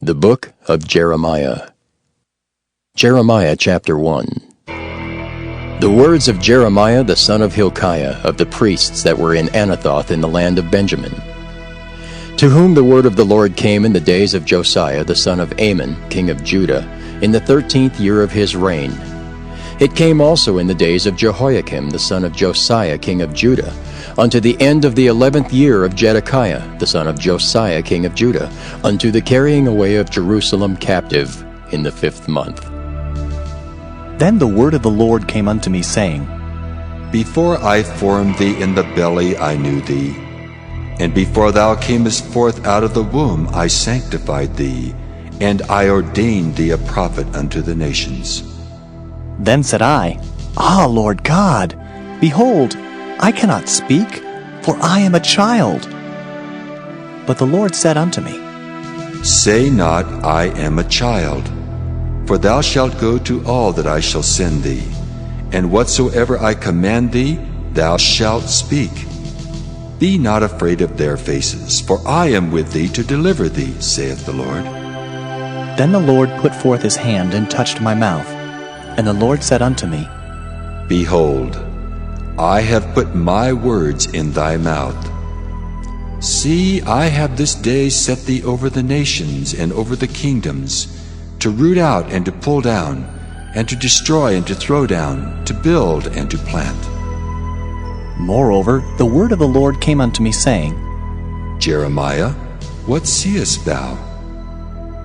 The Book of Jeremiah. Jeremiah chapter 1. The words of Jeremiah the son of Hilkiah, of the priests that were in Anathoth in the land of Benjamin, to whom the word of the Lord came in the days of Josiah the son of Amon, king of Judah, in the 13th year of his reign. It came also in the days of Jehoiakim the son of Josiah king of Judah, unto the end of the 11th year of Zedekiah the son of Josiah king of Judah, unto the carrying away of Jerusalem captive in the 5th month. Then the word of the Lord came unto me, saying, Before I formed thee in the belly I knew thee, and before thou camest forth out of the womb I sanctified thee, and I ordained thee a prophet unto the nations. Then said I, Ah, Lord God, behold, I cannot speak, for I am a child. But the Lord said unto me, Say not, I am a child, for thou shalt go to all that I shall send thee, and whatsoever I command thee, thou shalt speak. Be not afraid of their faces, for I am with thee to deliver thee, saith the Lord. Then the Lord put forth his hand and touched my mouth. And the Lord said unto me, Behold, I have put my words in thy mouth. See, I have this day set thee over the nations and over the kingdoms, to root out and to pull down, and to destroy and to throw down, to build and to plant. Moreover, the word of the Lord came unto me, saying, Jeremiah, what seest thou?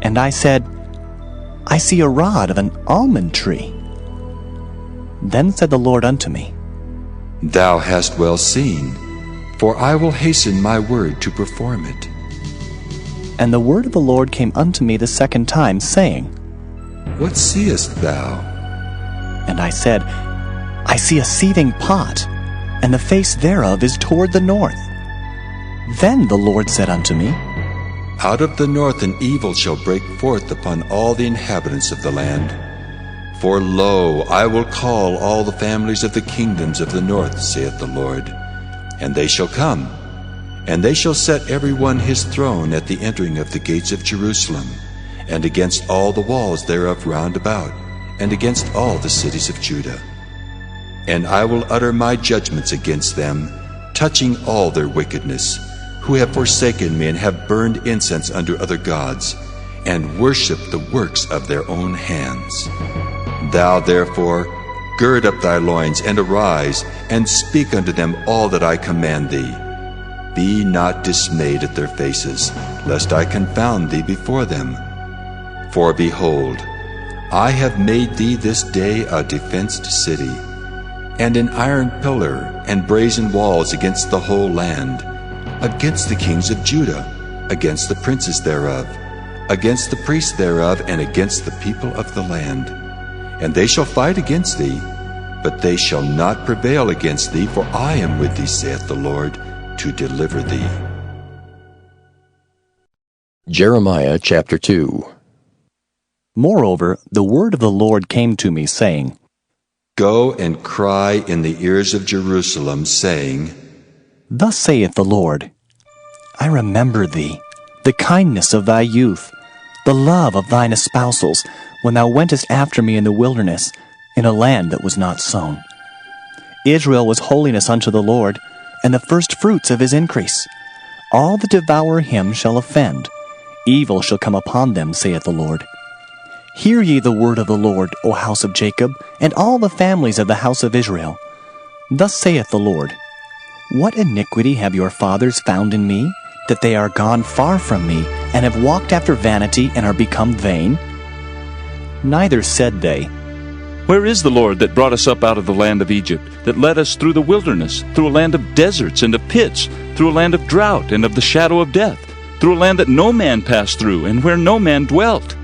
And I said, I see a rod of an almond tree. Then said the Lord unto me, Thou hast well seen, for I will hasten my word to perform it. And the word of the Lord came unto me the second time, saying, What seest thou? And I said, I see a seething pot, and the face thereof is toward the north. Then the Lord said unto me, Out of the north an evil shall break forth upon all the inhabitants of the land. For lo, I will call all the families of the kingdoms of the north, saith the Lord, and they shall come, and they shall set every one his throne at the entering of the gates of Jerusalem, and against all the walls thereof round about, and against all the cities of Judah. And I will utter my judgments against them, touching all their wickedness, who have forsaken me and have burned incense unto other gods, and worshipped the works of their own hands. Thou therefore gird up thy loins, and arise, and speak unto them all that I command thee. Be not dismayed at their faces, lest I confound thee before them. For behold, I have made thee this day a defenced city, and an iron pillar and brazen walls against the whole land, against the kings of Judah, against the princes thereof, against the priests thereof, and against the people of the land. And they shall fight against thee, but they shall not prevail against thee, for I am with thee, saith the Lord, to deliver thee. Jeremiah chapter 2. Moreover, the word of the Lord came to me, saying, Go and cry in the ears of Jerusalem, saying, Thus saith the Lord, I remember thee, the kindness of thy youth, the love of thine espousals, when thou wentest after me in the wilderness, in a land that was not sown. Israel was holiness unto the Lord, and the firstfruits of his increase. All that devour him shall offend. Evil shall come upon them, saith the Lord. Hear ye the word of the Lord, O house of Jacob, and all the families of the house of Israel. Thus saith the Lord, What iniquity have your fathers found in me, that they are gone far from me, and have walked after vanity, and are become vain? Neither said they, Where is the Lord that brought us up out of the land of Egypt, that led us through the wilderness, through a land of deserts and of pits, through a land of drought and of the shadow of death, through a land that no man passed through, and where no man dwelt?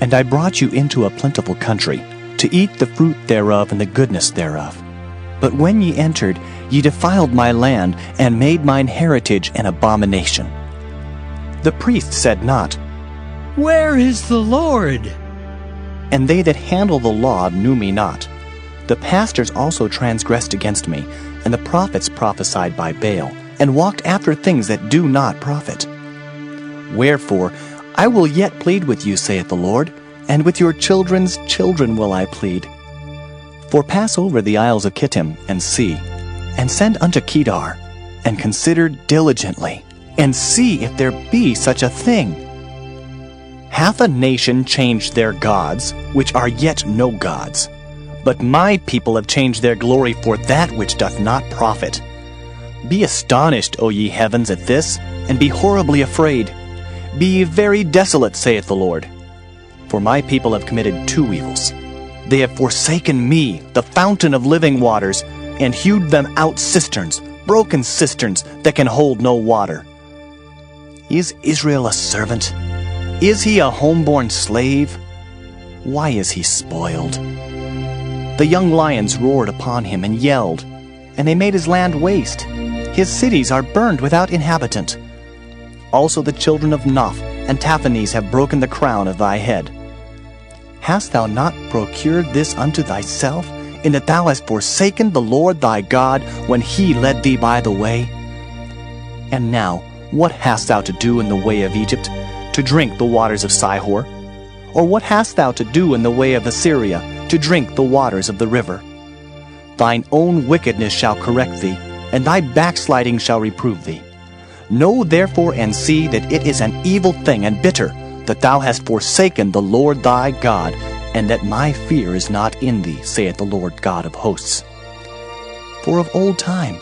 And I brought you into a plentiful country, to eat the fruit thereof and the goodness thereof. But when ye entered, ye defiled my land, and made mine heritage an abomination. The priest said not, Where is the Lord? And they that handle the law knew me not. The pastors also transgressed against me, and the prophets prophesied by Baal, and walked after things that do not profit. Wherefore I will yet plead with you, saith the Lord, and with your children's children will I plead. For pass over the isles of Kittim, and see, and send unto Kedar, and consider diligently, and see if there be such a thing. Hath a nation changed their gods, which are yet no gods? But my people have changed their glory for that which doth not profit. Be astonished, O ye heavens, at this, and be horribly afraid. Be ye very desolate, saith the Lord. For my people have committed two evils. They have forsaken me, the fountain of living waters, and hewed them out cisterns, broken cisterns that can hold no water. Is Israel a servant? Is he a homeborn slave? Why is he spoiled? The young lions roared upon him and yelled, and they made his land waste. His cities are burned without inhabitant. Also the children of Noph and Taphanes have broken the crown of thy head. Hast thou not procured this unto thyself, in that thou hast forsaken the Lord thy God when he led thee by the way? And now, what hast thou to do in the way of Egypt, to drink the waters of Sihor? Or what hast thou to do in the way of Assyria, to drink the waters of the river? Thine own wickedness shall correct thee, and thy backsliding shall reprove thee. Know therefore and see that it is an evil thing and bitter, that thou hast forsaken the Lord thy God, and that my fear is not in thee, saith the Lord God of hosts. For of old time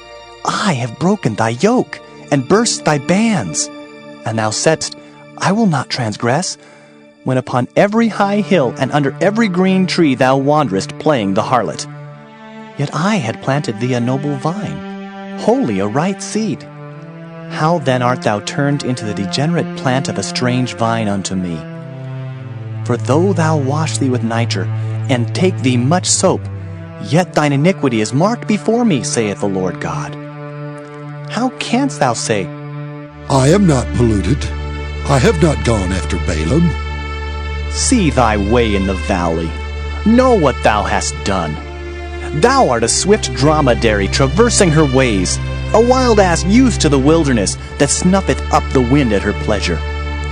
I have broken thy yoke, and burst thy bands. And thou saidst, I will not transgress, when upon every high hill and under every green tree thou wanderest playing the harlot. Yet I had planted thee a noble vine, wholly a right seed. How then art thou turned into the degenerate plant of a strange vine unto me? For though thou wash thee with nitre, and take thee much soap, yet thine iniquity is marked before me, saith the Lord God. How canst thou say, I am not polluted, I have not gone after Balaam? See thy way in the valley, know what thou hast done. Thou art a swift dromedary traversing her ways, a wild ass used to the wilderness, that snuffeth up the wind at her pleasure.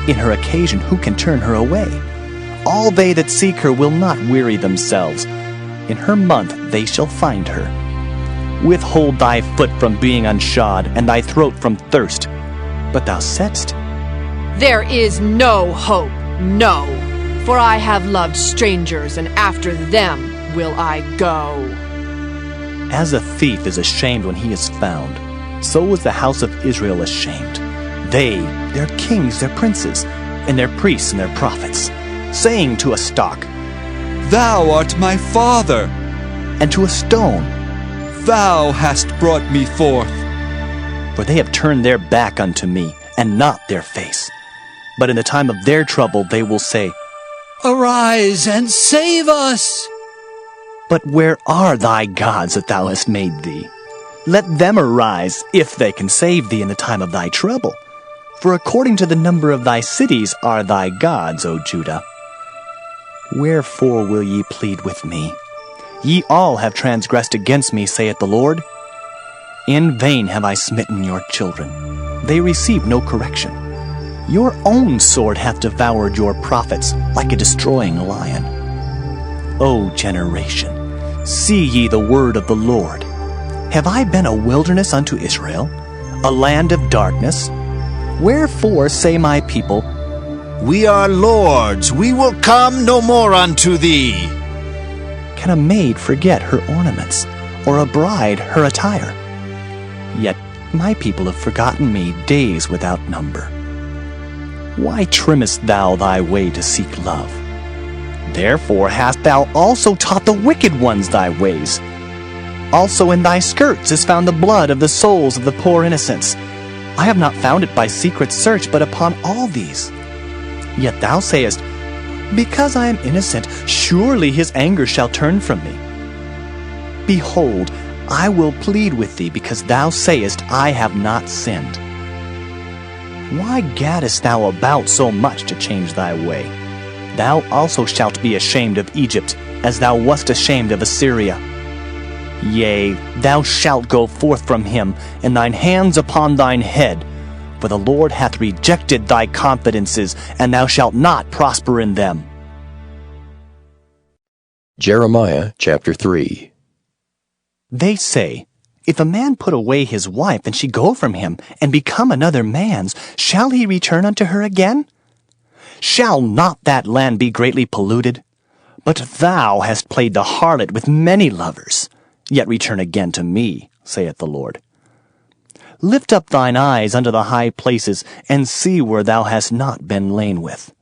In her occasion who can turn her away? All they that seek her will not weary themselves. In her month they shall find her. Withhold thy foot from being unshod, and thy throat from thirst. But thou saidst, There is no hope, no, for I have loved strangers, and after them will I go. As a thief is ashamed when he is found, so was the house of Israel ashamed. They, their kings, their princes, and their priests and their prophets, saying to a stock, Thou art my father, and to a stone, Thou hast brought me forth. For they have turned their back unto me, and not their face. But in the time of their trouble they will say, Arise and save us! But where are thy gods that thou hast made thee? Let them arise, if they can save thee in the time of thy trouble. For according to the number of thy cities are thy gods, O Judah. Wherefore will ye plead with me? Ye all have transgressed against me, saith the Lord. In vain have I smitten your children. They receive no correction. Your own sword hath devoured your prophets like a destroying lion. O generation, see ye the word of the Lord. Have I been a wilderness unto Israel, a land of darkness? Wherefore say my people, We are lords, we will come no more unto thee. Can a maid forget her ornaments, or a bride her attire? Yet my people have forgotten me days without number. Why trimmest thou thy way to seek love? Therefore hast thou also taught the wicked ones thy ways. Also in thy skirts is found the blood of the souls of the poor innocents. I have not found it by secret search, but upon all these. Yet thou sayest, Because I am innocent, surely his anger shall turn from me. Behold, I will plead with thee, because thou sayest, I have not sinned. Why gaddest thou about so much to change thy way? Thou also shalt be ashamed of Egypt, as thou wast ashamed of Assyria. Yea, thou shalt go forth from him, and thine hands upon thine head. for the Lord hath rejected thy confidences, and thou shalt not prosper in them. Jeremiah chapter 3. They say, If a man put away his wife, and she go from him, and become another man's, shall he return unto her again? Shall not that land be greatly polluted? But thou hast played the harlot with many lovers. Yet return again to me, saith the Lord. Lift up thine eyes unto the high places, and see where thou hast not been lain with.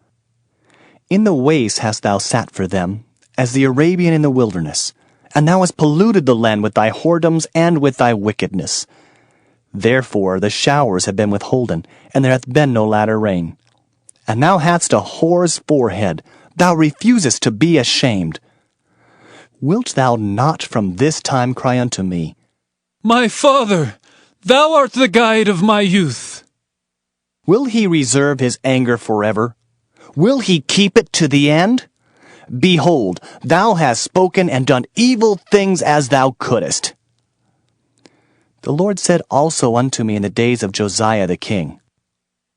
In the waste hast thou sat for them, as the Arabian in the wilderness, and thou hast polluted the land with thy whoredoms and with thy wickedness. Therefore the showers have been withholden, and there hath been no latter rain. And thou hadst a whore's forehead, thou refusest to be ashamed. Wilt thou not from this time cry unto me, My father, thou art the guide of my youth. Will he reserve his anger forever? Will he keep it to the end? Behold, thou hast spoken and done evil things as thou couldest. The Lord said also unto me in the days of Josiah the king,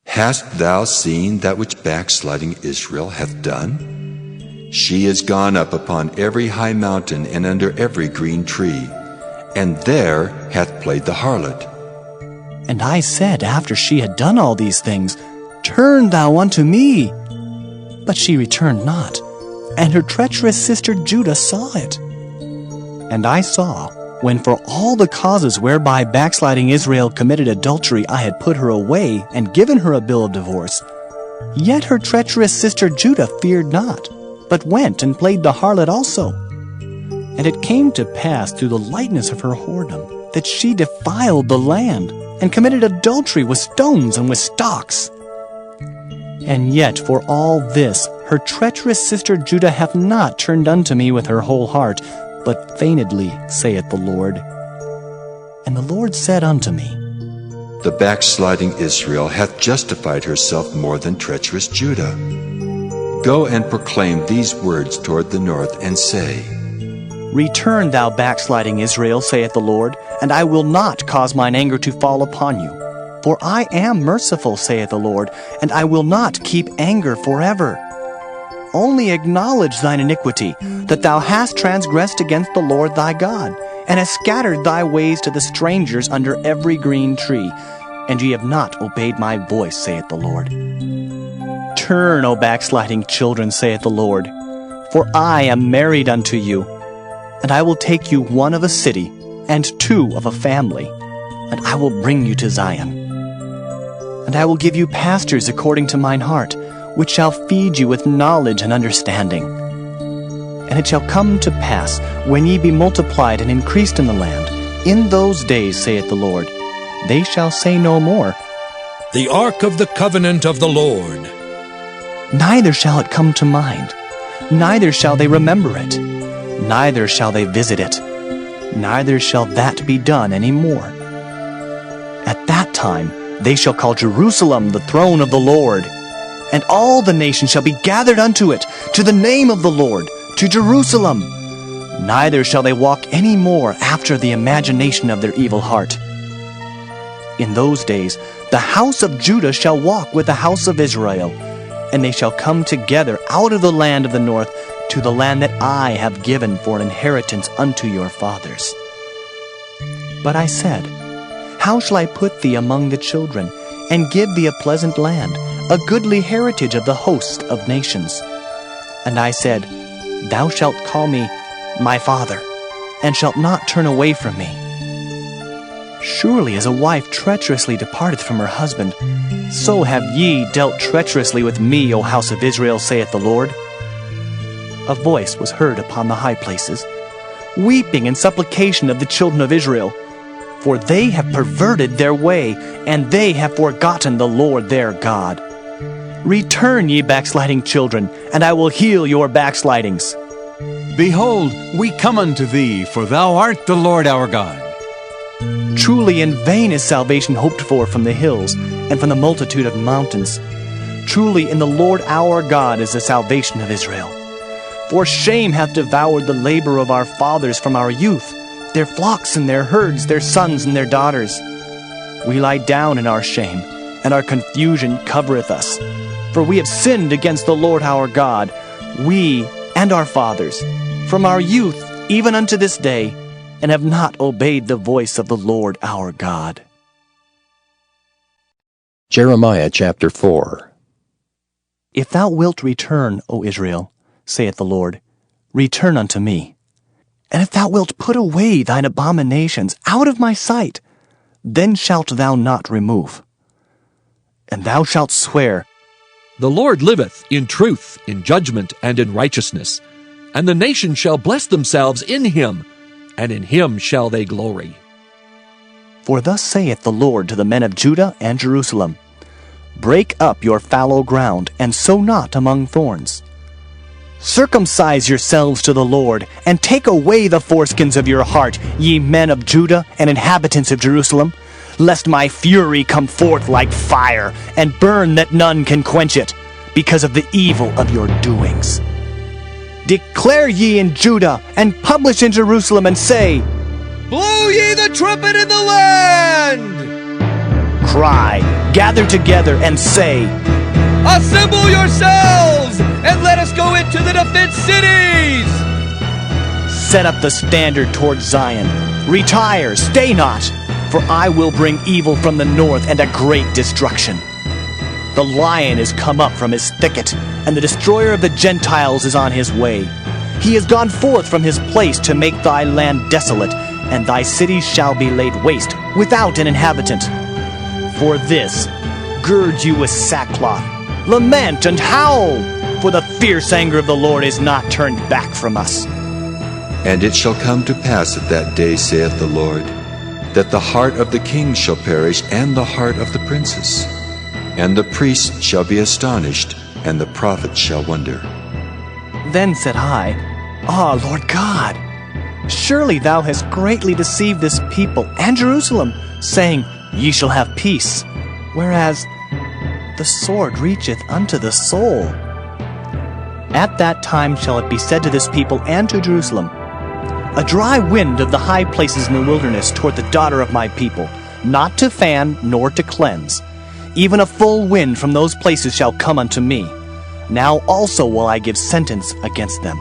Hast thou seen that which backsliding Israel hath done? She is gone up upon every high mountain and under every green tree, and there hath played the harlot. And I said, after she had done all these things, Turn thou unto me. But she returned not, and her treacherous sister Judah saw it. And I saw, when for all the causes whereby backsliding Israel committed adultery I had put her away and given her a bill of divorce, yet her treacherous sister Judah feared not, but went and played the harlot also. And it came to pass through the lightness of her whoredom that she defiled the land, and committed adultery with stones and with stocks. And yet for all this her treacherous sister Judah hath not turned unto me with her whole heart, but feignedly, saith the Lord. And the Lord said unto me, The backsliding Israel hath justified herself more than treacherous Judah. Go and proclaim these words toward the north, and say, Return, thou backsliding Israel, saith the Lord, and I will not cause mine anger to fall upon you. For I am merciful, saith the Lord, and I will not keep anger forever. Only acknowledge thine iniquity, that thou hast transgressed against the Lord thy God, and hast scattered thy ways to the strangers under every green tree, and ye have not obeyed my voice, saith the Lord. Turn, O backsliding children, saith the Lord, for I am married unto you, and I will take you one of a city, and two of a family, and I will bring you to Zion. And I will give you pastors according to mine heart, which shall feed you with knowledge and understanding. And it shall come to pass, when ye be multiplied and increased in the land, in those days, saith the Lord, they shall say no more, The ark of the covenant of the Lord. Neither shall it come to mind, neither shall they remember it, neither shall they visit it, neither shall that be done any more. At that time they shall call Jerusalem the throne of the Lord, and all the nations shall be gathered unto it, to the name of the Lord, to Jerusalem. Neither shall they walk any more after the imagination of their evil heart. In those days the house of Judah shall walk with the house of Israel, and they shall come together out of the land of the north to the land that I have given for an inheritance unto your fathers. But I said, How shall I put thee among the children, and give thee a pleasant land, a goodly heritage of the host of nations? And I said, Thou shalt call me my father, and shalt not turn away from me. Surely as a wife treacherously departeth from her husband, so have ye dealt treacherously with me, O house of Israel, saith the Lord. A voice was heard upon the high places, weeping and supplication of the children of Israel, for they have perverted their way, and they have forgotten the Lord their God. Return, ye backsliding children, and I will heal your backslidings. Behold, we come unto thee, for thou art the Lord our God. Truly in vain is salvation hoped for from the hills, and from the multitude of mountains. Truly in the Lord our God is the salvation of Israel. For shame hath devoured the labor of our fathers from our youth, their flocks and their herds, their sons and their daughters. We lie down in our shame, and our confusion covereth us. For we have sinned against the Lord our God, we and our fathers, from our youth even unto this day, and have not obeyed the voice of the Lord our God. Jeremiah chapter 4. If thou wilt return, O Israel, saith the Lord, return unto me. And if thou wilt put away thine abominations out of my sight, then shalt thou not remove. And thou shalt swear, The Lord liveth in truth, in judgment, and in righteousness. And the nations shall bless themselves in him, and in him shall they glory. For thus saith the Lord to the men of Judah and Jerusalem, Break up your fallow ground, and sow not among thorns. Circumcise yourselves to the Lord, and take away the foreskins of your heart, ye men of Judah and inhabitants of Jerusalem, lest my fury come forth like fire, and burn that none can quench it, because of the evil of your doings. Declare ye in Judah, and publish in Jerusalem, and say, Blow ye the trumpet in the land! Cry, gather together, and say, Assemble yourselves, and let us go into the defense cities! Set up the standard towards Zion. Retire, stay not, for I will bring evil from the north and a great destruction. The lion is come up from his thicket, and the destroyer of the Gentiles is on his way. He is gone forth from his place to make thy land desolate, and thy cities shall be laid waste, without an inhabitant. For this, gird you with sackcloth, lament and howl, for the fierce anger of the Lord is not turned back from us. And it shall come to pass at that day, saith the Lord, that the heart of the king shall perish, and the heart of the princes. And the priests shall be astonished, and the prophets shall wonder. Then said I, Ah, Lord God, surely thou hast greatly deceived this people and Jerusalem, saying, Ye shall have peace, whereas the sword reacheth unto the soul. At that time shall it be said to this people and to Jerusalem, A dry wind of the high places in the wilderness toward the daughter of my people, not to fan nor to cleanse. Even a full wind from those places shall come unto me. Now also will I give sentence against them.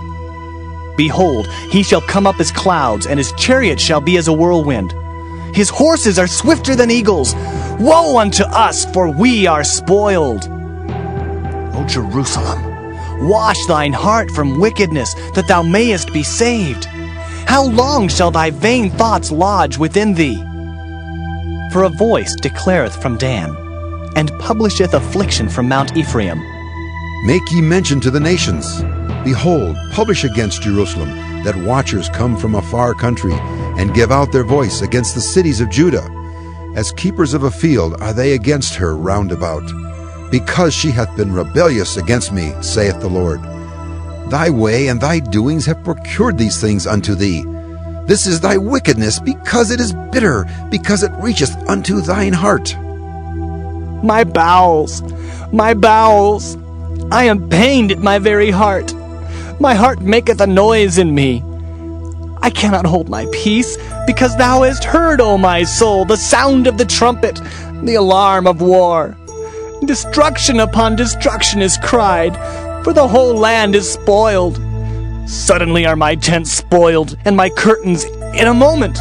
Behold, he shall come up as clouds, and his chariot shall be as a whirlwind. His horses are swifter than eagles. Woe unto us, for we are spoiled. O Jerusalem, wash thine heart from wickedness, that thou mayest be saved. How long shall thy vain thoughts lodge within thee? For a voice declareth from Dan, and publisheth affliction from Mount Ephraim. Make ye mention to the nations. Behold, publish against Jerusalem, that watchers come from a far country, and give out their voice against the cities of Judah. As keepers of a field are they against her round about, because she hath been rebellious against me, saith the Lord. Thy way and thy doings have procured these things unto thee. This is thy wickedness, because it is bitter, because it reacheth unto thine heart. My bowels, I am pained at my very heart. My heart maketh a noise in me. I cannot hold my peace, because thou hast heard, O my soul, the sound of the trumpet, the alarm of war. Destruction upon destruction is cried, for the whole land is spoiled. Suddenly are my tents spoiled, and my curtains in a moment.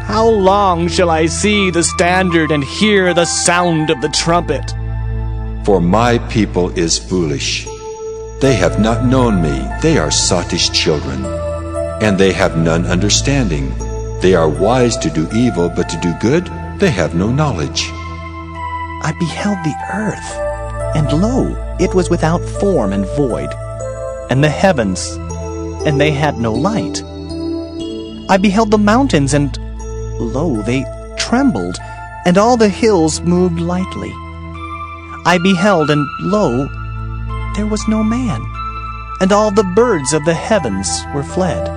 How long shall I see the standard and hear the sound of the trumpet? For my people is foolish. They have not known me, they are sottish children. And they have none understanding. They are wise to do evil, but to do good they have no knowledge. I beheld the earth, and lo, it was without form and void, and the heavens, and they had no light. I beheld the mountains, and lo, they trembled, and all the hills moved lightly. I beheld, and lo, there was no man, and all the birds of the heavens were fled.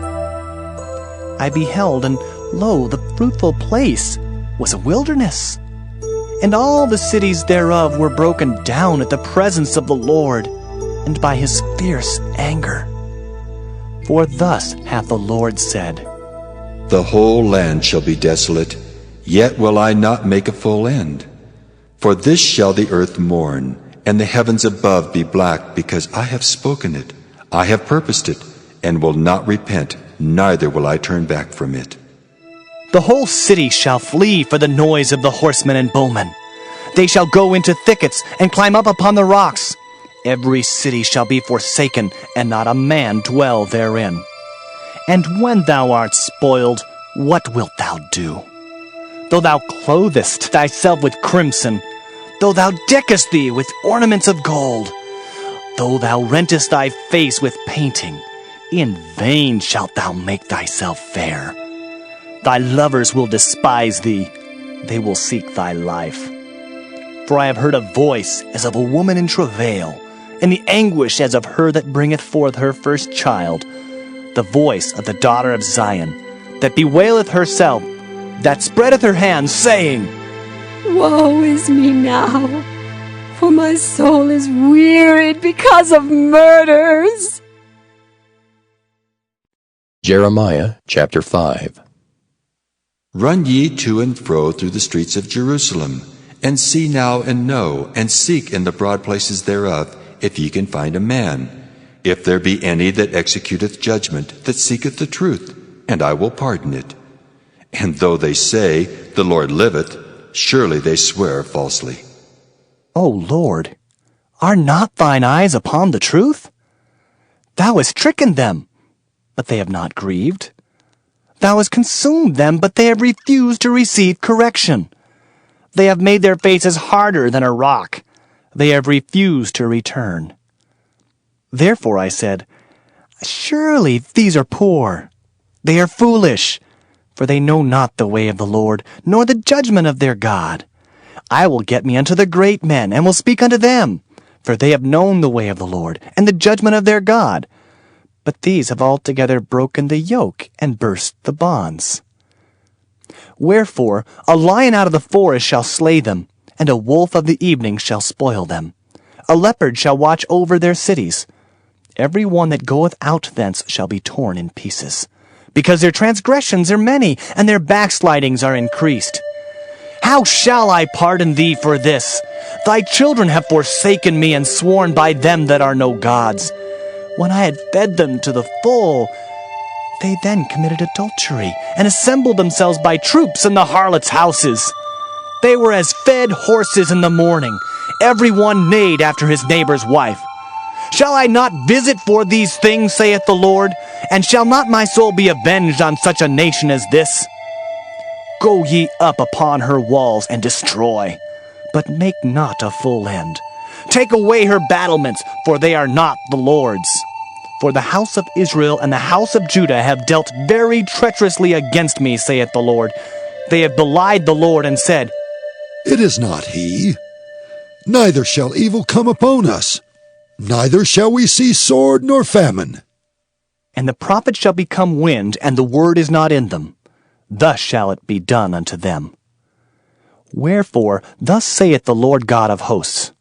I beheld, and lo, the fruitful place was a wilderness, and all the cities thereof were broken down at the presence of the Lord, and by his fierce anger. For thus hath the Lord said, The whole land shall be desolate, yet will I not make a full end. For this shall the earth mourn, and the heavens above be black, because I have spoken it, I have purposed it, and will not repent, neither will I turn back from it. The whole city shall flee for the noise of the horsemen and bowmen. They shall go into thickets and climb up upon the rocks. Every city shall be forsaken, and not a man dwell therein. And when thou art spoiled, what wilt thou do? Though thou clothest thyself with crimson, though thou deckest thee with ornaments of gold, though thou rentest thy face with painting, in vain shalt thou make thyself fair. Thy lovers will despise thee, they will seek thy life. For I have heard a voice as of a woman in travail, and the anguish as of her that bringeth forth her first child, the voice of the daughter of Zion, that bewaileth herself, that spreadeth her hands, saying, Woe is me now, for my soul is wearied because of murders. Jeremiah chapter 5. Run ye to and fro through the streets of Jerusalem, and see now and know, and seek in the broad places thereof, if ye can find a man, if there be any that executeth judgment, that seeketh the truth, and I will pardon it. And though they say, The Lord liveth, surely they swear falsely. O Lord, are not thine eyes upon the truth? Thou hast stricken them, but they have not grieved. Thou hast consumed them, but they have refused to receive correction. They have made their faces harder than a rock. They have refused to return. Therefore I said, Surely these are poor. They are foolish, for they know not the way of the Lord, nor the judgment of their God. I will get me unto the great men, and will speak unto them, for they have known the way of the Lord, and the judgment of their God. But these have altogether broken the yoke, and burst the bonds. Wherefore a lion out of the forest shall slay them, and a wolf of the evening shall spoil them. A leopard shall watch over their cities. Every one that goeth out thence shall be torn in pieces, because their transgressions are many, and their backslidings are increased. How shall I pardon thee for this? Thy children have forsaken me, and sworn by them that are no gods. When I had fed them to the full, they then committed adultery, and assembled themselves by troops in the harlots' houses. They were as fed horses in the morning, every one neighed after his neighbor's wife. Shall I not visit for these things, saith the Lord? And shall not my soul be avenged on such a nation as this? Go ye up upon her walls, and destroy, but make not a full end. Take away her battlements, for they are not the Lord's. For the house of Israel and the house of Judah have dealt very treacherously against me, saith the Lord. They have belied the Lord, and said, It is not he. Neither shall evil come upon us, neither shall we see sword nor famine. And the prophet shall become wind, and the word is not in them. Thus shall it be done unto them. Wherefore, thus saith the Lord God of hosts,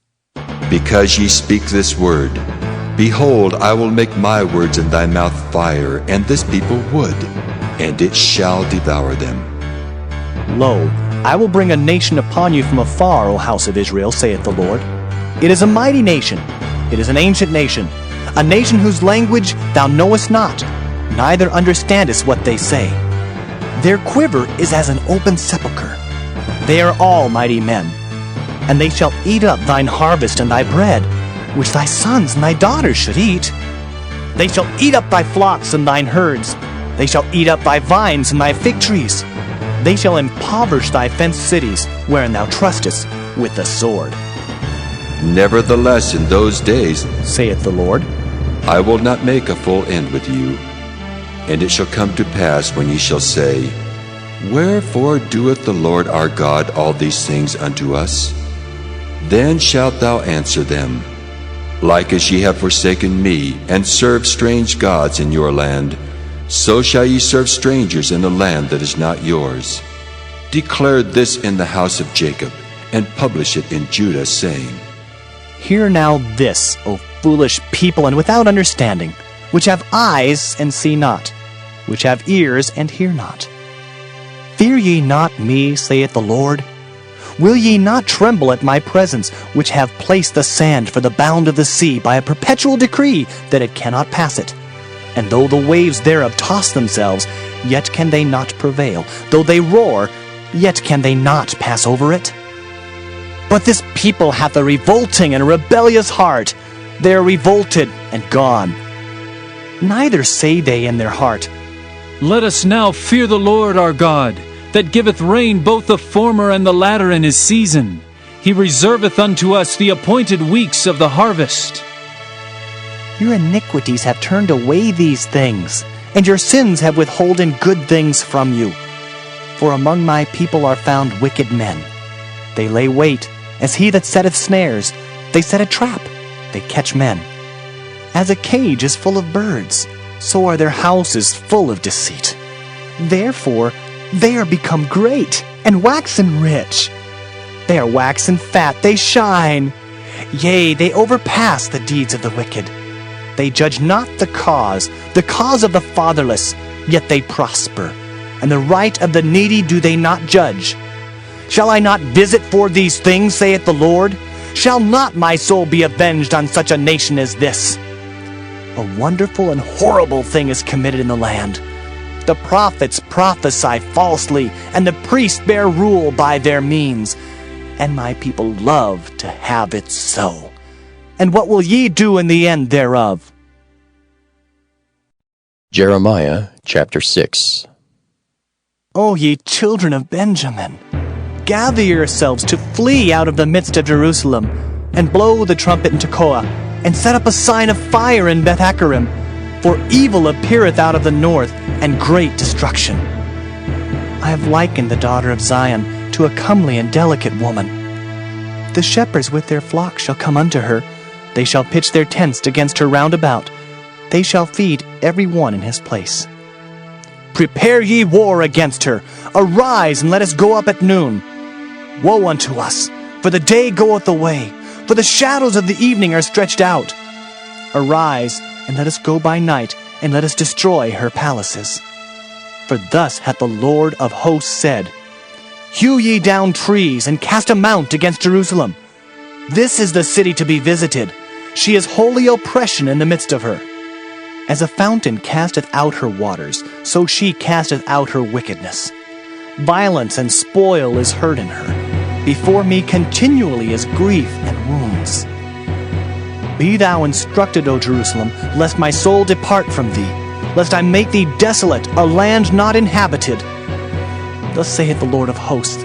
Because ye speak this word, behold, I will make my words in thy mouth fire, and this people wood, and it shall devour them. Lo, I will bring a nation upon you from afar, O house of Israel, saith the Lord. It is a mighty nation, it is an ancient nation, a nation whose language thou knowest not, neither understandest what they say. Their quiver is as an open sepulchre. They are all mighty men. And they shall eat up thine harvest and thy bread, which thy sons and thy daughters should eat. They shall eat up thy flocks and thine herds. They shall eat up thy vines and thy fig trees. They shall impoverish thy fenced cities, wherein thou trustest, with the sword. Nevertheless, in those days, saith the Lord, I will not make a full end with you. And it shall come to pass when ye shall say, Wherefore doeth the Lord our God all these things unto us? Then shalt thou answer them, Like as ye have forsaken me, and served strange gods in your land, so shall ye serve strangers in a land that is not yours. Declare this in the house of Jacob, and publish it in Judah, saying, Hear now this, O foolish people and without understanding, which have eyes and see not, which have ears and hear not. Fear ye not me, saith the Lord? Will ye not tremble at my presence, which have placed the sand for the bound of the sea by a perpetual decree that it cannot pass it? And though the waves thereof toss themselves, yet can they not prevail. Though they roar, yet can they not pass over it? But this people hath a revolting and a rebellious heart. They are revolted and gone. Neither say they in their heart, Let us now fear the Lord our God, that giveth rain both the former and the latter in his season. He reserveth unto us the appointed weeks of the harvest. Your iniquities have turned away these things, and your sins have withholden good things from you. For among my people are found wicked men. They lay wait, as he that setteth snares. They set a trap, they catch men. As a cage is full of birds, so are their houses full of deceit. Therefore they are become great, and waxen rich. They are waxen fat, they shine. Yea, they overpass the deeds of the wicked. They judge not the cause of the fatherless, yet they prosper. And the right of the needy do they not judge. Shall I not visit for these things, saith the Lord? Shall not my soul be avenged on such a nation as this? A wonderful and horrible thing is committed in the land. The prophets prophesy falsely, and the priests bear rule by their means. And my people love to have it so. And what will ye do in the end thereof? Jeremiah chapter 6. O ye children of Benjamin, gather yourselves to flee out of the midst of Jerusalem, and blow the trumpet in Tekoa, and set up a sign of fire in Beth-Hakkerem, for evil appeareth out of the north, and great destruction. I have likened the daughter of Zion to a comely and delicate woman. The shepherds with their flocks shall come unto her. They shall pitch their tents against her round about. They shall feed every one in his place. Prepare ye war against her. Arise, and let us go up at noon. Woe unto us, for the day goeth away, for the shadows of the evening are stretched out. Arise, and let us go by night, and let us destroy her palaces. For thus hath the Lord of hosts said, Hew ye down trees, and cast a mount against Jerusalem. This is the city to be visited. She is holy oppression in the midst of her. As a fountain casteth out her waters, so she casteth out her wickedness. Violence and spoil is heard in her. Before me continually is grief and wounds. Be thou instructed, O Jerusalem, lest my soul depart from thee, lest I make thee desolate, a land not inhabited. Thus saith the Lord of hosts,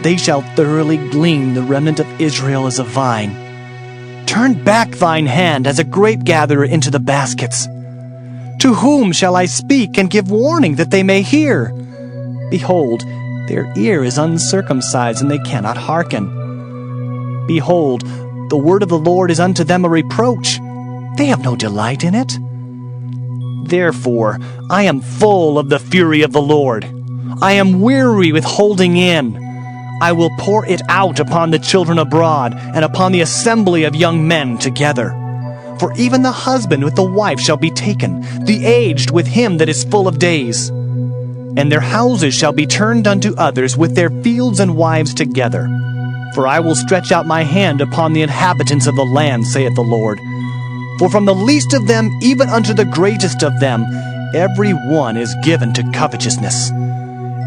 They shall thoroughly glean the remnant of Israel as a vine. Turn back thine hand as a grape gatherer into the baskets. To whom shall I speak and give warning that they may hear? Behold, their ear is uncircumcised, and they cannot hearken. Behold, the word of the Lord is unto them a reproach. They have no delight in it. Therefore, I am full of the fury of the Lord. I am weary with holding in. I will pour it out upon the children abroad, and upon the assembly of young men together. For even the husband with the wife shall be taken, the aged with him that is full of days. And their houses shall be turned unto others, with their fields and wives together. For I will stretch out my hand upon the inhabitants of the land, saith the Lord. For from the least of them even unto the greatest of them, every one is given to covetousness.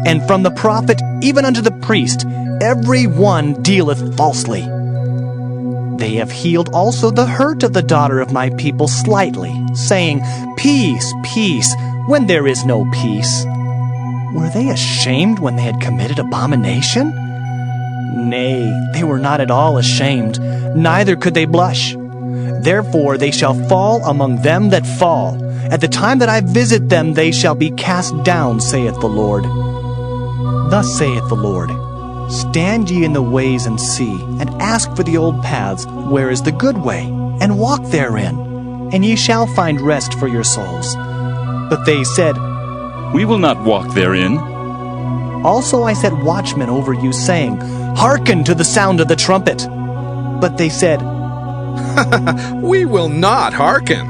And from the prophet even unto the priest, every one dealeth falsely. They have healed also the hurt of the daughter of my people slightly, saying, Peace, peace, when there is no peace. Were they ashamed when they had committed abomination? Nay, they were not at all ashamed, neither could they blush. Therefore they shall fall among them that fall. At the time that I visit them they shall be cast down, saith the Lord. Thus saith the Lord, Stand ye in the ways and see, and ask for the old paths, where is the good way, and walk therein, and ye shall find rest for your souls. But they said, We will not walk therein. Also I set watchmen over you, saying, Hearken to the sound of the trumpet. But they said, We will not hearken.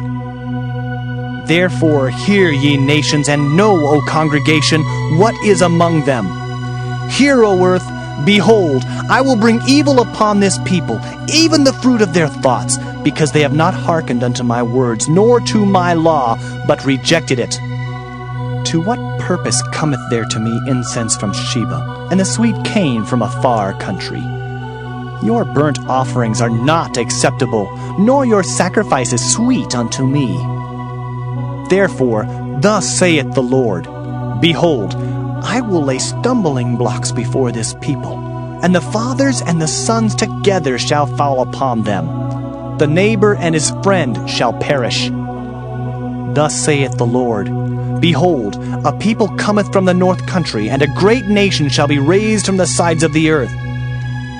Therefore hear, ye nations, and know, O congregation, what is among them. Hear, O earth, Behold, I will bring evil upon this people, even the fruit of their thoughts, because they have not hearkened unto my words, nor to my law, but rejected it. To what purpose cometh there to me incense from Sheba, and the sweet cane from a far country? Your burnt offerings are not acceptable, nor your sacrifices sweet unto me. Therefore, thus saith the Lord, Behold, I will lay stumbling blocks before this people, and the fathers and the sons together shall fall upon them. The neighbor and his friend shall perish. Thus saith the Lord, Behold, a people cometh from the north country, and a great nation shall be raised from the sides of the earth.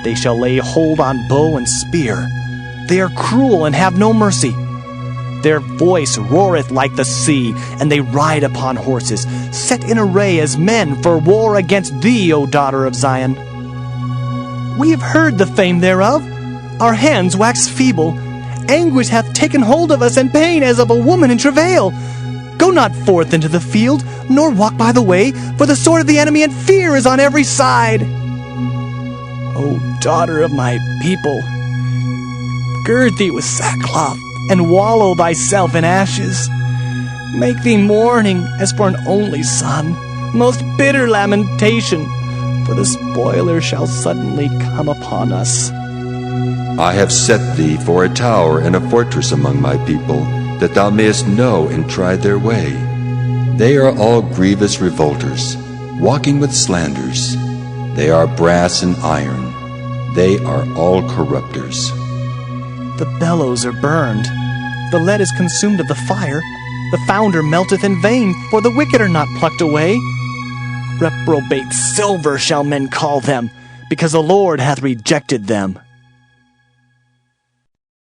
They shall lay hold on bow and spear. They are cruel and have no mercy. Their voice roareth like the sea, and they ride upon horses, set in array as men for war against thee, O daughter of Zion. We have heard the fame thereof. Our hands wax feeble. Anguish hath taken hold of us, and pain as of a woman in travail. Go not forth into the field, nor walk by the way, for the sword of the enemy and fear is on every side. O daughter of my people, gird thee with sackcloth, and wallow thyself in ashes. Make thee mourning as for an only son, most bitter lamentation, for the spoiler shall suddenly come upon us. I have set thee for a tower and a fortress among my people, that thou mayest know and try their way. They are all grievous revolters, walking with slanders. They are brass and iron. They are all corrupters. The bellows are burned. The lead is consumed of the fire. The founder melteth in vain, for the wicked are not plucked away. Reprobate silver shall men call them, because the Lord hath rejected them.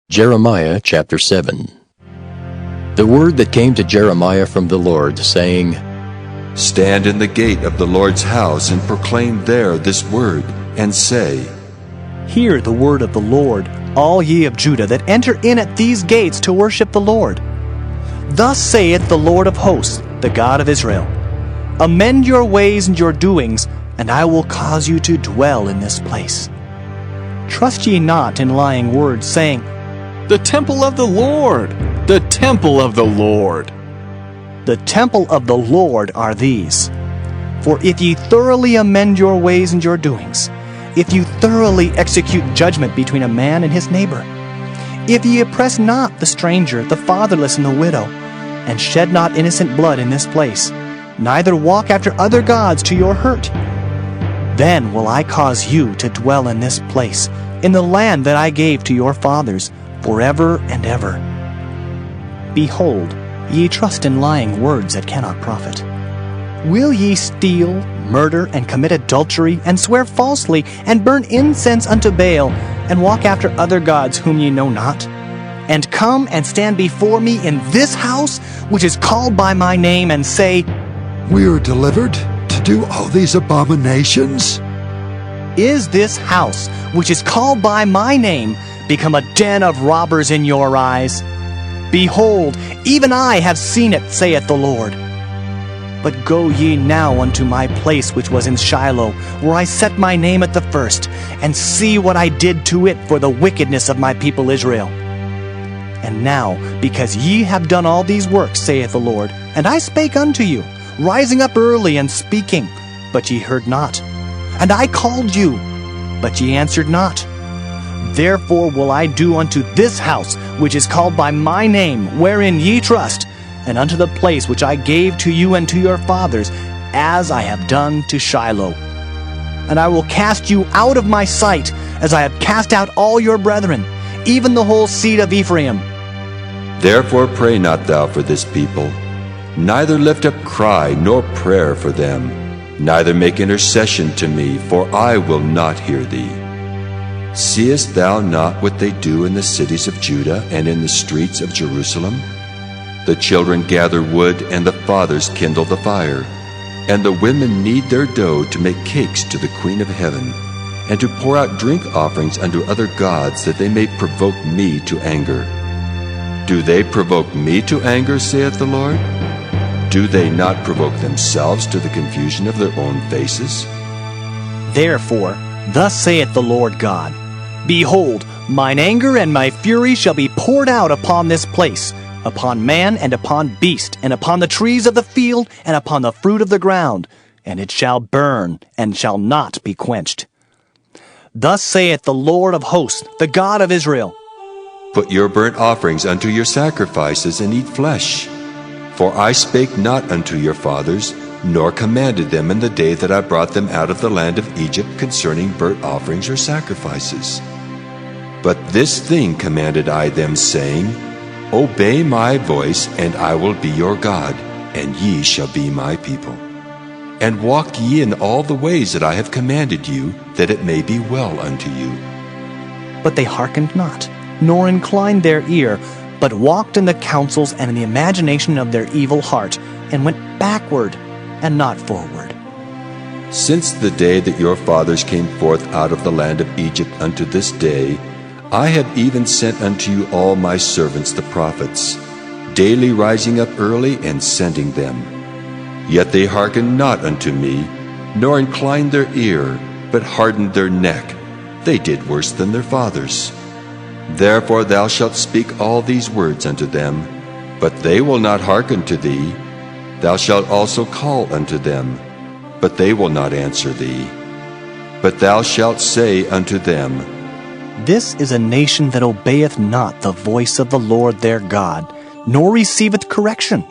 Jeremiah chapter 7. The word that came to Jeremiah from the Lord, saying, Stand in the gate of the Lord's house, and proclaim there this word, and say, Hear the word of the Lord, all ye of Judah that enter in at these gates to worship the Lord. Thus saith the Lord of hosts, the God of Israel, Amend your ways and your doings, and I will cause you to dwell in this place. Trust ye not in lying words, saying, The temple of the Lord, the temple of the Lord. The temple of the Lord are these. For if ye thoroughly amend your ways and your doings, if you thoroughly execute judgment between a man and his neighbor, if ye oppress not the stranger, the fatherless, and the widow, and shed not innocent blood in this place, neither walk after other gods to your hurt, then will I cause you to dwell in this place, in the land that I gave to your fathers, forever and ever. Behold, ye trust in lying words that cannot profit. Will ye steal, murder, and commit adultery, and swear falsely, and burn incense unto Baal, and walk after other gods whom ye know not? And come and stand before me in this house, which is called by my name, and say, We are delivered to do all these abominations? Is this house, which is called by my name, become a den of robbers in your eyes? Behold, even I have seen it, saith the Lord. But go ye now unto my place which was in Shiloh, where I set my name at the first, and see what I did to it for the wickedness of my people Israel. And now, because ye have done all these works, saith the Lord, and I spake unto you, rising up early and speaking, but ye heard not. And I called you, but ye answered not. Therefore will I do unto this house, which is called by my name, wherein ye trust, and unto the place which I gave to you and to your fathers, as I have done to Shiloh. And I will cast you out of my sight, as I have cast out all your brethren, even the whole seed of Ephraim. Therefore pray not thou for this people, neither lift up cry nor prayer for them, neither make intercession to me, for I will not hear thee. Seest thou not what they do in the cities of Judah and in the streets of Jerusalem? The children gather wood, and the fathers kindle the fire, and the women knead their dough to make cakes to the Queen of Heaven, and to pour out drink offerings unto other gods, that they may provoke me to anger. Do they provoke me to anger, saith the Lord? Do they not provoke themselves to the confusion of their own faces? Therefore, Thus saith the Lord God, Behold, mine anger and my fury shall be poured out upon this place, upon man and upon beast, and upon the trees of the field, and upon the fruit of the ground, and it shall burn, and shall not be quenched. Thus saith the Lord of hosts, the God of Israel, Put your burnt offerings unto your sacrifices, and eat flesh. For I spake not unto your fathers, nor commanded them in the day that I brought them out of the land of Egypt concerning burnt offerings or sacrifices. But this thing commanded I them, saying, Obey my voice, and I will be your God, and ye shall be my people. And walk ye in all the ways that I have commanded you, that it may be well unto you. But they hearkened not, nor inclined their ear, but walked in the counsels and in the imagination of their evil heart, and went backward and not forward. Since the day that your fathers came forth out of the land of Egypt unto this day, I have even sent unto you all my servants the prophets, daily rising up early and sending them. Yet they hearkened not unto me, nor inclined their ear, but hardened their neck. They did worse than their fathers. Therefore thou shalt speak all these words unto them, but they will not hearken to thee. Thou shalt also call unto them, but they will not answer thee. But thou shalt say unto them, This is a nation that obeyeth not the voice of the Lord their God, nor receiveth correction.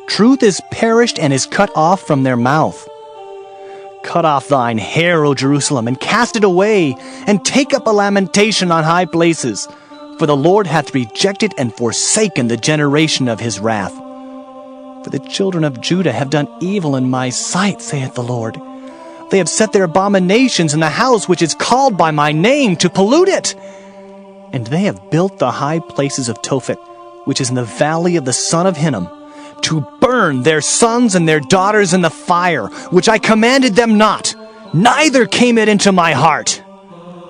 Truth is perished and is cut off from their mouth. Cut off thine hair, O Jerusalem, and cast it away, and take up a lamentation on high places. For the Lord hath rejected and forsaken the generation of his wrath. For the children of Judah have done evil in my sight, saith the Lord. They have set their abominations in the house which is called by my name, to pollute it. And they have built the high places of Tophet, which is in the valley of the son of Hinnom, to burn their sons and their daughters in the fire, which I commanded them not, neither came it into my heart.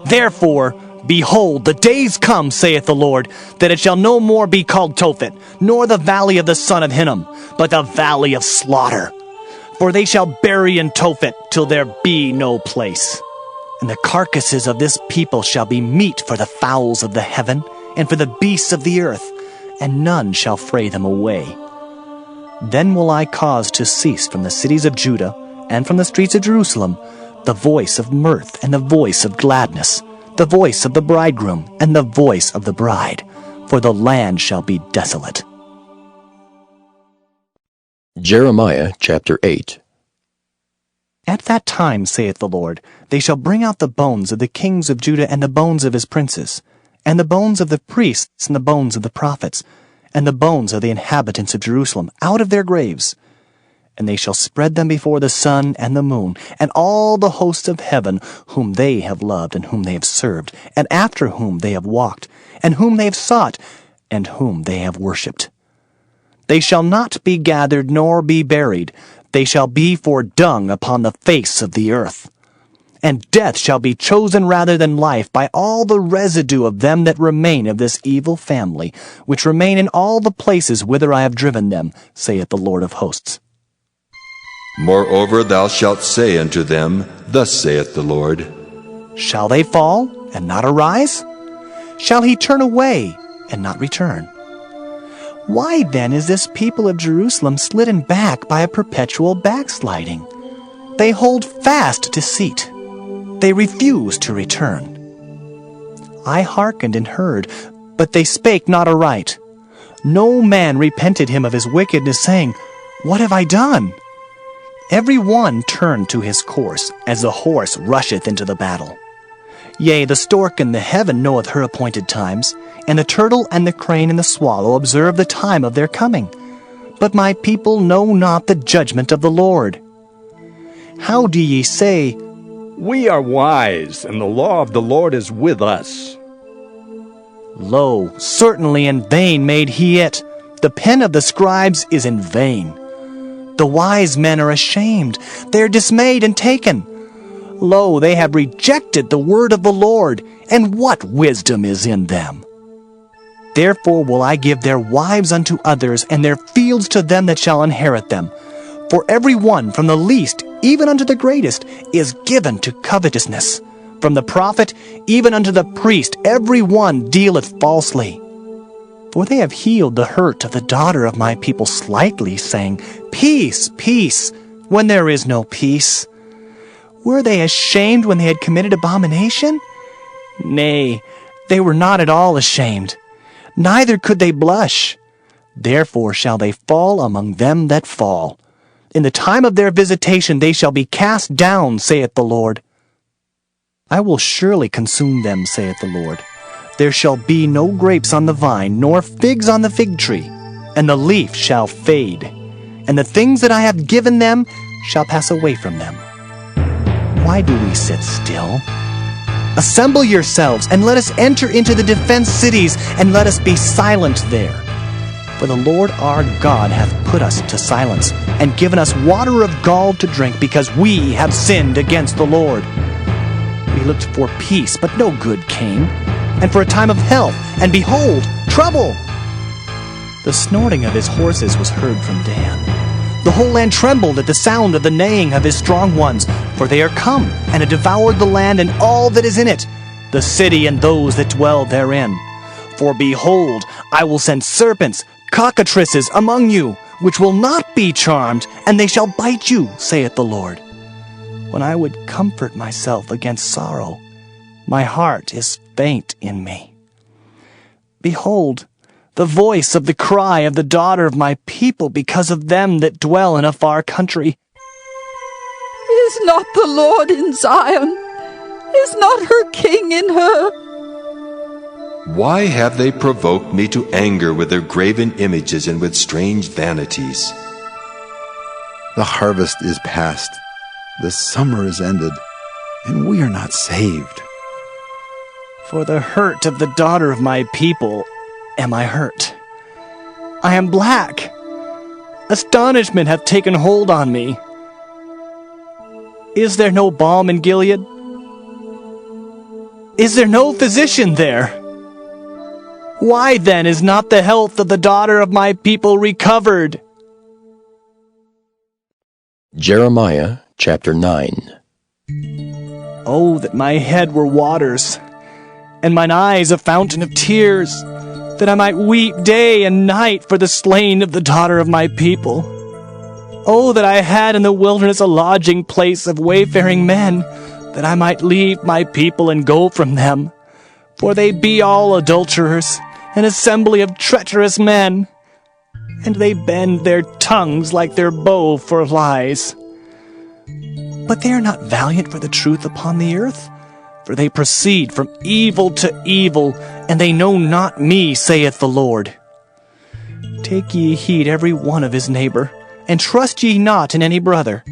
Therefore, behold, the days come, saith the Lord, that it shall no more be called Tophet, nor the valley of the son of Hinnom, but the valley of slaughter. For they shall bury in Tophet till there be no place. And the carcasses of this people shall be meat for the fowls of the heaven, and for the beasts of the earth, and none shall fray them away. Then will I cause to cease from the cities of Judah, and from the streets of Jerusalem, the voice of mirth and the voice of gladness, the voice of the bridegroom and the voice of the bride, for the land shall be desolate. Jeremiah chapter 8. At that time, saith the Lord, they shall bring out the bones of the kings of Judah and the bones of his princes, and the bones of the priests and the bones of the prophets, and the bones of the inhabitants of Jerusalem out of their graves. And they shall spread them before the sun and the moon, and all the hosts of heaven, whom they have loved and whom they have served, and after whom they have walked, and whom they have sought, and whom they have worshipped. They shall not be gathered nor be buried. They shall be for dung upon the face of the earth. And death shall be chosen rather than life by all the residue of them that remain of this evil family, which remain in all the places whither I have driven them, saith the Lord of hosts. Moreover thou shalt say unto them, Thus saith the Lord, Shall they fall and not arise? Shall he turn away and not return? Why then is this people of Jerusalem slidden back by a perpetual backsliding? They hold fast deceit. They refuse to return. I hearkened and heard, but they spake not aright. No man repented him of his wickedness, saying, What have I done? Every one turned to his course, as the horse rusheth into the battle. Yea, the stork in the heaven knoweth her appointed times, and the turtle and the crane and the swallow observe the time of their coming. But my people know not the judgment of the Lord. How do ye say, We are wise, and the law of the Lord is with us? Lo, certainly in vain made he it. The pen of the scribes is in vain. The wise men are ashamed. They are dismayed and taken. Lo, they have rejected the word of the Lord, and what wisdom is in them? Therefore will I give their wives unto others, and their fields to them that shall inherit them. For every one, from the least even unto the greatest, is given to covetousness. from the prophet even unto the priest, every one dealeth falsely. For they have healed the hurt of the daughter of my people slightly, saying, Peace, peace, when there is no peace. Were they ashamed when they had committed abomination? Nay, they were not at all ashamed, neither could they blush. Therefore shall they fall among them that fall. In the time of their visitation they shall be cast down, saith the Lord. I will surely consume them, saith the Lord. There shall be no grapes on the vine, nor figs on the fig tree, and the leaf shall fade, and the things that I have given them shall pass away from them. Why do we sit still? Assemble yourselves, and let us enter into the defenced cities, and let us be silent there. For the Lord our God hath put us to silence, and given us water of gall to drink, because we have sinned against the Lord. We looked for peace, but no good came, and for a time of health, and behold, trouble! The snorting of his horses was heard from Dan. The whole land trembled at the sound of the neighing of his strong ones, for they are come, and have devoured the land and all that is in it, the city and those that dwell therein. For behold, I will send serpents, cockatrices among you, which will not be charmed, and they shall bite you, saith the Lord. When I would comfort myself against sorrow, my heart is faint in me. Behold, the voice of the cry of the daughter of my people because of them that dwell in a far country. Is not the Lord in Zion? Is not her king in her? Why have they provoked me to anger with their graven images and with strange vanities? The harvest is past, the summer is ended, and we are not saved. For the hurt of the daughter of my people am I hurt. I am black. Astonishment hath taken hold on me. Is there no balm in Gilead? Is there no physician there? Why then is not the health of the daughter of my people recovered? Jeremiah chapter 9. Oh, that my head were waters, and mine eyes a fountain of tears, that I might weep day and night for the slain of the daughter of my people. Oh, that I had in the wilderness a lodging place of wayfaring men, that I might leave my people and go from them. For they be all adulterers, an assembly of treacherous men, and they bend their tongues like their bow for lies. But they are not valiant for the truth upon the earth, for they proceed from evil to evil, and they know not me, saith the Lord. Take ye heed every one of his neighbor, and trust ye not in any brother,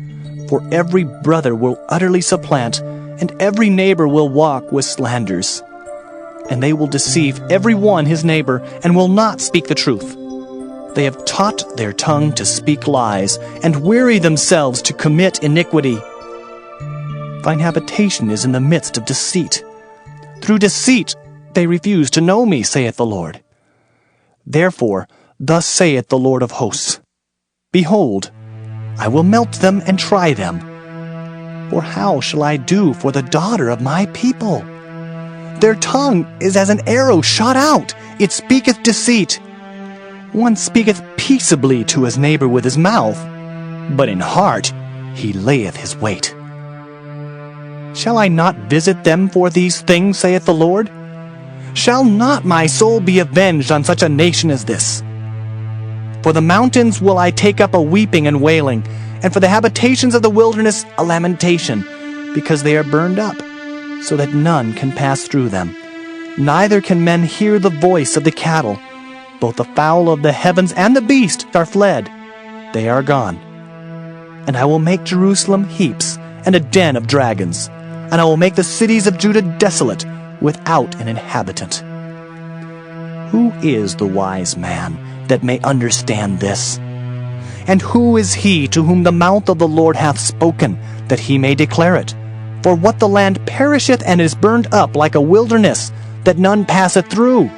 for every brother will utterly supplant, and every neighbor will walk with slanders. And they will deceive every one his neighbor, and will not speak the truth. They have taught their tongue to speak lies, and weary themselves to commit iniquity. Thine habitation is in the midst of deceit. Through deceit they refuse to know me, saith the Lord. Therefore, thus saith the Lord of hosts, Behold, I will melt them and try them. For how shall I do for the daughter of my people? Their tongue is as an arrow shot out, it speaketh deceit. One speaketh peaceably to his neighbor with his mouth, but in heart he layeth his wait. Shall I not visit them for these things, saith the Lord? Shall not my soul be avenged on such a nation as this? For the mountains will I take up a weeping and wailing, and for the habitations of the wilderness a lamentation, because they are burned up, so that none can pass through them. Neither can men hear the voice of the cattle. Both the fowl of the heavens and the beast are fled. They are gone. And I will make Jerusalem heaps, and a den of dragons. And I will make the cities of Judah desolate, without an inhabitant. Who is the wise man that may understand this? And who is he to whom the mouth of the Lord hath spoken, that he may declare it? For what the land perisheth and is burned up like a wilderness, that none passeth through.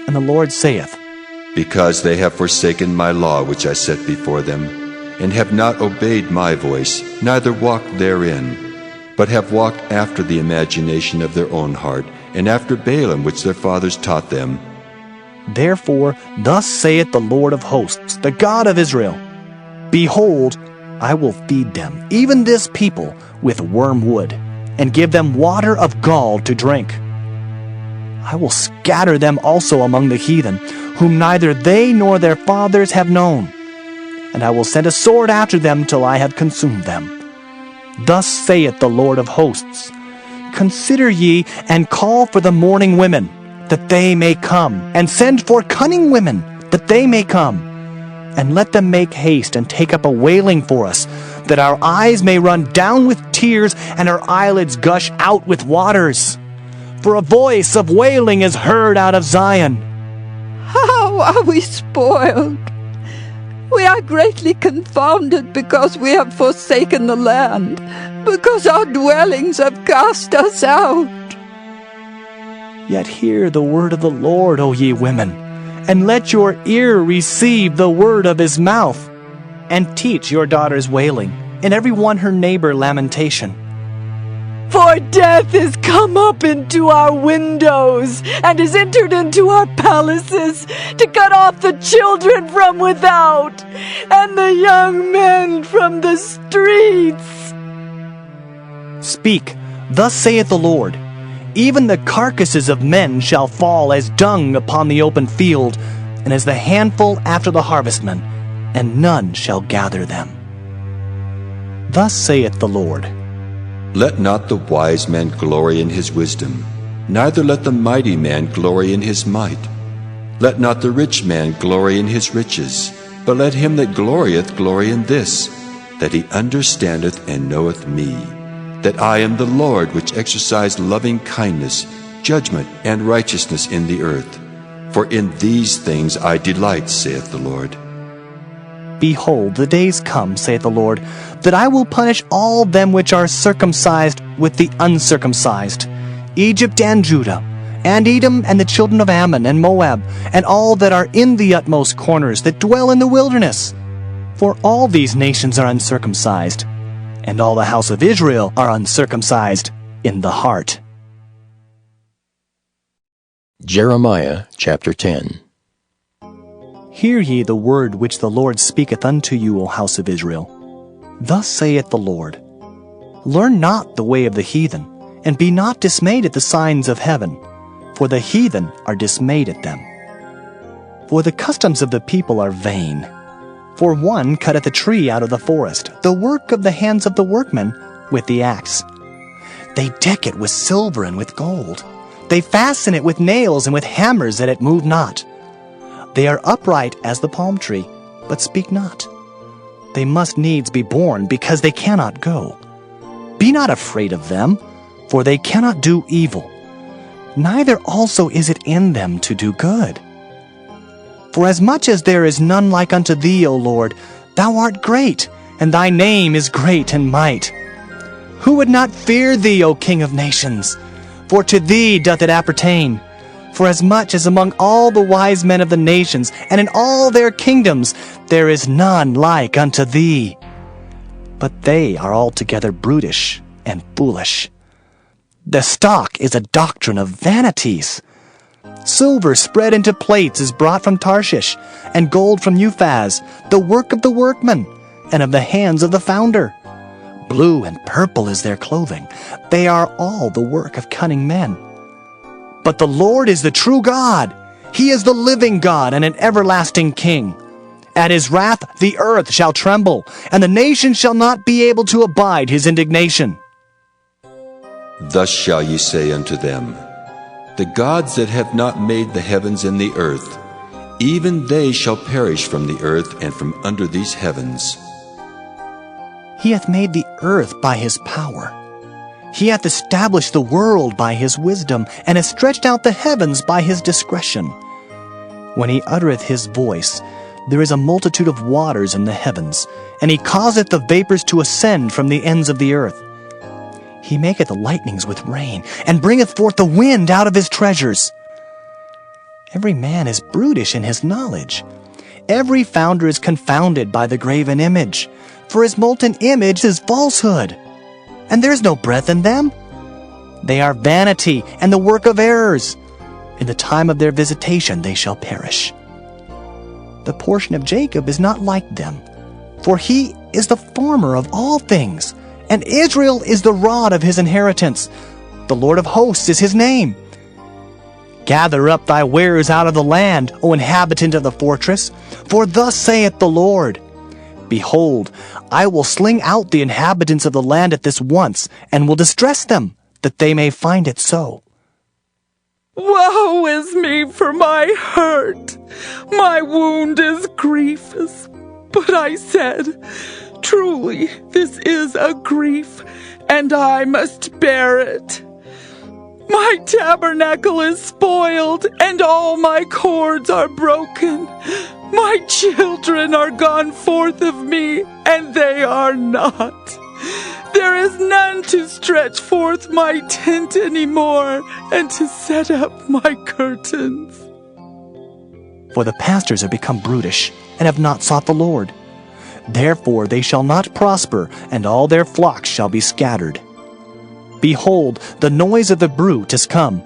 And the Lord saith, Because they have forsaken my law which I set before them, and have not obeyed my voice, neither walked therein, but have walked after the imagination of their own heart, and after Balaam which their fathers taught them. Therefore, thus saith the Lord of hosts, the God of Israel, Behold, I will feed them, even this people, with wormwood, and give them water of gall to drink. I will scatter them also among the heathen, whom neither they nor their fathers have known. And I will send a sword after them till I have consumed them. Thus saith the Lord of hosts, Consider ye, and call for the mourning women, that they may come, and send for cunning women, that they may come. And let them make haste, and take up a wailing for us, that our eyes may run down with tears, and our eyelids gush out with waters. For a voice of wailing is heard out of Zion. How are we spoiled! We are greatly confounded because we have forsaken the land, because our dwellings have cast us out. Yet hear the word of the Lord, O ye women, and let your ear receive the word of his mouth, and teach your daughters wailing, and every one her neighbor lamentation. For death is come up into our windows, and is entered into our palaces, to cut off the children from without, and the young men from the streets. Speak, thus saith the Lord, Even the carcasses of men shall fall as dung upon the open field, and as the handful after the harvestman, and none shall gather them. Thus saith the Lord, Let not the wise man glory in his wisdom, neither let the mighty man glory in his might. Let not the rich man glory in his riches, but let him that glorieth glory in this, that he understandeth and knoweth me, that I am the Lord which exercise loving kindness, judgment, and righteousness in the earth. For in these things I delight, saith the Lord. Behold, the days come, saith the Lord, that I will punish all them which are circumcised with the uncircumcised, Egypt and Judah, and Edom and the children of Ammon and Moab, and all that are in the utmost corners that dwell in the wilderness. For all these nations are uncircumcised, and all the house of Israel are uncircumcised in the heart. Jeremiah chapter 10. Hear ye the word which the Lord speaketh unto you, O house of Israel. Thus saith the Lord, Learn not the way of the heathen, and be not dismayed at the signs of heaven, for the heathen are dismayed at them. For the customs of the people are vain. For one cutteth a tree out of the forest, the work of the hands of the workman, with the axe. They deck it with silver and with gold. They fasten it with nails and with hammers that it move not. They are upright as the palm tree, but speak not. They must needs be born, because they cannot go. Be not afraid of them, for they cannot do evil. Neither also is it in them to do good. For as much as there is none like unto thee, O Lord, thou art great, and thy name is great in might. Who would not fear thee, O King of nations? For to thee doth it appertain. For as much as among all the wise men of the nations, and in all their kingdoms, there is none like unto thee. But they are altogether brutish and foolish. The stock is a doctrine of vanities. Silver spread into plates is brought from Tarshish, and gold from Uphaz, the work of the workman, and of the hands of the founder. Blue and purple is their clothing. They are all the work of cunning men. But the Lord is the true God. He is the living God and an everlasting King. At his wrath the earth shall tremble, and the nations shall not be able to abide his indignation. Thus shall ye say unto them, The gods that have not made the heavens and the earth, even they shall perish from the earth and from under these heavens. He hath made the earth by his power. He hath established the world by his wisdom, and hath stretched out the heavens by his discretion. When he uttereth his voice, there is a multitude of waters in the heavens, and he causeth the vapors to ascend from the ends of the earth. He maketh the lightnings with rain, and bringeth forth the wind out of his treasures. Every man is brutish in his knowledge. Every founder is confounded by the graven image, for his molten image is falsehood. and there is no breath in them. They are vanity and the work of errors. In the time of their visitation they shall perish. The portion of Jacob is not like them, for he is the former of all things, and Israel is the rod of his inheritance. The Lord of hosts is his name. Gather up thy wares out of the land, O inhabitant of the fortress, for thus saith the Lord, Behold, I will sling out the inhabitants of the land at this once, and will distress them, that they may find it so. Woe is me for my hurt! My wound is grievous. But I said, Truly, this is a grief, and I must bear it. My tabernacle is spoiled, and all my cords are broken. My children are gone forth of me, and they are not. There is none to stretch forth my tent any more, and to set up my curtains. For the pastors have become brutish, and have not sought the Lord. Therefore they shall not prosper, and all their flocks shall be scattered. Behold, the noise of the bruit is come,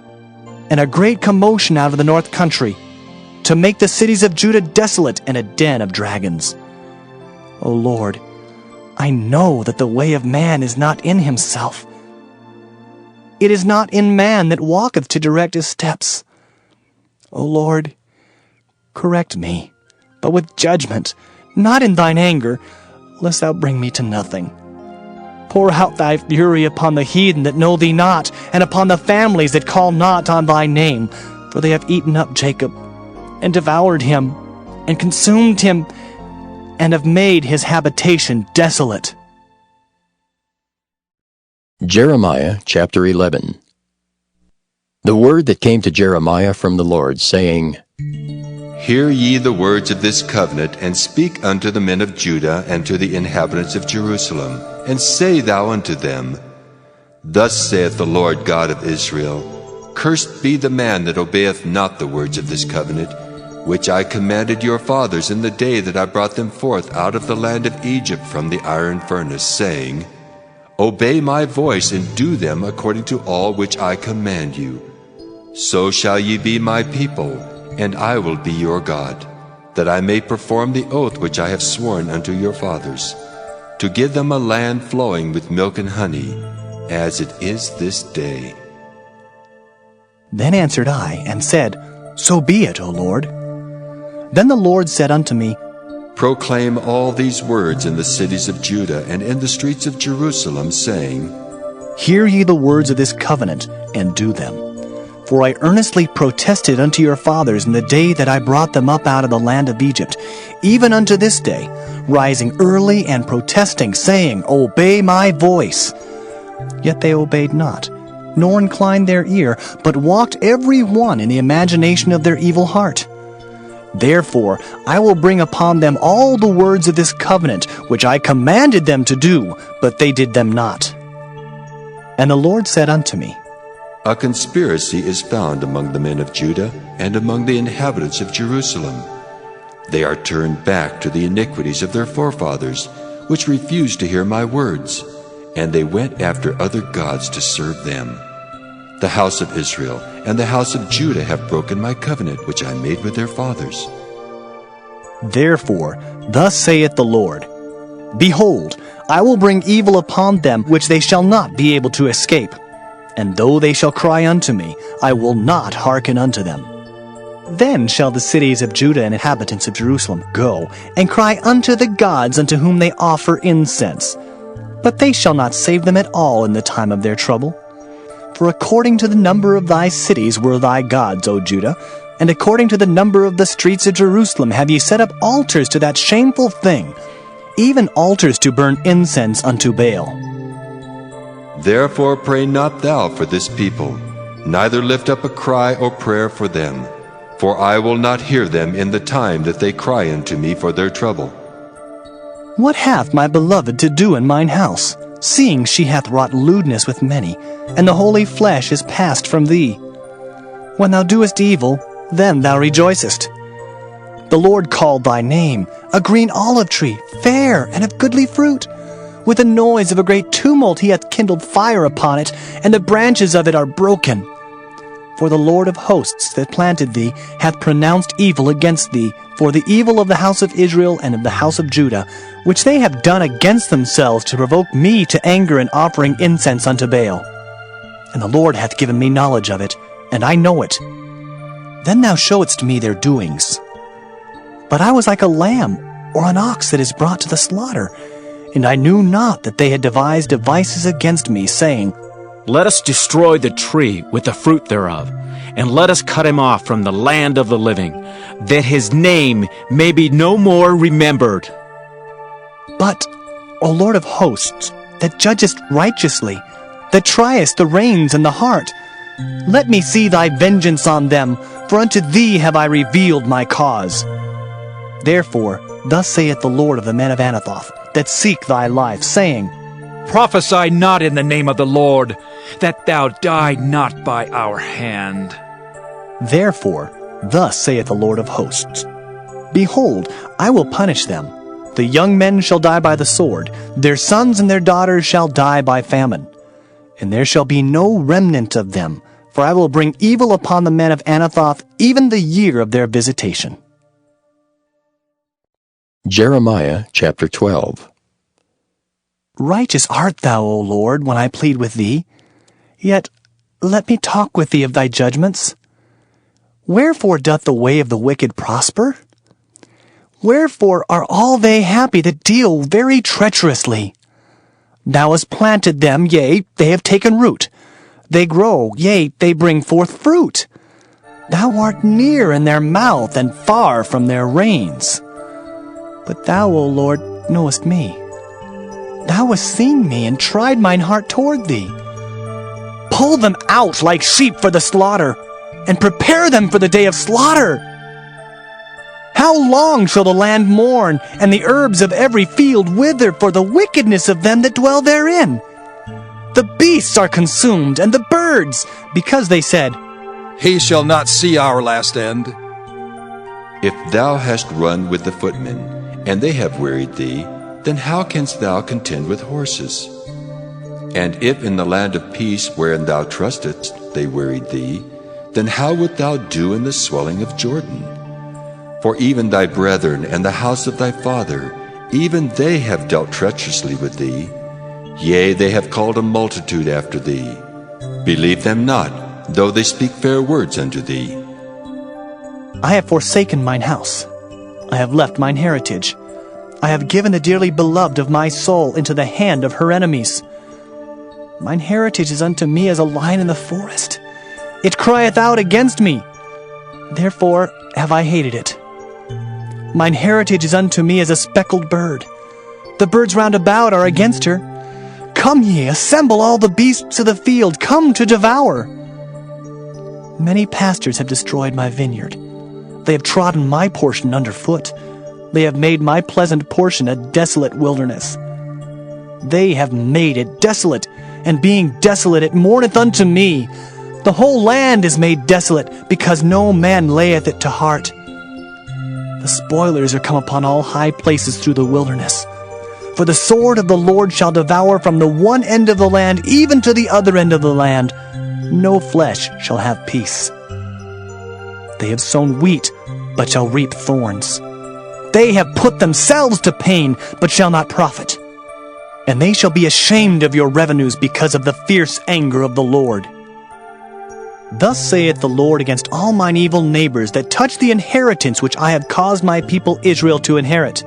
and a great commotion out of the north country, to make the cities of Judah desolate and a den of dragons. O Lord, I know that the way of man is not in himself. It is not in man that walketh to direct his steps. O Lord, correct me, but with judgment, not in thine anger, lest thou bring me to nothing. Pour out thy fury upon the heathen that know thee not, and upon the families that call not on thy name, for they have eaten up Jacob, and devoured him, and consumed him, and have made his habitation desolate. Jeremiah chapter 11. The word that came to Jeremiah from the Lord, saying, Hear ye the words of this covenant, and speak unto the men of Judah and to the inhabitants of Jerusalem, and say thou unto them, Thus saith the Lord God of Israel, Cursed be the man that obeyeth not the words of this covenant, which I commanded your fathers in the day that I brought them forth out of the land of Egypt from the iron furnace, saying, Obey my voice, and do them according to all which I command you. So shall ye be my people, and I will be your God, that I may perform the oath which I have sworn unto your fathers, to give them a land flowing with milk and honey, as it is this day. Then answered I, and said, So be it, O Lord. Then the Lord said unto me, Proclaim all these words in the cities of Judah and in the streets of Jerusalem, saying, Hear ye the words of this covenant, and do them. For I earnestly protested unto your fathers in the day that I brought them up out of the land of Egypt, even unto this day, rising early and protesting, saying, Obey my voice. Yet they obeyed not, nor inclined their ear, but walked every one in the imagination of their evil heart. Therefore I will bring upon them all the words of this covenant, which I commanded them to do, but they did them not. And the Lord said unto me, A conspiracy is found among the men of Judah and among the inhabitants of Jerusalem. They are turned back to the iniquities of their forefathers, which refused to hear my words, and they went after other gods to serve them. The house of Israel and the house of Judah have broken my covenant which I made with their fathers. Therefore, thus saith the Lord, Behold, I will bring evil upon them which they shall not be able to escape. And though they shall cry unto me, I will not hearken unto them. Then shall the cities of Judah and inhabitants of Jerusalem go, and cry unto the gods unto whom they offer incense. But they shall not save them at all in the time of their trouble. For according to the number of thy cities were thy gods, O Judah, and according to the number of the streets of Jerusalem have ye set up altars to that shameful thing, even altars to burn incense unto Baal. Therefore pray not thou for this people, neither lift up a cry or prayer for them, for I will not hear them in the time that they cry unto me for their trouble. What hath my beloved to do in mine house, seeing she hath wrought lewdness with many, and the holy flesh is passed from thee? When thou doest evil, then thou rejoicest. The Lord called thy name, a green olive tree, fair and of goodly fruit, With the noise of a great tumult he hath kindled fire upon it, and the branches of it are broken. For the Lord of hosts that planted thee hath pronounced evil against thee, for the evil of the house of Israel and of the house of Judah, which they have done against themselves to provoke me to anger in offering incense unto Baal. And the Lord hath given me knowledge of it, and I know it. Then thou showedst me their doings. But I was like a lamb or an ox that is brought to the slaughter, and I knew not that they had devised devices against me, saying, Let us destroy the tree with the fruit thereof, and let us cut him off from the land of the living, that his name may be no more remembered. But, O Lord of hosts, that judgest righteously, that triest the reins and the heart, let me see thy vengeance on them, for unto thee have I revealed my cause. Therefore, thus saith the Lord of the men of Anathoth, that seek thy life, saying, Prophesy not in the name of the Lord, that thou die not by our hand. Therefore, thus saith the Lord of hosts, Behold, I will punish them. The young men shall die by the sword, their sons and their daughters shall die by famine. And there shall be no remnant of them, for I will bring evil upon the men of Anathoth even the year of their visitation. Jeremiah chapter 12. Righteous art thou, O Lord, when I plead with thee. Yet let me talk with thee of thy judgments. Wherefore doth the way of the wicked prosper? Wherefore are all they happy that deal very treacherously? Thou hast planted them, yea, they have taken root. They grow, yea, they bring forth fruit. Thou art near in their mouth, and far from their reins. But thou, O Lord, knowest me. Thou hast seen me, and tried mine heart toward thee. Pull them out like sheep for the slaughter, and prepare them for the day of slaughter. How long shall the land mourn, and the herbs of every field wither for the wickedness of them that dwell therein? The beasts are consumed, and the birds, because they said, He shall not see our last end. If thou hast run with the footmen, and they have wearied thee, then how canst thou contend with horses? And if in the land of peace wherein thou trustedst they wearied thee, then how wilt thou do in the swelling of Jordan? For even thy brethren and the house of thy father, even they have dealt treacherously with thee. Yea, they have called a multitude after thee. Believe them not, though they speak fair words unto thee. I have forsaken mine house. I have left mine heritage. I have given the dearly beloved of my soul into the hand of her enemies. Mine heritage is unto me as a lion in the forest. It crieth out against me. Therefore have I hated it. Mine heritage is unto me as a speckled bird. The birds round about are against her. Come ye, assemble all the beasts of the field, come to devour. Many pastors have destroyed my vineyard. They have trodden my portion underfoot. They have made my pleasant portion a desolate wilderness. They have made it desolate, and being desolate it mourneth unto me. The whole land is made desolate, because no man layeth it to heart. The spoilers are come upon all high places through the wilderness. For the sword of the Lord shall devour from the one end of the land even to the other end of the land. No flesh shall have peace. They have sown wheat, but shall reap thorns. They have put themselves to pain, but shall not profit. And they shall be ashamed of your revenues because of the fierce anger of the Lord. Thus saith the Lord against all mine evil neighbors that touch the inheritance which I have caused my people Israel to inherit.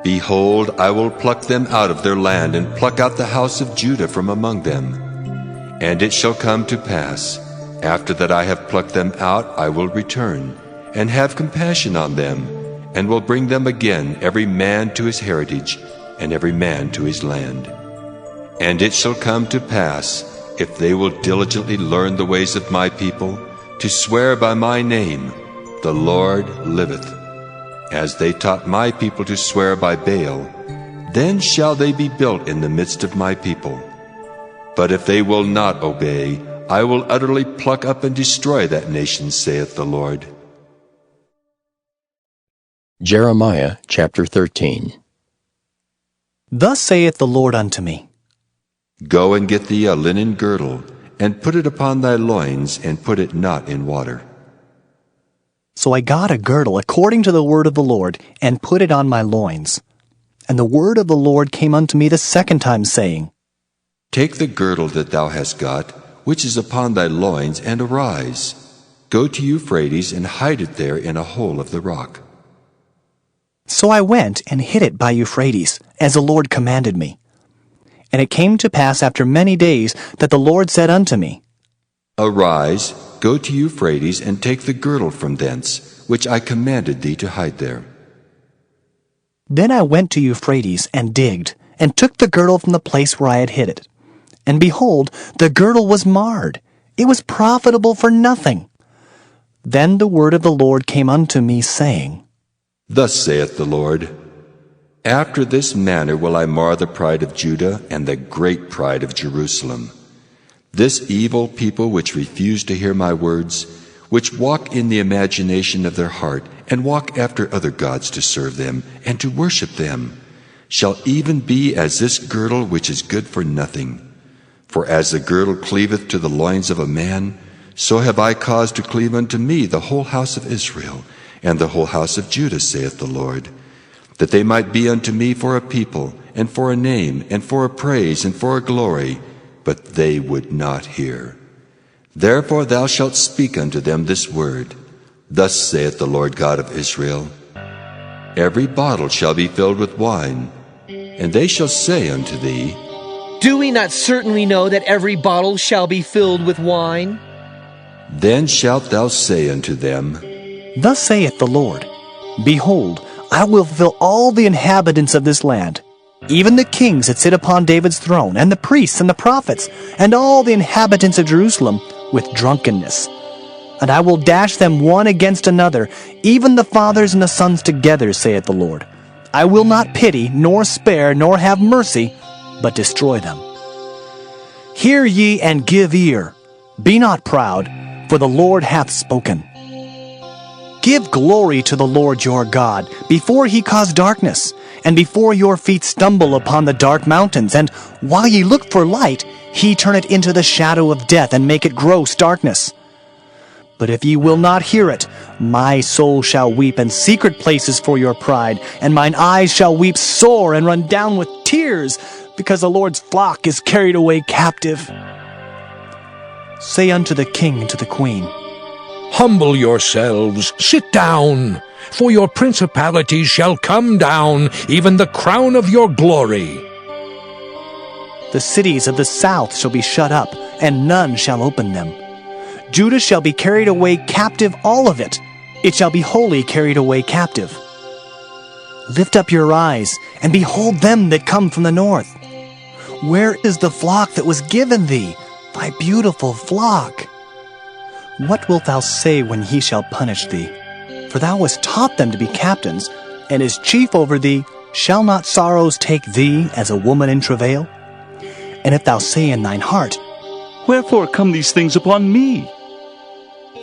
Behold, I will pluck them out of their land, and pluck out the house of Judah from among them. And it shall come to pass, after that I have plucked them out, I will return, and have compassion on them, and will bring them again, every man to his heritage, and every man to his land. And it shall come to pass, if they will diligently learn the ways of my people, to swear by my name, the Lord liveth, as they taught my people to swear by Baal, then shall they be built in the midst of my people. But if they will not obey, I will utterly pluck up and destroy that nation, saith the Lord. Jeremiah chapter 13. Thus saith the Lord unto me, Go and get thee a linen girdle, and put it upon thy loins, and put it not in water. So I got a girdle according to the word of the Lord, and put it on my loins. And the word of the Lord came unto me the second time, saying, Take the girdle that thou hast got, which is upon thy loins, and arise. Go to Euphrates, and hide it there in a hole of the rock. So I went and hid it by Euphrates, as the Lord commanded me. And it came to pass after many days that the Lord said unto me, Arise, go to Euphrates, and take the girdle from thence, which I commanded thee to hide there. Then I went to Euphrates, and digged, and took the girdle from the place where I had hid it. And behold, the girdle was marred. It was profitable for nothing. Then the word of the Lord came unto me, saying, Thus saith the Lord, After this manner will I mar the pride of Judah, and the great pride of Jerusalem. This evil people which refuse to hear my words, which walk in the imagination of their heart, and walk after other gods to serve them, and to worship them, shall even be as this girdle which is good for nothing. For as the girdle cleaveth to the loins of a man, so have I caused to cleave unto me the whole house of Israel, and the whole house of Judah, saith the Lord, that they might be unto me for a people, and for a name, and for a praise, and for a glory, but they would not hear. Therefore thou shalt speak unto them this word, Thus saith the Lord God of Israel, Every bottle shall be filled with wine, and they shall say unto thee, Do we not certainly know that every bottle shall be filled with wine? Then shalt thou say unto them, Thus saith the Lord, Behold, I will fulfill all the inhabitants of this land, even the kings that sit upon David's throne, and the priests and the prophets, and all the inhabitants of Jerusalem, with drunkenness. And I will dash them one against another, even the fathers and the sons together, saith the Lord. I will not pity, nor spare, nor have mercy, but destroy them. Hear ye and give ear. Be not proud, for the Lord hath spoken. Give glory to the Lord your God, before he cause darkness, and before your feet stumble upon the dark mountains, and while ye look for light, he turn it into the shadow of death, and make it gross darkness. But if ye will not hear it, my soul shall weep in secret places for your pride, and mine eyes shall weep sore and run down with tears, because the Lord's flock is carried away captive. Say unto the king and to the queen, Humble yourselves, sit down, for your principalities shall come down, even the crown of your glory. The cities of the south shall be shut up, and none shall open them. Judah shall be carried away captive, all of it. It shall be wholly carried away captive. Lift up your eyes, and behold them that come from the north. Where is the flock that was given thee, thy beautiful flock? What wilt thou say when he shall punish thee? For thou hast taught them to be captains, and as chief over thee, shall not sorrows take thee as a woman in travail? And if thou say in thine heart, Wherefore come these things upon me?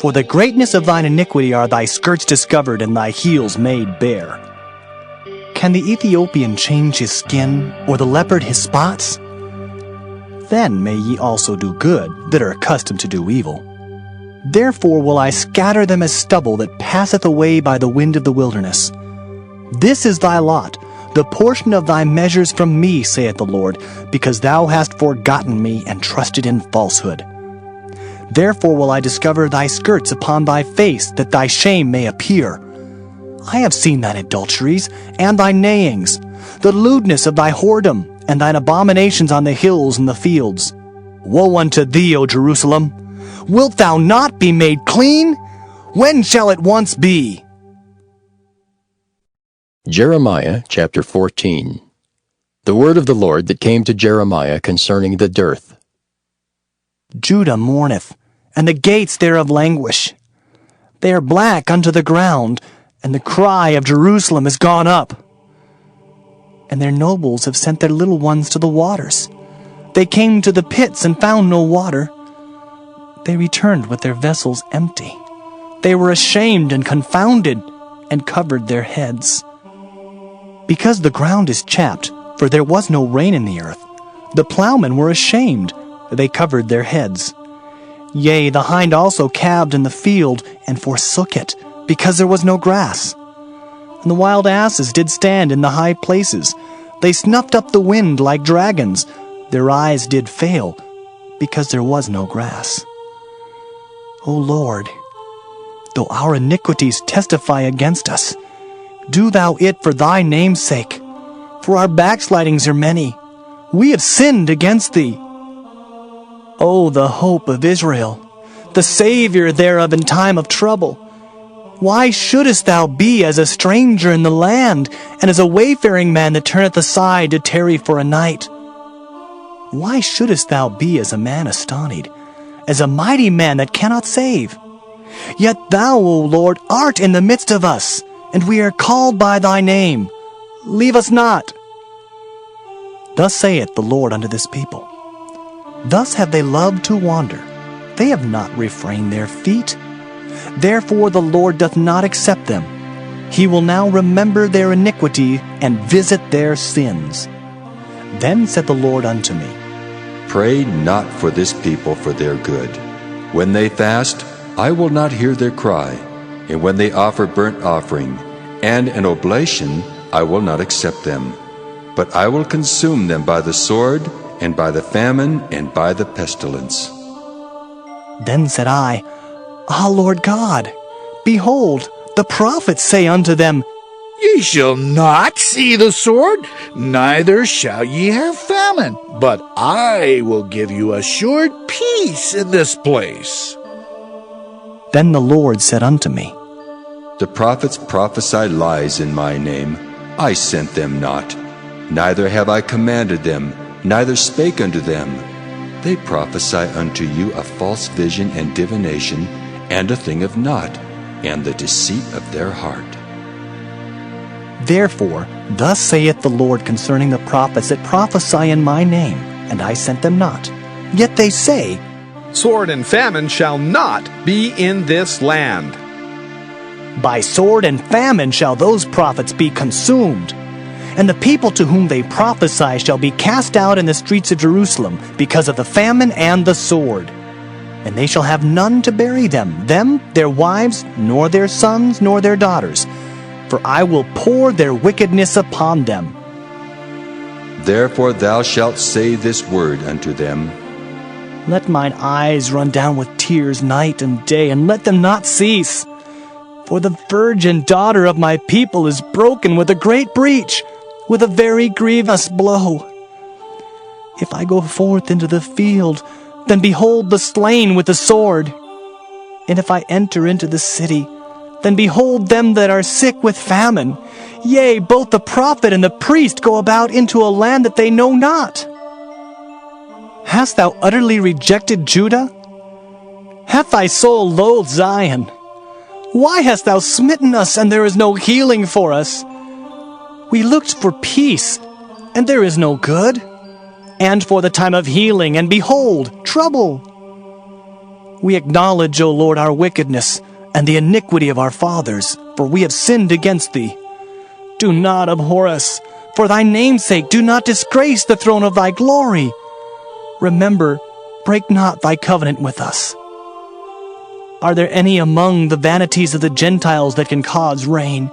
For the greatness of thine iniquity are thy skirts discovered, and thy heels made bare. Can the Ethiopian change his skin, or the leopard his spots? Then may ye also do good, that are accustomed to do evil. Therefore will I scatter them as stubble that passeth away by the wind of the wilderness. This is thy lot, the portion of thy measures from me, saith the Lord, because thou hast forgotten me and trusted in falsehood. Therefore will I discover thy skirts upon thy face, that thy shame may appear. I have seen thine adulteries, and thy neighings, the lewdness of thy whoredom, and thine abominations on the hills and the fields. Woe unto thee, O Jerusalem! Wilt thou not be made clean? When shall it once be? Jeremiah chapter 14. The word of the Lord that came to Jeremiah concerning the dearth. Judah mourneth, and the gates thereof languish. They are black unto the ground, and the cry of Jerusalem is gone up. And their nobles have sent their little ones to the waters. They came to the pits and found no water. They returned with their vessels empty. They were ashamed and confounded, and covered their heads. Because the ground is chapped, for there was no rain in the earth. The plowmen were ashamed, they covered their heads. Yea, the hind also calved in the field, and forsook it, because there was no grass. And the wild asses did stand in the high places. They snuffed up the wind like dragons. Their eyes did fail, because there was no grass. O Lord, though our iniquities testify against us, do thou it for thy name's sake, for our backslidings are many. We have sinned against thee. O the hope of Israel, the Savior thereof in time of trouble, why shouldest thou be as a stranger in the land, and as a wayfaring man that turneth aside to tarry for a night? Why shouldest thou be as a man astonied, as a mighty man that cannot save? Yet thou, O Lord, art in the midst of us, and we are called by thy name. Leave us not. Thus saith the Lord unto this people, thus have they loved to wander. They have not refrained their feet. Therefore the Lord doth not accept them. He will now remember their iniquity and visit their sins. Then said the Lord unto me, Pray not for this people for their good. When they fast, I will not hear their cry, and when they offer burnt offering and an oblation, I will not accept them. But I will consume them by the sword, and by the famine, and by the pestilence. Then said I, Ah, Lord God, behold, the prophets say unto them, Ye shall not see the sword, neither shall ye have famine, but I will give you assured peace in this place. Then the Lord said unto me, The prophets prophesy lies in my name. I sent them not, neither have I commanded them, neither spake unto them. They prophesy unto you a false vision and divination, and a thing of naught, and the deceit of their heart. Therefore, thus saith the Lord concerning the prophets that prophesy in my name, and I sent them not. Yet they say, Sword and famine shall not be in this land. By sword and famine shall those prophets be consumed. And the people to whom they prophesy shall be cast out in the streets of Jerusalem, because of the famine and the sword. And they shall have none to bury them, their wives, nor their sons, nor their daughters. For I will pour their wickedness upon them. Therefore thou shalt say this word unto them, Let mine eyes run down with tears night and day, and let them not cease. For the virgin daughter of my people is broken with a great breach, with a very grievous blow. If I go forth into the field, then behold the slain with the sword. And if I enter into the city, then behold them that are sick with famine. Yea, both the prophet and the priest go about into a land that they know not. Hast thou utterly rejected Judah? Hath thy soul loathed Zion? Why hast thou smitten us, and there is no healing for us? We looked for peace, and there is no good, and for the time of healing, and behold, trouble. We acknowledge, O Lord, our wickedness, and the iniquity of our fathers, for we have sinned against thee. Do not abhor us. For thy name's sake, do not disgrace the throne of thy glory. Remember, break not thy covenant with us. Are there any among the vanities of the Gentiles that can cause rain?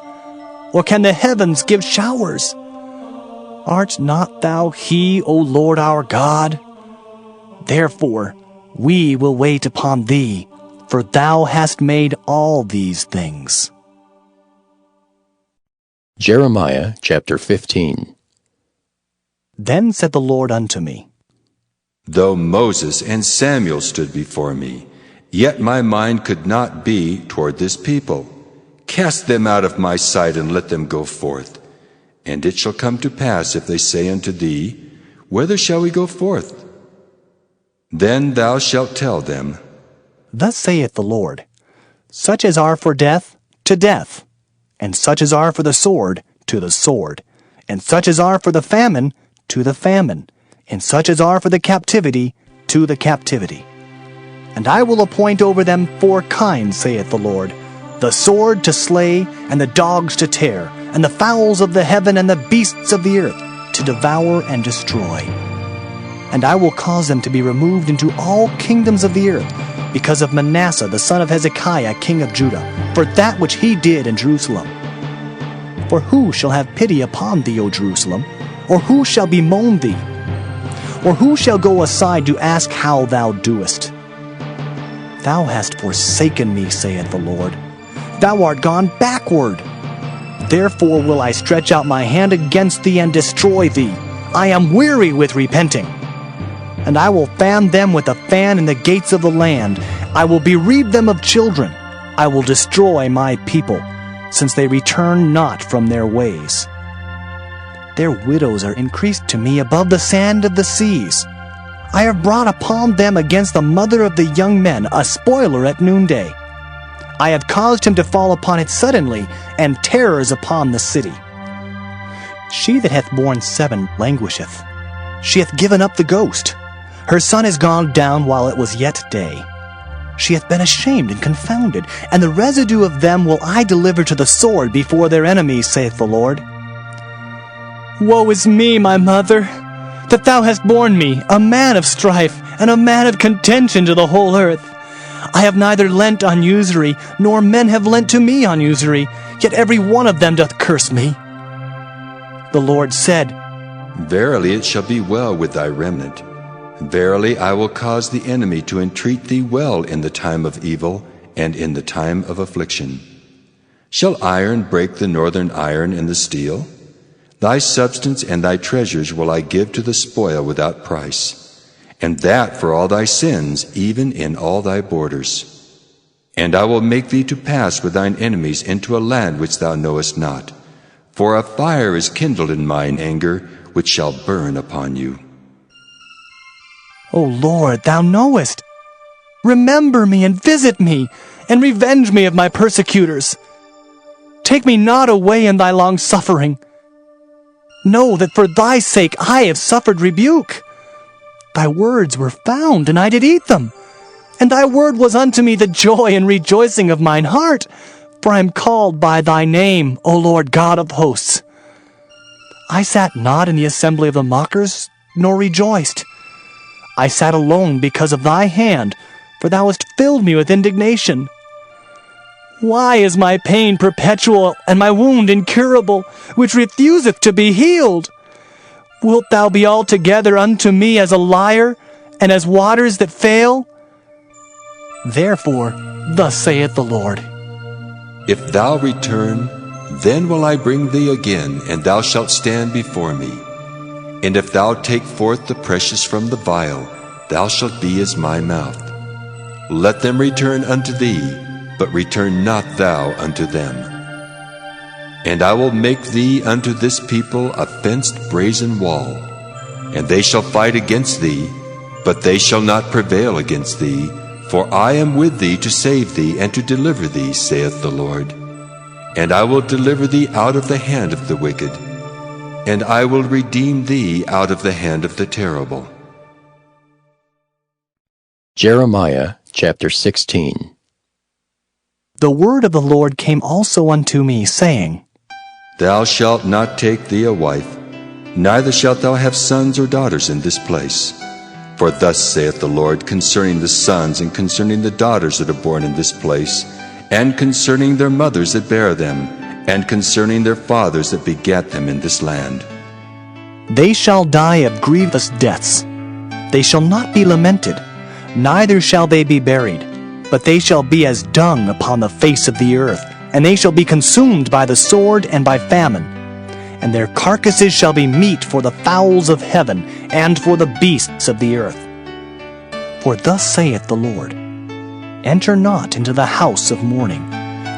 Or can the heavens give showers? Art not thou he, O Lord our God? Therefore, we will wait upon thee, for thou hast made all these things. Jeremiah chapter 15. Then said the Lord unto me, Though Moses and Samuel stood before me, yet my mind could not be toward this people. Cast them out of my sight, and let them go forth. And it shall come to pass, if they say unto thee, Whither shall we go forth? Then thou shalt tell them, Thus saith the Lord, Such as are for death, to death, and such as are for the sword, to the sword, and such as are for the famine, to the famine, and such as are for the captivity, to the captivity. And I will appoint over them 4 kinds, saith the Lord, the sword to slay, and the dogs to tear, and the fowls of the heaven, and the beasts of the earth, to devour and destroy. And I will cause them to be removed into all kingdoms of the earth, because of Manasseh the son of Hezekiah king of Judah, for that which he did in Jerusalem. For who shall have pity upon thee, O Jerusalem? Or who shall bemoan thee? Or who shall go aside to ask how thou doest? Thou hast forsaken me, saith the Lord. Thou art gone backward. Therefore will I stretch out my hand against thee and destroy thee. I am weary with repenting. And I will fan them with a fan in the gates of the land. I will bereave them of children. I will destroy my people, since they return not from their ways. Their widows are increased to me above the sand of the seas. I have brought upon them against the mother of the young men a spoiler at noonday. I have caused him to fall upon it suddenly, and terrors upon the city. She that hath borne 7 languisheth. She hath given up the ghost. Her son is gone down while it was yet day. She hath been ashamed and confounded, and the residue of them will I deliver to the sword before their enemies, saith the Lord. Woe is me, my mother, that thou hast borne me, a man of strife, and a man of contention to the whole earth. I have neither lent on usury, nor men have lent to me on usury, yet every one of them doth curse me. The Lord said, Verily it shall be well with thy remnant. Verily I will cause the enemy to entreat thee well in the time of evil, and in the time of affliction. Shall iron break the northern iron and the steel? Thy substance and thy treasures will I give to the spoil without price, and that for all thy sins, even in all thy borders. And I will make thee to pass with thine enemies into a land which thou knowest not, for a fire is kindled in mine anger, which shall burn upon you. O Lord, thou knowest. Remember me and visit me, and revenge me of my persecutors. Take me not away in thy long suffering. Know that for thy sake I have suffered rebuke. Thy words were found, and I did eat them. And thy word was unto me the joy and rejoicing of mine heart, for I am called by thy name, O Lord God of hosts. I sat not in the assembly of the mockers, nor rejoiced. I sat alone because of thy hand, for thou hast filled me with indignation. Why is my pain perpetual, and my wound incurable, which refuseth to be healed? Wilt thou be altogether unto me as a liar, and as waters that fail? Therefore, thus saith the Lord, If thou return, then will I bring thee again, and thou shalt stand before me. And if thou take forth the precious from the vial, thou shalt be as my mouth. Let them return unto thee, but return not thou unto them. And I will make thee unto this people a fenced brazen wall, and they shall fight against thee, but they shall not prevail against thee, for I am with thee to save thee and to deliver thee, saith the Lord. And I will deliver thee out of the hand of the wicked, and I will redeem thee out of the hand of the terrible. Jeremiah chapter 16. The word of the Lord came also unto me, saying, Thou shalt not take thee a wife, neither shalt thou have sons or daughters in this place. For thus saith the Lord concerning the sons and concerning the daughters that are born in this place, and concerning their mothers that bear them, and concerning their fathers that begat them in this land. They shall die of grievous deaths. They shall not be lamented, neither shall they be buried, but they shall be as dung upon the face of the earth, and they shall be consumed by the sword and by famine. And their carcasses shall be meat for the fowls of heaven, and for the beasts of the earth. For thus saith the Lord, Enter not into the house of mourning,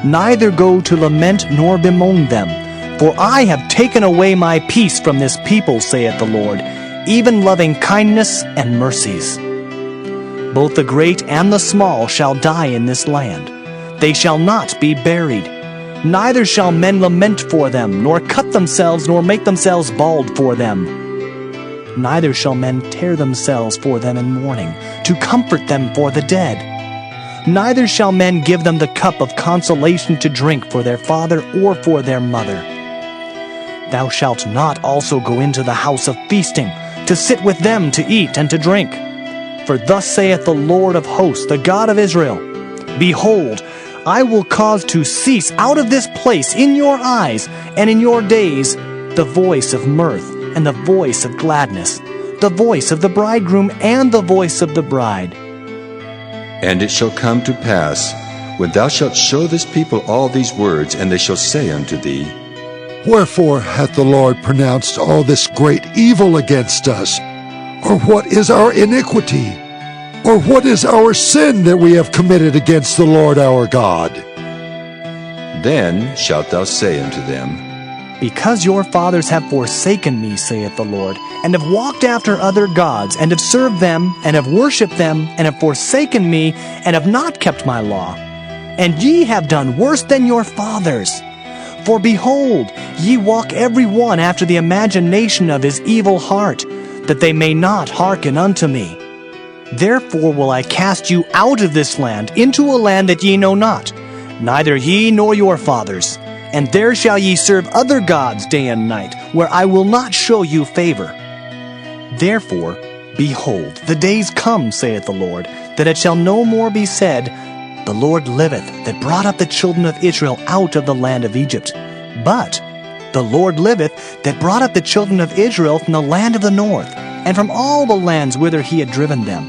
neither go to lament nor bemoan them, for I have taken away my peace from this people, saith the Lord, even loving kindness and mercies. Both the great and the small shall die in this land. They shall not be buried. Neither shall men lament for them, nor cut themselves, nor make themselves bald for them. Neither shall men tear themselves for them in mourning, to comfort them for the dead. Neither shall men give them the cup of consolation to drink for their father or for their mother. Thou shalt not also go into the house of feasting, to sit with them to eat and to drink. For thus saith the Lord of hosts, the God of Israel, Behold, I will cause to cease out of this place in your eyes and in your days the voice of mirth and the voice of gladness, the voice of the bridegroom and the voice of the bride. And it shall come to pass, when thou shalt show this people all these words, and they shall say unto thee, Wherefore hath the Lord pronounced all this great evil against us? Or what is our iniquity? Or what is our sin that we have committed against the Lord our God? Then shalt thou say unto them, Because your fathers have forsaken me, saith the Lord, and have walked after other gods, and have served them, and have worshipped them, and have forsaken me, and have not kept my law. And ye have done worse than your fathers. For behold, ye walk every one after the imagination of his evil heart, that they may not hearken unto me. Therefore will I cast you out of this land into a land that ye know not, neither ye nor your fathers. And there shall ye serve other gods day and night, where I will not show you favor. Therefore, behold, the days come, saith the Lord, that it shall no more be said, The Lord liveth, that brought up the children of Israel out of the land of Egypt. But the Lord liveth, that brought up the children of Israel from the land of the north, and from all the lands whither he had driven them.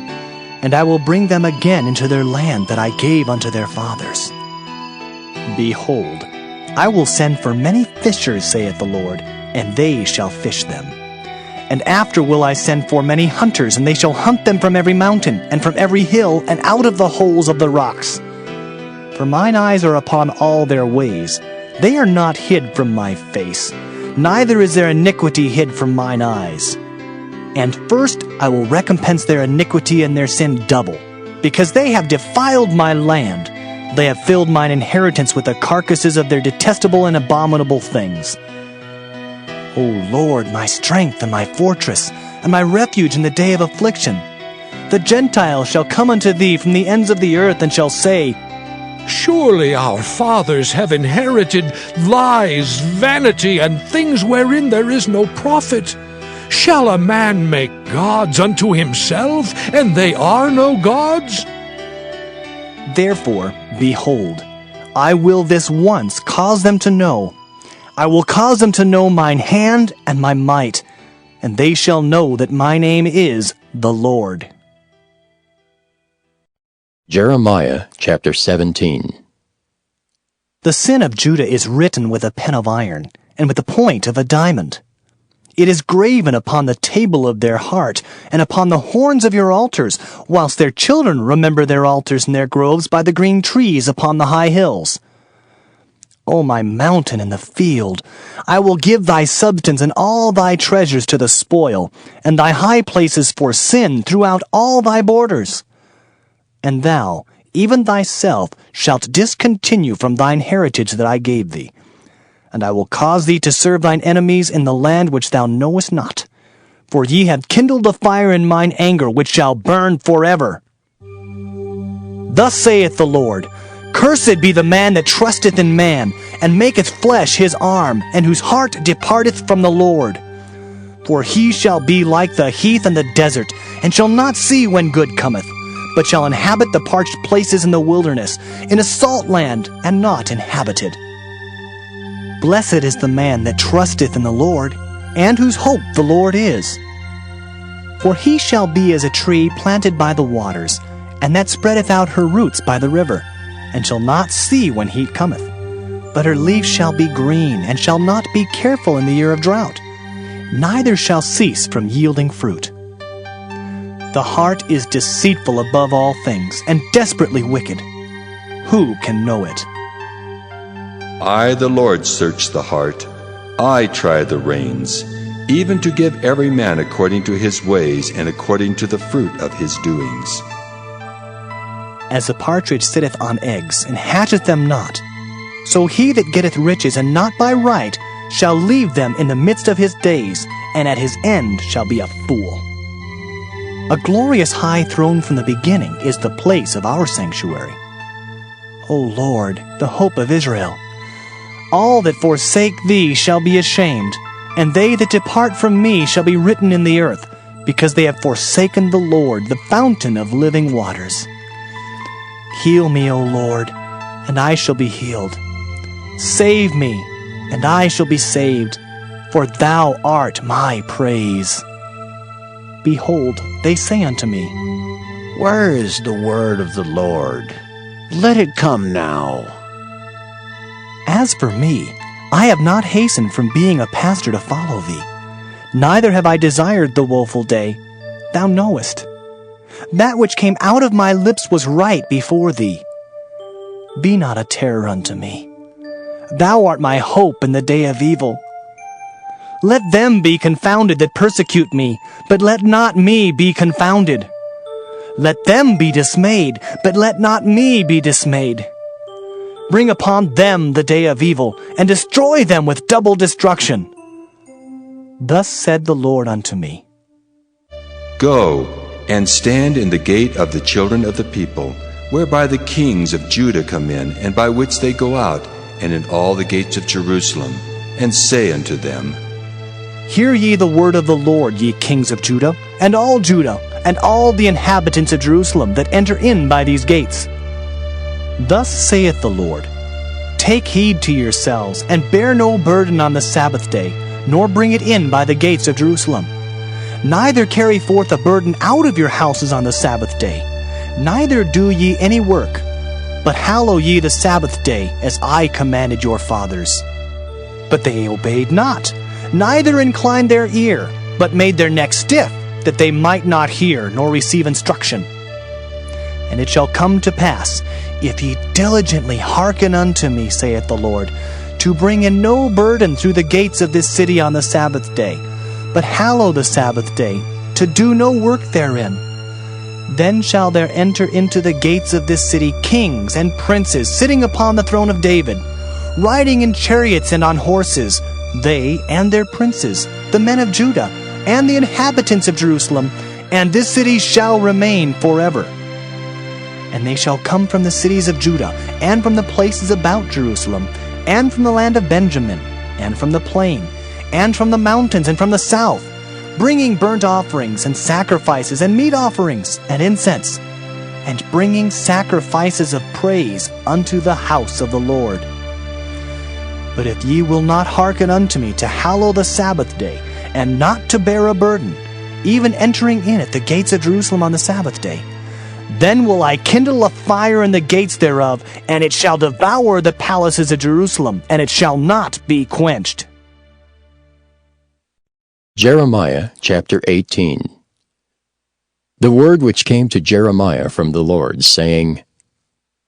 And I will bring them again into their land that I gave unto their fathers. Behold, I will send for many fishers, saith the Lord, and they shall fish them. And after will I send for many hunters, and they shall hunt them from every mountain, and from every hill, and out of the holes of the rocks. For mine eyes are upon all their ways. They are not hid from my face, neither is their iniquity hid from mine eyes. And first I will recompense their iniquity and their sin double, because they have defiled my land. They have filled mine inheritance with the carcasses of their detestable and abominable things. O Lord, my strength and my fortress, and my refuge in the day of affliction. The Gentiles shall come unto thee from the ends of the earth, and shall say, Surely our fathers have inherited lies, vanity, and things wherein there is no profit. Shall a man make gods unto himself, and they are no gods? Therefore, behold, I will this once cause them to know. I will cause them to know mine hand and my might, and they shall know that my name is the Lord. Jeremiah chapter 17. The sin of Judah is written with a pen of iron, and with the point of a diamond. It is graven upon the table of their heart, and upon the horns of your altars, whilst their children remember their altars and their groves by the green trees upon the high hills. O my mountain and the field, I will give thy substance and all thy treasures to the spoil, and thy high places for sin throughout all thy borders. And thou, even thyself, shalt discontinue from thine heritage that I gave thee. And I will cause thee to serve thine enemies in the land which thou knowest not. For ye have kindled a fire in mine anger, which shall burn forever. Thus saith the Lord, Cursed be the man that trusteth in man, and maketh flesh his arm, and whose heart departeth from the Lord. For he shall be like the heath and the desert, and shall not see when good cometh, but shall inhabit the parched places in the wilderness, in a salt land, and not inhabited. Blessed is the man that trusteth in the Lord, and whose hope the Lord is. For he shall be as a tree planted by the waters, and that spreadeth out her roots by the river, and shall not see when heat cometh. But her leaves shall be green, and shall not be careful in the year of drought, neither shall cease from yielding fruit. The heart is deceitful above all things, and desperately wicked. Who can know it? I, the Lord, search the heart. I try the reins, even to give every man according to his ways and according to the fruit of his doings. As a partridge sitteth on eggs, and hatcheth them not, so he that getteth riches, and not by right, shall leave them in the midst of his days, and at his end shall be a fool. A glorious high throne from the beginning is the place of our sanctuary. O Lord, the hope of Israel, all that forsake thee shall be ashamed. And they that depart from me shall be written in the earth, because they have forsaken the Lord, the fountain of living waters. Heal me, O Lord, and I shall be healed. Save me, and I shall be saved, for thou art my praise. Behold, they say unto me, Where is the word of the Lord? Let it come now. As for me, I have not hastened from being a pastor to follow thee, neither have I desired the woeful day. Thou knowest. That which came out of my lips was right before thee. Be not a terror unto me. Thou art my hope in the day of evil. Let them be confounded that persecute me, but let not me be confounded. Let them be dismayed, but let not me be dismayed. Bring upon them the day of evil, and destroy them with double destruction. Thus said the Lord unto me, Go, and stand in the gate of the children of the people, whereby the kings of Judah come in, and by which they go out, and in all the gates of Jerusalem, and say unto them, Hear ye the word of the Lord, ye kings of Judah, and all the inhabitants of Jerusalem that enter in by these gates. Thus saith the Lord, Take heed to yourselves, and bear no burden on the Sabbath day, nor bring it in by the gates of Jerusalem. Neither carry forth a burden out of your houses on the Sabbath day, neither do ye any work, but hallow ye the Sabbath day, as I commanded your fathers. But they obeyed not, neither inclined their ear, but made their neck stiff, that they might not hear nor receive instruction. And it shall come to pass, if ye diligently hearken unto me, saith the Lord, to bring in no burden through the gates of this city on the Sabbath day, but hallow the Sabbath day, to do no work therein. Then shall there enter into the gates of this city kings and princes sitting upon the throne of David, riding in chariots and on horses, they and their princes, the men of Judah, and the inhabitants of Jerusalem, and this city shall remain forever. And they shall come from the cities of Judah, and from the places about Jerusalem, and from the land of Benjamin, and from the plain, and from the mountains, and from the south, bringing burnt offerings, and sacrifices, and meat offerings, and incense, and bringing sacrifices of praise unto the house of the Lord. But if ye will not hearken unto me to hallow the Sabbath day, and not to bear a burden, even entering in at the gates of Jerusalem on the Sabbath day, then will I kindle a fire in the gates thereof, and it shall devour the palaces of Jerusalem, and it shall not be quenched. Jeremiah chapter 18. The word which came to Jeremiah from the Lord, saying,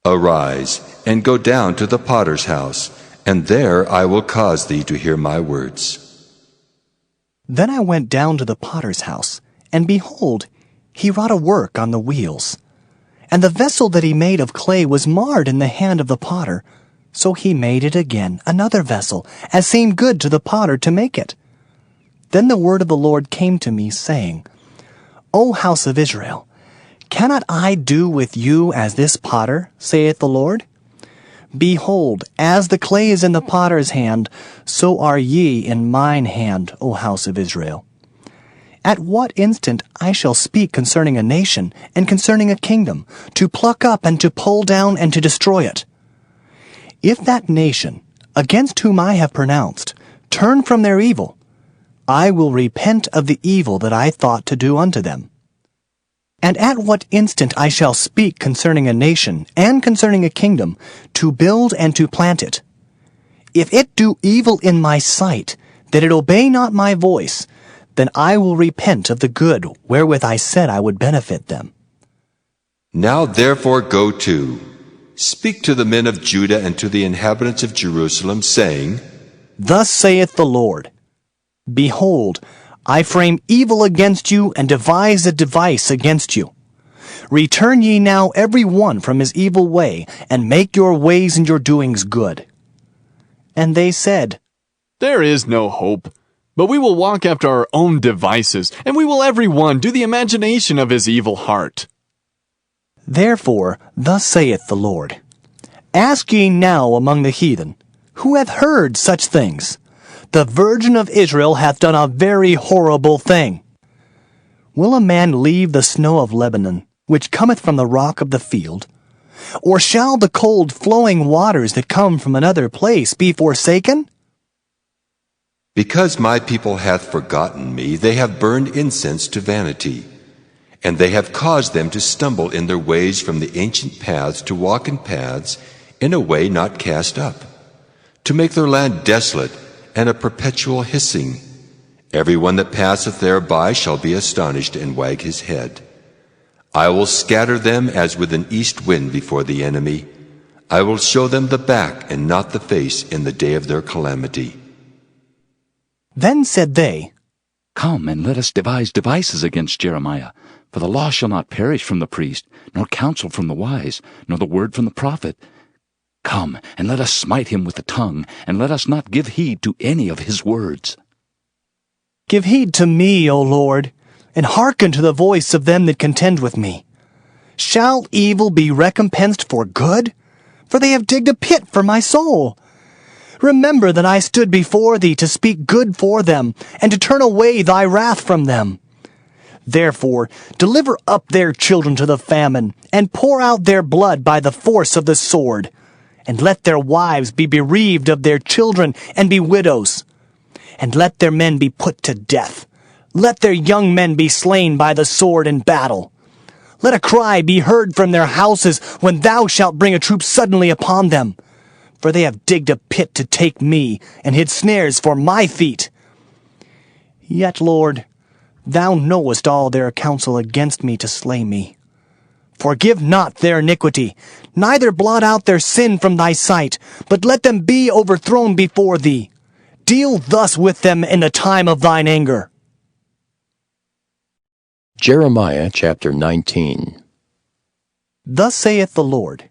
Arise, and go down to the potter's house, and there I will cause thee to hear my words. Then I went down to the potter's house, and behold, he wrought a work on the wheels. And the vessel that he made of clay was marred in the hand of the potter. So he made it again, another vessel, as seemed good to the potter to make it. Then the word of the Lord came to me, saying, O house of Israel, cannot I do with you as this potter, saith the Lord? Behold, as the clay is in the potter's hand, so are ye in mine hand, O house of Israel. At what instant I shall speak concerning a nation, and concerning a kingdom, to pluck up and to pull down and to destroy it. If that nation, against whom I have pronounced, turn from their evil, I will repent of the evil that I thought to do unto them. And at what instant I shall speak concerning a nation, and concerning a kingdom, to build and to plant it. If it do evil in my sight, that it obey not my voice, then I will repent of the good wherewith I said I would benefit them. Now therefore go to, speak to the men of Judah and to the inhabitants of Jerusalem, saying, Thus saith the Lord, Behold, I frame evil against you, and devise a device against you. Return ye now every one from his evil way, and make your ways and your doings good. And they said, There is no hope, but we will walk after our own devices, and we will every one do the imagination of his evil heart. Therefore, thus saith the Lord, Ask ye now among the heathen, who hath heard such things? the Virgin of Israel hath done a very horrible thing. Will a man leave the snow of Lebanon, which cometh from the rock of the field? Or shall the cold flowing waters that come from another place be forsaken? Because my people hath forgotten me, they have burned incense to vanity, and they have caused them to stumble in their ways from the ancient paths to walk in paths in a way not cast up, to make their land desolate and a perpetual hissing. Every one that passeth thereby shall be astonished and wag his head. I will scatter them as with an east wind before the enemy. I will show them the back and not the face in the day of their calamity. Then said they, Come, and let us devise devices against Jeremiah. For the law shall not perish from the priest, nor counsel from the wise, nor the word from the prophet. Come, and let us smite him with the tongue, and let us not give heed to any of his words. Give heed to me, O Lord, and hearken to the voice of them that contend with me. Shall evil be recompensed for good? For they have digged a pit for my soul. Remember that I stood before thee to speak good for them, and to turn away thy wrath from them. Therefore, deliver up their children to the famine, and pour out their blood by the force of the sword. And let their wives be bereaved of their children, and be widows. And let their men be put to death. Let their young men be slain by the sword in battle. Let a cry be heard from their houses when thou shalt bring a troop suddenly upon them. For they have digged a pit to take me, and hid snares for my feet. Yet, Lord, thou knowest all their counsel against me to slay me. Forgive not their iniquity, neither blot out their sin from thy sight, but let them be overthrown before thee. Deal thus with them in the time of thine anger. Jeremiah chapter 19. Thus saith the Lord,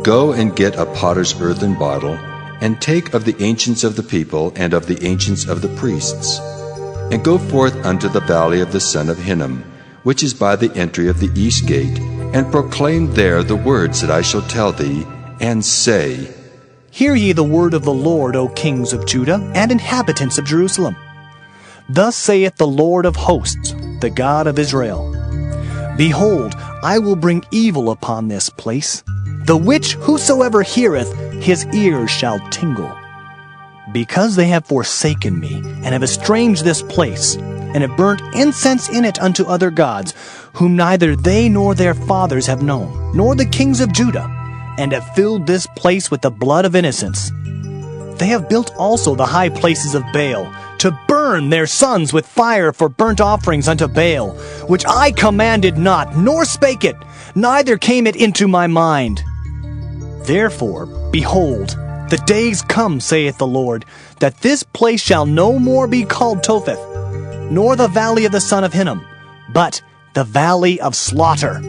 Go and get a potter's earthen bottle, and take of the ancients of the people and of the ancients of the priests, and go forth unto the valley of the son of Hinnom, which is by the entry of the east gate, and proclaim there the words that I shall tell thee, and say, Hear ye the word of the Lord, O kings of Judah, and inhabitants of Jerusalem. Thus saith the Lord of hosts, the God of Israel, Behold, I will bring evil upon this place, the which whosoever heareth, his ears shall tingle. Because they have forsaken me, and have estranged this place, and have burnt incense in it unto other gods, whom neither they nor their fathers have known, nor the kings of Judah, and have filled this place with the blood of innocents. They have built also the high places of Baal, to burn their sons with fire for burnt offerings unto Baal, which I commanded not, nor spake it, neither came it into my mind. Therefore, behold, the days come, saith the Lord, that this place shall no more be called Topheth, nor the valley of the son of Hinnom, but the valley of slaughter.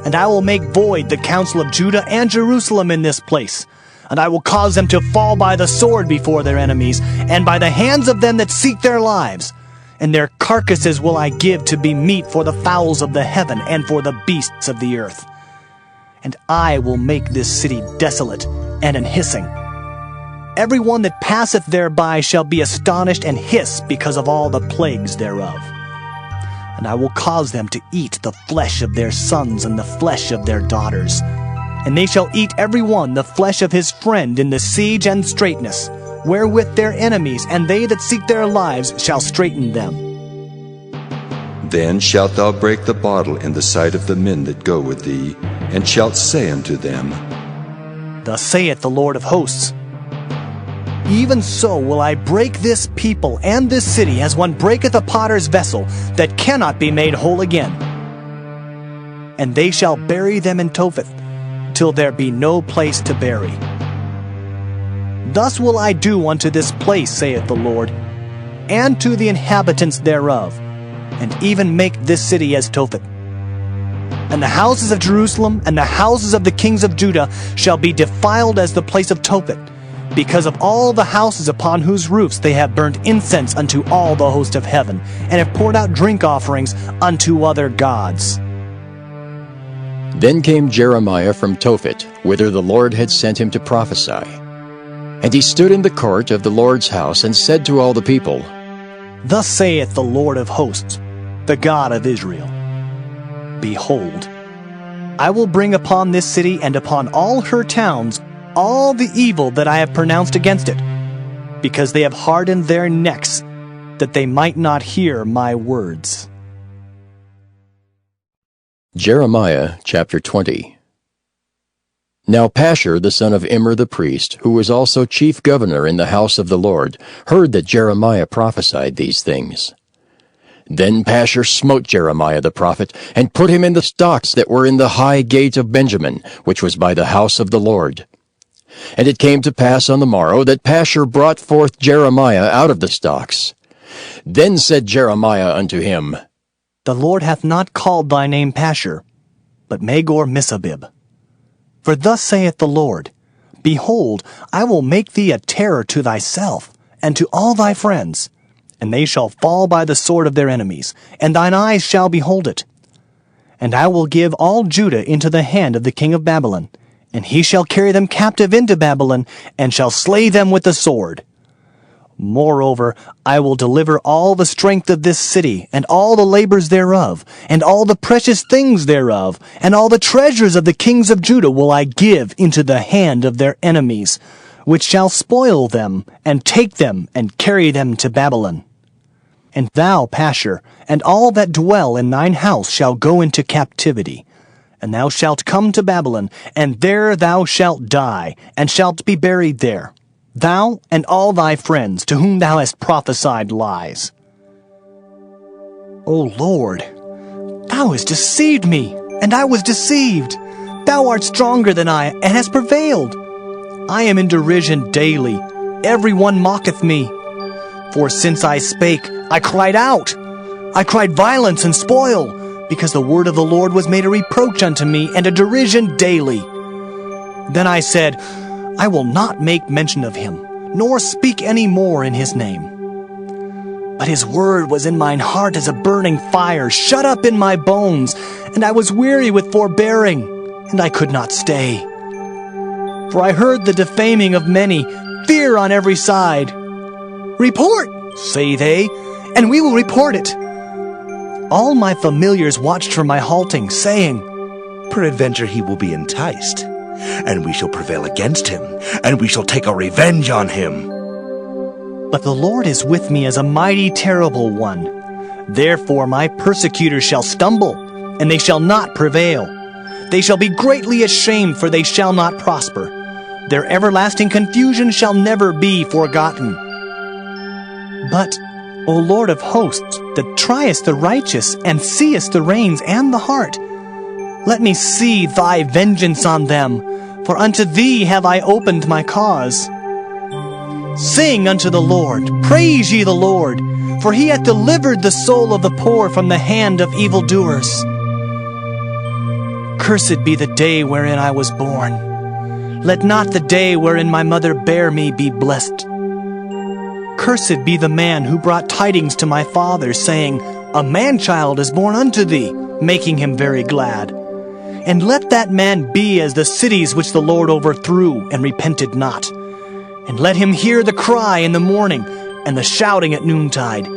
And I will make void the counsel of Judah and Jerusalem in this place, and I will cause them to fall by the sword before their enemies, and by the hands of them that seek their lives. And their carcasses will I give to be meat for the fowls of the heaven and for the beasts of the earth. And I will make this city desolate and an hissing. Every one that passeth thereby shall be astonished and hiss because of all the plagues thereof. And I will cause them to eat the flesh of their sons and the flesh of their daughters. And they shall eat every one the flesh of his friend in the siege and straitness, wherewith their enemies and they that seek their lives shall straiten them. Then shalt thou break the bottle in the sight of the men that go with thee, and shalt say unto them, Thus saith the Lord of hosts, Even so will I break this people and this city as one breaketh a potter's vessel that cannot be made whole again. And they shall bury them in Topheth, till there be no place to bury. Thus will I do unto this place, saith the Lord, and to the inhabitants thereof, and even make this city as Topheth. And the houses of Jerusalem and the houses of the kings of Judah shall be defiled as the place of Topheth, because of all the houses upon whose roofs they have burnt incense unto all the host of heaven, and have poured out drink offerings unto other gods. Then came Jeremiah from Tophet, whither the Lord had sent him to prophesy. And he stood in the court of the Lord's house and said to all the people, Thus saith the Lord of hosts, the God of Israel, Behold, I will bring upon this city and upon all her towns all the evil that I have pronounced against it, because they have hardened their necks, that they might not hear my words. Jeremiah chapter 20. Now Pashur the son of Immer the priest, who was also chief governor in the house of the Lord, heard that Jeremiah prophesied these things. Then Pashur smote Jeremiah the prophet, and put him in the stocks that were in the high gate of Benjamin, which was by the house of the Lord. And it came to pass on the morrow that Pashur brought forth Jeremiah out of the stocks. Then said Jeremiah unto him, The Lord hath not called thy name Pashur, but Magor-Missabib. For thus saith the Lord, Behold, I will make thee a terror to thyself, and to all thy friends, and they shall fall by the sword of their enemies, and thine eyes shall behold it. And I will give all Judah into the hand of the king of Babylon, and he shall carry them captive into Babylon, and shall slay them with the sword. Moreover, I will deliver all the strength of this city, and all the labors thereof, and all the precious things thereof, and all the treasures of the kings of Judah will I give into the hand of their enemies, which shall spoil them, and take them, and carry them to Babylon. And thou, Pashur, and all that dwell in thine house shall go into captivity. And thou shalt come to Babylon, and there thou shalt die, and shalt be buried there, thou and all thy friends to whom thou hast prophesied lies. O Lord, thou hast deceived me, and I was deceived. Thou art stronger than I, and hast prevailed. I am in derision daily. Every one mocketh me. For since I spake, I cried out. I cried violence and spoil, because the word of the Lord was made a reproach unto me, and a derision daily. Then I said, I will not make mention of him, nor speak any more in his name. But his word was in mine heart as a burning fire, shut up in my bones, and I was weary with forbearing, and I could not stay. For I heard the defaming of many, fear on every side. Report, say they, and we will report it. All my familiars watched for my halting, saying, Peradventure he will be enticed, and we shall prevail against him, and we shall take our revenge on him. But the Lord is with me as a mighty terrible one. Therefore my persecutors shall stumble, and they shall not prevail. They shall be greatly ashamed, for they shall not prosper. Their everlasting confusion shall never be forgotten. But, O Lord of hosts, that triest the righteous, and seest the reins and the heart, let me see thy vengeance on them, for unto thee have I opened my cause. Sing unto the Lord, praise ye the Lord, for he hath delivered the soul of the poor from the hand of evildoers. Cursed be the day wherein I was born. Let not the day wherein my mother bare me be blessed. Cursed be the man who brought tidings to my father, saying, A man-child is born unto thee, making him very glad. And let that man be as the cities which the Lord overthrew, and repented not. And let him hear the cry in the morning, and the shouting at noontide.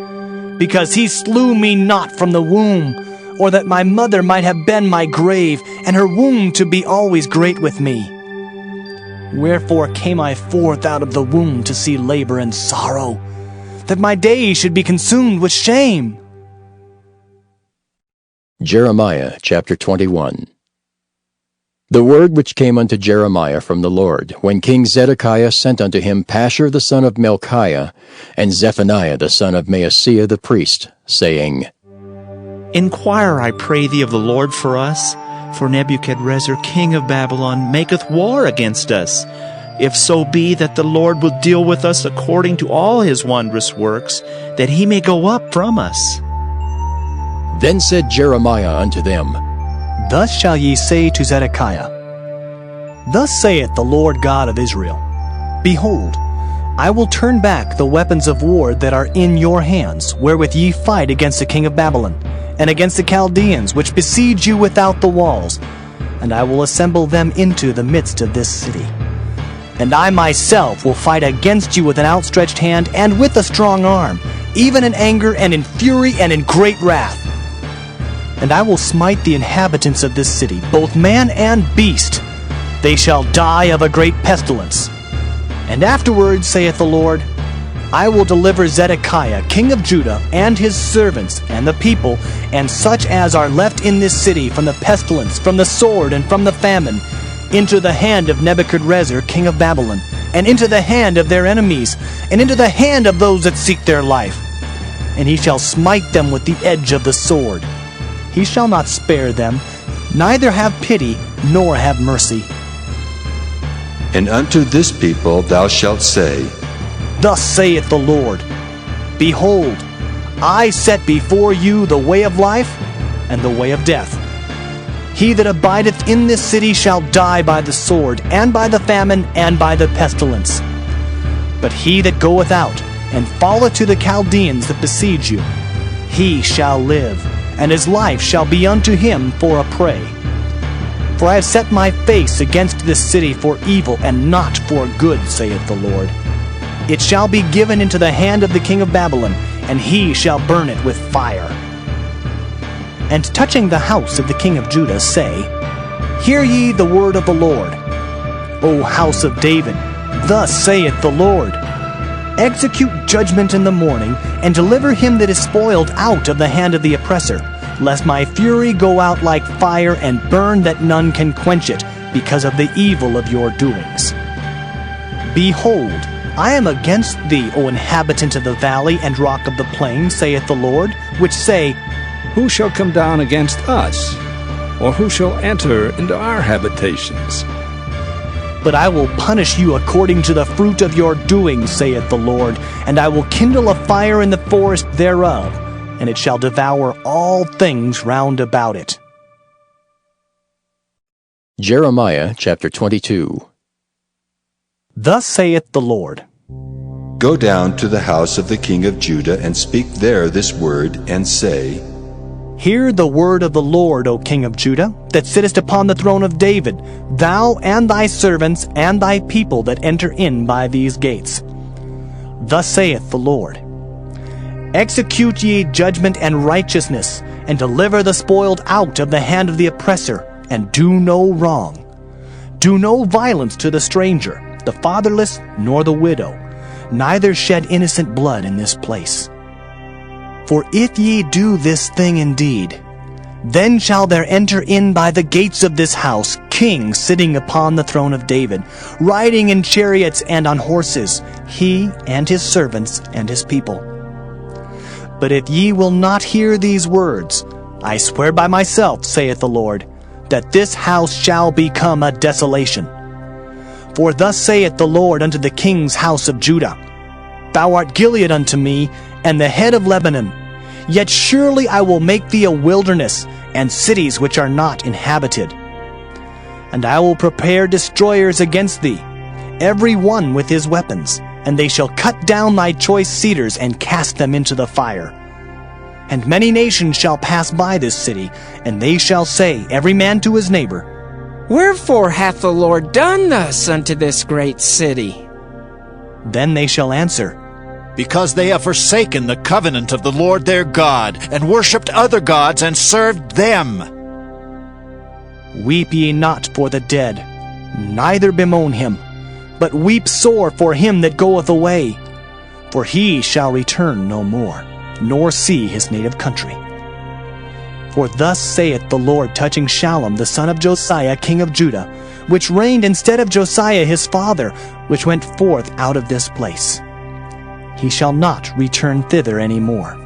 Because he slew me not from the womb, or that my mother might have been my grave, and her womb to be always great with me. Wherefore came I forth out of the womb to see labor and sorrow, that my days should be consumed with shame. Jeremiah chapter 21. The word which came unto Jeremiah from the Lord, when King Zedekiah sent unto him Pashur the son of Melchiah, and Zephaniah the son of Maaseiah the priest, saying, Inquire, I pray thee, of the Lord for us, for Nebuchadrezzar king of Babylon maketh war against us. If so be that the Lord will deal with us according to all his wondrous works, that he may go up from us. Then said Jeremiah unto them, Thus shall ye say to Zedekiah, Thus saith the Lord God of Israel, Behold, I will turn back the weapons of war that are in your hands, wherewith ye fight against the king of Babylon, and against the Chaldeans, which besiege you without the walls, and I will assemble them into the midst of this city. and I myself will fight against you with an outstretched hand and with a strong arm, even in anger and in fury and in great wrath. And I will smite the inhabitants of this city, both man and beast. They shall die of a great pestilence. And afterwards, saith the Lord, I will deliver Zedekiah, king of Judah, and his servants, and the people, and such as are left in this city from the pestilence, from the sword, and from the famine, into the hand of Nebuchadrezzar, king of Babylon, and into the hand of their enemies, and into the hand of those that seek their life. And he shall smite them with the edge of the sword. He shall not spare them, neither have pity, nor have mercy. And unto this people thou shalt say, Thus saith the Lord, Behold, I set before you the way of life and the way of death. He that abideth in this city shall die by the sword, and by the famine, and by the pestilence. But he that goeth out, and falleth to the Chaldeans that besiege you, he shall live, and his life shall be unto him for a prey. For I have set my face against this city for evil, and not for good, saith the Lord. It shall be given into the hand of the king of Babylon, and he shall burn it with fire. And touching the house of the king of Judah, say, Hear ye the word of the Lord. O house of David, thus saith the Lord, Execute judgment in the morning, and deliver him that is spoiled out of the hand of the oppressor, lest my fury go out like fire, and burn that none can quench it, because of the evil of your doings. Behold, I am against thee, O inhabitant of the valley and rock of the plain, saith the Lord, which say, Who shall come down against us? Or who shall enter into our habitations? But I will punish you according to the fruit of your doings, saith the Lord, and I will kindle a fire in the forest thereof, and it shall devour all things round about it. Jeremiah chapter 22. Thus saith the Lord, Go down to the house of the king of Judah, and speak there this word, and say, Hear the word of the Lord, O king of Judah, that sittest upon the throne of David, thou and thy servants and thy people that enter in by these gates. Thus saith the Lord, Execute ye judgment and righteousness, and deliver the spoiled out of the hand of the oppressor, and do no wrong. Do no violence to the stranger, the fatherless, nor the widow, neither shed innocent blood in this place. For if ye do this thing indeed, then shall there enter in by the gates of this house kings sitting upon the throne of David, riding in chariots and on horses, he and his servants and his people. But if ye will not hear these words, I swear by myself, saith the Lord, that this house shall become a desolation. For thus saith the Lord unto the king's house of Judah, Thou art Gilead unto me, and the head of Lebanon. Yet surely I will make thee a wilderness, and cities which are not inhabited. And I will prepare destroyers against thee, every one with his weapons, and they shall cut down thy choice cedars, and cast them into the fire. And many nations shall pass by this city, and they shall say, every man to his neighbor, Wherefore hath the Lord done thus unto this great city? Then they shall answer, Because they have forsaken the covenant of the Lord their God, and worshipped other gods, and served them. Weep ye not for the dead, neither bemoan him, but weep sore for him that goeth away, for he shall return no more, nor see his native country. For thus saith the Lord touching Shallum the son of Josiah king of Judah, which reigned instead of Josiah his father, which went forth out of this place. He shall not return thither any more,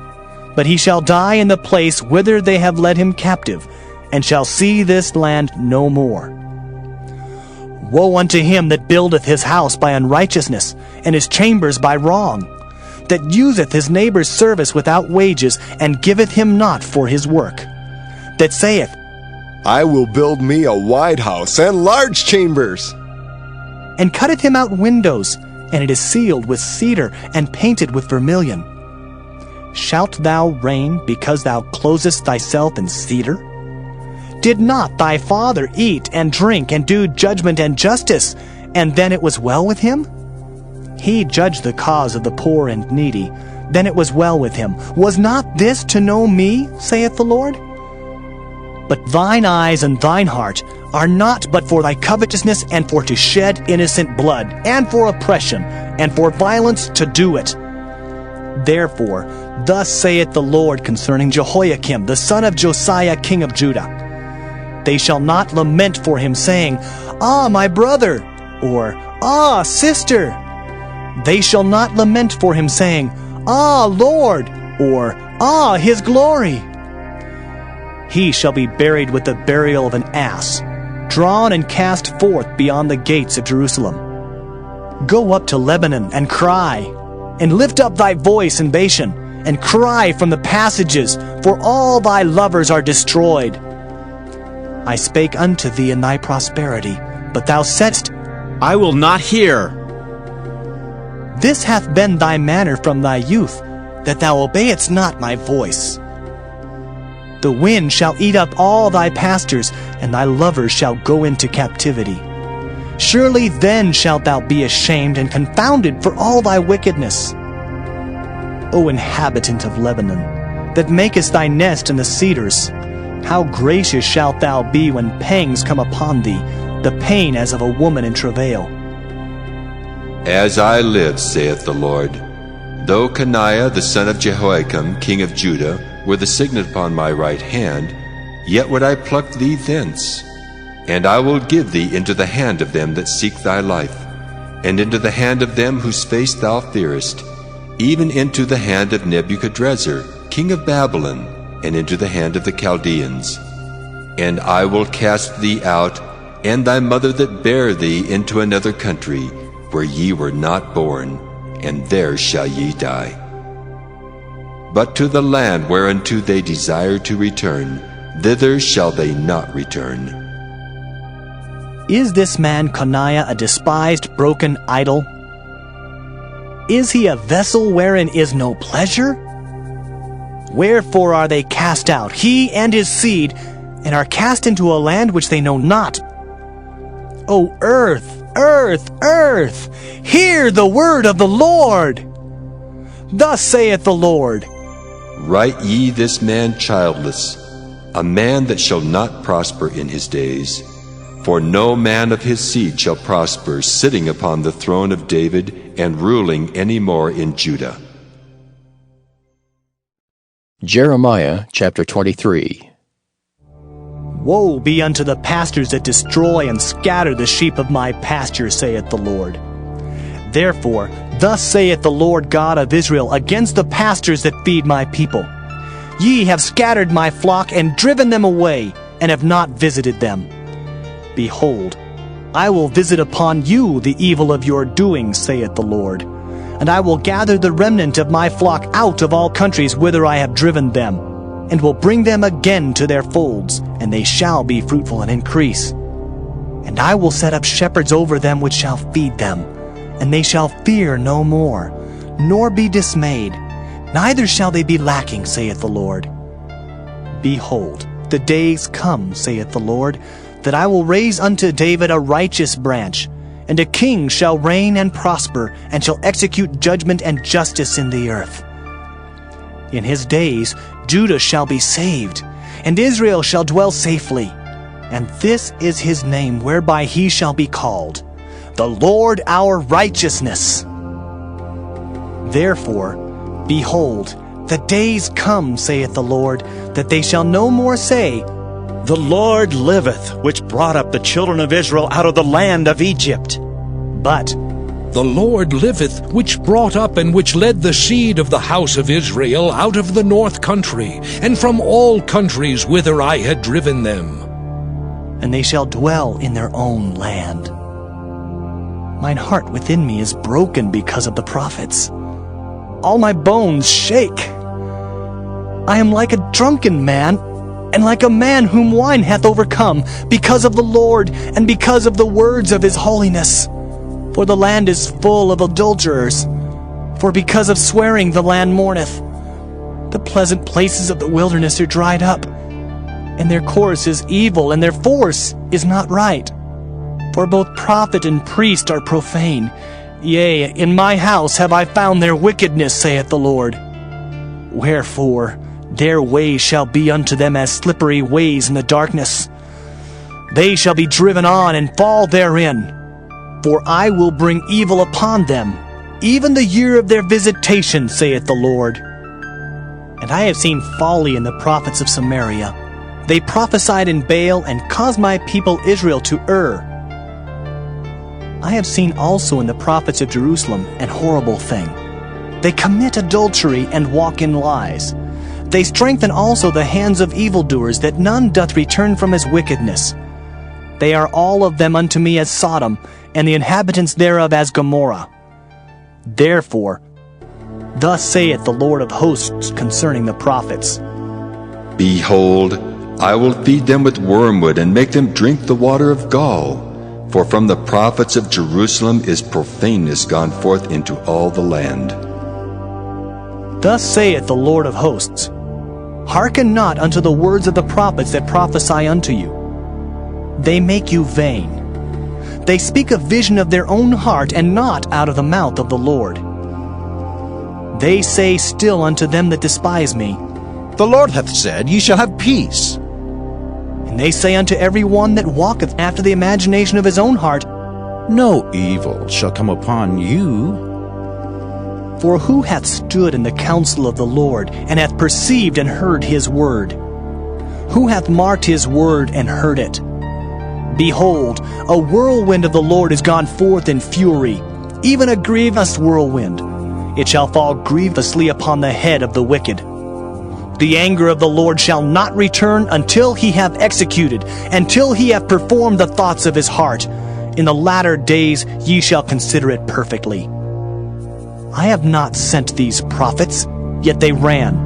but he shall die in the place whither they have led him captive, and shall see this land no more. Woe unto him that buildeth his house by unrighteousness, and his chambers by wrong, that useth his neighbor's service without wages, and giveth him not for his work, that saith, I will build me a wide house and large chambers, and cutteth him out windows, and it is sealed with cedar, and painted with vermilion. Shalt thou reign because thou closest thyself in cedar? Did not thy father eat and drink and do judgment and justice, and then it was well with him? He judged the cause of the poor and needy, then it was well with him. Was not this to know me, saith the Lord? But thine eyes and thine heart are not but for thy covetousness, and for to shed innocent blood, and for oppression, and for violence to do it. Therefore, thus saith the Lord concerning Jehoiakim, the son of Josiah, king of Judah. They shall not lament for him, saying, Ah, my brother, or Ah, sister. They shall not lament for him, saying, Ah, Lord, or Ah, his glory. He shall be buried with the burial of an ass, drawn and cast forth beyond the gates of Jerusalem. Go up to Lebanon and cry, and lift up thy voice in Bashan, and cry from the passages, for all thy lovers are destroyed. I spake unto thee in thy prosperity, but thou saidst, I will not hear. This hath been thy manner from thy youth, that thou obeyedst not my voice. The wind shall eat up all thy pastors, and thy lovers shall go into captivity. Surely then shalt thou be ashamed and confounded for all thy wickedness. O inhabitant of Lebanon, that makest thy nest in the cedars, how gracious shalt thou be when pangs come upon thee, the pain as of a woman in travail. As I live, saith the Lord, though Coniah the son of Jehoiakim, king of Judah, were the signet upon my right hand, yet would I pluck thee thence. And I will give thee into the hand of them that seek thy life, and into the hand of them whose face thou fearest, even into the hand of Nebuchadrezzar, king of Babylon, and into the hand of the Chaldeans. And I will cast thee out, and thy mother that bare thee, into another country, where ye were not born, and there shall ye die. But to the land whereunto they desire to return, thither shall they not return. Is this man Coniah a despised, broken idol? Is he a vessel wherein is no pleasure? Wherefore are they cast out, he and his seed, and are cast into a land which they know not? O earth, earth, earth, hear the word of the Lord. Thus saith the Lord, Write ye this man childless, a man that shall not prosper in his days. For no man of his seed shall prosper, sitting upon the throne of David, and ruling any more in Judah. Jeremiah chapter 23. Woe be unto the pastors that destroy and scatter the sheep of my pasture, saith the Lord. Therefore, thus saith the Lord God of Israel against the pastors that feed my people. Ye have scattered my flock and driven them away, and have not visited them. Behold, I will visit upon you the evil of your doings, saith the Lord. And I will gather the remnant of my flock out of all countries whither I have driven them, and will bring them again to their folds, and they shall be fruitful and increase. And I will set up shepherds over them which shall feed them, and they shall fear no more, nor be dismayed, neither shall they be lacking, saith the Lord. Behold, the days come, saith the Lord, that I will raise unto David a righteous branch, and a king shall reign and prosper, and shall execute judgment and justice in the earth. In his days Judah shall be saved, and Israel shall dwell safely. And this is his name whereby he shall be called, the Lord our righteousness. Therefore, behold, the days come, saith the Lord, that they shall no more say, The Lord liveth, which brought up the children of Israel out of the land of Egypt. But, The Lord liveth, which brought up and which led the seed of the house of Israel out of the north country, and from all countries whither I had driven them. and they shall dwell in their own land. Mine heart within me is broken because of the prophets. All my bones shake. I am like a drunken man, and like a man whom wine hath overcome, because of the Lord, and because of the words of his holiness. For the land is full of adulterers. For because of swearing the land mourneth. The pleasant places of the wilderness are dried up, and their course is evil, and their force is not right. For both prophet and priest are profane. Yea, in my house have I found their wickedness, saith the Lord. Wherefore, their ways shall be unto them as slippery ways in the darkness. They shall be driven on and fall therein. For I will bring evil upon them, even the year of their visitation, saith the Lord. And I have seen folly in the prophets of Samaria. They prophesied in Baal and caused my people Israel to err. I have seen also in the prophets of Jerusalem an horrible thing. They commit adultery and walk in lies. They strengthen also the hands of evildoers, that none doth return from his wickedness. They are all of them unto me as Sodom, and the inhabitants thereof as Gomorrah. Therefore, thus saith the Lord of hosts concerning the prophets, Behold, I will feed them with wormwood, and make them drink the water of gall. For from the prophets of Jerusalem is profaneness gone forth into all the land. Thus saith the Lord of hosts, Hearken not unto the words of the prophets that prophesy unto you. They make you vain. They speak a vision of their own heart, and not out of the mouth of the Lord. They say still unto them that despise me, The Lord hath said, Ye shall have peace. And they say unto every one that walketh after the imagination of his own heart, No evil shall come upon you. For who hath stood in the counsel of the Lord, and hath perceived and heard his word? Who hath marked his word and heard it? Behold, a whirlwind of the Lord is gone forth in fury, even a grievous whirlwind. It shall fall grievously upon the head of the wicked. The anger of the Lord shall not return until he have executed, until he have performed the thoughts of his heart. In the latter days ye shall consider it perfectly. I have not sent these prophets, yet they ran.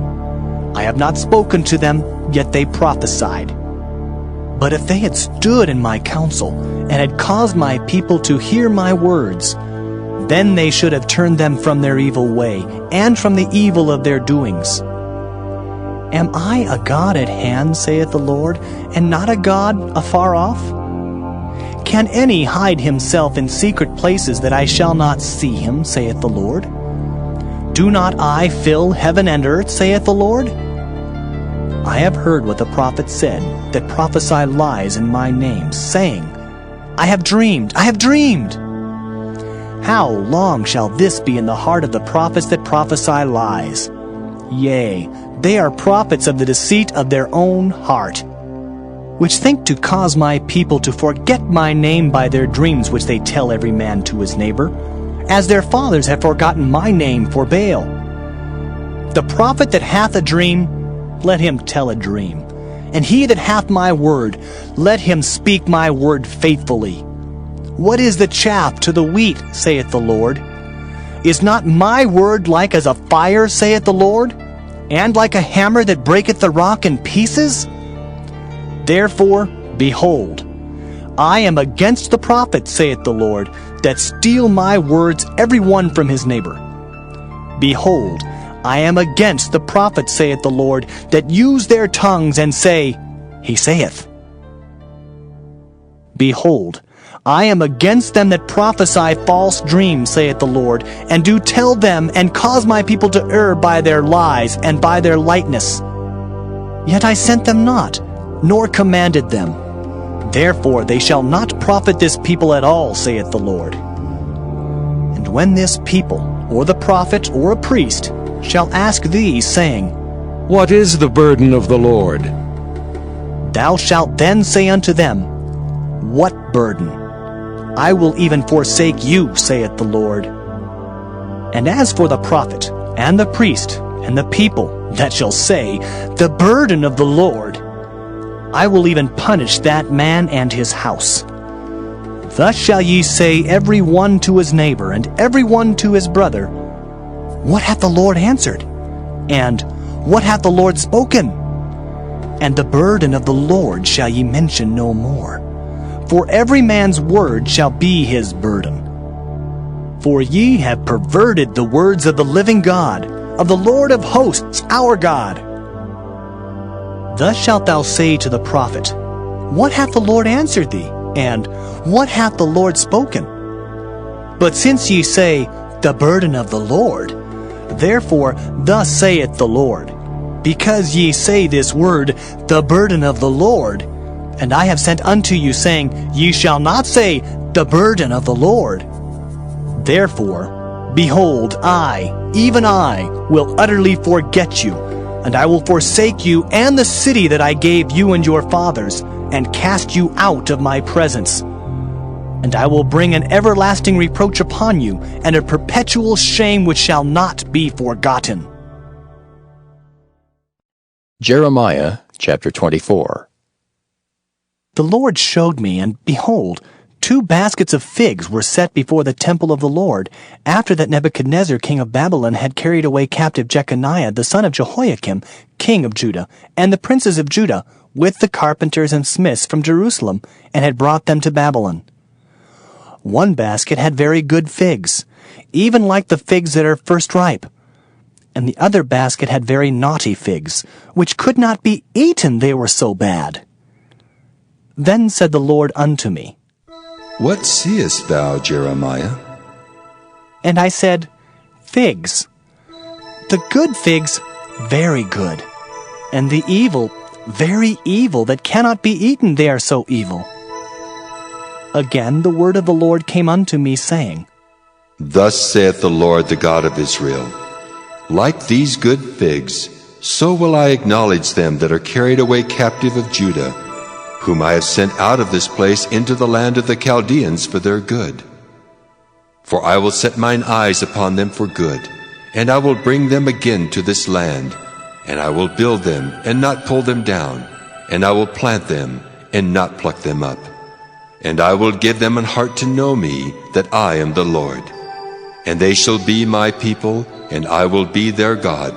I have not spoken to them, yet they prophesied. But if they had stood in my counsel, and had caused my people to hear my words, then they should have turned them from their evil way, and from the evil of their doings. Am I a God at hand, saith the Lord, and not a God afar off? Can any hide himself in secret places that I shall not see him, saith the Lord? Do not I fill heaven and earth, saith the Lord? I have heard what the prophets said, that prophesy lies in my name, saying, I have dreamed, I have dreamed. How long shall this be in the heart of the prophets that prophesy lies? Yea, they are prophets of the deceit of their own heart, which think to cause my people to forget my name by their dreams which they tell every man to his neighbor, as their fathers have forgotten my name for Baal. The prophet that hath a dream, let him tell a dream. And he that hath my word, let him speak my word faithfully. What is the chaff to the wheat, saith the Lord? Is not my word like as a fire, saith the Lord, and like a hammer that breaketh the rock in pieces? Therefore, behold, I am against the prophets, saith the Lord, that steal my words every one from his neighbor. Behold, I am against the prophets, saith the Lord, that use their tongues and say, He saith. Behold, I am against them that prophesy false dreams, saith the Lord, and do tell them, and cause my people to err by their lies and by their lightness. Yet I sent them not, nor commanded them. Therefore they shall not profit this people at all, saith the Lord. And when this people, or the prophet, or a priest, shall ask thee, saying, What is the burden of the Lord? Thou shalt then say unto them, What burden? I will even forsake you, saith the Lord. And as for the prophet, and the priest, and the people that shall say, The burden of the Lord, I will even punish that man and his house. Thus shall ye say every one to his neighbor, and every one to his brother, What hath the Lord answered? And what hath the Lord spoken? And the burden of the Lord shall ye mention no more. For every man's word shall be his burden. For ye have perverted the words of the living God, of the Lord of hosts, our God. Thus shalt thou say to the prophet, What hath the Lord answered thee? And what hath the Lord spoken? But since ye say, the burden of the Lord, therefore thus saith the Lord, because ye say this word, the burden of the Lord, and I have sent unto you, saying, ye shall not say, the burden of the Lord. Therefore, behold, I, even I, will utterly forget you, and I will forsake you and the city that I gave you and your fathers, and cast you out of my presence. And I will bring an everlasting reproach upon you, and a perpetual shame which shall not be forgotten. Jeremiah chapter 24. The Lord showed me, and behold, 2 baskets of figs were set before the temple of the Lord, after that Nebuchadnezzar king of Babylon had carried away captive Jeconiah the son of Jehoiakim, king of Judah, and the princes of Judah, with the carpenters and smiths from Jerusalem, and had brought them to Babylon. 1 basket had very good figs, even like the figs that are first ripe. And the other basket had very naughty figs, which could not be eaten, they were so bad. Then said the Lord unto me, What seest thou, Jeremiah? And I said, Figs. The good figs, very good, and the evil, very evil, that cannot be eaten, they are so evil. Again the word of the Lord came unto me, saying, Thus saith the Lord, the God of Israel, Like these good figs, so will I acknowledge them that are carried away captive of Judah, whom I have sent out of this place into the land of the Chaldeans for their good. For I will set mine eyes upon them for good, and I will bring them again to this land, and I will build them and not pull them down, and I will plant them and not pluck them up. And I will give them an heart to know me, that I am the Lord. And they shall be my people, and I will be their God.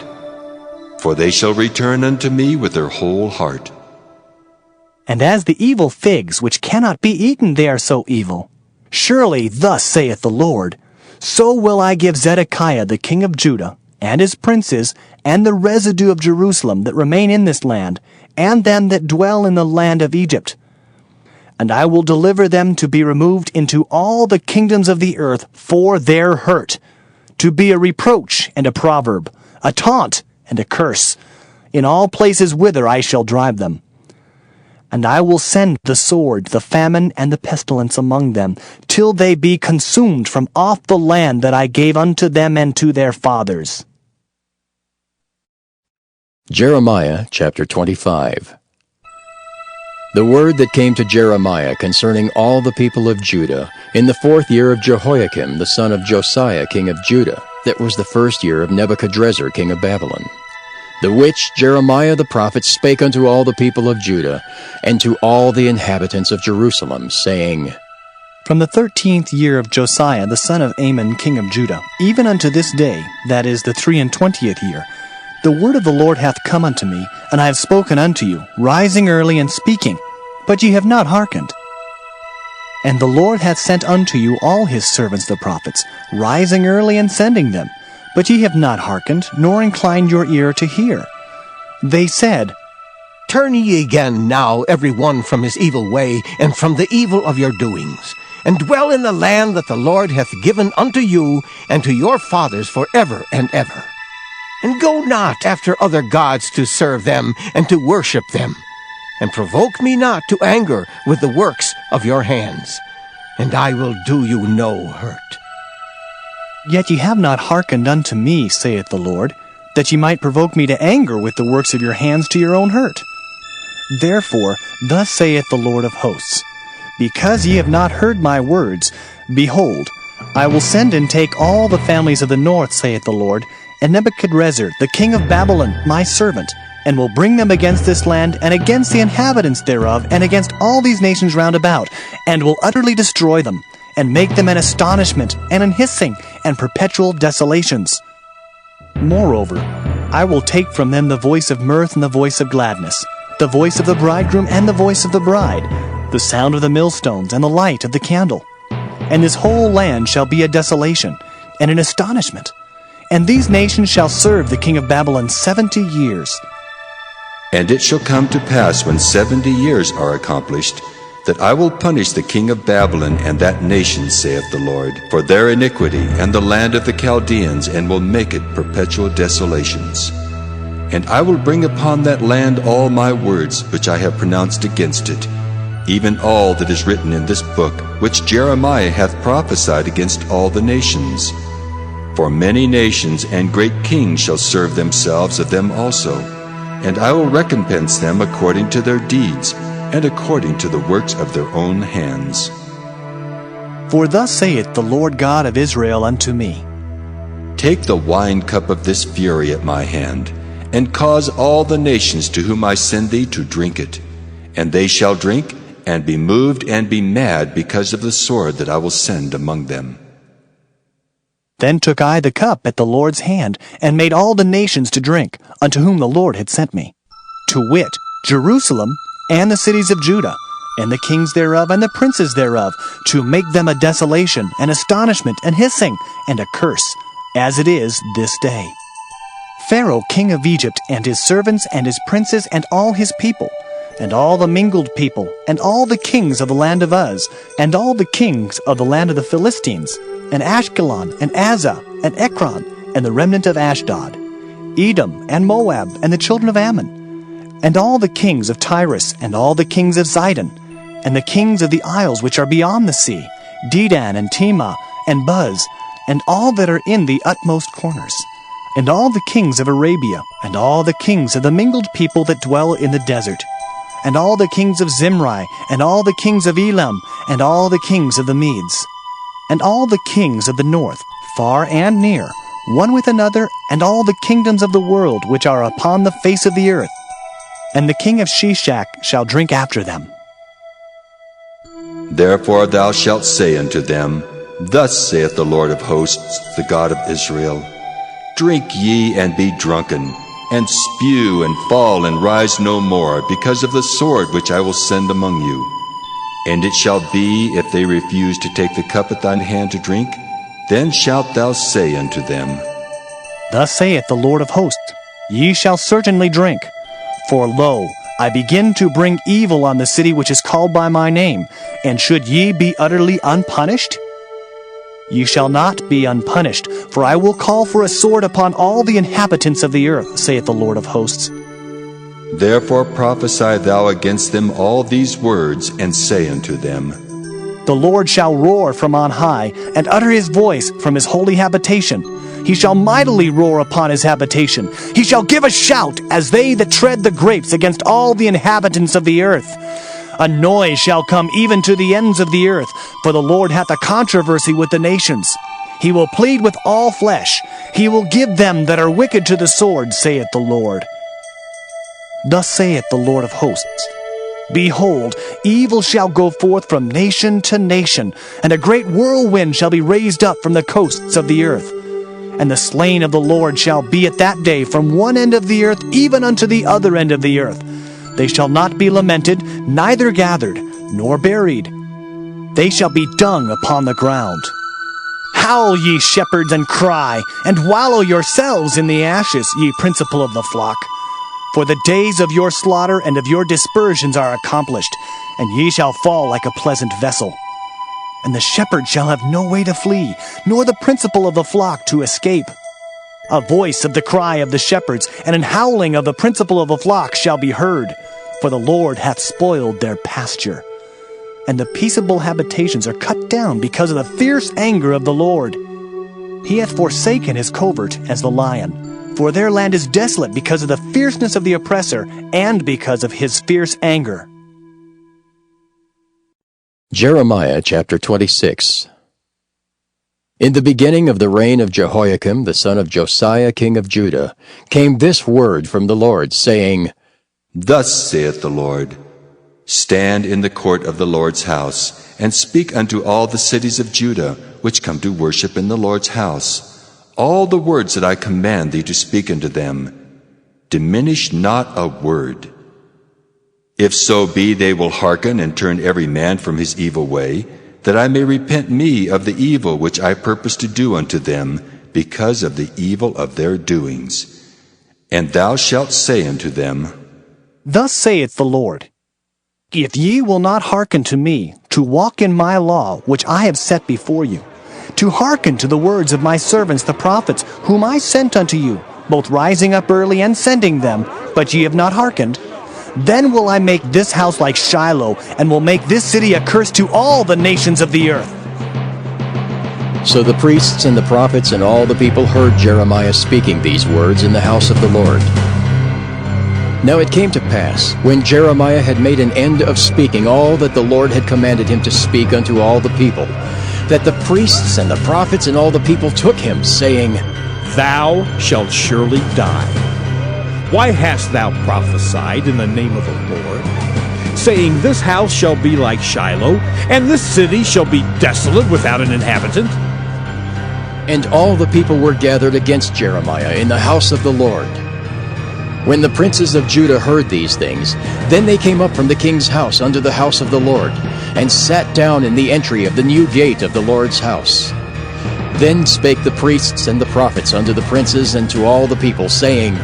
For they shall return unto me with their whole heart. And as the evil figs, which cannot be eaten, they are so evil. Surely thus saith the Lord, so will I give Zedekiah the king of Judah, and his princes, and the residue of Jerusalem that remain in this land, and them that dwell in the land of Egypt. And I will deliver them to be removed into all the kingdoms of the earth for their hurt, to be a reproach and a proverb, a taunt and a curse, in all places whither I shall drive them. And I will send the sword, the famine, and the pestilence among them, till they be consumed from off the land that I gave unto them and to their fathers. Jeremiah chapter 25. The word that came to Jeremiah concerning all the people of Judah in the 4th year of Jehoiakim the son of Josiah king of Judah, that was the 1st year of Nebuchadnezzar king of Babylon, the which Jeremiah the prophet spake unto all the people of Judah, and to all the inhabitants of Jerusalem, saying, From the 13th year of Josiah the son of Amon king of Judah, even unto this day, that is the 23rd year, the word of the Lord hath come unto me, and I have spoken unto you, rising early and speaking, but ye have not hearkened. And the Lord hath sent unto you all his servants the prophets, rising early and sending them, but ye have not hearkened, nor inclined your ear to hear. They said, Turn ye again now every one from his evil way, and from the evil of your doings, and dwell in the land that the Lord hath given unto you and to your fathers forever and ever. And go not after other gods to serve them and to worship them, and provoke me not to anger with the works of your hands, and I will do you no hurt. Yet ye have not hearkened unto me, saith the Lord, that ye might provoke me to anger with the works of your hands to your own hurt. Therefore, thus saith the Lord of hosts, Because ye have not heard my words, behold, I will send and take all the families of the north, saith the Lord, and Nebuchadnezzar, the king of Babylon, my servant, and will bring them against this land, and against the inhabitants thereof, and against all these nations round about, and will utterly destroy them, and make them an astonishment, and an hissing, and perpetual desolations. Moreover, I will take from them the voice of mirth and the voice of gladness, the voice of the bridegroom and the voice of the bride, the sound of the millstones and the light of the candle. And this whole land shall be a desolation, and an astonishment. And these nations shall serve the king of Babylon 70 years. And it shall come to pass when 70 years are accomplished, that I will punish the king of Babylon and that nation, saith the Lord, for their iniquity, and the land of the Chaldeans, and will make it perpetual desolations. And I will bring upon that land all my words which I have pronounced against it, even all that is written in this book, which Jeremiah hath prophesied against all the nations. For many nations and great kings shall serve themselves of them also, and I will recompense them according to their deeds, and according to the works of their own hands. For thus saith the Lord God of Israel unto me, Take the wine cup of this fury at my hand, and cause all the nations to whom I send thee to drink it. And they shall drink, and be moved, and be mad because of the sword that I will send among them. Then took I the cup at the Lord's hand, and made all the nations to drink, unto whom the Lord had sent me, to wit, Jerusalem, and the cities of Judah, and the kings thereof, and the princes thereof, to make them a desolation, and astonishment, and hissing, and a curse, as it is this day. Pharaoh king of Egypt, and his servants, and his princes, and all his people, and all the mingled people, and all the kings of the land of Uz, and all the kings of the land of the Philistines, and Ashkelon, and Azah, and Ekron, and the remnant of Ashdod, Edom, and Moab, and the children of Ammon, and all the kings of Tyrus, and all the kings of Zidon, and the kings of the isles which are beyond the sea, Dedan, and Tema, and Buz, and all that are in the utmost corners, and all the kings of Arabia, and all the kings of the mingled people that dwell in the desert, and all the kings of Zimri, and all the kings of Elam, and all the kings of the Medes, and all the kings of the north, far and near, one with another, and all the kingdoms of the world which are upon the face of the earth. And the king of Sheshach shall drink after them. Therefore thou shalt say unto them, Thus saith the Lord of hosts, the God of Israel, Drink ye and be drunken, and spew and fall and rise no more, because of the sword which I will send among you. And it shall be, if they refuse to take the cup at thine hand to drink, then shalt thou say unto them, Thus saith the Lord of hosts, Ye shall certainly drink. For lo, I begin to bring evil on the city which is called by my name, and should ye be utterly unpunished? Ye shall not be unpunished, for I will call for a sword upon all the inhabitants of the earth, saith the Lord of hosts. Therefore prophesy thou against them all these words, and say unto them, The Lord shall roar from on high, and utter his voice from his holy habitation. He shall mightily roar upon his habitation. He shall give a shout, as they that tread the grapes, against all the inhabitants of the earth. A noise shall come even to the ends of the earth, for the Lord hath a controversy with the nations. He will plead with all flesh. He will give them that are wicked to the sword, saith the Lord. Thus saith the Lord of hosts, Behold, evil shall go forth from nation to nation, and a great whirlwind shall be raised up from the coasts of the earth. And the slain of the Lord shall be at that day from one end of the earth even unto the other end of the earth. They shall not be lamented, neither gathered, nor buried. They shall be dung upon the ground. Howl, ye shepherds, and cry, and wallow yourselves in the ashes, ye principal of the flock. For the days of your slaughter and of your dispersions are accomplished, and ye shall fall like a pleasant vessel. And the shepherd shall have no way to flee, nor the principal of the flock to escape. A voice of the cry of the shepherds, and an howling of the principal of the flock shall be heard, for the Lord hath spoiled their pasture. And the peaceable habitations are cut down because of the fierce anger of the Lord. He hath forsaken his covert as the lion. For their land is desolate because of the fierceness of the oppressor, and because of his fierce anger. Jeremiah chapter 26. In the beginning of the reign of Jehoiakim, the son of Josiah king of Judah, came this word from the Lord, saying, Thus saith the Lord, Stand in the court of the Lord's house, and speak unto all the cities of Judah, which come to worship in the Lord's house, all the words that I command thee to speak unto them. Diminish not a word. If so be they will hearken and turn every man from his evil way, that I may repent me of the evil which I purpose to do unto them, because of the evil of their doings. And thou shalt say unto them, Thus saith the Lord, If ye will not hearken to me, to walk in my law, which I have set before you, to hearken to the words of my servants the prophets, whom I sent unto you, both rising up early and sending them, but ye have not hearkened, then will I make this house like Shiloh, and will make this city a curse to all the nations of the earth. So the priests and the prophets and all the people heard Jeremiah speaking these words in the house of the Lord. Now it came to pass, when Jeremiah had made an end of speaking all that the Lord had commanded him to speak unto all the people, that the priests and the prophets and all the people took him, saying, Thou shalt surely die. Why hast thou prophesied in the name of the Lord, saying, This house shall be like Shiloh, and this city shall be desolate without an inhabitant? And all the people were gathered against Jeremiah in the house of the Lord. When the princes of Judah heard these things, then they came up from the king's house unto the house of the Lord, and sat down in the entry of the new gate of the Lord's house. Then spake the priests and the prophets unto the princes and to all the people, saying,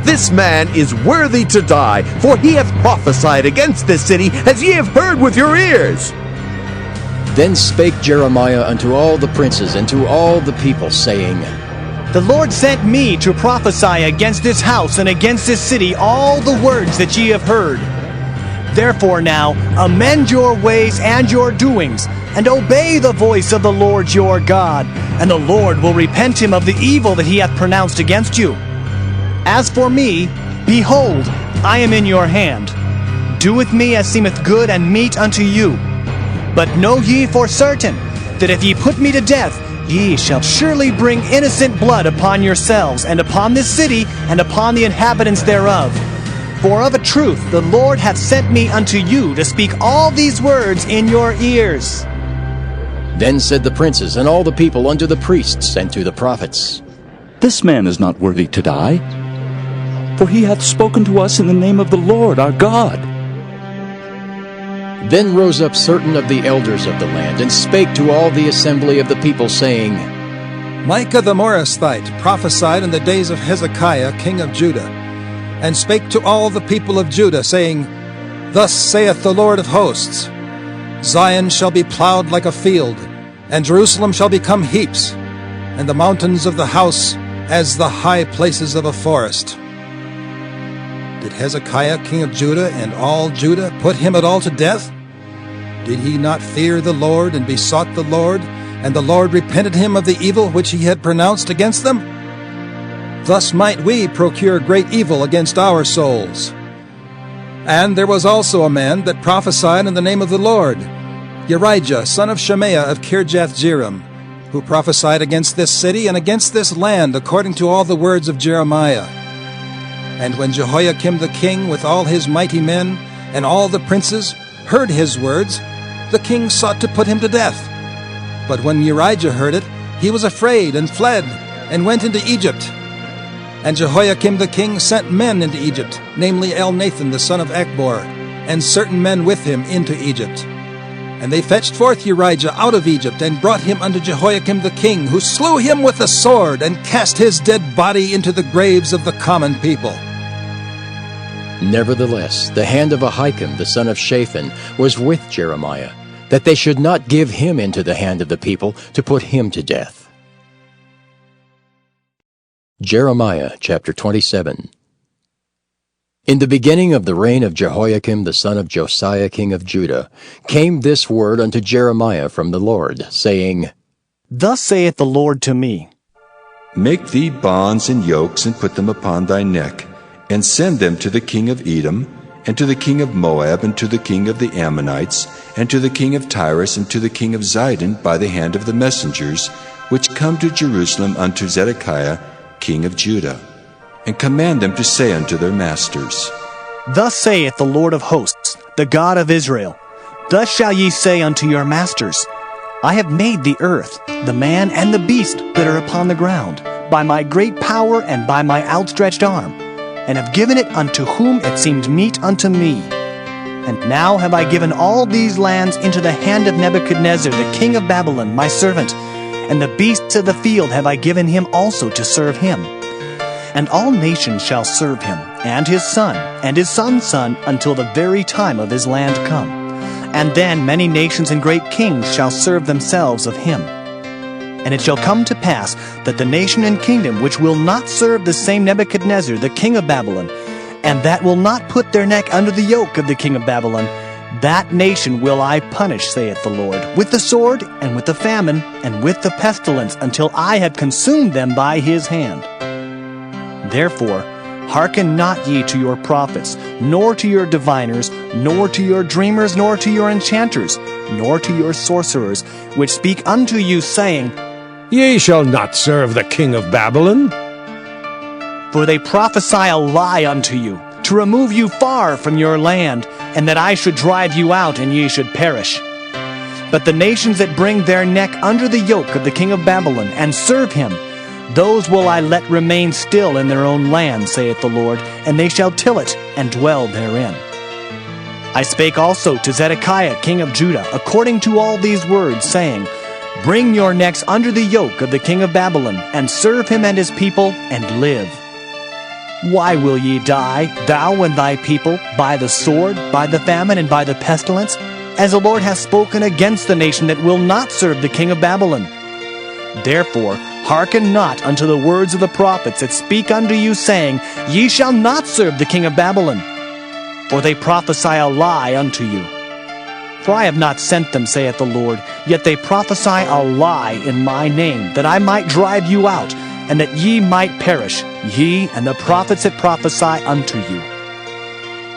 This man is worthy to die, for he hath prophesied against this city, as ye have heard with your ears. Then spake Jeremiah unto all the princes and to all the people, saying, The Lord sent me to prophesy against this house and against this city all the words that ye have heard. Therefore now, amend your ways and your doings, and obey the voice of the Lord your God, and the Lord will repent him of the evil that he hath pronounced against you. As for me, behold, I am in your hand. Do with me as seemeth good and meet unto you. But know ye for certain, that if ye put me to death, ye shall surely bring innocent blood upon yourselves, and upon this city, and upon the inhabitants thereof. For of a truth the Lord hath sent me unto you to speak all these words in your ears. Then said the princes and all the people unto the priests and to the prophets, This man is not worthy to die, for he hath spoken to us in the name of the Lord our God. Then rose up certain of the elders of the land, and spake to all the assembly of the people, saying, Micah the Morasthite prophesied in the days of Hezekiah king of Judah, and spake to all the people of Judah, saying, Thus saith the Lord of hosts, Zion shall be plowed like a field, and Jerusalem shall become heaps, and the mountains of the house as the high places of a forest. Did Hezekiah king of Judah and all Judah put him at all to death? Did he not fear the Lord and besought the Lord, and the Lord repented him of the evil which he had pronounced against them? Thus might we procure great evil against our souls. And there was also a man that prophesied in the name of the Lord, Urijah, son of Shemaiah of Kirjath-jearim, who prophesied against this city and against this land according to all the words of Jeremiah. And when Jehoiakim the king with all his mighty men and all the princes heard his words, the king sought to put him to death. But when Urijah heard it, he was afraid and fled, and went into Egypt. And Jehoiakim the king sent men into Egypt, namely Elnathan the son of Achbor, and certain men with him into Egypt. And they fetched forth Urijah out of Egypt, and brought him unto Jehoiakim the king, who slew him with the sword, and cast his dead body into the graves of the common people. Nevertheless, the hand of Ahikam the son of Shaphan was with Jeremiah, that they should not give him into the hand of the people to put him to death. Jeremiah chapter 27. In the beginning of the reign of Jehoiakim the son of Josiah king of Judah came this word unto Jeremiah from the Lord, saying, Thus saith the Lord to me, Make thee bonds and yokes, and put them upon thy neck, and send them to the king of Edom, and to the king of Moab, and to the king of the Ammonites, and to the king of Tyrus, and to the king of Zidon, by the hand of the messengers, which come to Jerusalem unto Zedekiah king of Judah, and command them to say unto their masters, Thus saith the Lord of hosts, the God of Israel, Thus shall ye say unto your masters, I have made the earth, the man and the beast that are upon the ground, by my great power and by my outstretched arm, and have given it unto whom it seemed meet unto me. And now have I given all these lands into the hand of Nebuchadnezzar the king of Babylon, my servant, and the beasts of the field have I given him also to serve him. And all nations shall serve him, and his son, and his son's son, until the very time of his land come. And then many nations and great kings shall serve themselves of him. And it shall come to pass that the nation and kingdom which will not serve the same Nebuchadnezzar, the king of Babylon, and that will not put their neck under the yoke of the king of Babylon, that nation will I punish, saith the Lord, with the sword, and with the famine, and with the pestilence, until I have consumed them by his hand. Therefore, hearken not ye to your prophets, nor to your diviners, nor to your dreamers, nor to your enchanters, nor to your sorcerers, which speak unto you, saying, Ye shall not serve the king of Babylon. For they prophesy a lie unto you, to remove you far from your land, and that I should drive you out, and ye should perish. But the nations that bring their neck under the yoke of the king of Babylon, and serve him, those will I let remain still in their own land, saith the Lord, and they shall till it, and dwell therein. I spake also to Zedekiah king of Judah, according to all these words, saying, Bring your necks under the yoke of the king of Babylon, and serve him and his people, and live. Why will ye die, thou and thy people, by the sword, by the famine, and by the pestilence, as the Lord hath spoken against the nation that will not serve the king of Babylon? Therefore, hearken not unto the words of the prophets that speak unto you, saying, Ye shall not serve the king of Babylon. For they prophesy a lie unto you. For I have not sent them, saith the Lord, yet they prophesy a lie in my name, that I might drive you out, and that ye might perish, ye and the prophets that prophesy unto you.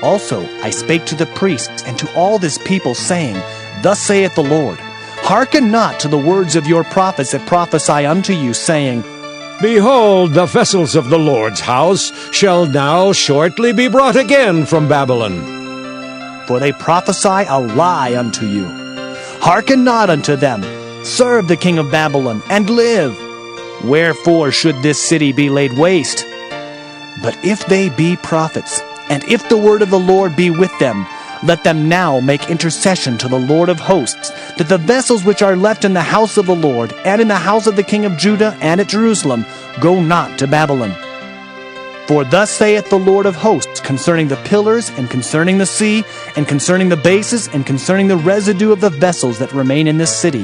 Also I spake to the priests and to all this people, saying, Thus saith the Lord, Hearken not to the words of your prophets that prophesy unto you, saying, Behold, the vessels of the Lord's house shall now shortly be brought again from Babylon. For they prophesy a lie unto you. Hearken not unto them. Serve the king of Babylon, and live. Wherefore should this city be laid waste? But if they be prophets, and if the word of the Lord be with them, let them now make intercession to the Lord of hosts, that the vessels which are left in the house of the Lord, and in the house of the king of Judah, and at Jerusalem, go not to Babylon. For thus saith the Lord of hosts concerning the pillars, and concerning the sea, and concerning the bases, and concerning the residue of the vessels that remain in this city,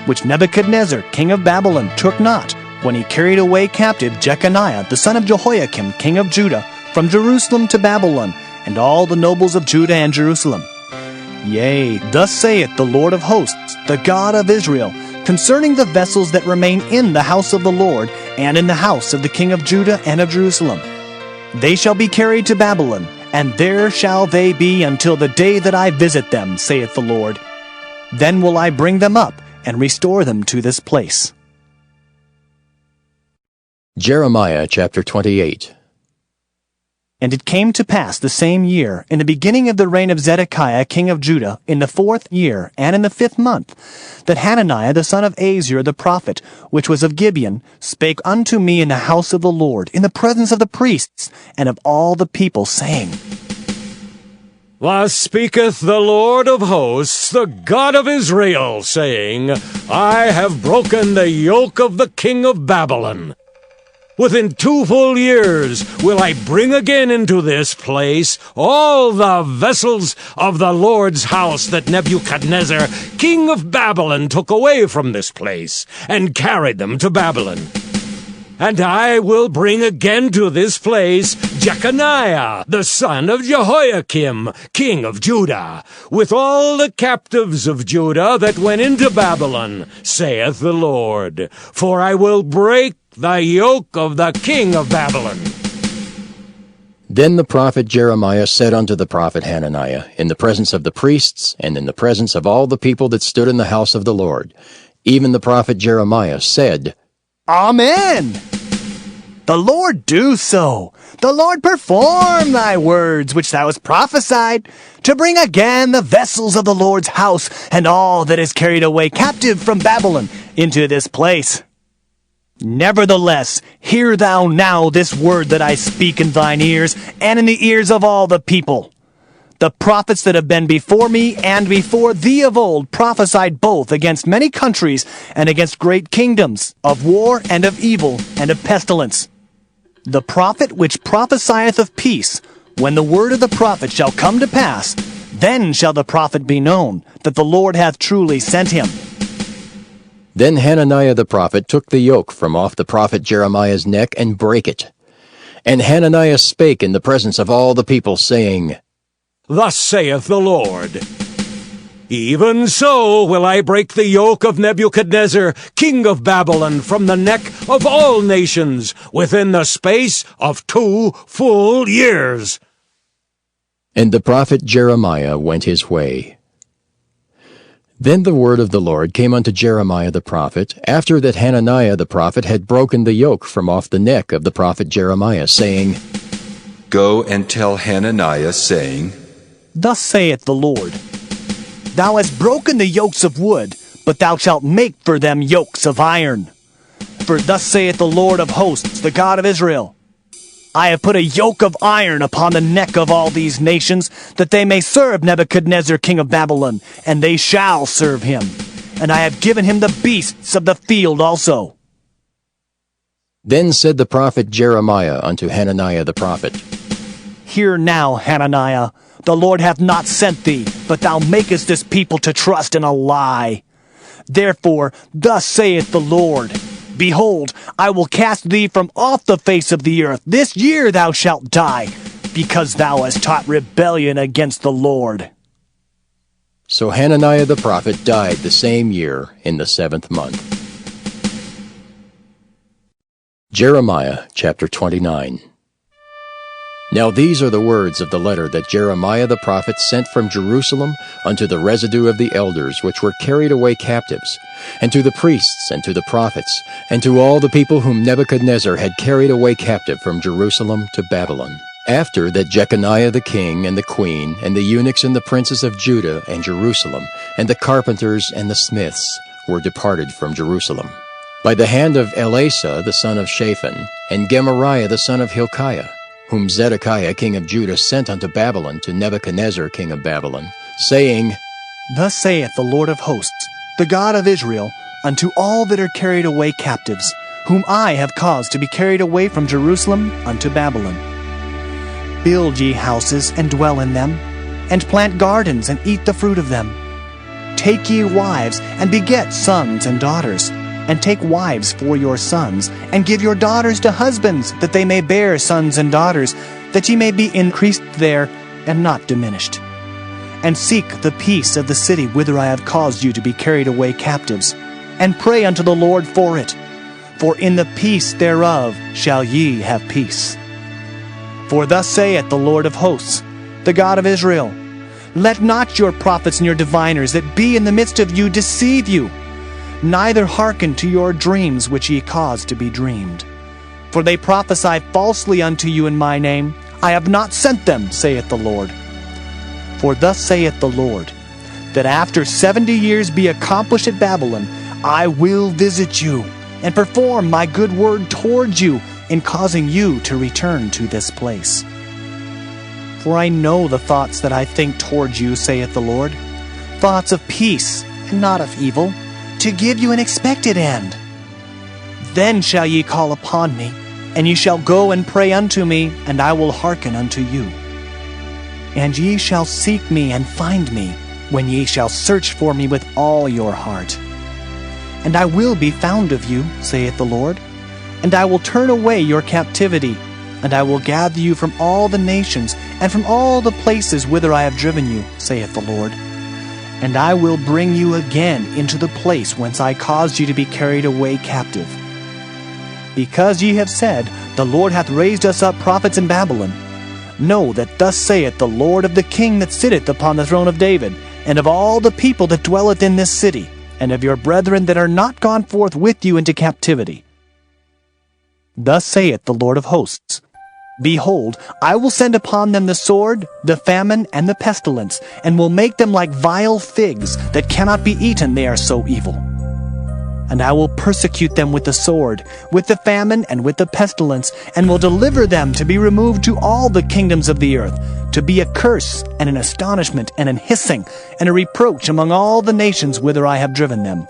which Nebuchadnezzar king of Babylon took not, when he carried away captive Jeconiah the son of Jehoiakim king of Judah, from Jerusalem to Babylon, and all the nobles of Judah and Jerusalem. Yea, thus saith the Lord of hosts, the God of Israel, concerning the vessels that remain in the house of the Lord, and in the house of the king of Judah and of Jerusalem. They shall be carried to Babylon, and there shall they be until the day that I visit them, saith the Lord. Then will I bring them up, and restore them to this place. Jeremiah chapter 28. And it came to pass the same year, in the beginning of the reign of Zedekiah king of Judah, in the 4th year, and in the 5th month, that Hananiah the son of Azur the prophet, which was of Gibeon, spake unto me in the house of the Lord, in the presence of the priests, and of all the people, saying, Thus speaketh the Lord of hosts, the God of Israel, saying, I have broken the yoke of the king of Babylon. Within 2 full years will I bring again into this place all the vessels of the Lord's house that Nebuchadnezzar, king of Babylon, took away from this place, and carried them to Babylon. And I will bring again to this place Jeconiah, the son of Jehoiakim, king of Judah, with all the captives of Judah that went into Babylon, saith the Lord. For I will break the yoke of the king of Babylon. Then the prophet Jeremiah said unto the prophet Hananiah, in the presence of the priests, and in the presence of all the people that stood in the house of the Lord, even the prophet Jeremiah said, Amen. The Lord do so. The Lord perform thy words which thou hast prophesied, to bring again the vessels of the Lord's house, and all that is carried away captive from Babylon into this place. Nevertheless, hear thou now this word that I speak in thine ears, and in the ears of all the people. The prophets that have been before me and before thee of old prophesied both against many countries and against great kingdoms, of war and of evil and of pestilence. The prophet which prophesieth of peace, when the word of the prophet shall come to pass, then shall the prophet be known, that the Lord hath truly sent him. Then Hananiah the prophet took the yoke from off the prophet Jeremiah's neck and brake it. And Hananiah spake in the presence of all the people, saying, Thus saith the Lord, Even so will I break the yoke of Nebuchadnezzar, king of Babylon, from the neck of all nations, within the space of 2 full years. And the prophet Jeremiah went his way. Then the word of the Lord came unto Jeremiah the prophet, after that Hananiah the prophet had broken the yoke from off the neck of the prophet Jeremiah, saying, Go and tell Hananiah, saying, Thus saith the Lord, Thou hast broken the yokes of wood, but thou shalt make for them yokes of iron. For thus saith the Lord of hosts, the God of Israel, I have put a yoke of iron upon the neck of all these nations, that they may serve Nebuchadnezzar king of Babylon, and they shall serve him. And I have given him the beasts of the field also. Then said the prophet Jeremiah unto Hananiah the prophet, Hear now, Hananiah, the Lord hath not sent thee, but thou makest this people to trust in a lie. Therefore, thus saith the Lord, Behold, I will cast thee from off the face of the earth. This year thou shalt die, because thou hast taught rebellion against the Lord. So Hananiah the prophet died the same year in the 7th month. Jeremiah chapter 29. Now these are the words of the letter that Jeremiah the prophet sent from Jerusalem unto the residue of the elders which were carried away captives, and to the priests, and to the prophets, and to all the people whom Nebuchadnezzar had carried away captive from Jerusalem to Babylon. After that Jeconiah the king, and the queen, and the eunuchs and the princes of Judah and Jerusalem, and the carpenters and the smiths were departed from Jerusalem, by the hand of Elasah the son of Shaphan, and Gemariah the son of Hilkiah, whom Zedekiah king of Judah sent unto Babylon to Nebuchadnezzar king of Babylon, saying, Thus saith the Lord of hosts, the God of Israel, unto all that are carried away captives, whom I have caused to be carried away from Jerusalem unto Babylon. Build ye houses, and dwell in them, and plant gardens, and eat the fruit of them. Take ye wives, and beget sons and daughters, and take wives for your sons, and give your daughters to husbands, that they may bear sons and daughters, that ye may be increased there, and not diminished. And seek the peace of the city whither I have caused you to be carried away captives, and pray unto the Lord for it, for in the peace thereof shall ye have peace. For thus saith the Lord of hosts, the God of Israel, Let not your prophets and your diviners that be in the midst of you deceive you, neither hearken to your dreams which ye cause to be dreamed. For they prophesy falsely unto you in my name. I have not sent them, saith the Lord. For thus saith the Lord, that after 70 years be accomplished at Babylon, I will visit you, and perform my good word towards you, in causing you to return to this place. For I know the thoughts that I think towards you, saith the Lord, thoughts of peace, and not of evil, to give you an expected end. Then shall ye call upon me, and ye shall go and pray unto me, and I will hearken unto you. And ye shall seek me and find me, when ye shall search for me with all your heart. And I will be found of you, saith the Lord, and I will turn away your captivity, and I will gather you from all the nations, and from all the places whither I have driven you, saith the Lord. And I will bring you again into the place whence I caused you to be carried away captive. Because ye have said, The Lord hath raised us up prophets in Babylon, know that thus saith the Lord of the king that sitteth upon the throne of David, and of all the people that dwelleth in this city, and of your brethren that are not gone forth with you into captivity. Thus saith the Lord of hosts, Behold, I will send upon them the sword, the famine, and the pestilence, and will make them like vile figs that cannot be eaten, they are so evil. And I will persecute them with the sword, with the famine, and with the pestilence, and will deliver them to be removed to all the kingdoms of the earth, to be a curse, and an astonishment, and an hissing, and a reproach among all the nations whither I have driven them.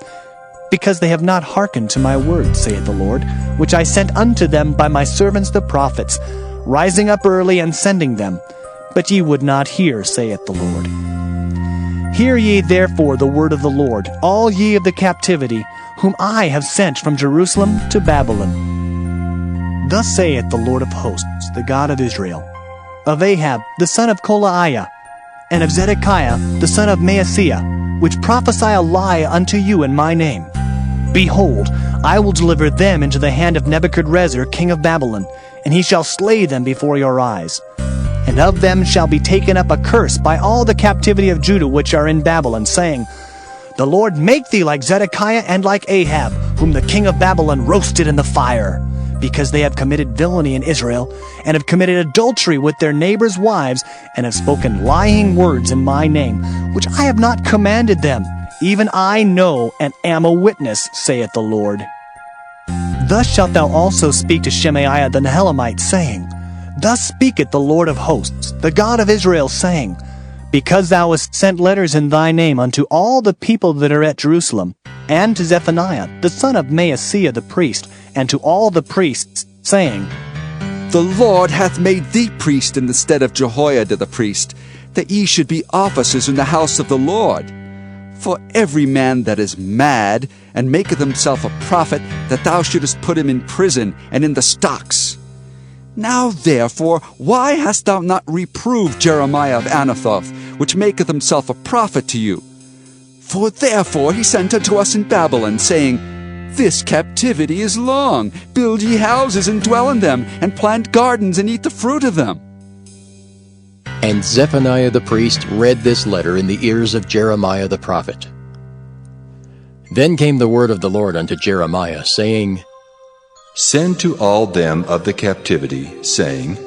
because they have not hearkened to my word, saith the Lord, which I sent unto them by my servants the prophets, rising up early and sending them. But ye would not hear, saith the Lord. Hear ye therefore the word of the Lord, all ye of the captivity, whom I have sent from Jerusalem to Babylon. Thus saith the Lord of hosts, the God of Israel, of Ahab the son of Kolaiah, and of Zedekiah the son of Maaseiah, which prophesy a lie unto you in my name. Behold, I will deliver them into the hand of Nebuchadrezzar king of Babylon, and he shall slay them before your eyes. And of them shall be taken up a curse by all the captivity of Judah which are in Babylon, saying, The Lord make thee like Zedekiah and like Ahab, whom the king of Babylon roasted in the fire, because they have committed villainy in Israel, and have committed adultery with their neighbors' wives, and have spoken lying words in my name, which I have not commanded them. Even I know and am a witness, saith the Lord. Thus shalt thou also speak to Shemaiah the Nehelamite, saying, Thus speaketh the Lord of hosts, the God of Israel, saying, Because thou hast sent letters in thy name unto all the people that are at Jerusalem, and to Zephaniah the son of Maaseiah the priest, and to all the priests, saying, The Lord hath made thee priest in the stead of Jehoiada the priest, that ye should be officers in the house of the Lord. For every man that is mad, and maketh himself a prophet, that thou shouldest put him in prison and in the stocks. Now therefore, why hast thou not reproved Jeremiah of Anathoth, which maketh himself a prophet to you? For therefore he sent unto us in Babylon, saying, This captivity is long. Build ye houses and dwell in them, and plant gardens and eat the fruit of them. And Zephaniah the priest read this letter in the ears of Jeremiah the prophet. Then came the word of the Lord unto Jeremiah, saying, Send to all them of the captivity, saying,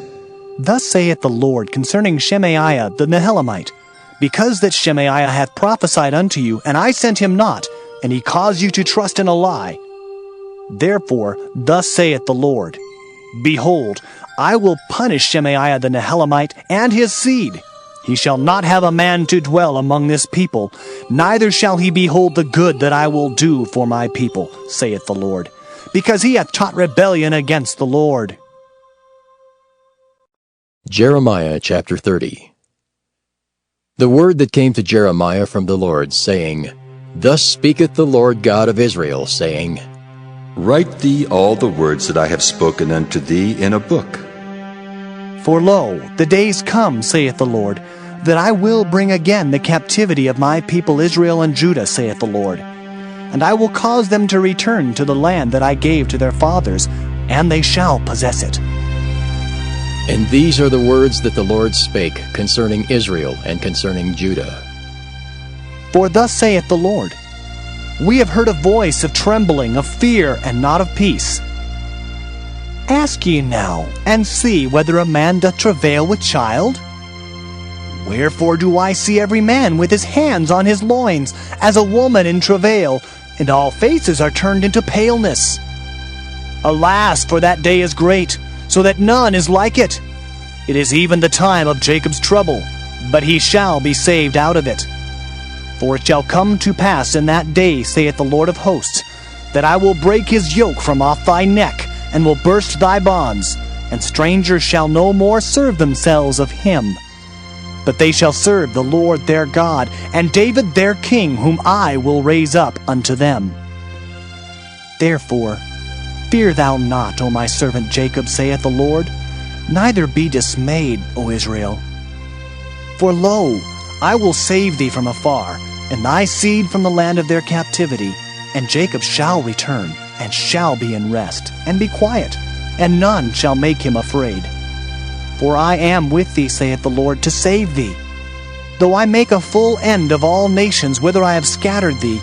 Thus saith the Lord concerning Shemaiah the Nehelamite, Because that Shemaiah hath prophesied unto you, and I sent him not, and he caused you to trust in a lie. Therefore thus saith the Lord, Behold, I will punish Shemaiah the Nehelamite and his seed. He shall not have a man to dwell among this people, neither shall he behold the good that I will do for my people, saith the Lord, because he hath taught rebellion against the Lord. Jeremiah chapter 30. The word that came to Jeremiah from the Lord, saying, Thus speaketh the Lord God of Israel, saying, Write thee all the words that I have spoken unto thee in a book. For lo, the days come, saith the Lord, that I will bring again the captivity of my people Israel and Judah, saith the Lord. And I will cause them to return to the land that I gave to their fathers, and they shall possess it. And these are the words that the Lord spake concerning Israel and concerning Judah. For thus saith the Lord, We have heard a voice of trembling, of fear, and not of peace. Ask ye now, and see whether a man doth travail with child? Wherefore do I see every man with his hands on his loins, as a woman in travail, and all faces are turned into paleness? Alas, for that day is great, so that none is like it. It is even the time of Jacob's trouble, but he shall be saved out of it. For it shall come to pass in that day, saith the Lord of hosts, that I will break his yoke from off thy neck, and will burst thy bonds, and strangers shall no more serve themselves of him. But they shall serve the Lord their God, and David their king, whom I will raise up unto them. Therefore, fear thou not, O my servant Jacob, saith the Lord, neither be dismayed, O Israel. For lo, I will save thee from afar, and thy seed from the land of their captivity, and Jacob shall return, and shall be in rest, and be quiet, and none shall make him afraid. For I am with thee, saith the Lord, to save thee. Though I make a full end of all nations whither I have scattered thee,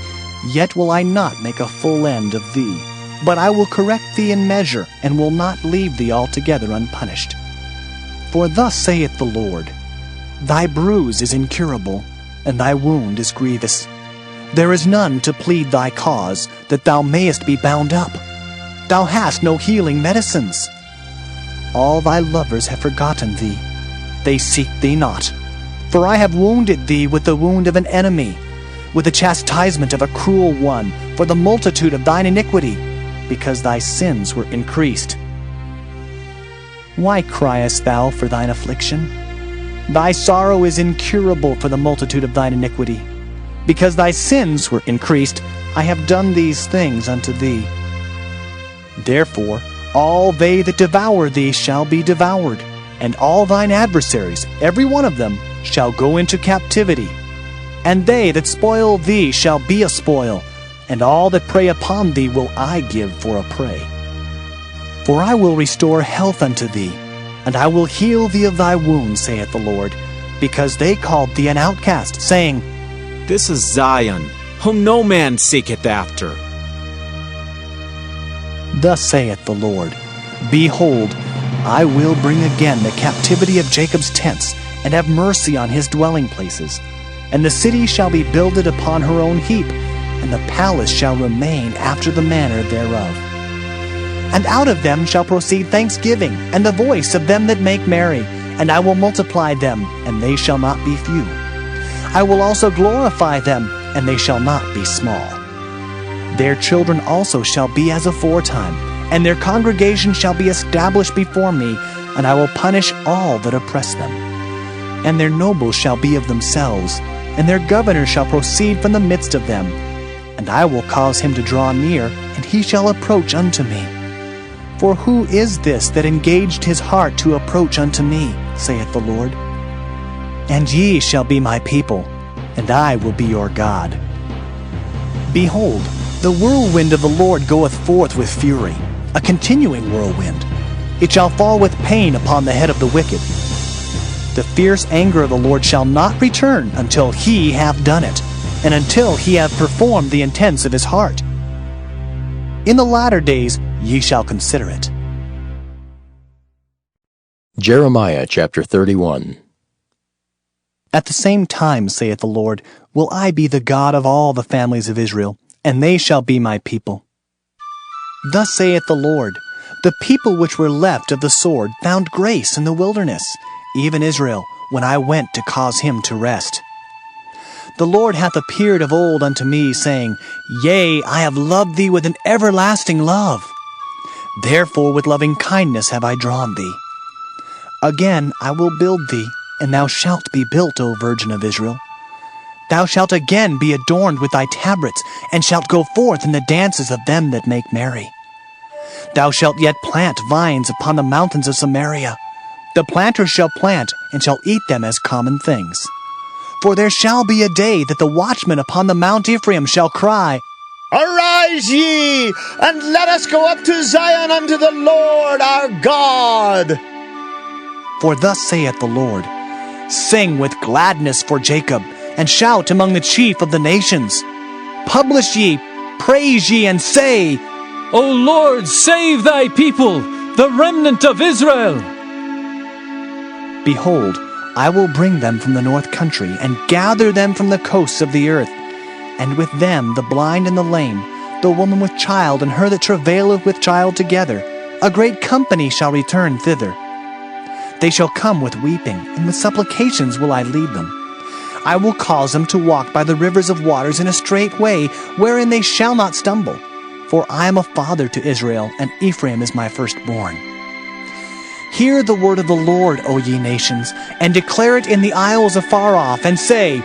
yet will I not make a full end of thee. But I will correct thee in measure, and will not leave thee altogether unpunished. For thus saith the Lord, Thy bruise is incurable, and thy wound is grievous. There is none to plead thy cause, that thou mayest be bound up. Thou hast no healing medicines. All thy lovers have forgotten thee. They seek thee not. For I have wounded thee with the wound of an enemy. with the chastisement of a cruel one, for the multitude of thine iniquity, because thy sins were increased. Why criest thou for thine affliction? Thy sorrow is incurable for the multitude of thine iniquity. Because thy sins were increased, I have done these things unto thee. Therefore all they that devour thee shall be devoured, and all thine adversaries, every one of them, shall go into captivity. And they that spoil thee shall be a spoil, and all that prey upon thee will I give for a prey. For I will restore health unto thee, and I will heal thee of thy wounds, saith the Lord, because they called thee an outcast, saying, This is Zion, whom no man seeketh after. Thus saith the Lord, Behold, I will bring again the captivity of Jacob's tents, and have mercy on his dwelling places. And the city shall be builded upon her own heap, and the palace shall remain after the manner thereof. And out of them shall proceed thanksgiving, and the voice of them that make merry, and I will multiply them, and they shall not be few. I will also glorify them, and they shall not be small. Their children also shall be as aforetime, and their congregation shall be established before me, and I will punish all that oppress them. And their nobles shall be of themselves, and their governor shall proceed from the midst of them. And I will cause him to draw near, and he shall approach unto me. For who is this that engaged his heart to approach unto me, saith the Lord? And ye shall be my people, and I will be your God. Behold, the whirlwind of the Lord goeth forth with fury, a continuing whirlwind. It shall fall with pain upon the head of the wicked. The fierce anger of the Lord shall not return until he have done it, and until he have performed the intents of his heart. In the latter days ye shall consider it. Jeremiah chapter 31. At the same time, saith the Lord, will I be the God of all the families of Israel, and they shall be my people. Thus saith the Lord, the people which were left of the sword found grace in the wilderness, even Israel, when I went to cause him to rest. The Lord hath appeared of old unto me, saying, Yea, I have loved thee with an everlasting love. Therefore with loving kindness have I drawn thee. Again I will build thee, and thou shalt be built, O Virgin of Israel. Thou shalt again be adorned with thy tabrets, and shalt go forth in the dances of them that make merry. Thou shalt yet plant vines upon the mountains of Samaria. The planters shall plant, and shall eat them as common things. For there shall be a day that the watchmen upon the Mount Ephraim shall cry, Arise ye, and let us go up to Zion unto the Lord our God. For thus saith the Lord, Sing with gladness for Jacob, and shout among the chief of the nations. Publish ye, praise ye, and say, O Lord, save thy people, the remnant of Israel. Behold, I will bring them from the north country, and gather them from the coasts of the earth, and with them the blind and the lame, the woman with child, and her that travaileth with child together. A great company shall return thither. They shall come with weeping, and with supplications will I lead them. I will cause them to walk by the rivers of waters in a straight way, wherein they shall not stumble. For I am a father to Israel, and Ephraim is my firstborn. Hear the word of the Lord, O ye nations, and declare it in the isles afar off, and say,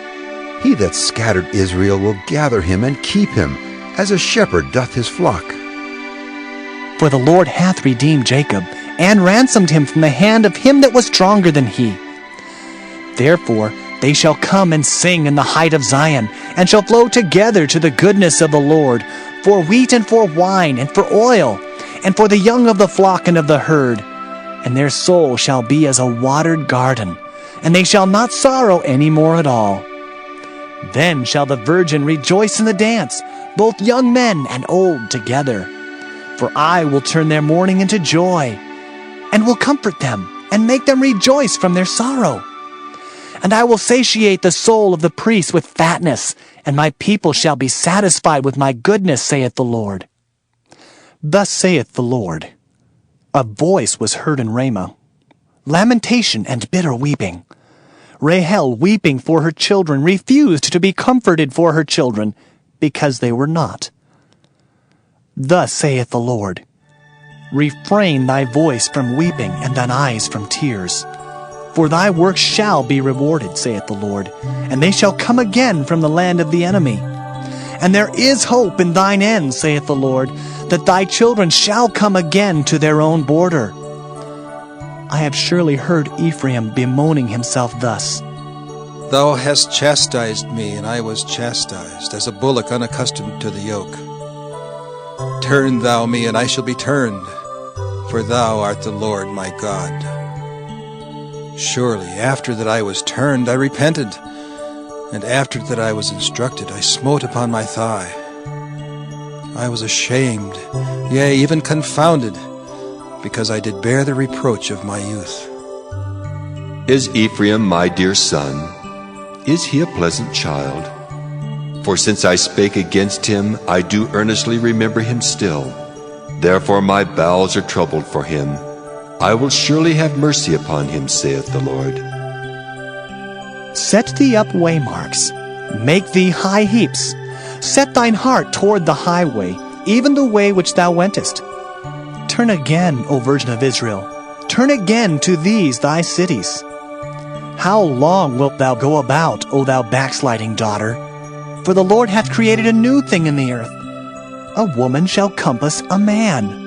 He that scattered Israel will gather him and keep him, as a shepherd doth his flock. For the Lord hath redeemed Jacob, and ransomed him from the hand of him that was stronger than he. Therefore they shall come and sing in the height of Zion, and shall flow together to the goodness of the Lord, for wheat and for wine and for oil, and for the young of the flock and of the herd. And their soul shall be as a watered garden, and they shall not sorrow any more at all. Then shall the virgin rejoice in the dance, both young men and old together. For I will turn their mourning into joy, and will comfort them, and make them rejoice from their sorrow. And I will satiate the soul of the priests with fatness, and my people shall be satisfied with my goodness, saith the Lord. Thus saith the Lord, A voice was heard in Ramah, lamentation and bitter weeping. Rahel, weeping for her children, refused to be comforted for her children, because they were not. Thus saith the Lord, refrain thy voice from weeping, and thine eyes from tears. For thy work shall be rewarded, saith the Lord, and they shall come again from the land of the enemy. And there is hope in thine end, saith the Lord, that thy children shall come again to their own border. I have surely heard Ephraim bemoaning himself thus. Thou hast chastised me, and I was chastised, as a bullock unaccustomed to the yoke. Turn thou me, and I shall be turned, for thou art the Lord my God. Surely after that I was turned, I repented, and after that I was instructed, I smote upon my thigh. I was ashamed, yea, even confounded, because I did bear the reproach of my youth. Is Ephraim my dear son? Is he a pleasant child? For since I spake against him, I do earnestly remember him still. Therefore my bowels are troubled for him. I will surely have mercy upon him, saith the Lord. Set thee up waymarks, make thee high heaps. Set thine heart toward the highway, even the way which thou wentest. Turn again, O Virgin of Israel, turn again to these thy cities. How long wilt thou go about, O thou backsliding daughter? For the Lord hath created a new thing in the earth. A woman shall compass a man.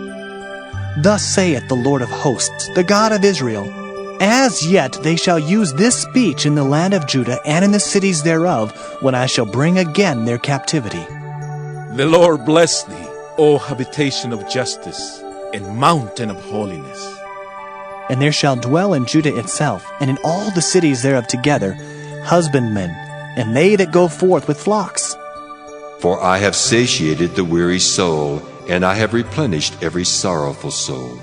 Thus saith the Lord of hosts, the God of Israel, as yet they shall use this speech in the land of Judah and in the cities thereof, when I shall bring again their captivity. The Lord bless thee, O habitation of justice, and mountain of holiness. And there shall dwell in Judah itself, and in all the cities thereof together, husbandmen, and they that go forth with flocks. For I have satiated the weary soul, and I have replenished every sorrowful soul.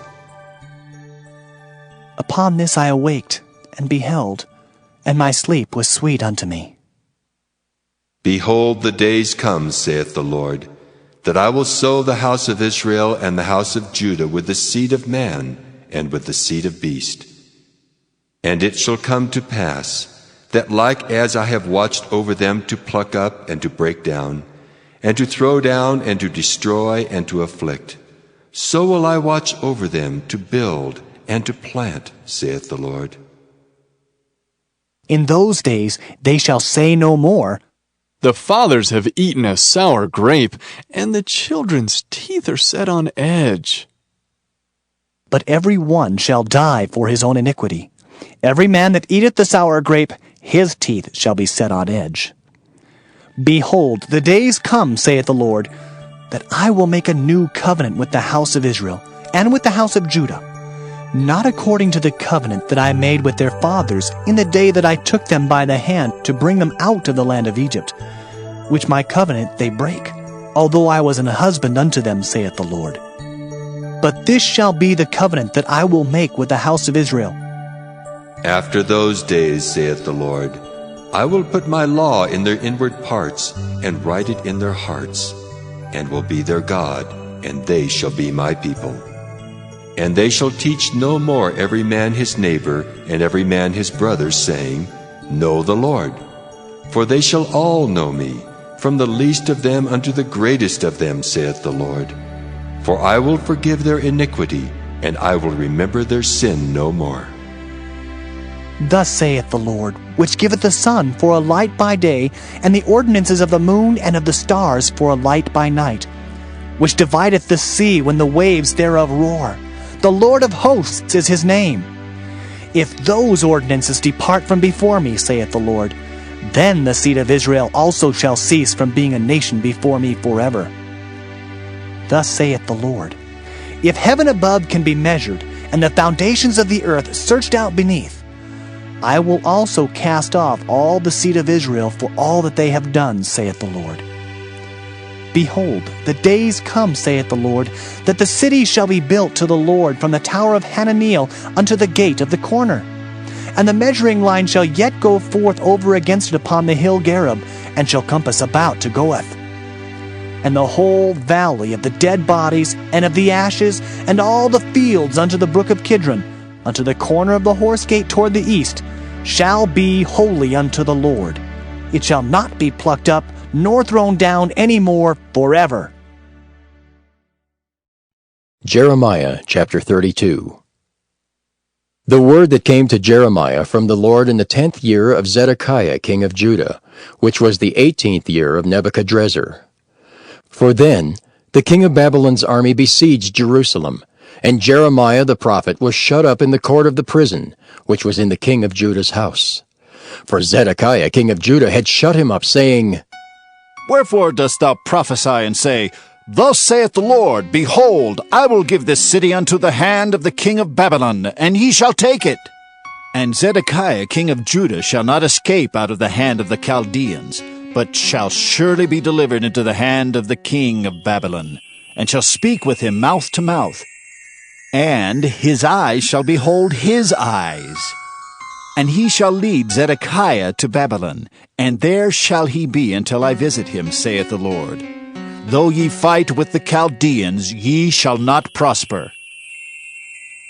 Upon this I awaked, and beheld, and my sleep was sweet unto me. Behold, the days come, saith the Lord, that I will sow the house of Israel and the house of Judah with the seed of man and with the seed of beast. And it shall come to pass, that like as I have watched over them to pluck up and to break down, and to throw down and to destroy and to afflict, so will I watch over them to build and to plant, saith the Lord. In those days they shall say no more, the fathers have eaten a sour grape, and the children's teeth are set on edge. But every one shall die for his own iniquity. Every man that eateth the sour grape, his teeth shall be set on edge. Behold, the days come, saith the Lord, that I will make a new covenant with the house of Israel and with the house of Judah, not according to the covenant that I made with their fathers in the day that I took them by the hand to bring them out of the land of Egypt, which my covenant they break, although I was an husband unto them, saith the Lord. But this shall be the covenant that I will make with the house of Israel. After those days, saith the Lord, I will put my law in their inward parts, and write it in their hearts, and will be their God, and they shall be my people. And they shall teach no more every man his neighbor, and every man his brother, saying, Know the Lord. For they shall all know me, from the least of them unto the greatest of them, saith the Lord. For I will forgive their iniquity, and I will remember their sin no more. Thus saith the Lord, which giveth the sun for a light by day, and the ordinances of the moon and of the stars for a light by night, which divideth the sea when the waves thereof roar. The Lord of hosts is his name. If those ordinances depart from before me, saith the Lord, then the seed of Israel also shall cease from being a nation before me forever. Thus saith the Lord, if heaven above can be measured, and the foundations of the earth searched out beneath, I will also cast off all the seed of Israel for all that they have done, saith the Lord. Behold, the days come, saith the Lord, that the city shall be built to the Lord from the tower of Hananeel unto the gate of the corner. And the measuring line shall yet go forth over against it upon the hill Gareb, and shall compass about to Goeth. And the whole valley of the dead bodies, and of the ashes, and all the fields unto the brook of Kidron, unto the corner of the horse gate toward the east, shall be holy unto the Lord. It shall not be plucked up, nor thrown down any more forever. Jeremiah chapter 32. The word that came to Jeremiah from the Lord in the 10th year of Zedekiah king of Judah, which was the 18th year of Nebuchadrezzar. For then the king of Babylon's army besieged Jerusalem, and Jeremiah the prophet was shut up in the court of the prison, which was in the king of Judah's house. For Zedekiah king of Judah had shut him up, saying, Wherefore dost thou prophesy and say, Thus saith the Lord, Behold, I will give this city unto the hand of the king of Babylon, and he shall take it. And Zedekiah king of Judah shall not escape out of the hand of the Chaldeans, but shall surely be delivered into the hand of the king of Babylon, and shall speak with him mouth to mouth. And his eyes shall behold his eyes. And he shall lead Zedekiah to Babylon, and there shall he be until I visit him, saith the Lord. Though ye fight with the Chaldeans, ye shall not prosper.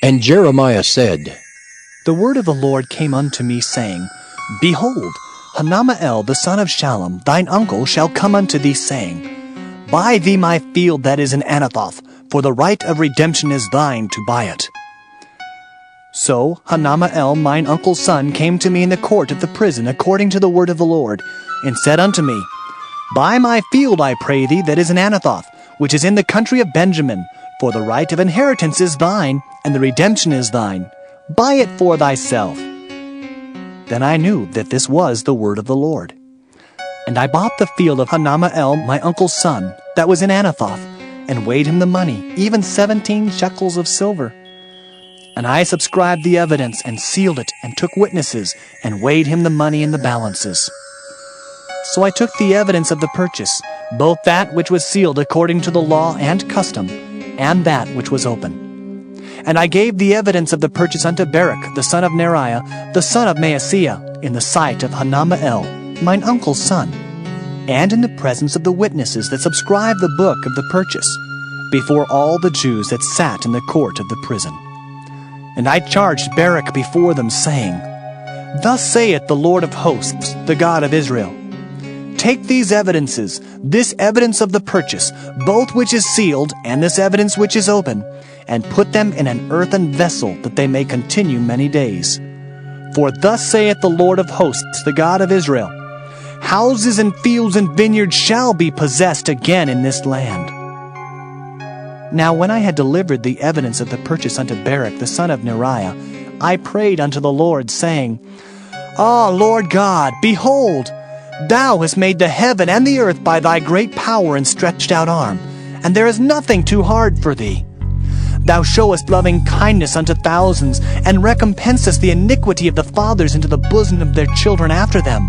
And Jeremiah said, The word of the Lord came unto me, saying, Behold, Hanamael the son of Shallum, thine uncle, shall come unto thee, saying, Buy thee my field that is in Anathoth, for the right of redemption is thine to buy it. So Hanamael mine uncle's son came to me in the court of the prison according to the word of the Lord, and said unto me, Buy my field, I pray thee, that is in Anathoth, which is in the country of Benjamin, for the right of inheritance is thine, and the redemption is thine. Buy it for thyself. Then I knew that this was the word of the Lord. And I bought the field of Hanamael my uncle's son, that was in Anathoth, and weighed him the money, even 17 shekels of silver. And I subscribed the evidence, and sealed it, and took witnesses, and weighed him the money in the balances. So I took the evidence of the purchase, both that which was sealed according to the law and custom, and that which was open. And I gave the evidence of the purchase unto Baruch the son of Neriah, the son of Maaseiah, in the sight of Hanamael, mine uncle's son, and in the presence of the witnesses that subscribed the book of the purchase, before all the Jews that sat in the court of the prison. And I charged Baruch before them, saying, Thus saith the Lord of hosts, the God of Israel, Take these evidences, this evidence of the purchase, both which is sealed, and this evidence which is open, and put them in an earthen vessel, that they may continue many days. For thus saith the Lord of hosts, the God of Israel, Houses and fields and vineyards shall be possessed again in this land. Now when I had delivered the evidence of the purchase unto Baruch the son of Neriah, I prayed unto the Lord, saying, Ah, Lord God, behold, Thou hast made the heaven and the earth by thy great power and stretched out arm, and there is nothing too hard for thee. Thou showest loving kindness unto thousands, and recompensest the iniquity of the fathers into the bosom of their children after them.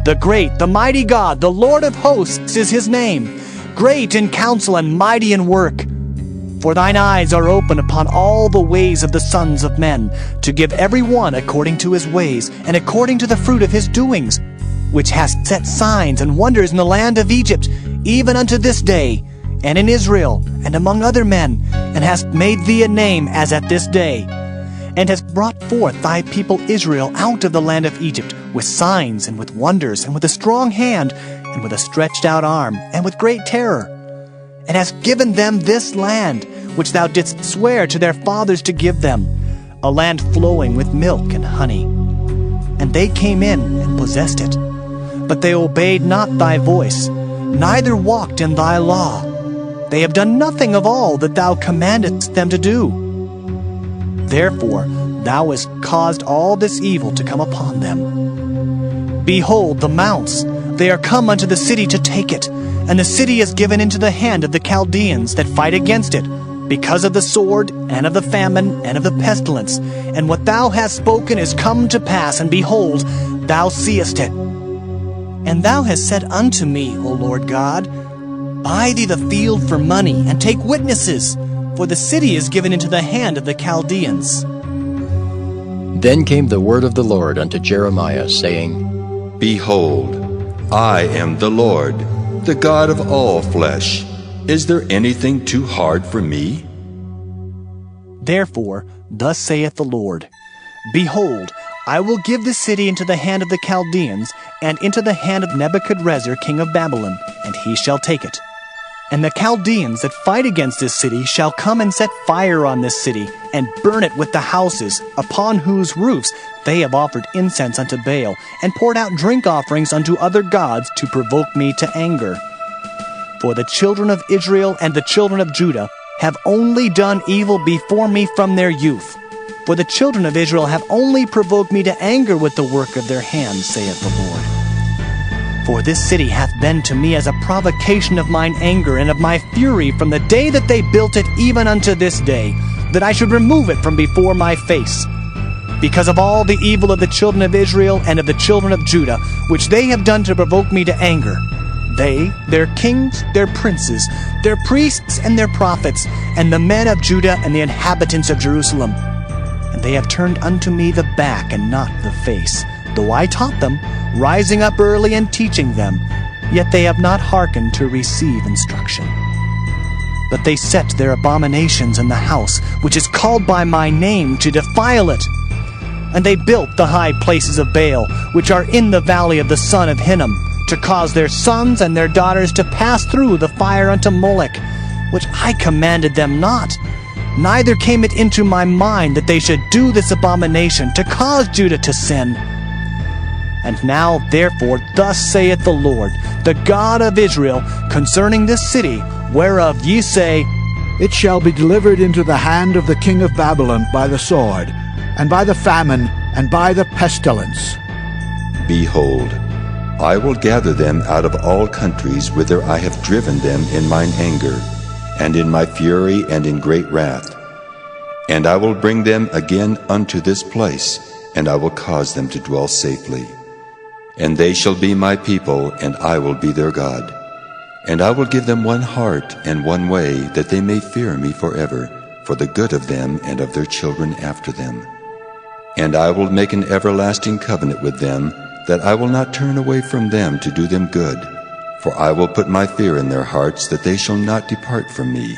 The great, the mighty God, the Lord of hosts is his name, great in counsel and mighty in work. For thine eyes are open upon all the ways of the sons of men, to give every one according to his ways, and according to the fruit of his doings, which hast set signs and wonders in the land of Egypt, even unto this day, and in Israel, and among other men, and hast made thee a name as at this day, and hast brought forth thy people Israel out of the land of Egypt, with signs, and with wonders, and with a strong hand, and with a stretched out arm, and with great terror, and hast given them this land, which thou didst swear to their fathers to give them, a land flowing with milk and honey. And they came in and possessed it. But they obeyed not thy voice, neither walked in thy law. They have done nothing of all that thou commandest them to do. Therefore thou hast caused all this evil to come upon them. Behold the mounts, they are come unto the city to take it, and the city is given into the hand of the Chaldeans that fight against it, because of the sword, and of the famine, and of the pestilence. And what thou hast spoken is come to pass, and behold, thou seest it. And thou hast said unto me, O Lord God, Buy thee the field for money, and take witnesses, for the city is given into the hand of the Chaldeans. Then came the word of the Lord unto Jeremiah, saying, Behold, I am the Lord, the God of all flesh. Is there anything too hard for me? Therefore, thus saith the Lord, Behold, I will give the city into the hand of the Chaldeans, and into the hand of Nebuchadrezzar king of Babylon, and he shall take it. And the Chaldeans that fight against this city shall come and set fire on this city, and burn it with the houses, upon whose roofs they have offered incense unto Baal, and poured out drink offerings unto other gods to provoke me to anger. For the children of Israel and the children of Judah have only done evil before me from their youth. For the children of Israel have only provoked me to anger with the work of their hands, saith the Lord. For this city hath been to me as a provocation of mine anger and of my fury from the day that they built it even unto this day, that I should remove it from before my face. Because of all the evil of the children of Israel and of the children of Judah, which they have done to provoke me to anger, they, their kings, their princes, their priests and their prophets, and the men of Judah and the inhabitants of Jerusalem. And they have turned unto me the back and not the face, though I taught them, rising up early and teaching them, yet they have not hearkened to receive instruction. But they set their abominations in the house, which is called by my name, to defile it. And they built the high places of Baal, which are in the valley of the son of Hinnom, to cause their sons and their daughters to pass through the fire unto Molech, which I commanded them not. Neither came it into my mind that they should do this abomination, to cause Judah to sin. And now, therefore, thus saith the Lord, the God of Israel, concerning this city, whereof ye say, It shall be delivered into the hand of the king of Babylon by the sword, and by the famine, and by the pestilence. Behold, I will gather them out of all countries whither I have driven them in mine anger, and in my fury, and in great wrath. And I will bring them again unto this place, and I will cause them to dwell safely. And they shall be my people, and I will be their God. And I will give them one heart and one way, that they may fear me forever, for the good of them and of their children after them. And I will make an everlasting covenant with them, that I will not turn away from them to do them good. For I will put my fear in their hearts, that they shall not depart from me.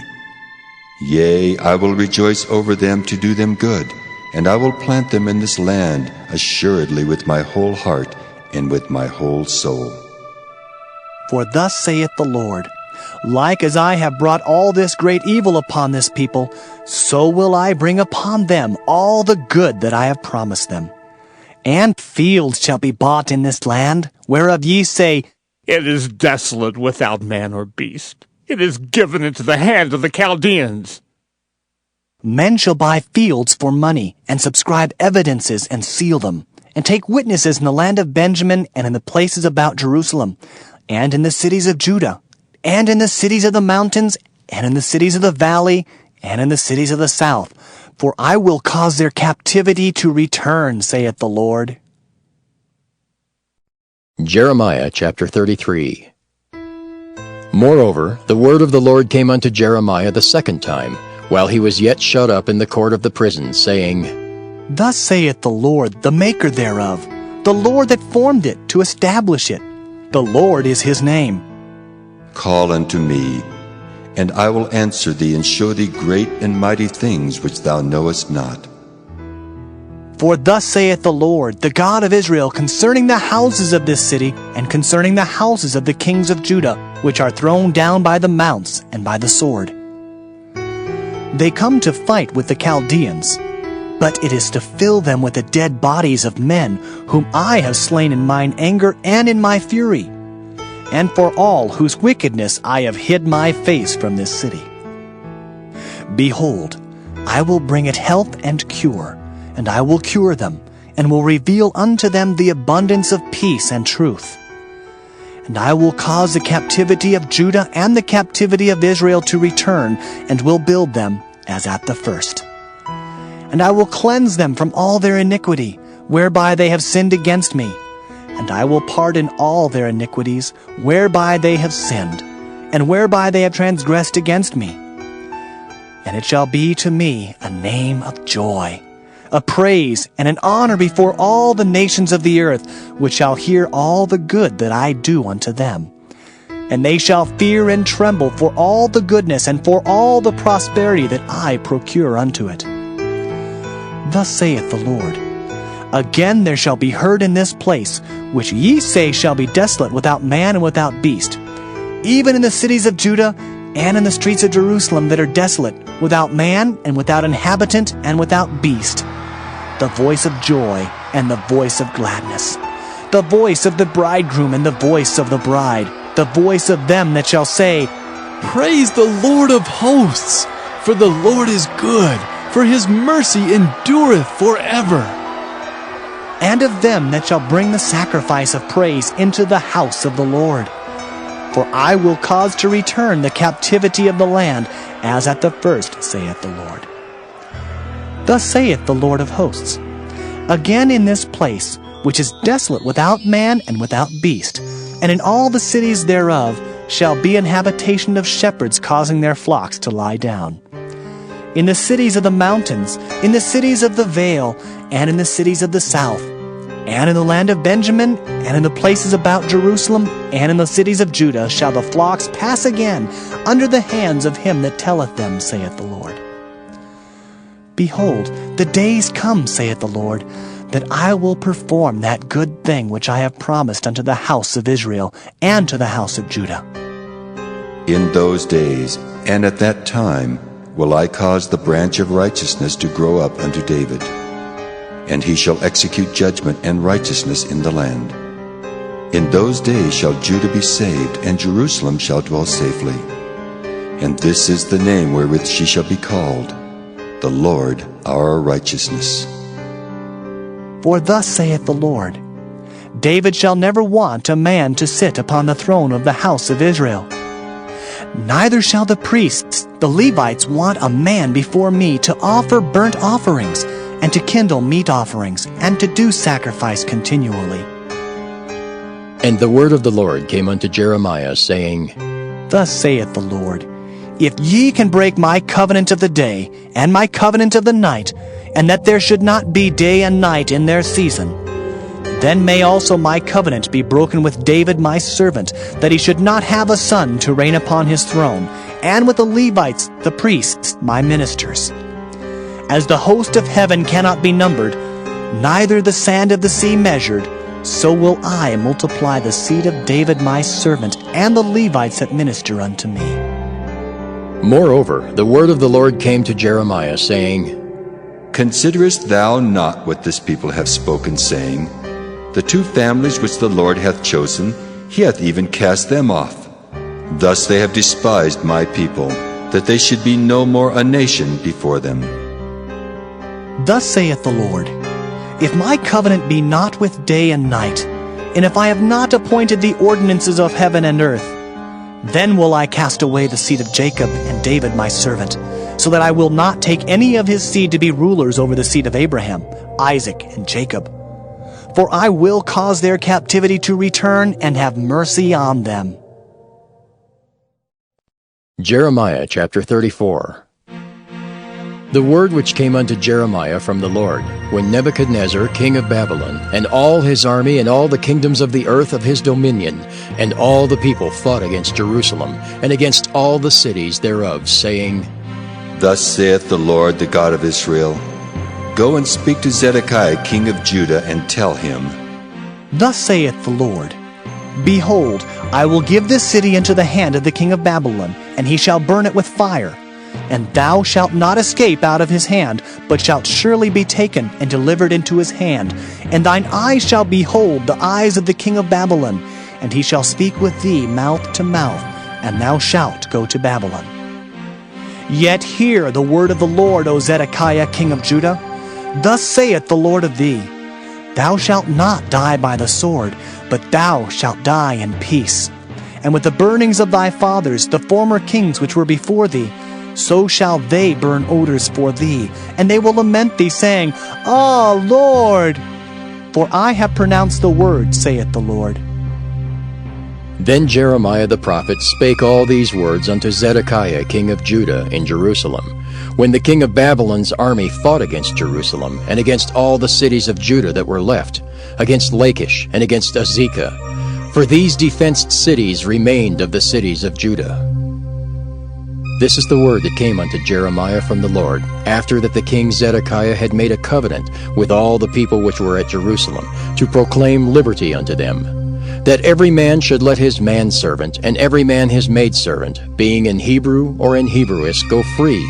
Yea, I will rejoice over them to do them good, and I will plant them in this land assuredly with my whole heart and with my whole soul. For thus saith the Lord, like as I have brought all this great evil upon this people, so will I bring upon them all the good that I have promised them. And fields shall be bought in this land, whereof ye say, It is desolate without man or beast. It is given into the hand of the Chaldeans. Men shall buy fields for money, and subscribe evidences, and seal them, and take witnesses in the land of Benjamin, and in the places about Jerusalem, and in the cities of Judah, and in the cities of the mountains, and in the cities of the valley, and in the cities of the south. For I will cause their captivity to return, saith the Lord. Jeremiah chapter 33. Moreover, the word of the Lord came unto Jeremiah the second time, while he was yet shut up in the court of the prison, saying, Thus saith the Lord, the maker thereof, the Lord that formed it, to establish it. The Lord is his name. Call unto me, and I will answer thee, and show thee great and mighty things which thou knowest not. For thus saith the Lord, the God of Israel, concerning the houses of this city, and concerning the houses of the kings of Judah, which are thrown down by the mounts and by the sword. They come to fight with the Chaldeans, but it is to fill them with the dead bodies of men, whom I have slain in mine anger and in my fury, and for all whose wickedness I have hid my face from this city. Behold, I will bring it health and cure, and I will cure them, and will reveal unto them the abundance of peace and truth. And I will cause the captivity of Judah and the captivity of Israel to return, and will build them as at the first. And I will cleanse them from all their iniquity, whereby they have sinned against me. And I will pardon all their iniquities, whereby they have sinned, and whereby they have transgressed against me. And it shall be to me a name of joy, a praise and an honor before all the nations of the earth, which shall hear all the good that I do unto them. And they shall fear and tremble for all the goodness and for all the prosperity that I procure unto it. Thus saith the Lord, Again there shall be heard in this place, which ye say shall be desolate without man and without beast, even in the cities of Judah and in the streets of Jerusalem that are desolate, without man and without inhabitant and without beast, the voice of joy and the voice of gladness, the voice of the bridegroom and the voice of the bride, the voice of them that shall say, Praise the Lord of hosts, for the Lord is good, for his mercy endureth forever. And of them that shall bring the sacrifice of praise into the house of the Lord. For I will cause to return the captivity of the land, as at the first, saith the Lord. Thus saith the Lord of hosts, Again in this place, which is desolate without man and without beast, and in all the cities thereof shall be an habitation of shepherds causing their flocks to lie down. In the cities of the mountains, in the cities of the vale, and in the cities of the south, and in the land of Benjamin, and in the places about Jerusalem, and in the cities of Judah shall the flocks pass again under the hands of him that telleth them, saith the Lord. Behold, the days come, saith the Lord, that I will perform that good thing which I have promised unto the house of Israel and to the house of Judah. In those days, and at that time, will I cause the branch of righteousness to grow up unto David, and he shall execute judgment and righteousness in the land. In those days shall Judah be saved, and Jerusalem shall dwell safely. And this is the name wherewith she shall be called, the Lord our righteousness. For thus saith the Lord, David shall never want a man to sit upon the throne of the house of Israel. Neither shall the priests, the Levites, want a man before me to offer burnt offerings, and to kindle meat offerings, and to do sacrifice continually. And the word of the Lord came unto Jeremiah, saying, Thus saith the Lord, If ye can break my covenant of the day, and my covenant of the night, and that there should not be day and night in their season, then may also my covenant be broken with David my servant, that he should not have a son to reign upon his throne, and with the Levites, the priests, my ministers. As the host of heaven cannot be numbered, neither the sand of the sea measured, so will I multiply the seed of David my servant, and the Levites that minister unto me. Moreover, the word of the Lord came to Jeremiah, saying, Considerest thou not what this people have spoken, saying, The two families which the Lord hath chosen, he hath even cast them off. Thus they have despised my people, that they should be no more a nation before them. Thus saith the Lord, If my covenant be not with day and night, and if I have not appointed the ordinances of heaven and earth, then will I cast away the seed of Jacob and David my servant, so that I will not take any of his seed to be rulers over the seed of Abraham, Isaac, and Jacob. For I will cause their captivity to return and have mercy on them. Jeremiah chapter 34. The word which came unto Jeremiah from the Lord, when Nebuchadnezzar king of Babylon, and all his army, and all the kingdoms of the earth of his dominion, and all the people fought against Jerusalem, and against all the cities thereof, saying, Thus saith the Lord, the God of Israel, Go and speak to Zedekiah king of Judah, and tell him, Thus saith the Lord, Behold, I will give this city into the hand of the king of Babylon, and he shall burn it with fire. And thou shalt not escape out of his hand, but shalt surely be taken and delivered into his hand. And thine eyes shall behold the eyes of the king of Babylon, and he shall speak with thee mouth to mouth, and thou shalt go to Babylon. Yet hear the word of the Lord, O Zedekiah king of Judah. Thus saith the Lord of thee, Thou shalt not die by the sword, but thou shalt die in peace. And with the burnings of thy fathers, the former kings which were before thee, so shall they burn odors for thee, and they will lament thee, saying, Ah, Lord! For I have pronounced the word, saith the Lord. Then Jeremiah the prophet spake all these words unto Zedekiah king of Judah in Jerusalem, when the king of Babylon's army fought against Jerusalem, and against all the cities of Judah that were left, against Lachish, and against Azekah. For these defenced cities remained of the cities of Judah. This is the word that came unto Jeremiah from the Lord, after that the king Zedekiah had made a covenant with all the people which were at Jerusalem, to proclaim liberty unto them, that every man should let his manservant and every man his maidservant, being in Hebrew or in Hebrewish, go free,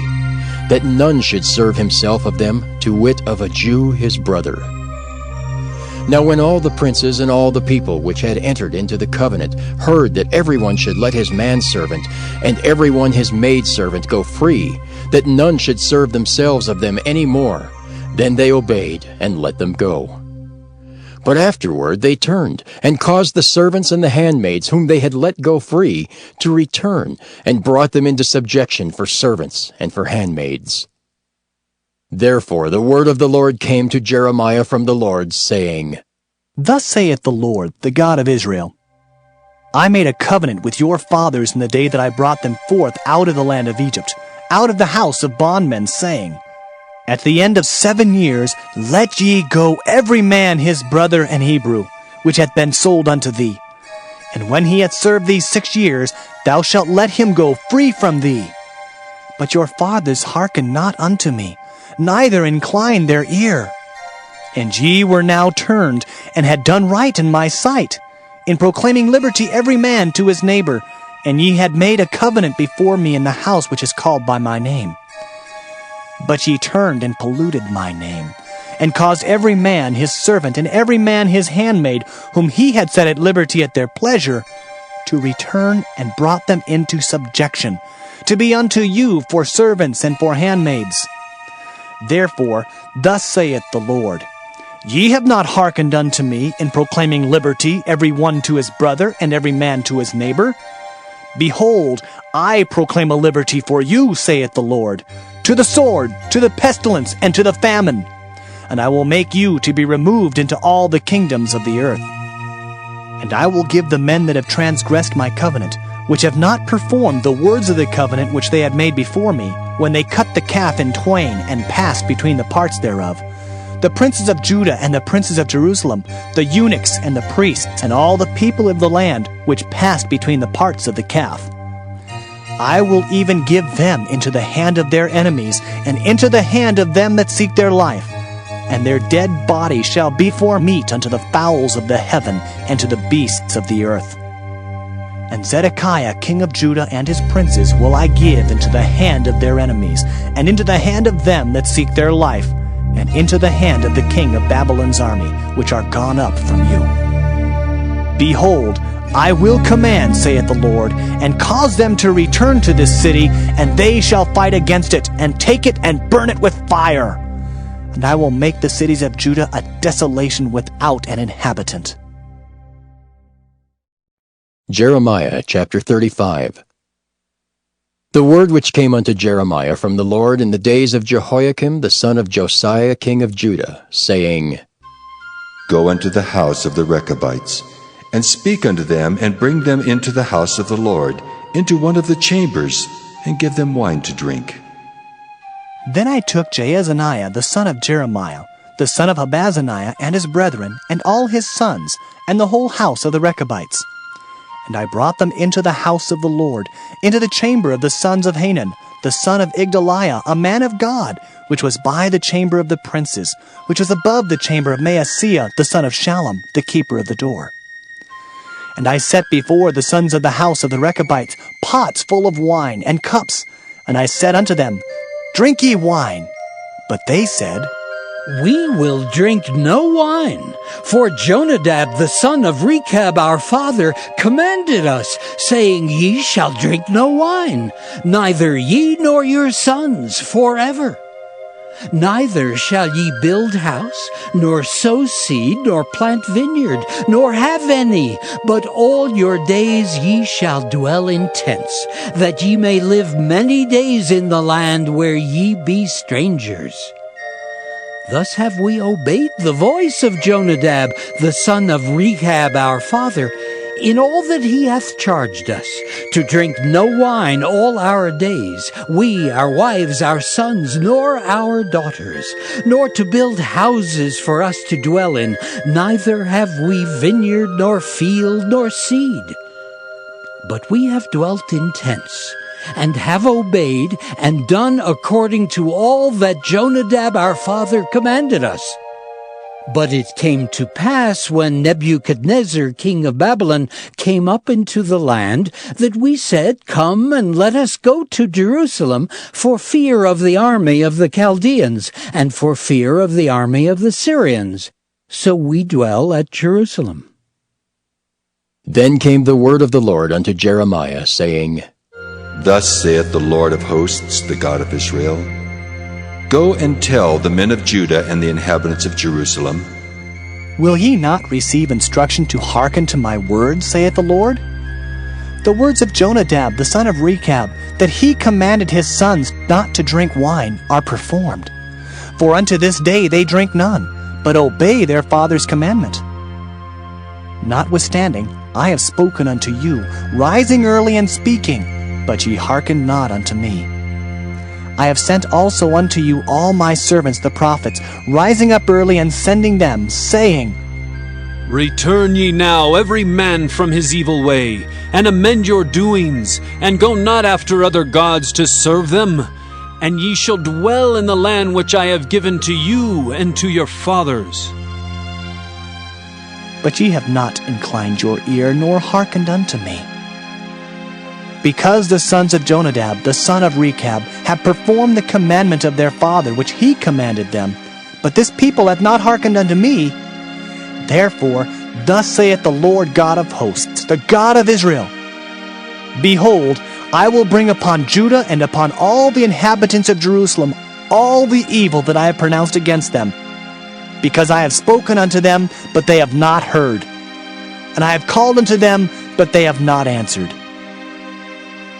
that none should serve himself of them, to wit of a Jew his brother. Now when all the princes and all the people which had entered into the covenant heard that everyone should let his manservant and everyone his maidservant go free, that none should serve themselves of them any more, then they obeyed and let them go. But afterward they turned, and caused the servants and the handmaids whom they had let go free to return, and brought them into subjection for servants and for handmaids. Therefore the word of the Lord came to Jeremiah from the Lord, saying, Thus saith the Lord, the God of Israel, I made a covenant with your fathers in the day that I brought them forth out of the land of Egypt, out of the house of bondmen, saying, At the end of 7 years let ye go every man his brother and Hebrew, which hath been sold unto thee. And when he hath served thee 6 years, thou shalt let him go free from thee. But your fathers hearkened not unto me, neither inclined their ear. And ye were now turned, and had done right in my sight, in proclaiming liberty every man to his neighbor, and ye had made a covenant before me in the house which is called by my name. But ye turned and polluted my name, and caused every man his servant and every man his handmaid, whom he had set at liberty at their pleasure, to return and brought them into subjection, to be unto you for servants and for handmaids. Therefore, thus saith the Lord, Ye have not hearkened unto me in proclaiming liberty every one to his brother and every man to his neighbor. Behold, I proclaim a liberty for you, saith the Lord, to the sword, to the pestilence, and to the famine. And I will make you to be removed into all the kingdoms of the earth. And I will give the men that have transgressed my covenant, which have not performed the words of the covenant which they had made before me, when they cut the calf in twain and passed between the parts thereof, the princes of Judah and the princes of Jerusalem, the eunuchs and the priests, and all the people of the land which passed between the parts of the calf. I will even give them into the hand of their enemies, and into the hand of them that seek their life. And their dead bodies shall be for meat unto the fowls of the heaven, and to the beasts of the earth. And Zedekiah king of Judah and his princes will I give into the hand of their enemies, and into the hand of them that seek their life, and into the hand of the king of Babylon's army, which are gone up from you. Behold, I will command, saith the Lord, and cause them to return to this city, and they shall fight against it, and take it, and burn it with fire. And I will make the cities of Judah a desolation without an inhabitant. Jeremiah chapter 35. The word which came unto Jeremiah from the Lord in the days of Jehoiakim the son of Josiah king of Judah, saying, Go unto the house of the Rechabites, and speak unto them, and bring them into the house of the Lord, into one of the chambers, and give them wine to drink. Then I took Jaazaniah the son of Jeremiah, the son of Habazaniah, and his brethren, and all his sons, and the whole house of the Rechabites. And I brought them into the house of the Lord, into the chamber of the sons of Hanan, the son of Igdaliah, a man of God, which was by the chamber of the princes, which was above the chamber of Maaseiah, the son of Shallum, the keeper of the door. And I set before the sons of the house of the Rechabites pots full of wine and cups, and I said unto them, Drink ye wine. But they said, We will drink no wine, for Jonadab the son of Rechab our father commanded us, saying, Ye shall drink no wine, neither ye nor your sons forever. Neither shall ye build house, nor sow seed, nor plant vineyard, nor have any, but all your days ye shall dwell in tents, that ye may live many days in the land where ye be strangers. Thus have we obeyed the voice of Jonadab, the son of Rechab our father, in all that he hath charged us, to drink no wine all our days, we, our wives, our sons, nor our daughters, nor to build houses for us to dwell in, neither have we vineyard, nor field, nor seed. But we have dwelt in tents, and have obeyed and done according to all that Jonadab our father commanded us. But it came to pass, when Nebuchadnezzar king of Babylon came up into the land, that we said, Come and let us go to Jerusalem, for fear of the army of the Chaldeans, and for fear of the army of the Syrians. So we dwell at Jerusalem. Then came the word of the Lord unto Jeremiah, saying, Thus saith the Lord of hosts, the God of Israel, Go and tell the men of Judah and the inhabitants of Jerusalem, Will ye not receive instruction to hearken to my words, saith the Lord? The words of Jonadab the son of Rechab, that he commanded his sons not to drink wine, are performed. For unto this day they drink none, but obey their father's commandment. Notwithstanding, I have spoken unto you, rising early and speaking, but ye hearken not unto me. I have sent also unto you all my servants the prophets, rising up early and sending them, saying, Return ye now every man from his evil way, and amend your doings, and go not after other gods to serve them, and ye shall dwell in the land which I have given to you and to your fathers. But ye have not inclined your ear, nor hearkened unto me. Because the sons of Jonadab, the son of Rechab, have performed the commandment of their father, which he commanded them, but this people hath not hearkened unto me, therefore thus saith the Lord God of hosts, the God of Israel, Behold, I will bring upon Judah and upon all the inhabitants of Jerusalem all the evil that I have pronounced against them, because I have spoken unto them, but they have not heard, and I have called unto them, but they have not answered.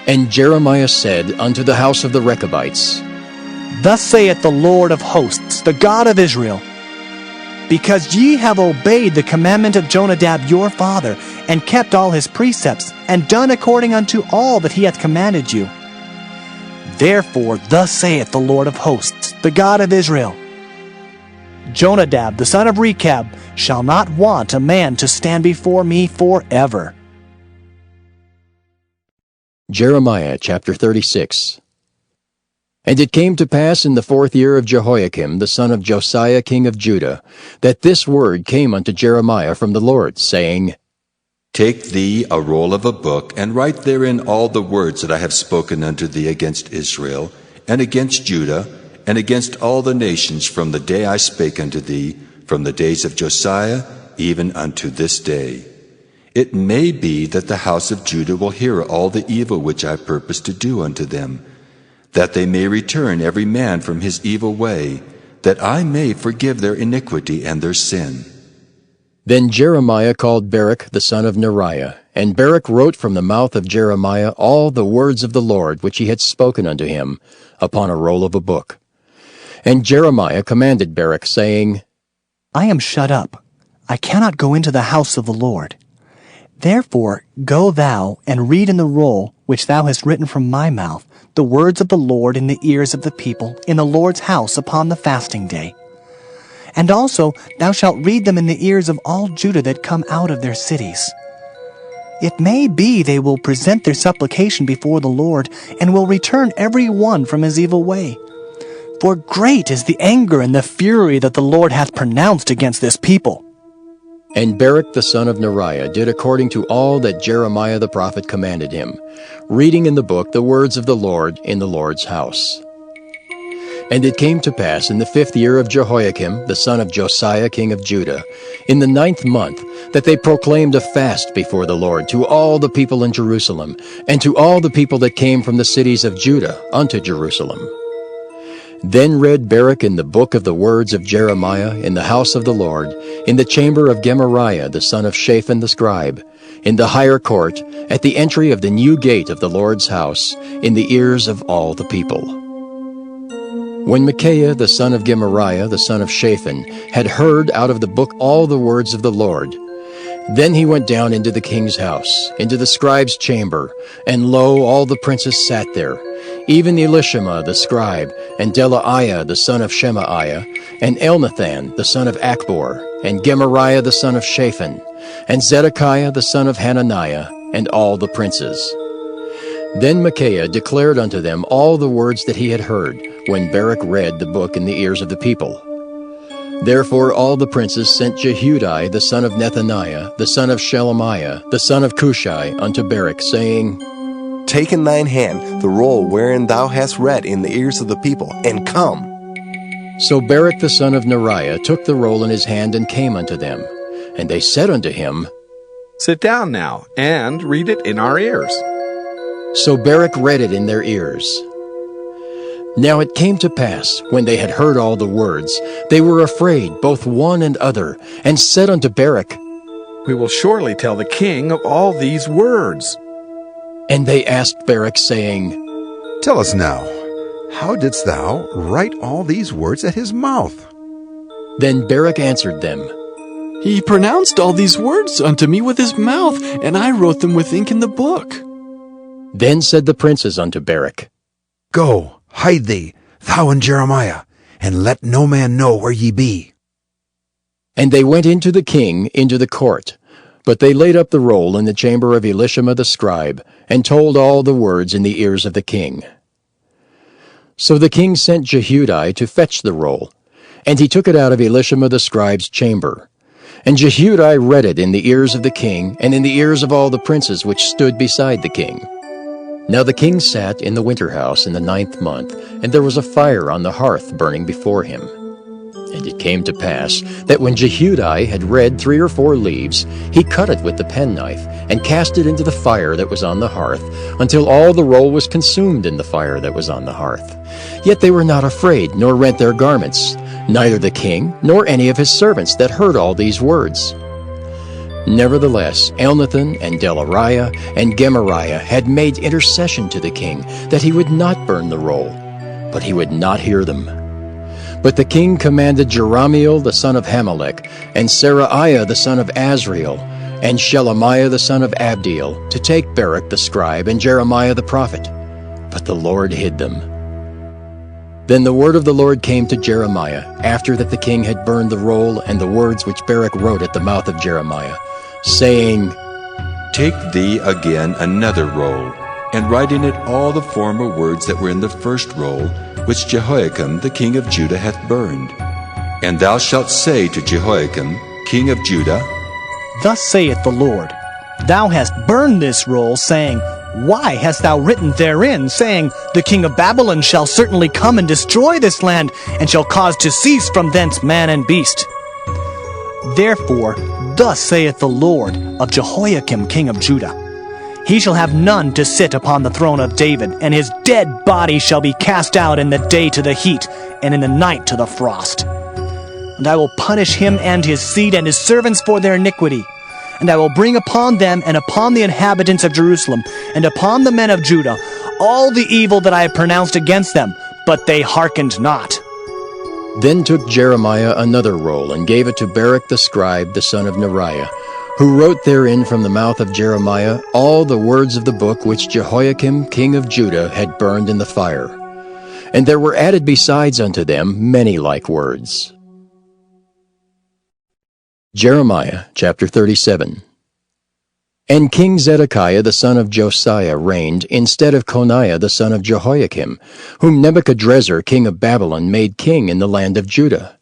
And Jeremiah said unto the house of the Rechabites, Thus saith the Lord of hosts, the God of Israel, Because ye have obeyed the commandment of Jonadab your father, and kept all his precepts, and done according unto all that he hath commanded you. Therefore thus saith the Lord of hosts, the God of Israel, Jonadab the son of Rechab shall not want a man to stand before me forever. Jeremiah chapter 36. And it came to pass in the 4th year of Jehoiakim the son of Josiah king of Judah, that this word came unto Jeremiah from the Lord, saying, Take thee a roll of a book, and write therein all the words that I have spoken unto thee against Israel, and against Judah, and against all the nations from the day I spake unto thee, from the days of Josiah, even unto this day. It may be that the house of Judah will hear all the evil which I purpose to do unto them, that they may return every man from his evil way, that I may forgive their iniquity and their sin. Then Jeremiah called Baruch the son of Neriah, and Baruch wrote from the mouth of Jeremiah all the words of the Lord which he had spoken unto him upon a roll of a book. And Jeremiah commanded Baruch, saying, I am shut up. I cannot go into the house of the Lord. Therefore go thou and read in the roll which thou hast written from my mouth the words of the Lord in the ears of the people in the Lord's house upon the fasting day. And also thou shalt read them in the ears of all Judah that come out of their cities. It may be they will present their supplication before the Lord, and will return every one from his evil way. For great is the anger and the fury that the Lord hath pronounced against this people. And Baruch the son of Neriah did according to all that Jeremiah the prophet commanded him, reading in the book the words of the Lord in the Lord's house. And it came to pass in the 5th year of Jehoiakim, the son of Josiah king of Judah, in the 9th month, that they proclaimed a fast before the Lord to all the people in Jerusalem, and to all the people that came from the cities of Judah unto Jerusalem. Then read Baruch in the book of the words of Jeremiah in the house of the Lord, in the chamber of Gemariah the son of Shaphan the scribe, in the higher court, at the entry of the new gate of the Lord's house, in the ears of all the people. When Micaiah the son of Gemariah the son of Shaphan had heard out of the book all the words of the Lord, then he went down into the king's house, into the scribe's chamber, and lo, all the princes sat there, even Elishama the scribe, and Delaiah the son of Shemaiah, and Elnathan the son of Achbor, and Gemariah the son of Shaphan, and Zedekiah the son of Hananiah, and all the princes. Then Micaiah declared unto them all the words that he had heard, when Barak read the book in the ears of the people. Therefore all the princes sent Jehudi the son of Nethaniah, the son of Shelemiah, the son of Cushai, unto Barak, saying, Take in thine hand the roll wherein thou hast read in the ears of the people, and come. So Barak the son of Neriah took the roll in his hand and came unto them. And they said unto him, Sit down now, and read it in our ears. So Barak read it in their ears. Now it came to pass, when they had heard all the words, they were afraid, both one and other, and said unto Barak, We will surely tell the king of all these words. And they asked Barak, saying, Tell us now, how didst thou write all these words at his mouth? Then Barak answered them, He pronounced all these words unto me with his mouth, and I wrote them with ink in the book. Then said the princes unto Barak, Go, hide thee, thou and Jeremiah, and let no man know where ye be. And they went into the king into the court. But they laid up the roll in the chamber of Elishama the scribe, and told all the words in the ears of the king. So the king sent Jehudi to fetch the roll, and he took it out of Elishama the scribe's chamber. And Jehudi read it in the ears of the king, and in the ears of all the princes which stood beside the king. Now the king sat in the winter house in the 9th month, and there was a fire on the hearth burning before him. And it came to pass that when Jehudi had read 3 or 4 leaves, he cut it with the penknife, and cast it into the fire that was on the hearth, until all the roll was consumed in the fire that was on the hearth. Yet they were not afraid, nor rent their garments, neither the king, nor any of his servants that heard all these words. Nevertheless, Elnathan and Delariah and Gemariah had made intercession to the king, that he would not burn the roll, but he would not hear them. But the king commanded Jerahmeel the son of Hamelech, and Seraiah the son of Azriel, and Shelemiah the son of Abdiel, to take Barak the scribe and Jeremiah the prophet. But the Lord hid them. Then the word of the Lord came to Jeremiah, after that the king had burned the roll and the words which Barak wrote at the mouth of Jeremiah, saying, Take thee again another roll, and write in it all the former words that were in the first roll, which Jehoiakim the king of Judah hath burned. And thou shalt say to Jehoiakim, king of Judah, Thus saith the Lord, Thou hast burned this roll, saying, Why hast thou written therein, saying, The king of Babylon shall certainly come and destroy this land, and shall cause to cease from thence man and beast? Therefore, thus saith the Lord of Jehoiakim king of Judah, He shall have none to sit upon the throne of David, and his dead body shall be cast out in the day to the heat, and in the night to the frost. And I will punish him and his seed and his servants for their iniquity. And I will bring upon them and upon the inhabitants of Jerusalem and upon the men of Judah all the evil that I have pronounced against them, but they hearkened not. Then took Jeremiah another roll, and gave it to Barak the scribe, the son of Neriah, who wrote therein from the mouth of Jeremiah all the words of the book which Jehoiakim king of Judah had burned in the fire. And there were added besides unto them many like words. Jeremiah chapter 37. And King Zedekiah the son of Josiah reigned instead of Coniah the son of Jehoiakim, whom Nebuchadrezzar king of Babylon made king in the land of Judah.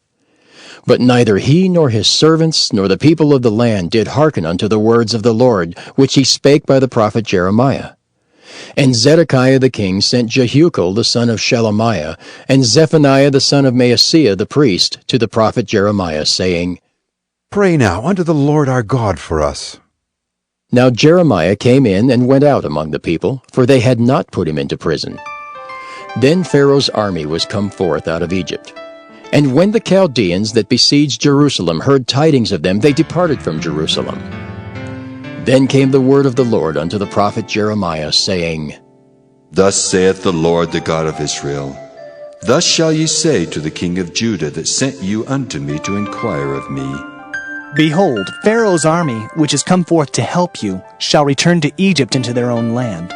But neither he nor his servants nor the people of the land did hearken unto the words of the Lord, which he spake by the prophet Jeremiah. And Zedekiah the king sent Jehucal the son of Shelemiah, and Zephaniah the son of Maaseiah the priest, to the prophet Jeremiah, saying, Pray now unto the Lord our God for us. Now Jeremiah came in and went out among the people, for they had not put him into prison. Then Pharaoh's army was come forth out of Egypt. And when the Chaldeans that besieged Jerusalem heard tidings of them, they departed from Jerusalem. Then came the word of the Lord unto the prophet Jeremiah, saying, Thus saith the Lord the God of Israel, Thus shall ye say to the king of Judah that sent you unto me to inquire of me, Behold, Pharaoh's army, which is come forth to help you, shall return to Egypt into their own land.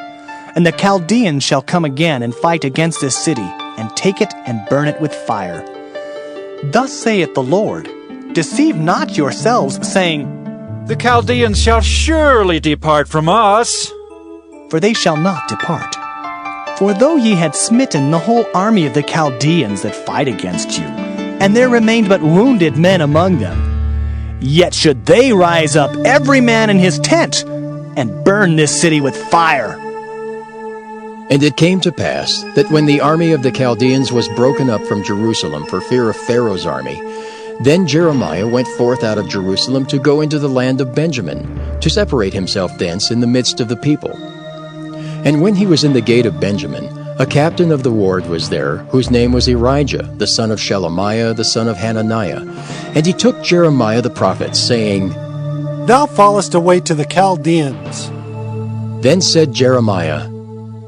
And the Chaldeans shall come again and fight against this city, and take it and burn it with fire. Thus saith the Lord, Deceive not yourselves, saying, The Chaldeans shall surely depart from us. for they shall not depart. For though ye had smitten the whole army of the Chaldeans that fight against you, and there remained but wounded men among them, yet should they rise up every man in his tent, and burn this city with fire. And it came to pass that when the army of the Chaldeans was broken up from Jerusalem for fear of Pharaoh's army, then Jeremiah went forth out of Jerusalem to go into the land of Benjamin, to separate himself thence in the midst of the people. And when he was in the gate of Benjamin, a captain of the ward was there, whose name was Erijah, the son of Shelemiah, the son of Hananiah. And he took Jeremiah the prophet, saying, Thou fallest away to the Chaldeans. Then said Jeremiah,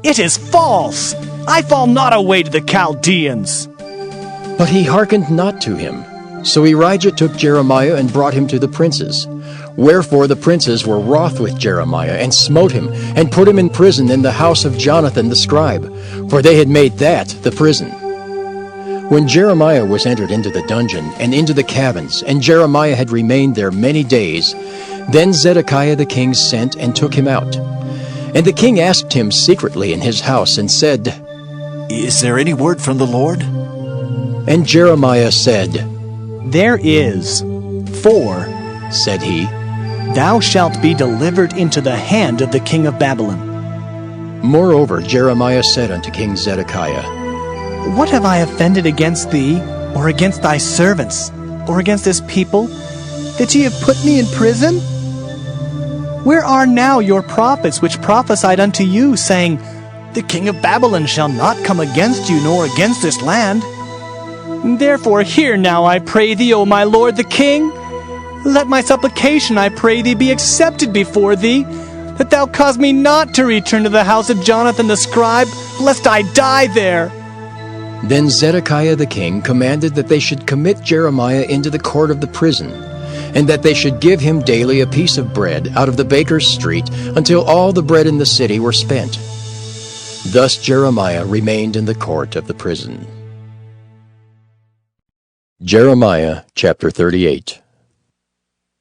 It is false! I fall not away to the Chaldeans. But he hearkened not to him. So Erijah took Jeremiah and brought him to the princes. Wherefore the princes were wroth with Jeremiah, and smote him, and put him in prison in the house of Jonathan the scribe, for they had made that the prison. When Jeremiah was entered into the dungeon, and into the cabins, and Jeremiah had remained there many days, then Zedekiah the king sent and took him out. And the king asked him secretly in his house, and said, Is there any word from the Lord? And Jeremiah said, There is. For, said he, Thou shalt be delivered into the hand of the king of Babylon. Moreover, Jeremiah said unto King Zedekiah, What have I offended against thee, or against thy servants, or against this people, that ye have put me in prison? Where are now your prophets which prophesied unto you, saying, The king of Babylon shall not come against you, nor against this land? Therefore hear now, I pray thee, O my lord the king. Let my supplication, I pray thee, be accepted before thee, that thou cause me not to return to the house of Jonathan the scribe, lest I die there. Then Zedekiah the king commanded that they should commit Jeremiah into the court of the prison, and that they should give him daily a piece of bread out of the baker's street, until all the bread in the city were spent. Thus Jeremiah remained in the court of the prison. Jeremiah chapter 38.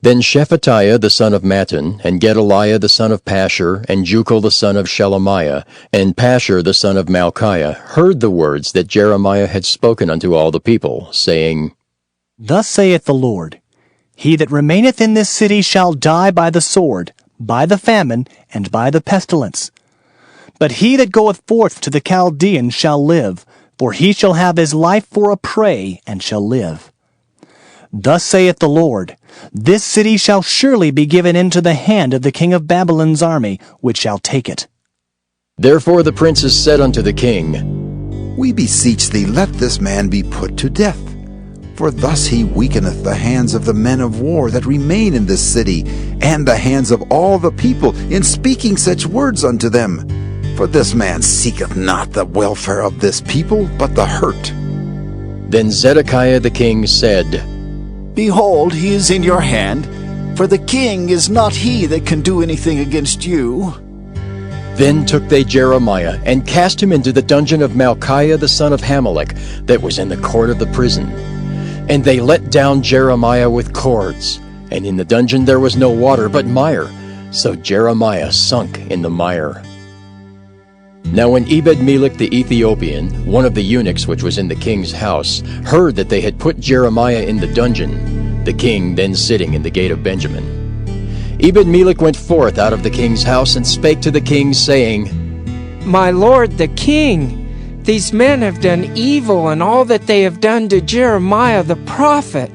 Then Shephatiah the son of Mattan, and Gedaliah the son of Pashur, and Jucal the son of Shelemiah, and Pashur the son of Malchiah heard the words that Jeremiah had spoken unto all the people, saying, Thus saith the Lord, He that remaineth in this city shall die by the sword, by the famine, and by the pestilence. But he that goeth forth to the Chaldeans shall live, for he shall have his life for a prey, and shall live. Thus saith the Lord, This city shall surely be given into the hand of the king of Babylon's army, which shall take it. Therefore the princes said unto the king, We beseech thee, let this man be put to death. For thus he weakeneth the hands of the men of war that remain in this city, and the hands of all the people, in speaking such words unto them. For this man seeketh not the welfare of this people, but the hurt. Then Zedekiah the king said, Behold, he is in your hand, for the king is not he that can do anything against you. Then took they Jeremiah, and cast him into the dungeon of Malchiah the son of Hamelech, that was in the court of the prison. And they let down Jeremiah with cords, and in the dungeon there was no water but mire, so Jeremiah sunk in the mire. Now when Ebed-Melech the Ethiopian, one of the eunuchs which was in the king's house, heard that they had put Jeremiah in the dungeon, the king then sitting in the gate of Benjamin, Ebed-Melech went forth out of the king's house, and spake to the king, saying, My lord the king, these men have done evil in all that they have done to Jeremiah the prophet,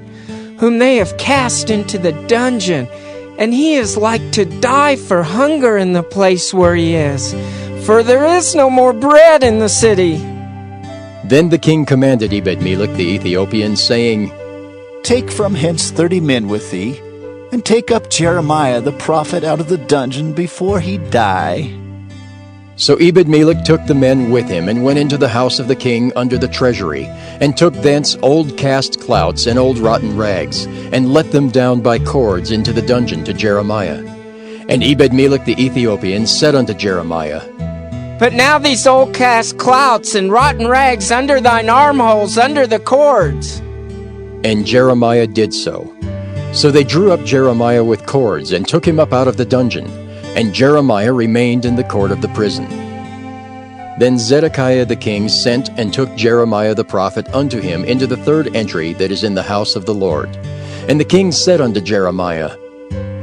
whom they have cast into the dungeon, and he is like to die for hunger in the place where he is. For there is no more bread in the city. Then the king commanded Ebed-Melech the Ethiopian, saying, Take from hence 30 men with thee, and take up Jeremiah the prophet out of the dungeon before he die. So Ebed-Melech took the men with him, and went into the house of the king under the treasury, and took thence old cast clouts and old rotten rags, and let them down by cords into the dungeon to Jeremiah. And Ebed-Melech the Ethiopian said unto Jeremiah, Put now these old cast clouts and rotten rags under thine armholes, under the cords. And Jeremiah did so. So they drew up Jeremiah with cords, and took him up out of the dungeon. and Jeremiah remained in the court of the prison. Then Zedekiah the king sent and took Jeremiah the prophet unto him into the third entry that is in the house of the Lord. And the king said unto Jeremiah,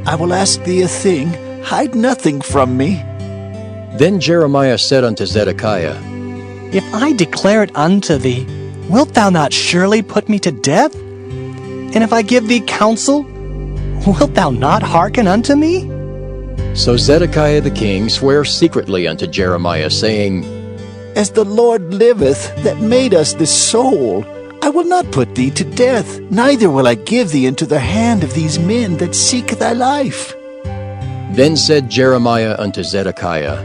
I will ask thee a thing, hide nothing from me. Then Jeremiah said unto Zedekiah, If I declare it unto thee, wilt thou not surely put me to death? And if I give thee counsel, wilt thou not hearken unto me? So Zedekiah the king sware secretly unto Jeremiah, saying, As the Lord liveth, that made us this soul, I will not put thee to death, neither will I give thee into the hand of these men that seek thy life. Then said Jeremiah unto Zedekiah,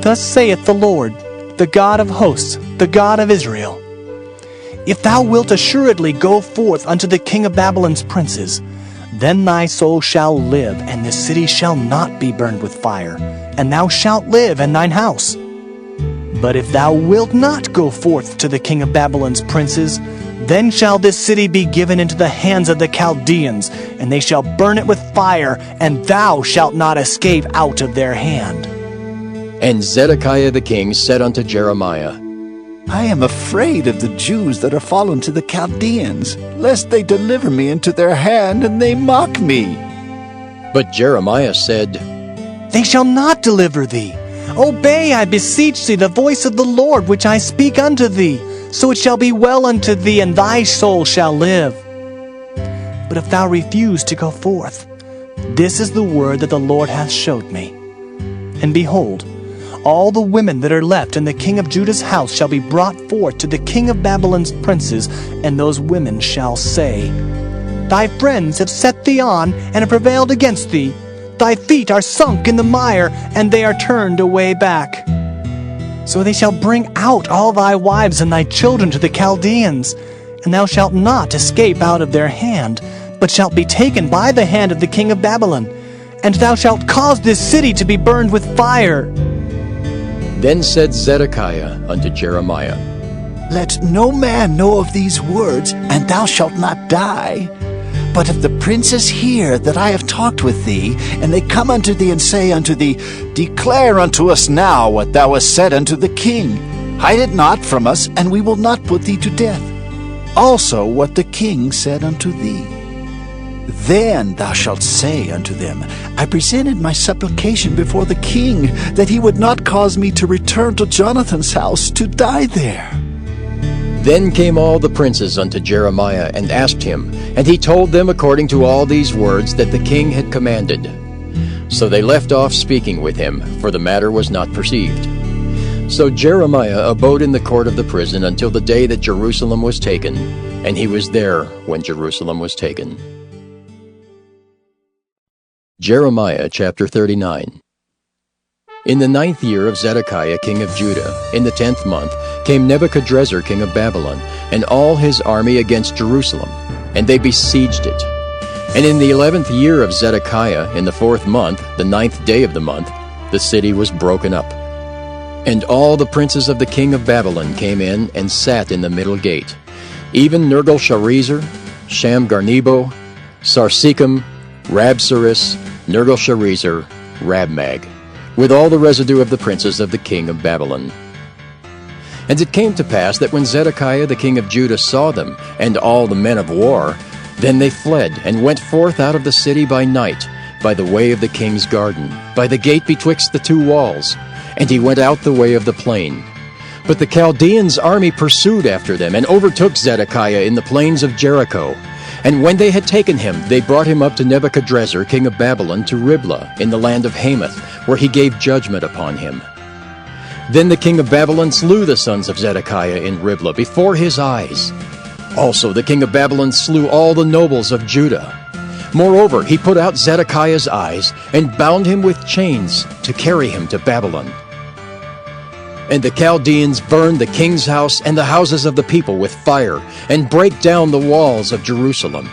Thus saith the Lord, the God of hosts, the God of Israel, If thou wilt assuredly go forth unto the king of Babylon's princes, then thy soul shall live, and this city shall not be burned with fire, and thou shalt live in thine house. But if thou wilt not go forth to the king of Babylon's princes, then shall this city be given into the hands of the Chaldeans, and they shall burn it with fire, and thou shalt not escape out of their hand. And Zedekiah the king said unto Jeremiah, I am afraid of the Jews that are fallen to the Chaldeans, lest they deliver me into their hand, and they mock me. But Jeremiah said, They shall not deliver thee. Obey, I beseech thee, the voice of the Lord, which I speak unto thee. So it shall be well unto thee, and thy soul shall live. But if thou refuse to go forth, this is the word that the Lord hath showed me. And behold, all the women that are left in the king of Judah's house shall be brought forth to the king of Babylon's princes, and those women shall say, Thy friends have set thee on, and have prevailed against thee. Thy feet are sunk in the mire, and they are turned away back. So they shall bring out all thy wives and thy children to the Chaldeans, and thou shalt not escape out of their hand, but shalt be taken by the hand of the king of Babylon, and thou shalt cause this city to be burned with fire. Then said Zedekiah unto Jeremiah, Let no man know of these words, and thou shalt not die. But if the princes hear that I have talked with thee, and they come unto thee and say unto thee, Declare unto us now what thou hast said unto the king. Hide it not from us, and we will not put thee to death. Also what the king said unto thee. Then thou shalt say unto them, I presented my supplication before the king, that he would not cause me to return to Jonathan's house to die there. Then came all the princes unto Jeremiah, and asked him, and he told them according to all these words that the king had commanded. So they left off speaking with him, for the matter was not perceived. So Jeremiah abode in the court of the prison until the day that Jerusalem was taken, and he was there when Jerusalem was taken. Jeremiah chapter 39. In the 9th year of Zedekiah king of Judah, in the 10th month, came Nebuchadrezzar king of Babylon, and all his army against Jerusalem, and they besieged it. And in the 11th year of Zedekiah, in the 4th month, the 9th day of the month, the city was broken up. And all the princes of the king of Babylon came in and sat in the middle gate, even Nergal-Sharezer, Shamgar-Nebo, Sarsekim, Rabsaris, Nergal-Sharezer, Rabmag, with all the residue of the princes of the king of Babylon. And it came to pass that when Zedekiah the king of Judah saw them, and all the men of war, then they fled, and went forth out of the city by night, by the way of the king's garden, by the gate betwixt the two walls, and he went out the way of the plain. But the Chaldeans' army pursued after them, and overtook Zedekiah in the plains of Jericho. And when they had taken him, they brought him up to Nebuchadrezzar king of Babylon to Riblah, in the land of Hamath, where he gave judgment upon him. Then the king of Babylon slew the sons of Zedekiah in Riblah before his eyes. Also the king of Babylon slew all the nobles of Judah. Moreover, he put out Zedekiah's eyes, and bound him with chains to carry him to Babylon. And the Chaldeans burned the king's house and the houses of the people with fire, and brake down the walls of Jerusalem.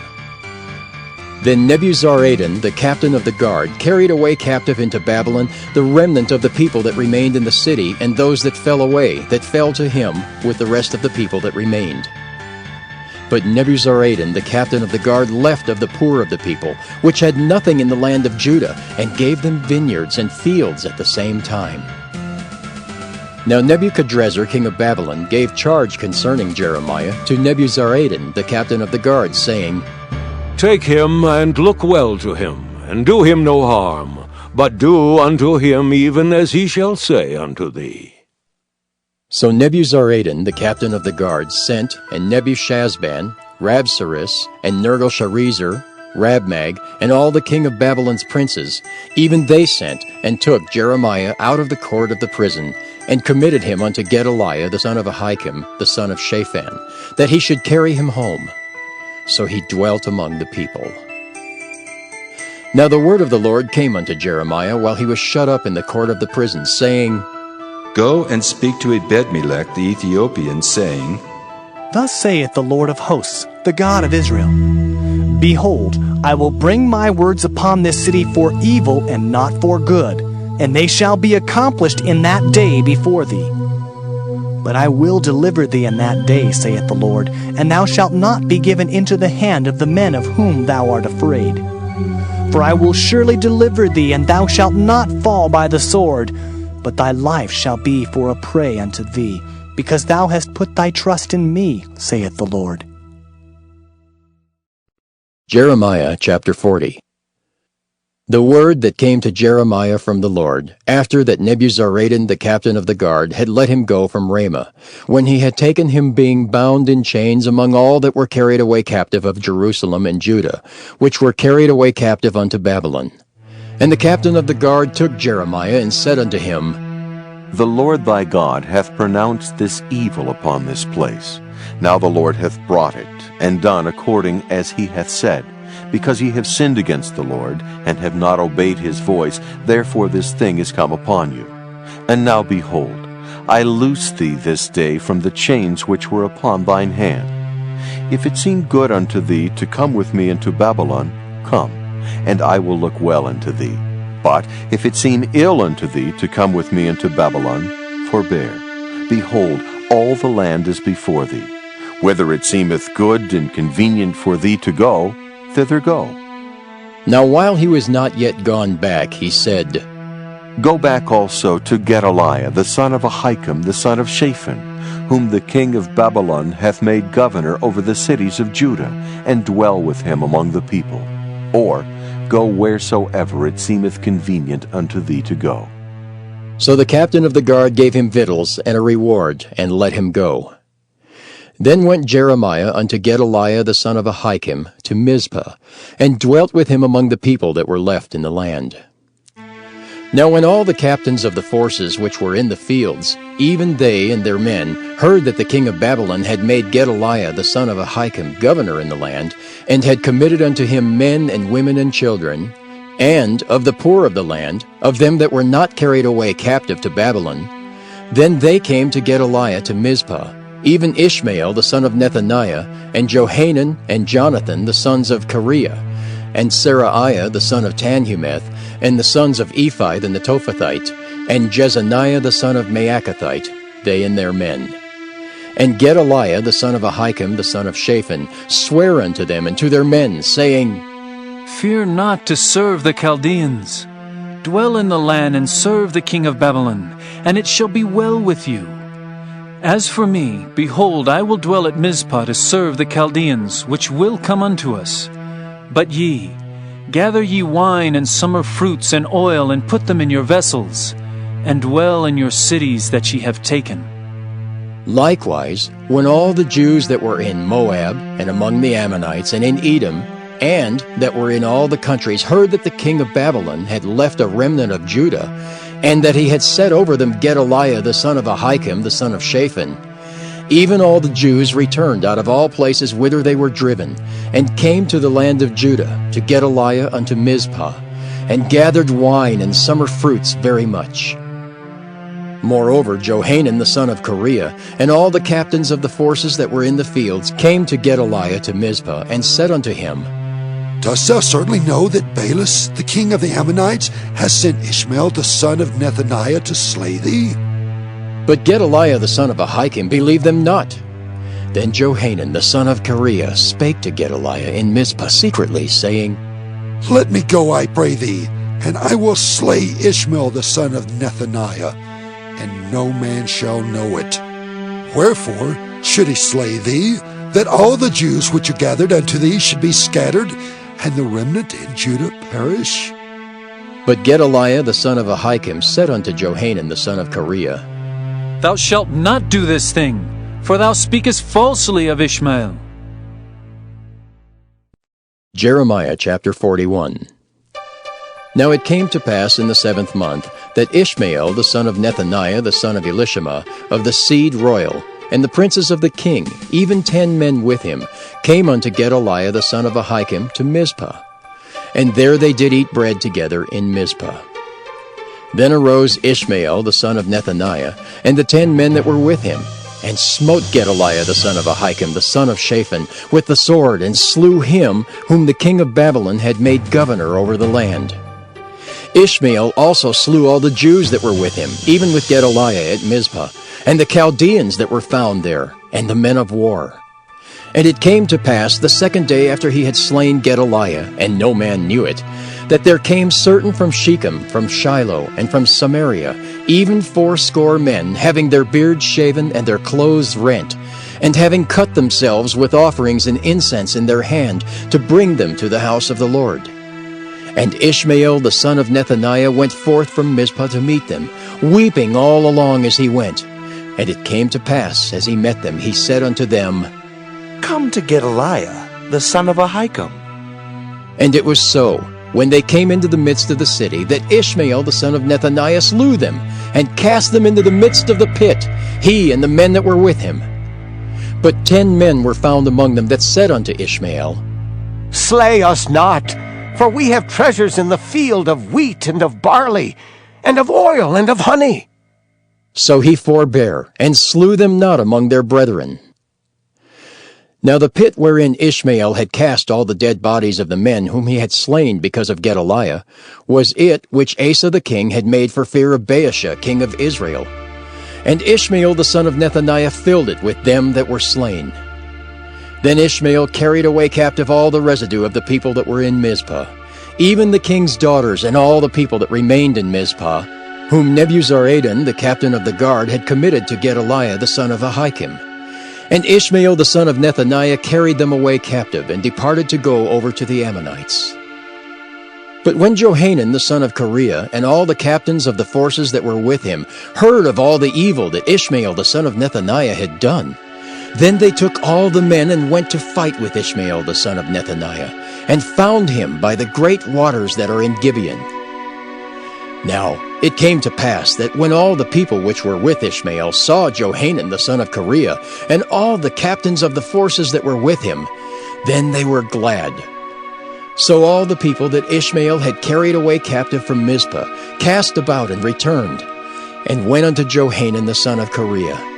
Then Nebuzaradan, the captain of the guard, carried away captive into Babylon the remnant of the people that remained in the city, and those that fell away, that fell to him with the rest of the people that remained. But Nebuzaradan, the captain of the guard, left of the poor of the people, which had nothing in the land of Judah, and gave them vineyards and fields at the same time. Now Nebuchadrezzar, king of Babylon, gave charge concerning Jeremiah to Nebuzaradan, the captain of the guard, saying, Take him and look well to him, and do him no harm, but do unto him even as he shall say unto thee. So Nebuzaradan, the captain of the guard, sent, and Nebushazban, Rabsaris, and Nergal-Sharezer, Rabmag, and all the king of Babylon's princes, even they sent, and took Jeremiah out of the court of the prison, and committed him unto Gedaliah the son of Ahikam, the son of Shaphan, that he should carry him home. So he dwelt among the people. Now the word of the Lord came unto Jeremiah while he was shut up in the court of the prison, saying, Go and speak to Ebed-melech the Ethiopian, saying, Thus saith the Lord of hosts, the God of Israel, Behold, I will bring my words upon this city for evil and not for good, and they shall be accomplished in that day before thee. But I will deliver thee in that day, saith the Lord, and thou shalt not be given into the hand of the men of whom thou art afraid. For I will surely deliver thee, and thou shalt not fall by the sword, but thy life shall be for a prey unto thee, because thou hast put thy trust in me, saith the Lord. Jeremiah chapter 40. The word that came to Jeremiah from the Lord, after that Nebuzaradan the captain of the guard had let him go from Ramah, when he had taken him being bound in chains among all that were carried away captive of Jerusalem and Judah, which were carried away captive unto Babylon. And the captain of the guard took Jeremiah, and said unto him, The Lord thy God hath pronounced this evil upon this place. Now the Lord hath brought it, and done according as he hath said. Because ye have sinned against the Lord, and have not obeyed his voice, therefore this thing is come upon you. And now behold, I loose thee this day from the chains which were upon thine hand. If it seem good unto thee to come with me into Babylon, come, and I will look well unto thee. But if it seem ill unto thee to come with me into Babylon, forbear. Behold, all the land is before thee. Whether it seemeth good and convenient for thee to go, thither go. Now while he was not yet gone back, he said, Go back also to Gedaliah the son of Ahikam the son of Shaphan, whom the king of Babylon hath made governor over the cities of Judah, and dwell with him among the people. Or go wheresoever it seemeth convenient unto thee to go. So the captain of the guard gave him victuals and a reward, and let him go. Then went Jeremiah unto Gedaliah the son of Ahikam to Mizpah, and dwelt with him among the people that were left in the land. Now when all the captains of the forces which were in the fields, even they and their men, heard that the king of Babylon had made Gedaliah the son of Ahikam governor in the land, and had committed unto him men and women and children, and of the poor of the land, of them that were not carried away captive to Babylon, then they came to Gedaliah to Mizpah, even Ishmael the son of Nethaniah, and Johanan and Jonathan the sons of Kareah, and Seraiah the son of Tanhumeth, and the sons of Ephi the Netophathite, and Jezaniah the son of Maacathite, they and their men. And Gedaliah the son of Ahikam the son of Shaphan sware unto them and to their men, saying, Fear not to serve the Chaldeans. Dwell in the land and serve the king of Babylon, and it shall be well with you. As for me, behold, I will dwell at Mizpah to serve the Chaldeans, which will come unto us. But ye, gather ye wine and summer fruits and oil, and put them in your vessels, and dwell in your cities that ye have taken. Likewise, when all the Jews that were in Moab, and among the Ammonites, and in Edom, and that were in all the countries, heard that the king of Babylon had left a remnant of Judah, and that he had set over them Gedaliah the son of Ahikam the son of Shaphan, even all the Jews returned out of all places whither they were driven, and came to the land of Judah, to Gedaliah unto Mizpah, and gathered wine and summer fruits very much. Moreover, Johanan the son of Kareah, and all the captains of the forces that were in the fields, came to Gedaliah to Mizpah, and said unto him, Dost thou certainly know that Baalis, the king of the Ammonites, has sent Ishmael the son of Nethaniah to slay thee? But Gedaliah the son of Ahikam believed them not. Then Johanan the son of Kareah spake to Gedaliah in Mizpah secretly, saying, Let me go, I pray thee, and I will slay Ishmael the son of Nethaniah, and no man shall know it. Wherefore should he slay thee, that all the Jews which are gathered unto thee should be scattered, and the remnant in Judah perish? But Gedaliah the son of Ahikam said unto Johanan the son of Kareah, Thou shalt not do this thing, for thou speakest falsely of Ishmael. Jeremiah chapter 41. Now it came to pass in the 7th month that Ishmael the son of Nethaniah the son of Elishama of the seed royal, and the princes of the king, even 10 men with him, came unto Gedaliah the son of Ahikam to Mizpah. And there they did eat bread together in Mizpah. Then arose Ishmael the son of Nethaniah, and the 10 men that were with him, and smote Gedaliah the son of Ahikam the son of Shaphan with the sword, and slew him whom the king of Babylon had made governor over the land. Ishmael also slew all the Jews that were with him, even with Gedaliah at Mizpah, and the Chaldeans that were found there, and the men of war. And it came to pass the 2nd day after he had slain Gedaliah, and no man knew it, that there came certain from Shechem, from Shiloh, and from Samaria, even 80 men, having their beards shaven and their clothes rent, and having cut themselves with offerings and incense in their hand, to bring them to the house of the Lord. And Ishmael the son of Nethaniah went forth from Mizpah to meet them, weeping all along as he went. And it came to pass, as he met them, he said unto them, Come to Gedaliah, the son of Ahikam. And it was so, when they came into the midst of the city, that Ishmael the son of Nethaniah slew them, and cast them into the midst of the pit, he and the men that were with him. But 10 men were found among them that said unto Ishmael, Slay us not, for we have treasures in the field of wheat and of barley, and of oil and of honey. So he forbare, and slew them not among their brethren. Now the pit wherein Ishmael had cast all the dead bodies of the men whom he had slain because of Gedaliah was it which Asa the king had made for fear of Baasha king of Israel. And Ishmael the son of Nethaniah filled it with them that were slain. Then Ishmael carried away captive all the residue of the people that were in Mizpah, even the king's daughters and all the people that remained in Mizpah, whom Nebuzaradan the captain of the guard had committed to Gedaliah the son of Ahikam. And Ishmael the son of Nethaniah carried them away captive, and departed to go over to the Ammonites. But when Johanan the son of Kareah and all the captains of the forces that were with him heard of all the evil that Ishmael the son of Nethaniah had done, then they took all the men and went to fight with Ishmael the son of Nethaniah, and found him by the great waters that are in Gibeon. Now it came to pass that when all the people which were with Ishmael saw Johanan the son of Kareah, and all the captains of the forces that were with him, then they were glad. So all the people that Ishmael had carried away captive from Mizpah cast about and returned, and went unto Johanan the son of Kareah.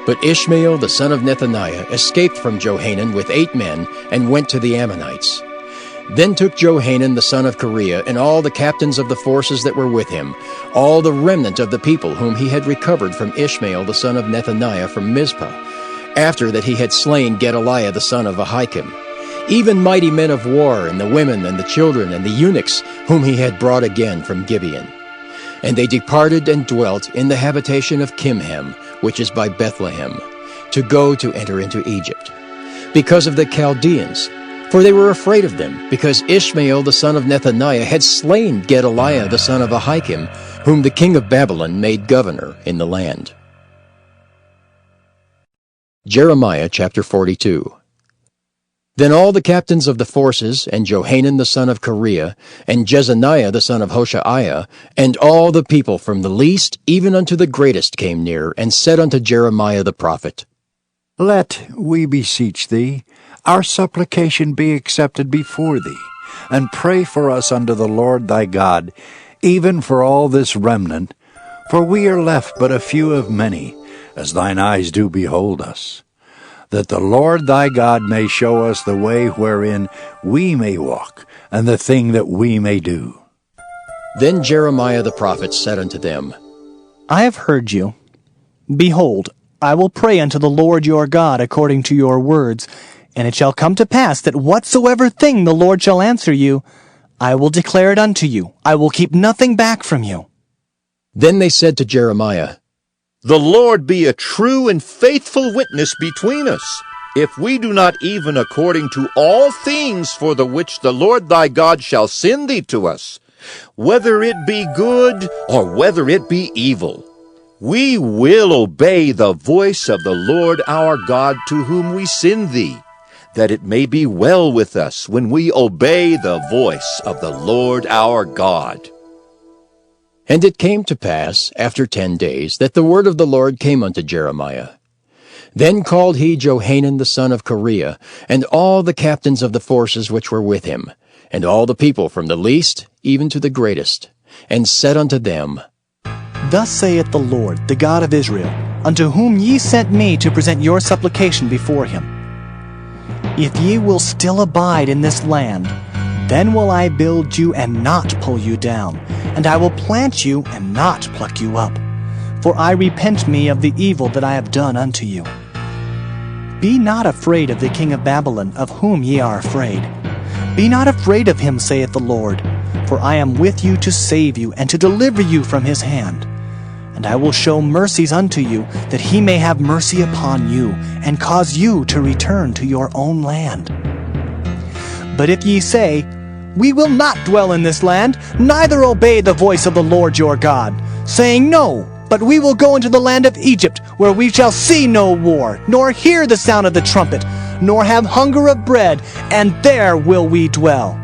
But Ishmael the son of Nethaniah escaped from Johanan with 8 men, and went to the Ammonites. Then took Johanan the son of Kareah and all the captains of the forces that were with him, all the remnant of the people whom he had recovered from Ishmael the son of Nethaniah from Mizpah, after that he had slain Gedaliah the son of Ahikam, even mighty men of war, and the women and the children and the eunuchs whom he had brought again from Gibeon. And they departed and dwelt in the habitation of Kimham, which is by Bethlehem, to go to enter into Egypt, because of the Chaldeans. For they were afraid of them, because Ishmael the son of Nethaniah had slain Gedaliah the son of Ahikam, whom the king of Babylon made governor in the land. Jeremiah chapter 42. Then all the captains of the forces, and Johanan the son of Kareah, and Jezaniah the son of Hoshaiah, and all the people from the least even unto the greatest came near, and said unto Jeremiah the prophet, Let, we beseech thee, our supplication be accepted before thee, and pray for us unto the Lord thy God, even for all this remnant, for we are left but a few of many, as thine eyes do behold us, that the Lord thy God may show us the way wherein we may walk, and the thing that we may do. Then Jeremiah the prophet said unto them, I have heard you. Behold, I will pray unto the Lord your God according to your words, and it shall come to pass that whatsoever thing the Lord shall answer you, I will declare it unto you. I will keep nothing back from you. Then they said to Jeremiah, The Lord be a true and faithful witness between us, if we do not even according to all things for the which the Lord thy God shall send thee to us, whether it be good or whether it be evil. We will obey the voice of the Lord our God to whom we send thee, that it may be well with us when we obey the voice of the Lord our God. And it came to pass, after 10 days, that the word of the Lord came unto Jeremiah. Then called he Johanan the son of Kareah, and all the captains of the forces which were with him, and all the people from the least even to the greatest, and said unto them, Thus saith the Lord, the God of Israel, unto whom ye sent me to present your supplication before him. If ye will still abide in this land, then will I build you and not pull you down, and I will plant you and not pluck you up. For I repent me of the evil that I have done unto you. Be not afraid of the king of Babylon, of whom ye are afraid. Be not afraid of him, saith the Lord, for I am with you to save you and to deliver you from his hand. And I will show mercies unto you, that he may have mercy upon you, and cause you to return to your own land. But if ye say, We will not dwell in this land, neither obey the voice of the Lord your God, saying, No, but we will go into the land of Egypt, where we shall see no war, nor hear the sound of the trumpet, nor have hunger of bread, and there will we dwell.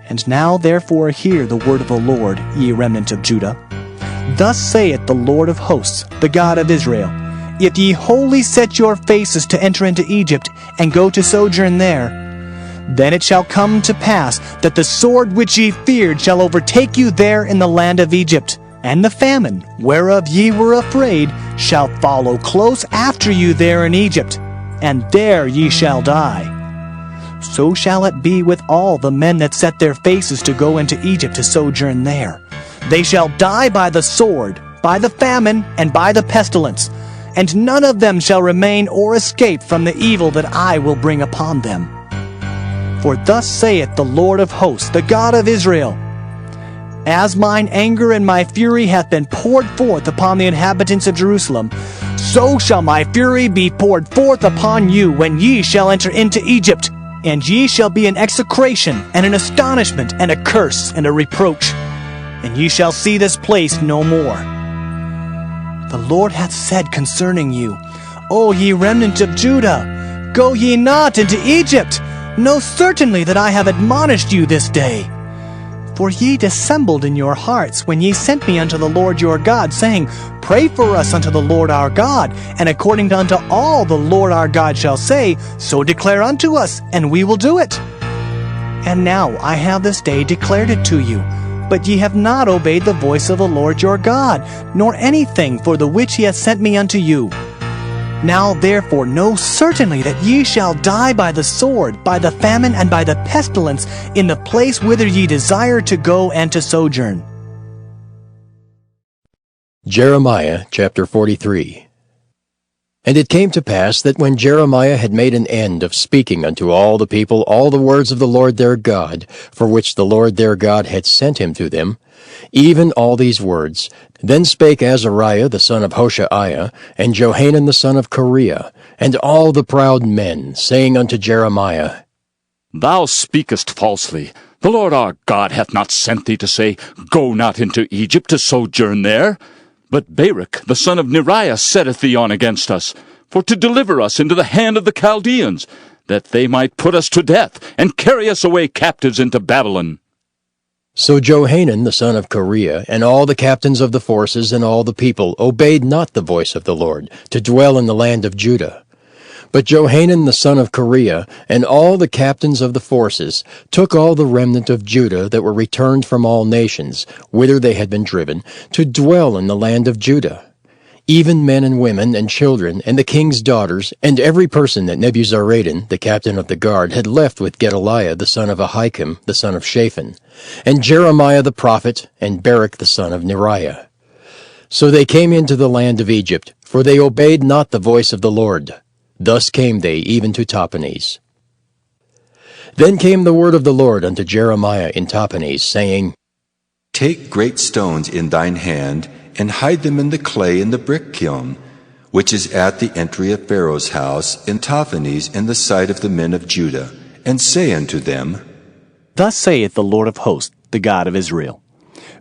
And now therefore hear the word of the Lord, ye remnant of Judah. Thus saith the Lord of hosts, the God of Israel, If ye wholly set your faces to enter into Egypt, and go to sojourn there, then it shall come to pass that the sword which ye feared shall overtake you there in the land of Egypt, and the famine, whereof ye were afraid, shall follow close after you there in Egypt, and there ye shall die. So shall it be with all the men that set their faces to go into Egypt to sojourn there. They shall die by the sword, by the famine, and by the pestilence, and none of them shall remain or escape from the evil that I will bring upon them. For thus saith the Lord of hosts, the God of Israel, As mine anger and my fury hath been poured forth upon the inhabitants of Jerusalem, so shall my fury be poured forth upon you when ye shall enter into Egypt, and ye shall be an execration, and an astonishment, and a curse, and a reproach, and ye shall see this place no more. The Lord hath said concerning you, O ye remnant of Judah, go ye not into Egypt. Know certainly that I have admonished you this day. For ye dissembled in your hearts when ye sent me unto the Lord your God, saying, Pray for us unto the Lord our God, and according unto all the Lord our God shall say, so declare unto us, and we will do it. And now I have this day declared it to you, but ye have not obeyed the voice of the Lord your God, nor anything for the which he hath sent me unto you. Now therefore know certainly that ye shall die by the sword, by the famine, and by the pestilence, in the place whither ye desire to go and to sojourn. Jeremiah chapter 43. And it came to pass that when Jeremiah had made an end of speaking unto all the people all the words of the Lord their God, for which the Lord their God had sent him to them, even all these words, then spake Azariah the son of Hoshaiah, and Johanan the son of Kareah, and all the proud men, saying unto Jeremiah, Thou speakest falsely. The Lord our God hath not sent thee to say, Go not into Egypt to sojourn there. But Baruch the son of Neriah setteth thee on against us, for to deliver us into the hand of the Chaldeans, that they might put us to death, and carry us away captives into Babylon. So Johanan the son of Kareah, and all the captains of the forces, and all the people, obeyed not the voice of the Lord, to dwell in the land of Judah. But Johanan the son of Kareah, and all the captains of the forces, took all the remnant of Judah that were returned from all nations, whither they had been driven, to dwell in the land of Judah. Even men and women and children, and the king's daughters, and every person that Nebuzaradan, the captain of the guard, had left with Gedaliah the son of Ahikam, the son of Shaphan, and Jeremiah the prophet, and Baruch the son of Neriah. So they came into the land of Egypt, for for they obeyed not the voice of the Lord. Thus came they even to Tahpanhes. Then came the word of the Lord unto Jeremiah in Tahpanhes, saying, Take great stones in thine hand, and hide them in the clay in the brick kiln, which is at the entry of Pharaoh's house in Tahpanhes in the sight of the men of Judah, and say unto them, Thus saith the Lord of hosts, the God of Israel,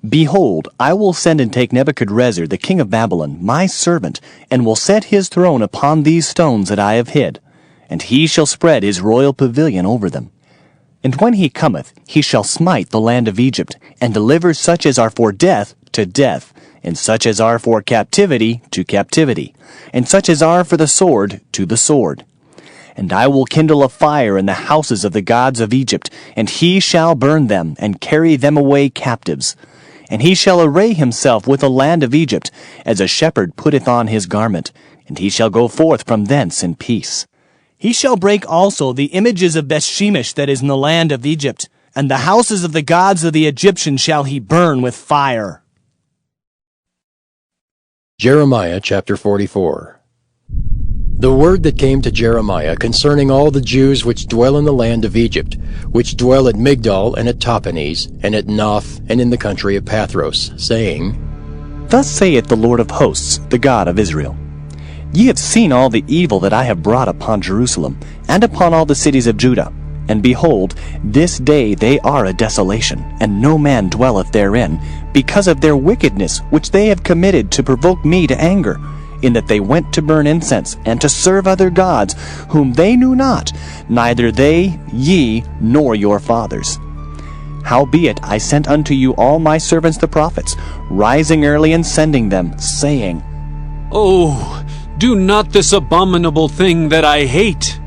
Behold, I will send and take Nebuchadrezzar the king of Babylon, my servant, and will set his throne upon these stones that I have hid, and he shall spread his royal pavilion over them. And when he cometh, he shall smite the land of Egypt, and deliver such as are for death to death, and such as are for captivity to captivity, and such as are for the sword to the sword. And I will kindle a fire in the houses of the gods of Egypt, and he shall burn them, and carry them away captives. And he shall array himself with the land of Egypt, as a shepherd putteth on his garment, and he shall go forth from thence in peace. He shall break also the images of Bethshemesh that is in the land of Egypt, and the houses of the gods of the Egyptians shall he burn with fire. Jeremiah chapter 44. The word that came to Jeremiah concerning all the Jews which dwell in the land of Egypt, which dwell at Migdol and at Tahpanhes, and at Noth, and in the country of Pathros, saying, Thus saith the Lord of hosts, the God of Israel, Ye have seen all the evil that I have brought upon Jerusalem, and upon all the cities of Judah. And behold, this day they are a desolation, and no man dwelleth therein, because of their wickedness which they have committed to provoke me to anger, in that they went to burn incense, and to serve other gods, whom they knew not, neither they, ye, nor your fathers. Howbeit I sent unto you all my servants the prophets, rising early and sending them, saying, Oh, do not this abominable thing that I hate.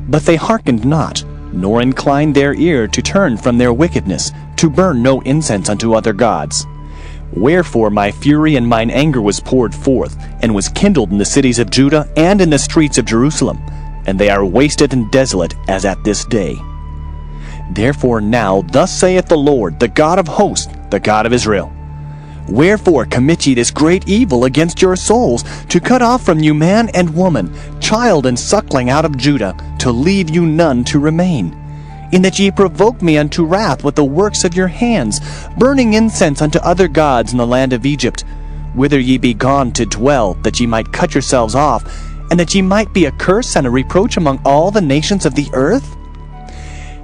But they hearkened not, nor inclined their ear to turn from their wickedness, to burn no incense unto other gods. Wherefore my fury and mine anger was poured forth, and was kindled in the cities of Judah and in the streets of Jerusalem, and they are wasted and desolate as at this day. Therefore now thus saith the Lord, the God of hosts, the God of Israel, Wherefore commit ye this great evil against your souls, to cut off from you man and woman, child and suckling out of Judah, to leave you none to remain? In that ye provoke me unto wrath with the works of your hands, burning incense unto other gods in the land of Egypt, whither ye be gone to dwell, that ye might cut yourselves off, and that ye might be a curse and a reproach among all the nations of the earth?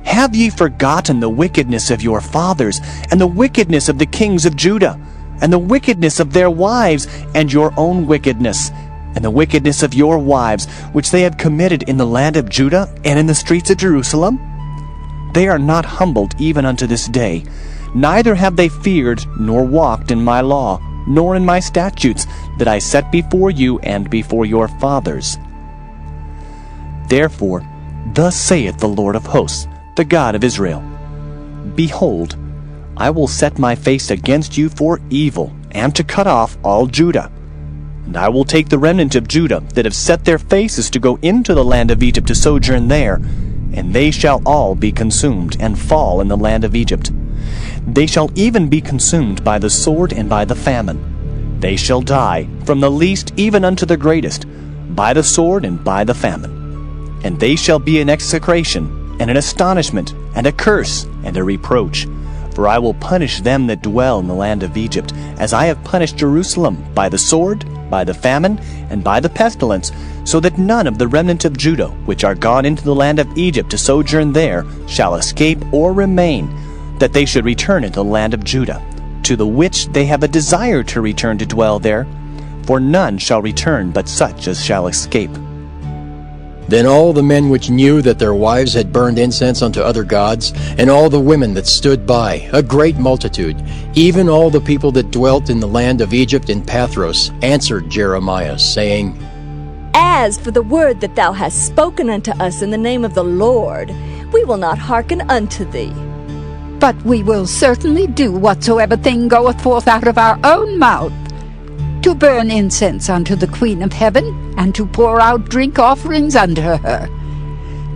Have ye forgotten the wickedness of your fathers, and the wickedness of the kings of Judah, and the wickedness of their wives, and your own wickedness, and the wickedness of your wives, which they have committed in the land of Judah and in the streets of Jerusalem? They are not humbled even unto this day, neither have they feared nor walked in my law, nor in my statutes that I set before you and before your fathers. Therefore, thus saith the Lord of hosts, the God of Israel, Behold, I will set my face against you for evil, and to cut off all Judah. And I will take the remnant of Judah that have set their faces to go into the land of Egypt to sojourn there, and they shall all be consumed, and fall in the land of Egypt. They shall even be consumed by the sword and by the famine. They shall die, from the least even unto the greatest, by the sword and by the famine. And they shall be an execration, and an astonishment, and a curse, and a reproach. For I will punish them that dwell in the land of Egypt, as I have punished Jerusalem, by the sword, by the famine, and by the pestilence, so that none of the remnant of Judah, which are gone into the land of Egypt to sojourn there, shall escape or remain, that they should return into the land of Judah, to the which they have a desire to return to dwell there, for none shall return but such as shall escape. Then all the men which knew that their wives had burned incense unto other gods, and all the women that stood by, a great multitude, even all the people that dwelt in the land of Egypt in Pathros, answered Jeremiah, saying, As for the word that thou hast spoken unto us in the name of the Lord, we will not hearken unto thee. But we will certainly do whatsoever thing goeth forth out of our own mouth, to burn incense unto the Queen of Heaven, and to pour out drink offerings unto her.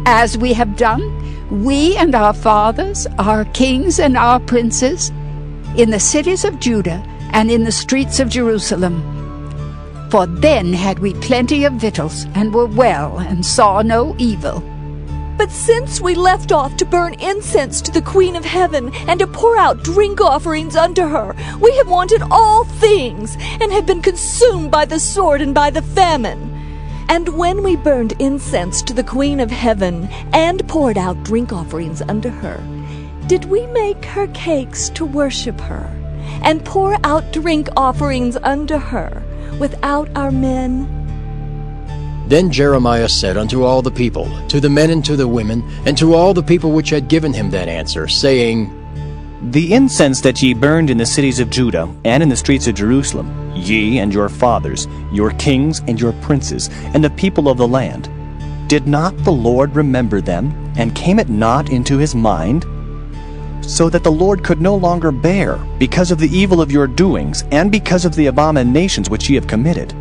As we have done, we and our fathers, our kings and our princes, in the cities of Judah and in the streets of Jerusalem. For then had we plenty of victuals, and were well, and saw no evil. But since we left off to burn incense to the Queen of Heaven, and to pour out drink offerings unto her, we have wanted all things, and have been consumed by the sword and by the famine. And when we burned incense to the Queen of Heaven, and poured out drink offerings unto her, did we make her cakes to worship her, and pour out drink offerings unto her, without our men? Then Jeremiah said unto all the people, to the men and to the women, and to all the people which had given him that answer, saying, The incense that ye burned in the cities of Judah, and in the streets of Jerusalem, ye and your fathers, your kings and your princes, and the people of the land, did not the Lord remember them, and came it not into his mind? So that the Lord could no longer bear, because of the evil of your doings, and because of the abominations which ye have committed.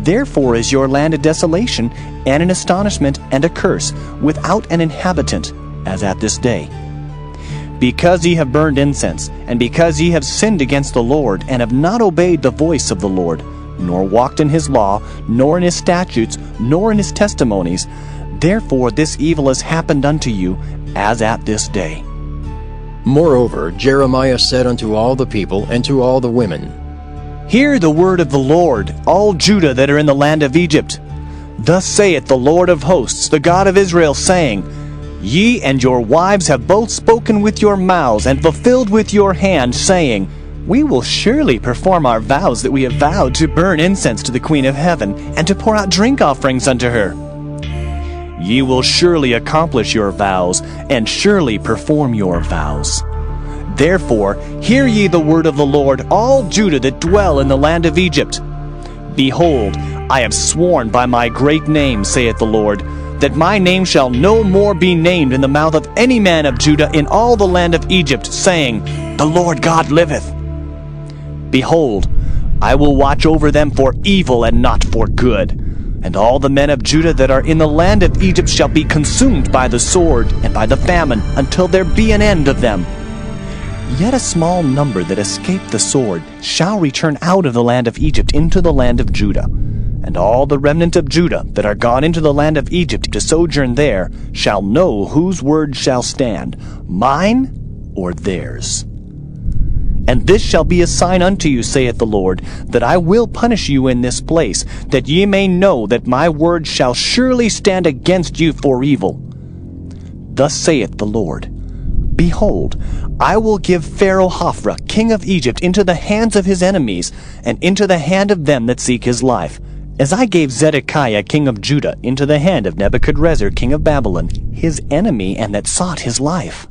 Therefore is your land a desolation, and an astonishment, and a curse, without an inhabitant, as at this day. Because ye have burned incense, and because ye have sinned against the Lord, and have not obeyed the voice of the Lord, nor walked in his law, nor in his statutes, nor in his testimonies, therefore this evil has happened unto you, as at this day. Moreover, Jeremiah said unto all the people and to all the women, Hear the word of the Lord, all Judah that are in the land of Egypt. Thus saith the Lord of hosts, the God of Israel, saying, Ye and your wives have both spoken with your mouths, and fulfilled with your hand, saying, We will surely perform our vows that we have vowed, to burn incense to the Queen of Heaven, and to pour out drink offerings unto her. Ye will surely accomplish your vows, and surely perform your vows. Therefore, hear ye the word of the Lord, all Judah that dwell in the land of Egypt. Behold, I have sworn by my great name, saith the Lord, that my name shall no more be named in the mouth of any man of Judah in all the land of Egypt, saying, The Lord God liveth. Behold, I will watch over them for evil and not for good. And all the men of Judah that are in the land of Egypt shall be consumed by the sword and by the famine, until there be an end of them. Yet a small number that escape the sword shall return out of the land of Egypt into the land of Judah. And all the remnant of Judah that are gone into the land of Egypt to sojourn there shall know whose word shall stand, mine or theirs. And this shall be a sign unto you, saith the Lord, that I will punish you in this place, that ye may know that my word shall surely stand against you for evil. Thus saith the Lord, Behold, I will give Pharaoh Hophra, king of Egypt, into the hands of his enemies, and into the hand of them that seek his life, as I gave Zedekiah, king of Judah, into the hand of Nebuchadrezzar, king of Babylon, his enemy, and that sought his life.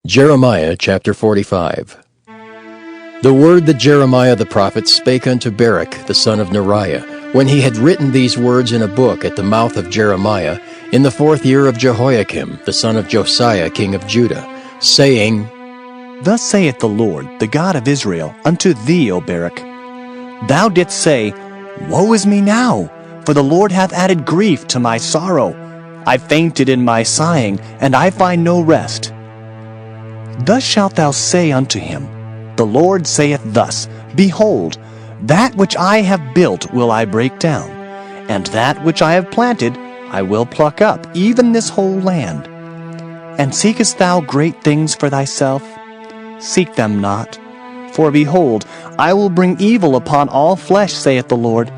Jeremiah chapter 45. The word that Jeremiah the prophet spake unto Baruch the son of Neriah, when he had written these words in a book at the mouth of Jeremiah, in the 4th year of Jehoiakim, the son of Josiah, king of Judah, saying, Thus saith the Lord, the God of Israel, unto thee, O Baruch, Thou didst say, Woe is me now, for the Lord hath added grief to my sorrow. I fainted in my sighing, and I find no rest. Thus shalt thou say unto him, The Lord saith thus, Behold, that which I have built will I break down, and that which I have planted I will pluck up, even this whole land. And seekest thou great things for thyself? Seek them not. For behold, I will bring evil upon all flesh, saith the Lord.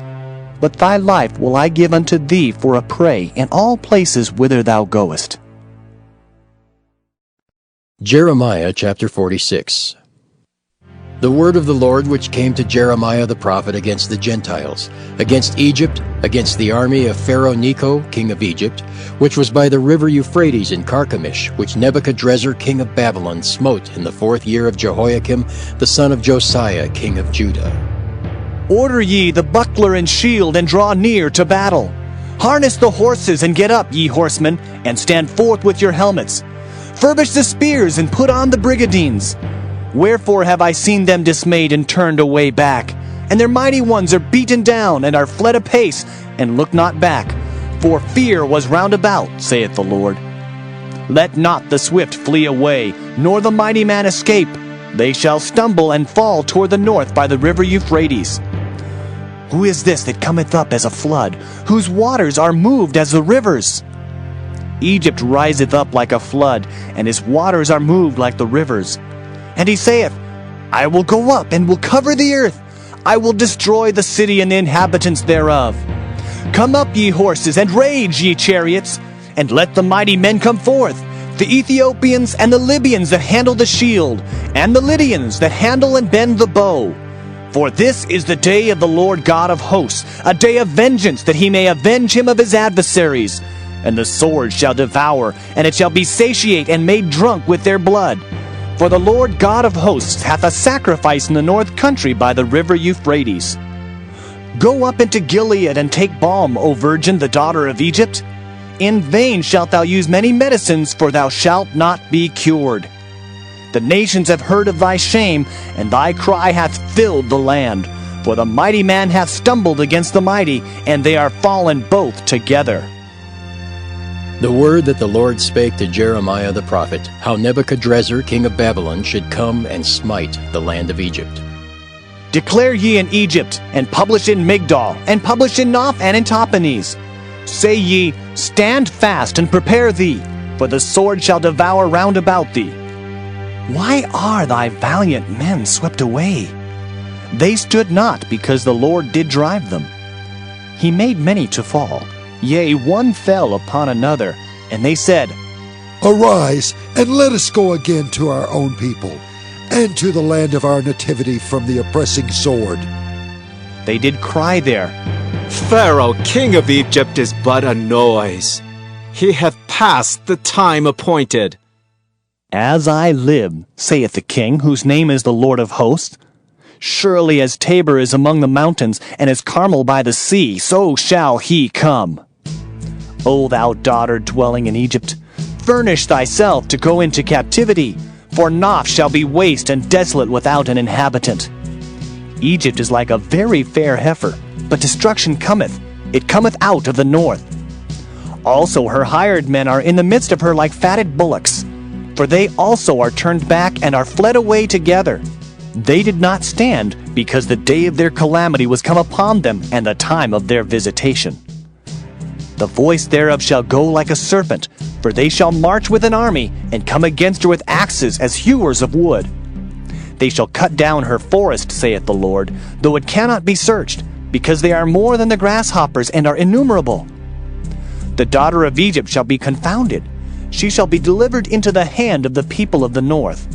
But thy life will I give unto thee for a prey in all places whither thou goest. Jeremiah chapter 46. The word of the Lord which came to Jeremiah the prophet against the Gentiles, against Egypt, against the army of Pharaoh Necho, king of Egypt, which was by the river Euphrates in Carchemish, which Nebuchadrezzar king of Babylon smote in the 4th year of Jehoiakim, the son of Josiah, king of Judah. Order ye the buckler and shield, and draw near to battle. Harness the horses, and get up, ye horsemen, and stand forth with your helmets. Furbish the spears, and put on the brigadines. Wherefore have I seen them dismayed and turned away back? And their mighty ones are beaten down, and are fled apace, and look not back. For fear was round about, saith the Lord. Let not the swift flee away, nor the mighty man escape. They shall stumble and fall toward the north by the river Euphrates. Who is this that cometh up as a flood, whose waters are moved as the rivers? Egypt riseth up like a flood, and his waters are moved like the rivers. And he saith, I will go up and will cover the earth. I will destroy the city and the inhabitants thereof. Come up, ye horses, and rage, ye chariots, and let the mighty men come forth, the Ethiopians and the Libyans that handle the shield, and the Lydians that handle and bend the bow. For this is the day of the Lord God of hosts, a day of vengeance, that he may avenge him of his adversaries. And the sword shall devour, and it shall be satiate and made drunk with their blood. For the Lord God of hosts hath a sacrifice in the north country by the river Euphrates. Go up into Gilead and take balm, O virgin, the daughter of Egypt. In vain shalt thou use many medicines, for thou shalt not be cured. The nations have heard of thy shame, and thy cry hath filled the land. For the mighty man hath stumbled against the mighty, and they are fallen both together. The word that the Lord spake to Jeremiah the prophet, how Nebuchadrezzar king of Babylon should come and smite the land of Egypt. Declare ye in Egypt, and publish in Migdol, and publish in Noph and in Tahpanhes. Say ye, Stand fast and prepare thee, for the sword shall devour round about thee. Why are thy valiant men swept away? They stood not, because the Lord did drive them. He made many to fall. Yea, one fell upon another, and they said, Arise, and let us go again to our own people, and to the land of our nativity from the oppressing sword. They did cry there, Pharaoh, king of Egypt, is but a noise. He hath passed the time appointed. As I live, saith the king, whose name is the Lord of hosts, surely as Tabor is among the mountains, and as Carmel by the sea, so shall he come. O thou daughter dwelling in Egypt, furnish thyself to go into captivity, for Noph shall be waste and desolate without an inhabitant. Egypt is like a very fair heifer, but destruction cometh. It cometh out of the north. Also her hired men are in the midst of her like fatted bullocks, for they also are turned back and are fled away together. They did not stand, because the day of their calamity was come upon them, and the time of their visitation. The voice thereof shall go like a serpent, for they shall march with an army, and come against her with axes as hewers of wood. They shall cut down her forest, saith the Lord, though it cannot be searched, because they are more than the grasshoppers, and are innumerable. The daughter of Egypt shall be confounded. She shall be delivered into the hand of the people of the north.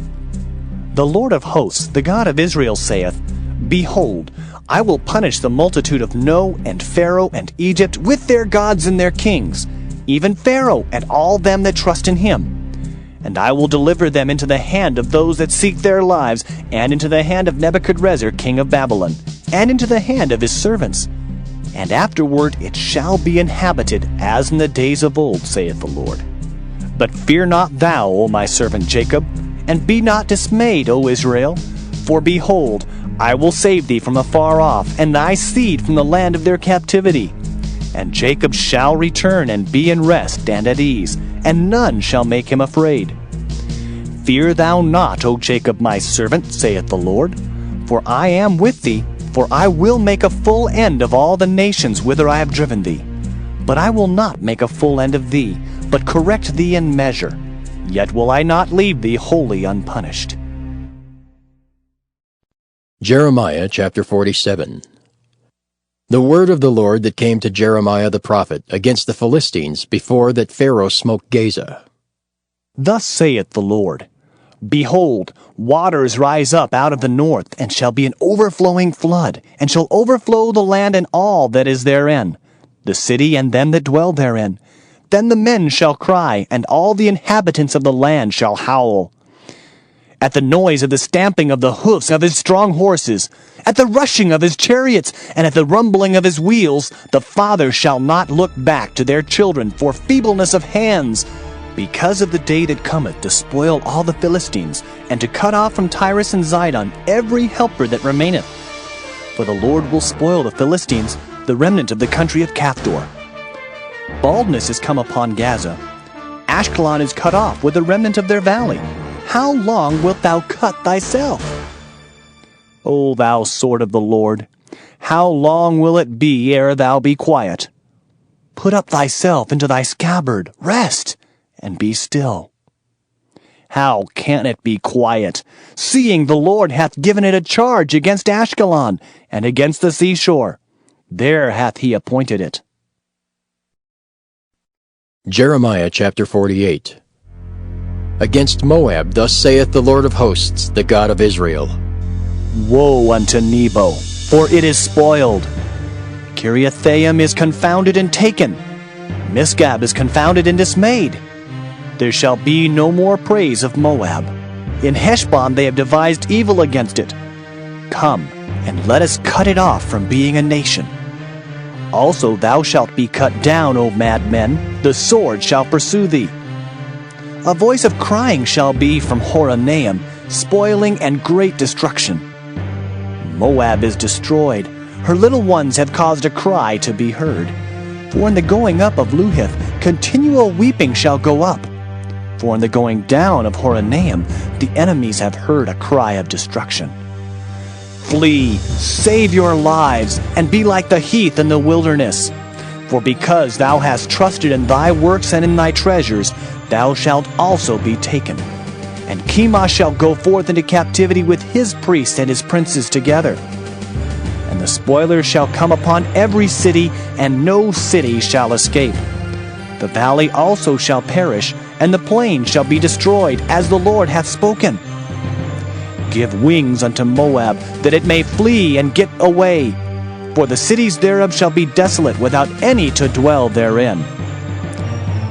The Lord of hosts, the God of Israel, saith, Behold, I will punish the multitude of No, and Pharaoh, and Egypt, with their gods and their kings, even Pharaoh, and all them that trust in him. And I will deliver them into the hand of those that seek their lives, and into the hand of Nebuchadrezzar king of Babylon, and into the hand of his servants. And afterward it shall be inhabited, as in the days of old, saith the Lord. But fear not thou, O my servant Jacob, and be not dismayed, O Israel. For behold, I will save thee from afar off, and thy seed from the land of their captivity. And Jacob shall return and be in rest and at ease, and none shall make him afraid. Fear thou not, O Jacob my servant, saith the Lord, for I am with thee, for I will make a full end of all the nations whither I have driven thee. But I will not make a full end of thee, but correct thee in measure. Yet will I not leave thee wholly unpunished. Jeremiah chapter 47. The word of the Lord that came to Jeremiah the prophet against the Philistines before that Pharaoh smote Gaza. Thus saith the Lord, Behold, waters rise up out of the north, and shall be an overflowing flood, and shall overflow the land and all that is therein, the city and them that dwell therein. Then the men shall cry, and all the inhabitants of the land shall howl. At the noise of the stamping of the hoofs of his strong horses, at the rushing of his chariots, and at the rumbling of his wheels, the fathers shall not look back to their children for feebleness of hands, because of the day that cometh to spoil all the Philistines, and to cut off from Tyrus and Zidon every helper that remaineth. For the Lord will spoil the Philistines, the remnant of the country of Caphtor. Baldness is come upon Gaza. Ashkelon is cut off with the remnant of their valley. how long wilt thou cut thyself? O thou sword of the Lord, how long will it be ere thou be quiet? Put up thyself into thy scabbard, rest, and be still. How can it be quiet, seeing the Lord hath given it a charge against Ashkelon, and against the seashore? There hath he appointed it. Jeremiah chapter 48. Against Moab thus saith the Lord of hosts, the God of Israel. Woe unto Nebo, for it is spoiled. Kiriathaim is confounded and taken. Misgab is confounded and dismayed. There shall be no more praise of Moab. In Heshbon they have devised evil against it. Come, and let us cut it off from being a nation. Also thou shalt be cut down, O madmen, the sword shall pursue thee. A voice of crying shall be from Horonaim, spoiling and great destruction. Moab is destroyed, her little ones have caused a cry to be heard. For in the going up of Luhith, continual weeping shall go up. For in the going down of Horonaim, the enemies have heard a cry of destruction. Flee, save your lives, and be like the heath in the wilderness. For because thou hast trusted in thy works and in thy treasures, thou shalt also be taken. And Chemosh shall go forth into captivity with his priests and his princes together. And the spoilers shall come upon every city, and no city shall escape. The valley also shall perish, and the plain shall be destroyed, as the Lord hath spoken. Give wings unto Moab, that it may flee and get away. For the cities thereof shall be desolate, without any to dwell therein.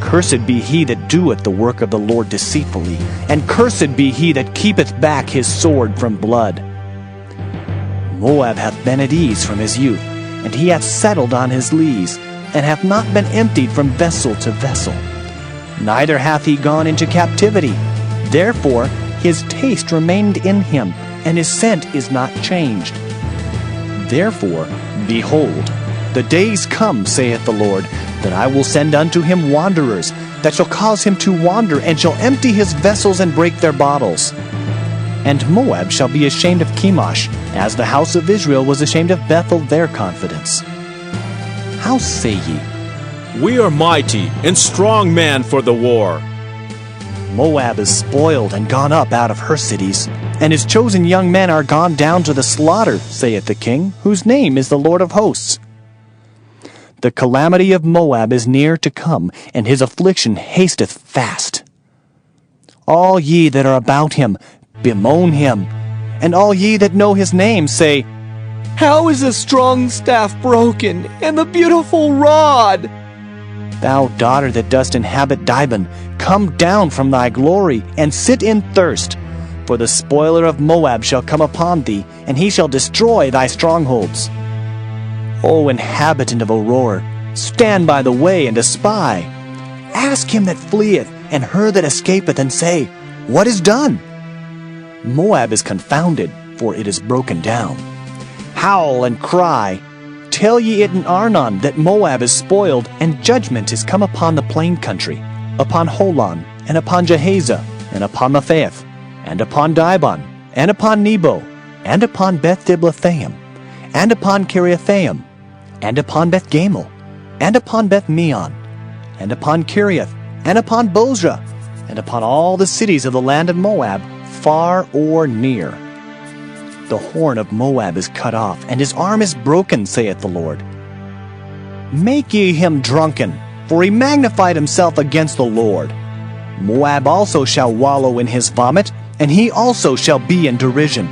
Cursed be he that doeth the work of the Lord deceitfully, and cursed be he that keepeth back his sword from blood. Moab hath been at ease from his youth, and he hath settled on his lees, and hath not been emptied from vessel to vessel. Neither hath he gone into captivity. Therefore his taste remained in him, and his scent is not changed. Therefore, behold, the days come, saith the Lord, that I will send unto him wanderers, that shall cause him to wander, and shall empty his vessels and break their bottles. And Moab shall be ashamed of Chemosh, as the house of Israel was ashamed of Bethel their confidence. How say ye? We are mighty and strong men for the war. Moab is spoiled and gone up out of her cities, and his chosen young men are gone down to the slaughter, saith the king, whose name is the Lord of hosts. The calamity of Moab is near to come, and his affliction hasteth fast. All ye that are about him, bemoan him, and all ye that know his name say, How is the strong staff broken, and the beautiful rod? Thou daughter that dost inhabit Dibon, come down from thy glory, and sit in thirst. For the spoiler of Moab shall come upon thee, and he shall destroy thy strongholds. O inhabitant of Aurora, stand by the way and espy. Ask him that fleeth, and her that escapeth, and say, What is done? Moab is confounded, for it is broken down. Howl and cry. Tell ye it in Arnon that Moab is spoiled, and judgment is come upon the plain country, upon Holon, and upon Jahazah, and upon Mephaeth, and upon Dibon, and upon Nebo, and upon Beth-Diblathaim, and upon Kiriathaim, and upon Beth-Gamel, and upon Beth-Meon, and upon Kiriath, and upon Bozrah, and upon all the cities of the land of Moab, far or near. The horn of Moab is cut off, and his arm is broken, saith the Lord. Make ye him drunken, for he magnified himself against the Lord. Moab also shall wallow in his vomit, and he also shall be in derision.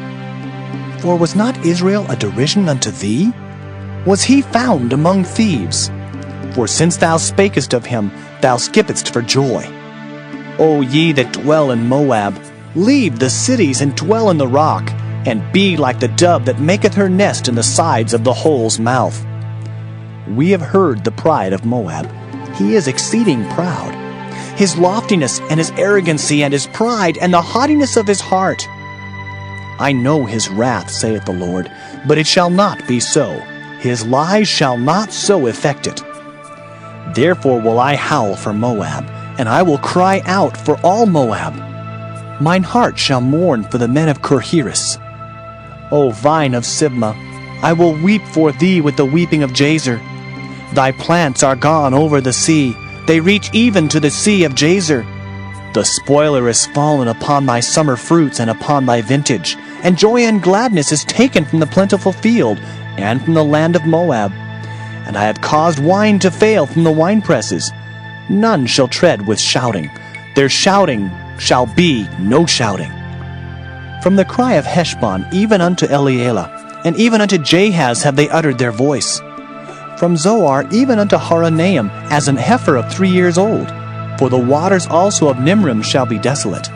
For was not Israel a derision unto thee? Was he found among thieves? For since thou spakest of him, thou skippedst for joy. O ye that dwell in Moab, leave the cities and dwell in the rock, and be like the dove that maketh her nest in the sides of the hole's mouth. We have heard the pride of Moab. He is exceeding proud. His loftiness and his arrogancy and his pride and the haughtiness of his heart. I know his wrath, saith the Lord, but it shall not be so. His lies shall not so effect it. Therefore will I howl for Moab, and I will cry out for all Moab. Mine heart shall mourn for the men of Kirheres. O vine of Sibmah, I will weep for thee with the weeping of Jazer. Thy plants are gone over the sea, they reach even to the sea of Jazer. The spoiler is fallen upon thy summer fruits and upon thy vintage, and joy and gladness is taken from the plentiful field, and from the land of Moab. And I have caused wine to fail from the winepresses. None shall tread with shouting. Their shouting shall be no shouting. From the cry of Heshbon even unto Elealeh, and even unto Jahaz have they uttered their voice. From Zoar even unto Horonaim, as an heifer of 3 years old. For the waters also of Nimrim shall be desolate.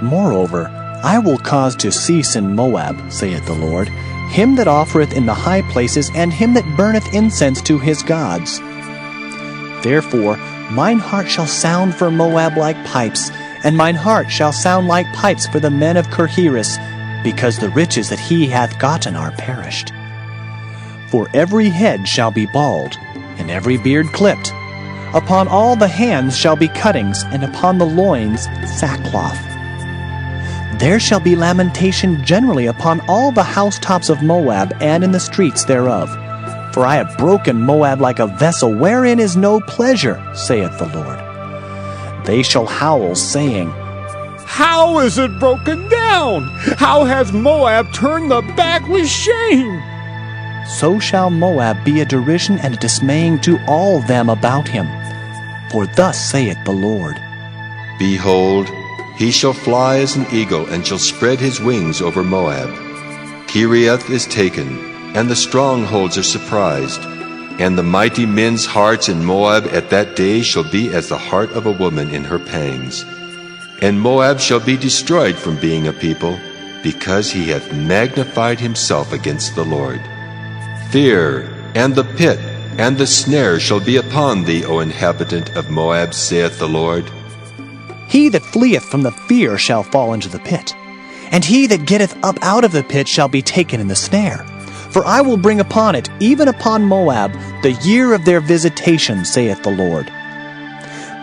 Moreover, I will cause to cease in Moab, saith the Lord, him that offereth in the high places, and him that burneth incense to his gods. Therefore mine heart shall sound for Moab like pipes, and mine heart shall sound like pipes for the men of Kirheres, because the riches that he hath gotten are perished. For every head shall be bald, and every beard clipped. Upon all the hands shall be cuttings, and upon the loins sackcloth. There shall be lamentation generally upon all the housetops of Moab, and in the streets thereof. For I have broken Moab like a vessel wherein is no pleasure, saith the Lord. They shall howl, saying, How is it broken down? How hath Moab turned the back with shame? So shall Moab be a derision and a dismaying to all them about him. For thus saith the Lord. Behold, he shall fly as an eagle, and shall spread his wings over Moab. Kiriath is taken, and the strongholds are surprised. And the mighty men's hearts in Moab at that day shall be as the heart of a woman in her pangs. And Moab shall be destroyed from being a people, because he hath magnified himself against the Lord. Fear, and the pit, and the snare shall be upon thee, O inhabitant of Moab, saith the Lord. He that fleeth from the fear shall fall into the pit, and he that getteth up out of the pit shall be taken in the snare. For I will bring upon it, even upon Moab, the year of their visitation, saith the Lord.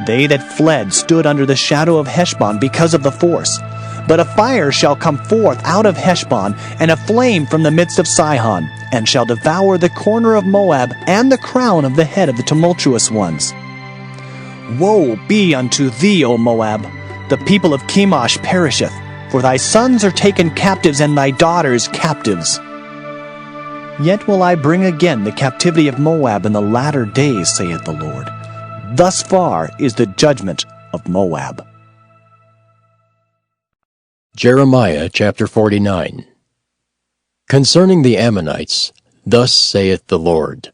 They that fled stood under the shadow of Heshbon because of the force. But a fire shall come forth out of Heshbon, and a flame from the midst of Sihon, and shall devour the corner of Moab, and the crown of the head of the tumultuous ones. Woe be unto thee, O Moab! The people of Chemosh perisheth, for thy sons are taken captives, and thy daughters captives. Yet will I bring again the captivity of Moab in the latter days, saith the Lord. Thus far is the judgment of Moab. Jeremiah chapter 49. Concerning the Ammonites, thus saith the Lord.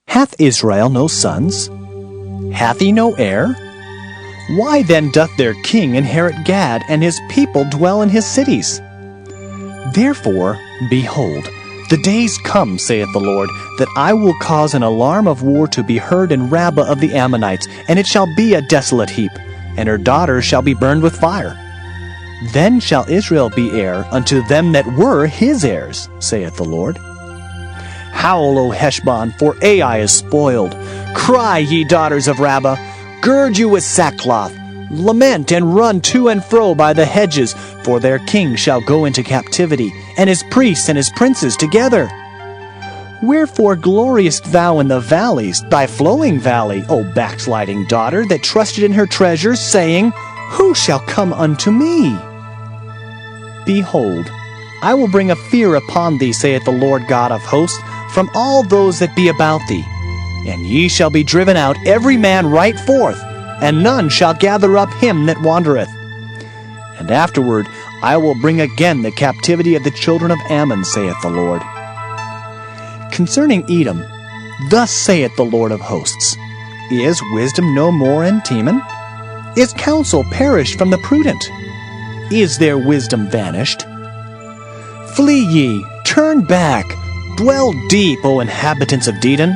Hath Israel no sons? Hath he no heir? Why then doth their king inherit Gad, and his people dwell in his cities? Therefore, behold, the days come, saith the Lord, that I will cause an alarm of war to be heard in Rabbah of the Ammonites, and it shall be a desolate heap, and her daughters shall be burned with fire. Then shall Israel be heir unto them that were his heirs, saith the Lord. Howl, O Heshbon, for Ai is spoiled. Cry, ye daughters of Rabbah, gird you with sackcloth. Lament and run to and fro by the hedges, for their king shall go into captivity, and his priests and his princes together. Wherefore gloriest thou in the valleys, thy flowing valley, O backsliding daughter, that trusted in her treasures, saying, Who shall come unto me? Behold, I will bring a fear upon thee, saith the Lord God of hosts, from all those that be about thee. And ye shall be driven out every man right forth, and none shall gather up him that wandereth. And afterward I will bring again the captivity of the children of Ammon, saith the Lord. Concerning Edom, thus saith the Lord of hosts, Is wisdom no more in Teman? Is counsel perished from the prudent? Is their wisdom vanished? Flee ye, turn back, dwell deep, O inhabitants of Dedan,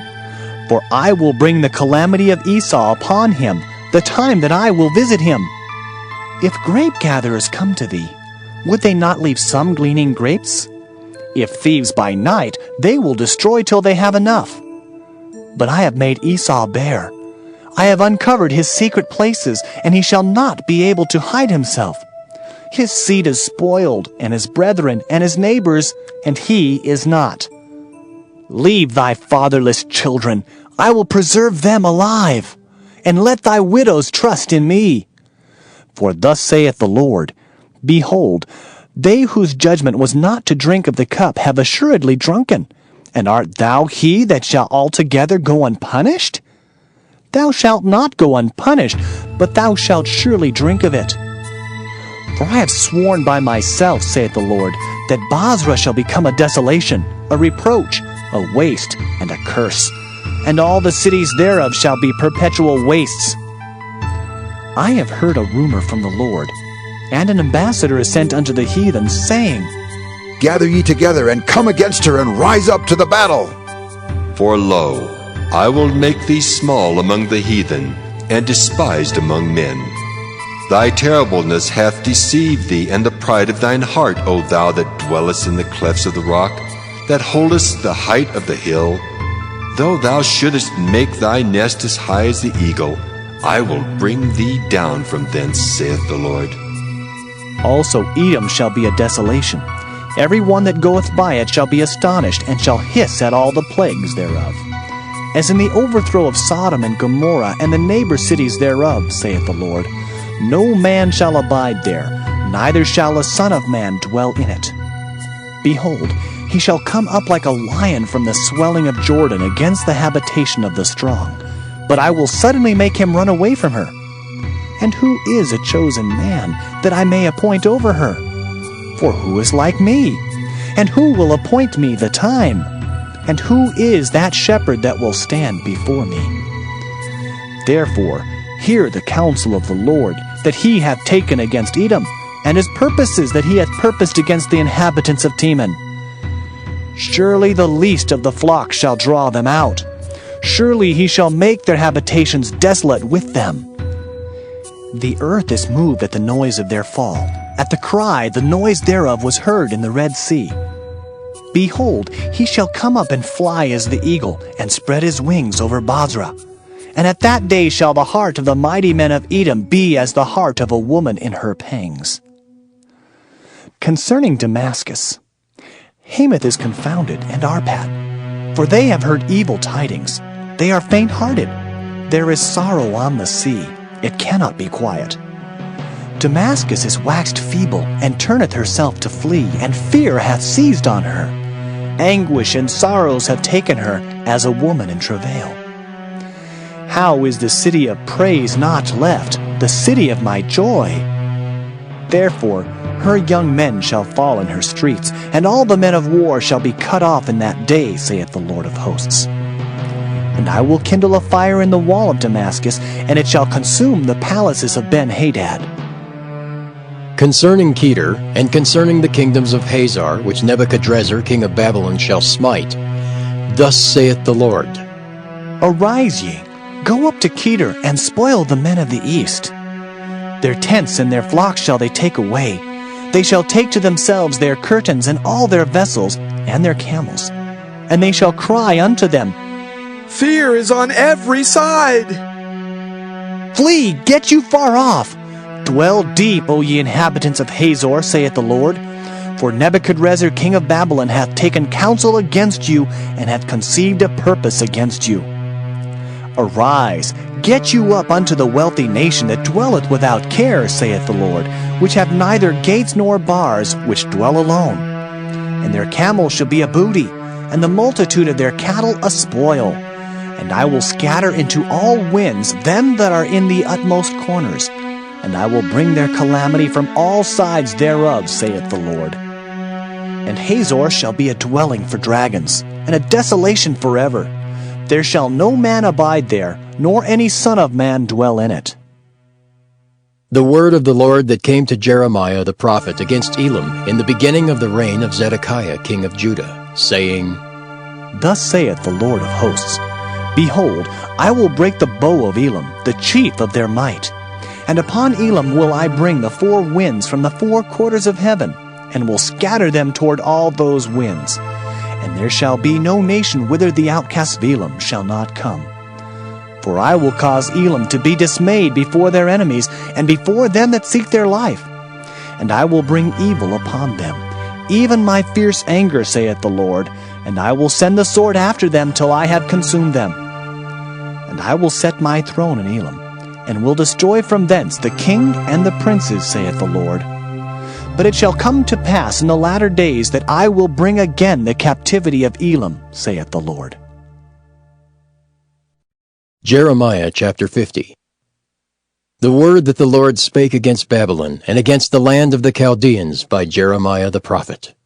for I will bring the calamity of Esau upon him, the time that I will visit him. If grape-gatherers come to thee, would they not leave some gleaning grapes? If thieves by night, they will destroy till they have enough. But I have made Esau bare. I have uncovered his secret places, and he shall not be able to hide himself. His seed is spoiled, and his brethren, and his neighbors, and he is not. Leave thy fatherless children, I will preserve them alive, and let thy widows trust in me. For thus saith the Lord, Behold, they whose judgment was not to drink of the cup have assuredly drunken. And art thou he that shall altogether go unpunished? Thou shalt not go unpunished, but thou shalt surely drink of it. For I have sworn by myself, saith the Lord, that Bozrah shall become a desolation, a reproach, a waste, and a curse, and all the cities thereof shall be perpetual wastes. I have heard a rumor from the Lord, and an ambassador is sent unto the heathen, saying, Gather ye together, and come against her, and rise up to the battle. For lo, I will make thee small among the heathen, and despised among men. Thy terribleness hath deceived thee, and the pride of thine heart, O thou that dwellest in the clefts of the rock, that holdest the height of the hill. Though thou shouldest make thy nest as high as the eagle, I will bring thee down from thence, saith the Lord. Also Edom shall be a desolation. Every one that goeth by it shall be astonished, and shall hiss at all the plagues thereof. As in the overthrow of Sodom and Gomorrah, and the neighbor cities thereof, saith the Lord, no man shall abide there, neither shall a son of man dwell in it. Behold, he shall come up like a lion from the swelling of Jordan against the habitation of the strong. But I will suddenly make him run away from her. And who is a chosen man, that I may appoint over her? For who is like me? And who will appoint me the time? And who is that shepherd that will stand before me? Therefore, hear the counsel of the Lord, that he hath taken against Edom, and his purposes that he hath purposed against the inhabitants of Teman. Surely the least of the flock shall draw them out. Surely he shall make their habitations desolate with them. The earth is moved at the noise of their fall. At the cry, the noise thereof was heard in the Red Sea. Behold, he shall come up and fly as the eagle, and spread his wings over Bozrah. And at that day shall the heart of the mighty men of Edom be as the heart of a woman in her pangs. Concerning Damascus, Hamath is confounded, and Arpad, for they have heard evil tidings. They are faint-hearted. There is sorrow on the sea. It cannot be quiet. Damascus is waxed feeble, and turneth herself to flee, and fear hath seized on her. Anguish and sorrows have taken her, as a woman in travail. How is the city of praise not left, the city of my joy? Therefore, her young men shall fall in her streets, and all the men of war shall be cut off in that day, saith the Lord of hosts. And I will kindle a fire in the wall of Damascus, and it shall consume the palaces of Ben-Hadad. Concerning Kedar, and concerning the kingdoms of Hazar, which Nebuchadrezzar king of Babylon shall smite, thus saith the Lord, Arise ye, go up to Kedar, and spoil the men of the east. Their tents and their flocks shall they take away. They shall take to themselves their curtains and all their vessels and their camels. And they shall cry unto them, Fear is on every side. Flee, get you far off. Dwell deep, O ye inhabitants of Hazor, saith the Lord. For Nebuchadrezzar king of Babylon hath taken counsel against you, and hath conceived a purpose against you. Arise, get you up unto the wealthy nation that dwelleth without care, saith the Lord, which have neither gates nor bars, which dwell alone. And their camels shall be a booty, and the multitude of their cattle a spoil. And I will scatter into all winds them that are in the utmost corners, and I will bring their calamity from all sides thereof, saith the Lord. And Hazor shall be a dwelling for dragons, and a desolation forever. There shall no man abide there, nor any son of man dwell in it. The word of the Lord that came to Jeremiah the prophet against Elam in the beginning of the reign of Zedekiah king of Judah, saying, Thus saith the Lord of hosts, Behold, I will break the bow of Elam, the chief of their might. And upon Elam will I bring the four winds from the four quarters of heaven, and will scatter them toward all those winds. And there shall be no nation whither the outcasts of Elam shall not come. For I will cause Elam to be dismayed before their enemies, and before them that seek their life. and I will bring evil upon them, even my fierce anger, saith the Lord, and I will send the sword after them till I have consumed them. And I will set my throne in Elam, and will destroy from thence the king and the princes, saith the Lord. But it shall come to pass in the latter days that I will bring again the captivity of Elam, saith the Lord. Jeremiah chapter 50. The word that the Lord spake against Babylon, and against the land of the Chaldeans, by Jeremiah the prophet.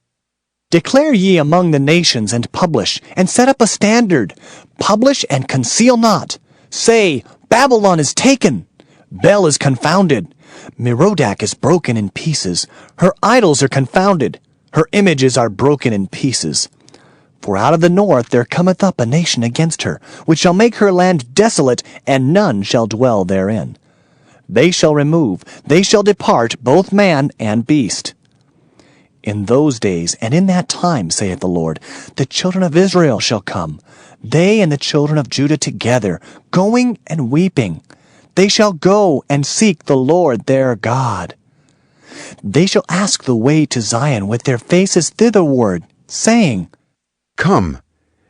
Declare ye among the nations, and publish, and set up a standard. Publish and conceal not. Say, Babylon is taken. Bel is confounded. Merodach is broken in pieces. Her idols are confounded. Her images are broken in pieces. For out of the north there cometh up a nation against her, which shall make her land desolate, and none shall dwell therein. They shall remove, they shall depart, both man and beast. In those days and in that time, saith the Lord, the children of Israel shall come, they and the children of Judah together, going and weeping. They shall go and seek the Lord their God. They shall ask the way to Zion with their faces thitherward, saying, Come,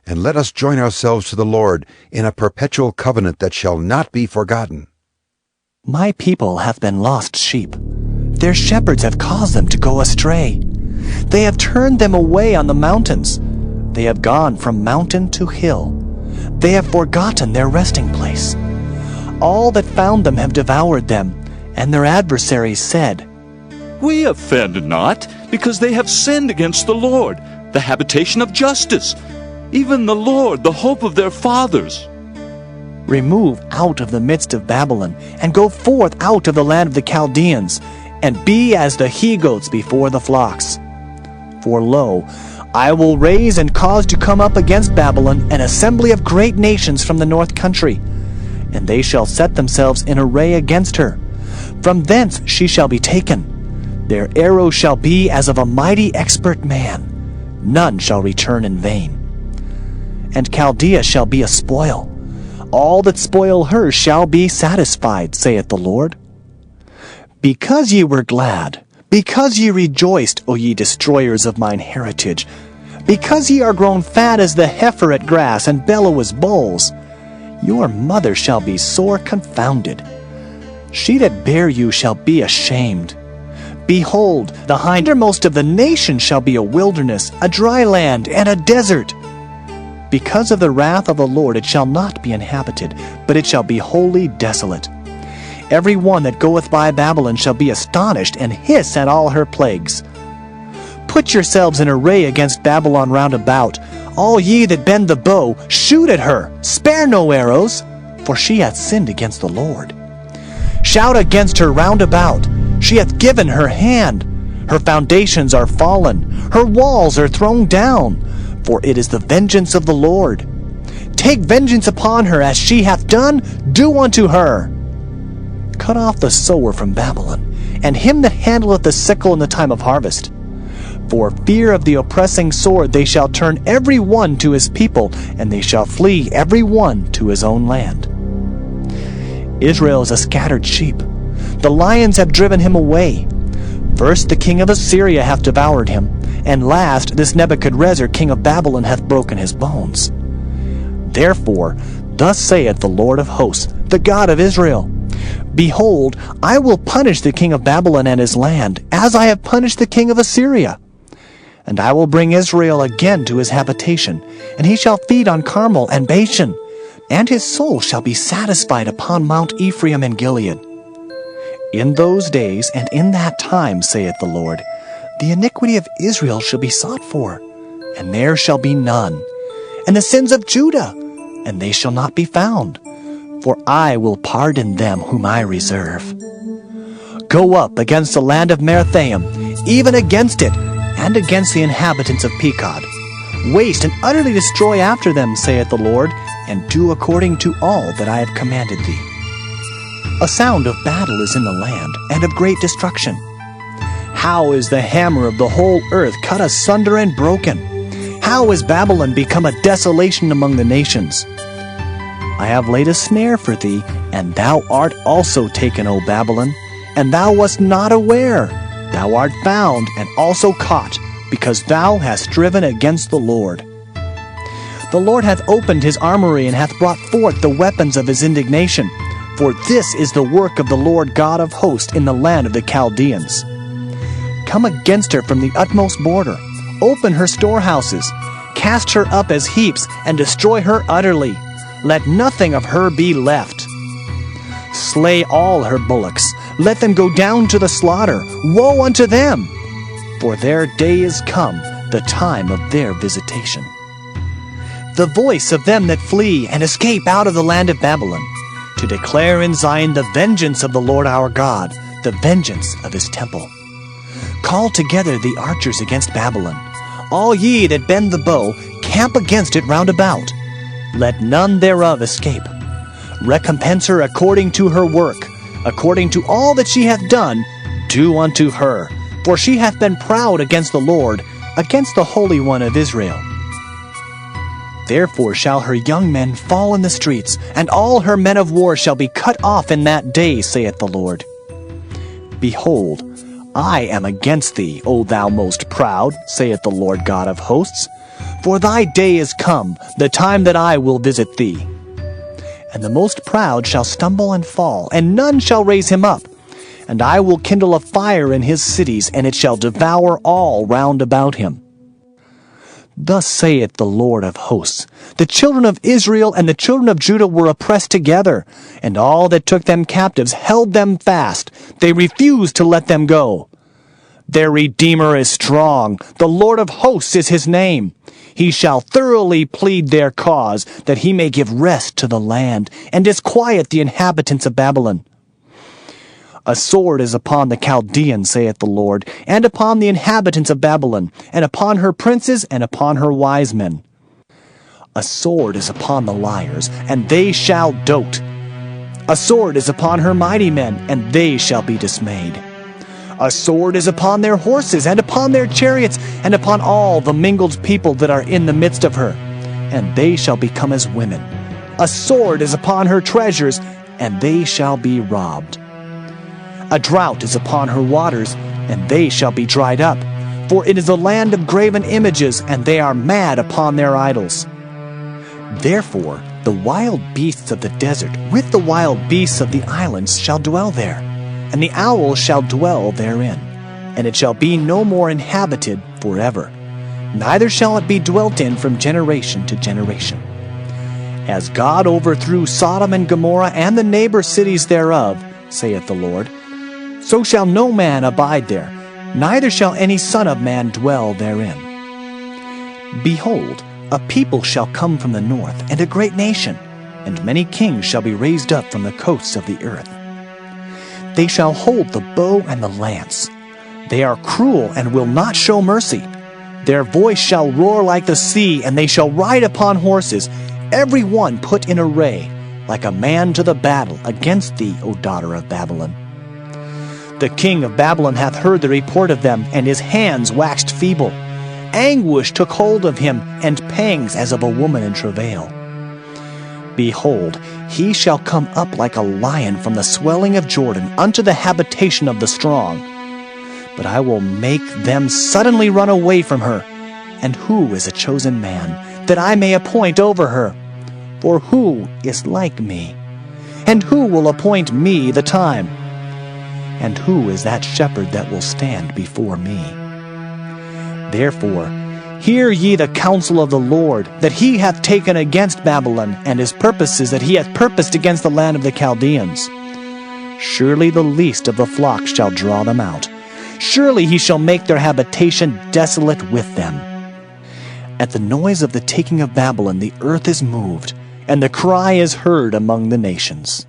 and let us join ourselves to the Lord in a perpetual covenant that shall not be forgotten. My people hath been lost sheep. Their shepherds have caused them to go astray. They have turned them away on the mountains. They have gone from mountain to hill. They have forgotten their resting place. All that found them have devoured them, and their adversaries said, We offend not, because they have sinned against the Lord, the habitation of justice, even the Lord, the hope of their fathers. Remove out of the midst of Babylon, and go forth out of the land of the Chaldeans, and be as the he-goats before the flocks. For lo, I will raise and cause to come up against Babylon an assembly of great nations from the north country, and they shall set themselves in array against her. From thence she shall be taken. Their arrows shall be as of a mighty expert man. None shall return in vain. And Chaldea shall be a spoil. All that spoil her shall be satisfied, saith the Lord. Because ye were glad, because ye rejoiced, O ye destroyers of mine heritage, because ye are grown fat as the heifer at grass, and bellow as bulls, your mother shall be sore confounded. She that bare you shall be ashamed. Behold, the hindermost of the nations shall be a wilderness, a dry land, and a desert. Because of the wrath of the Lord it shall not be inhabited, but it shall be wholly desolate. Every one that goeth by Babylon shall be astonished, and hiss at all her plagues. Put yourselves in array against Babylon round about. All ye that bend the bow, shoot at her. Spare no arrows, for she hath sinned against the Lord. Shout against her round about. She hath given her hand. Her foundations are fallen. Her walls are thrown down. For it is the vengeance of the Lord. Take vengeance upon her, as she hath done, do unto her. Cut off the sower from Babylon, and him that handleth the sickle in the time of harvest. For fear of the oppressing sword they shall turn every one to his people, and they shall flee every one to his own land. Israel is a scattered sheep. The lions have driven him away. First the king of Assyria hath devoured him, and last this Nebuchadrezzar king of Babylon hath broken his bones. Therefore, thus saith the Lord of hosts, the God of Israel, Behold, I will punish the king of Babylon and his land, as I have punished the king of Assyria. And I will bring Israel again to his habitation, and he shall feed on Carmel and Bashan, and his soul shall be satisfied upon Mount Ephraim and Gilead. In those days and in that time, saith the Lord, the iniquity of Israel shall be sought for, and there shall be none, and the sins of Judah, and they shall not be found, for I will pardon them whom I reserve. Go up against the land of Merathaim, even against it, and against the inhabitants of Pekod. Waste and utterly destroy after them, saith the Lord, and do according to all that I have commanded thee. A sound of battle is in the land, and of great destruction. How is the hammer of the whole earth cut asunder and broken? How is Babylon become a desolation among the nations? I have laid a snare for thee, and thou art also taken, O Babylon, and thou wast not aware. Thou Thou art found and also caught, because thou hast striven against the Lord. The Lord hath opened his armory, and hath brought forth the weapons of his indignation. For this is the work of the Lord God of hosts in the land of the Chaldeans. Come against her from the utmost border. Open her storehouses. Cast her up as heaps, and destroy her utterly. Let nothing of her be left. Slay all her bullocks. Let them go down to the slaughter. Woe unto them! For their day is come, the time of their visitation. The voice of them that flee and escape out of the land of Babylon, to declare in Zion the vengeance of the Lord our God, the vengeance of his temple. Call together the archers against Babylon. All ye that bend the bow, camp against it round about. Let none thereof escape. Recompense her according to her work, according to all that she hath done, do unto her. For she hath been proud against the Lord, against the Holy One of Israel. Therefore shall her young men fall in the streets, and all her men of war shall be cut off in that day, saith the Lord. Behold, I am against thee, O thou most proud, saith the Lord God of hosts. For thy day is come, the time that I will visit thee. And the most proud shall stumble and fall, and none shall raise him up. And I will kindle a fire in his cities, and it shall devour all round about him. Thus saith the Lord of hosts, the children of Israel and the children of Judah were oppressed together, and all that took them captives held them fast. They refused to let them go. Their Redeemer is strong. The Lord of hosts is his name. He shall thoroughly plead their cause, that he may give rest to the land, and disquiet the inhabitants of Babylon. A sword is upon the Chaldeans, saith the Lord, and upon the inhabitants of Babylon, and upon her princes, and upon her wise men. A sword is upon the liars, and they shall dote. A sword is upon her mighty men, and they shall be dismayed. A sword is upon their horses, and upon their chariots, and upon all the mingled people that are in the midst of her, and they shall become as women. A sword is upon her treasures, and they shall be robbed. A drought is upon her waters, and they shall be dried up. For it is a land of graven images, and they are mad upon their idols. Therefore the wild beasts of the desert with the wild beasts of the islands shall dwell there, and the owls shall dwell therein, and it shall be no more inhabited forever, neither shall it be dwelt in from generation to generation. As God overthrew Sodom and Gomorrah and the neighbor cities thereof, saith the Lord, so shall no man abide there, neither shall any son of man dwell therein. Behold, a people shall come from the north, and a great nation, and many kings shall be raised up from the coasts of the earth. They shall hold the bow and the lance. They are cruel and will not show mercy. Their voice shall roar like the sea, and they shall ride upon horses, every one put in array, like a man to the battle against thee, O daughter of Babylon. The king of Babylon hath heard the report of them, and his hands waxed feeble. Anguish took hold of him, and pangs as of a woman in travail. Behold, he shall come up like a lion from the swelling of Jordan unto the habitation of the strong. But I will make them suddenly run away from her. And who is a chosen man, that I may appoint over her? For who is like me? And who will appoint me the time? And who is that shepherd that will stand before me? Therefore, hear ye the counsel of the Lord, that he hath taken against Babylon, and his purposes that he hath purposed against the land of the Chaldeans. Surely the least of the flock shall draw them out. Surely he shall make their habitation desolate with them. At the noise of the taking of Babylon the earth is moved, and the cry is heard among the nations.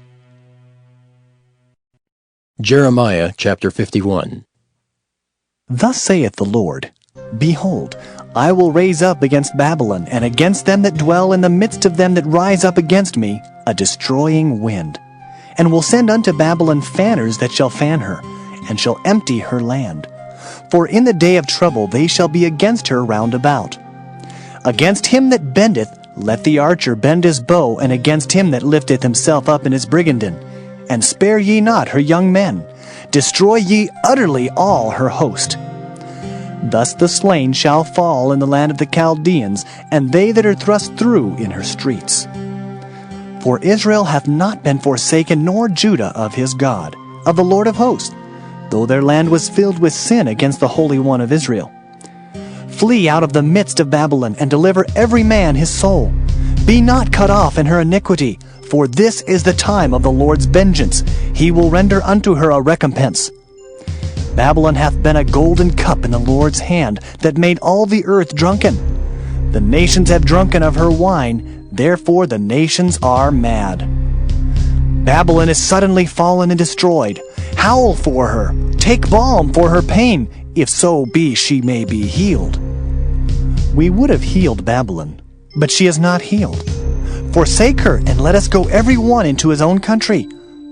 Jeremiah chapter 51. Thus saith the Lord, Behold, I will raise up against Babylon, and against them that dwell in the midst of them that rise up against me, a destroying wind, and will send unto Babylon fanners that shall fan her, and shall empty her land. For in the day of trouble they shall be against her round about. Against him that bendeth, let the archer bend his bow, and against him that lifteth himself up in his brigandine. And spare ye not her young men. Destroy ye utterly all her host. Thus the slain shall fall in the land of the Chaldeans, and they that are thrust through in her streets. For Israel hath not been forsaken, nor Judah of his God, of the Lord of hosts, though their land was filled with sin against the Holy One of Israel. Flee out of the midst of Babylon, and deliver every man his soul. Be not cut off in her iniquity, for this is the time of the Lord's vengeance. He will render unto her a recompense. Babylon hath been a golden cup in the Lord's hand, that made all the earth drunken. The nations have drunken of her wine, therefore the nations are mad. Babylon is suddenly fallen and destroyed. Howl for her, take balm for her pain, if so be she may be healed. We would have healed Babylon, but she is not healed. Forsake her, and let us go every one into his own country.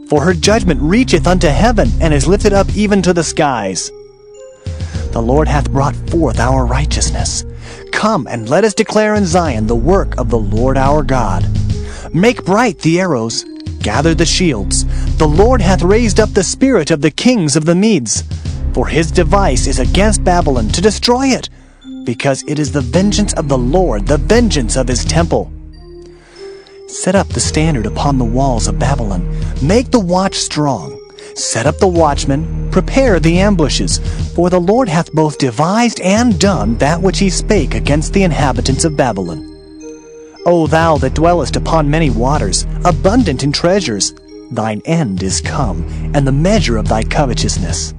For her judgment reacheth unto heaven, and is lifted up even to the skies. The Lord hath brought forth our righteousness. Come, and let us declare in Zion the work of the Lord our God. Make bright the arrows, gather the shields. The Lord hath raised up the spirit of the kings of the Medes. For his device is against Babylon, to destroy it, because it is the vengeance of the Lord, the vengeance of his temple. Set up the standard upon the walls of Babylon. Make the watch strong. Set up the watchmen. Prepare the ambushes. For the Lord hath both devised and done that which he spake against the inhabitants of Babylon. O thou that dwellest upon many waters, abundant in treasures, thine end is come, and the measure of thy covetousness.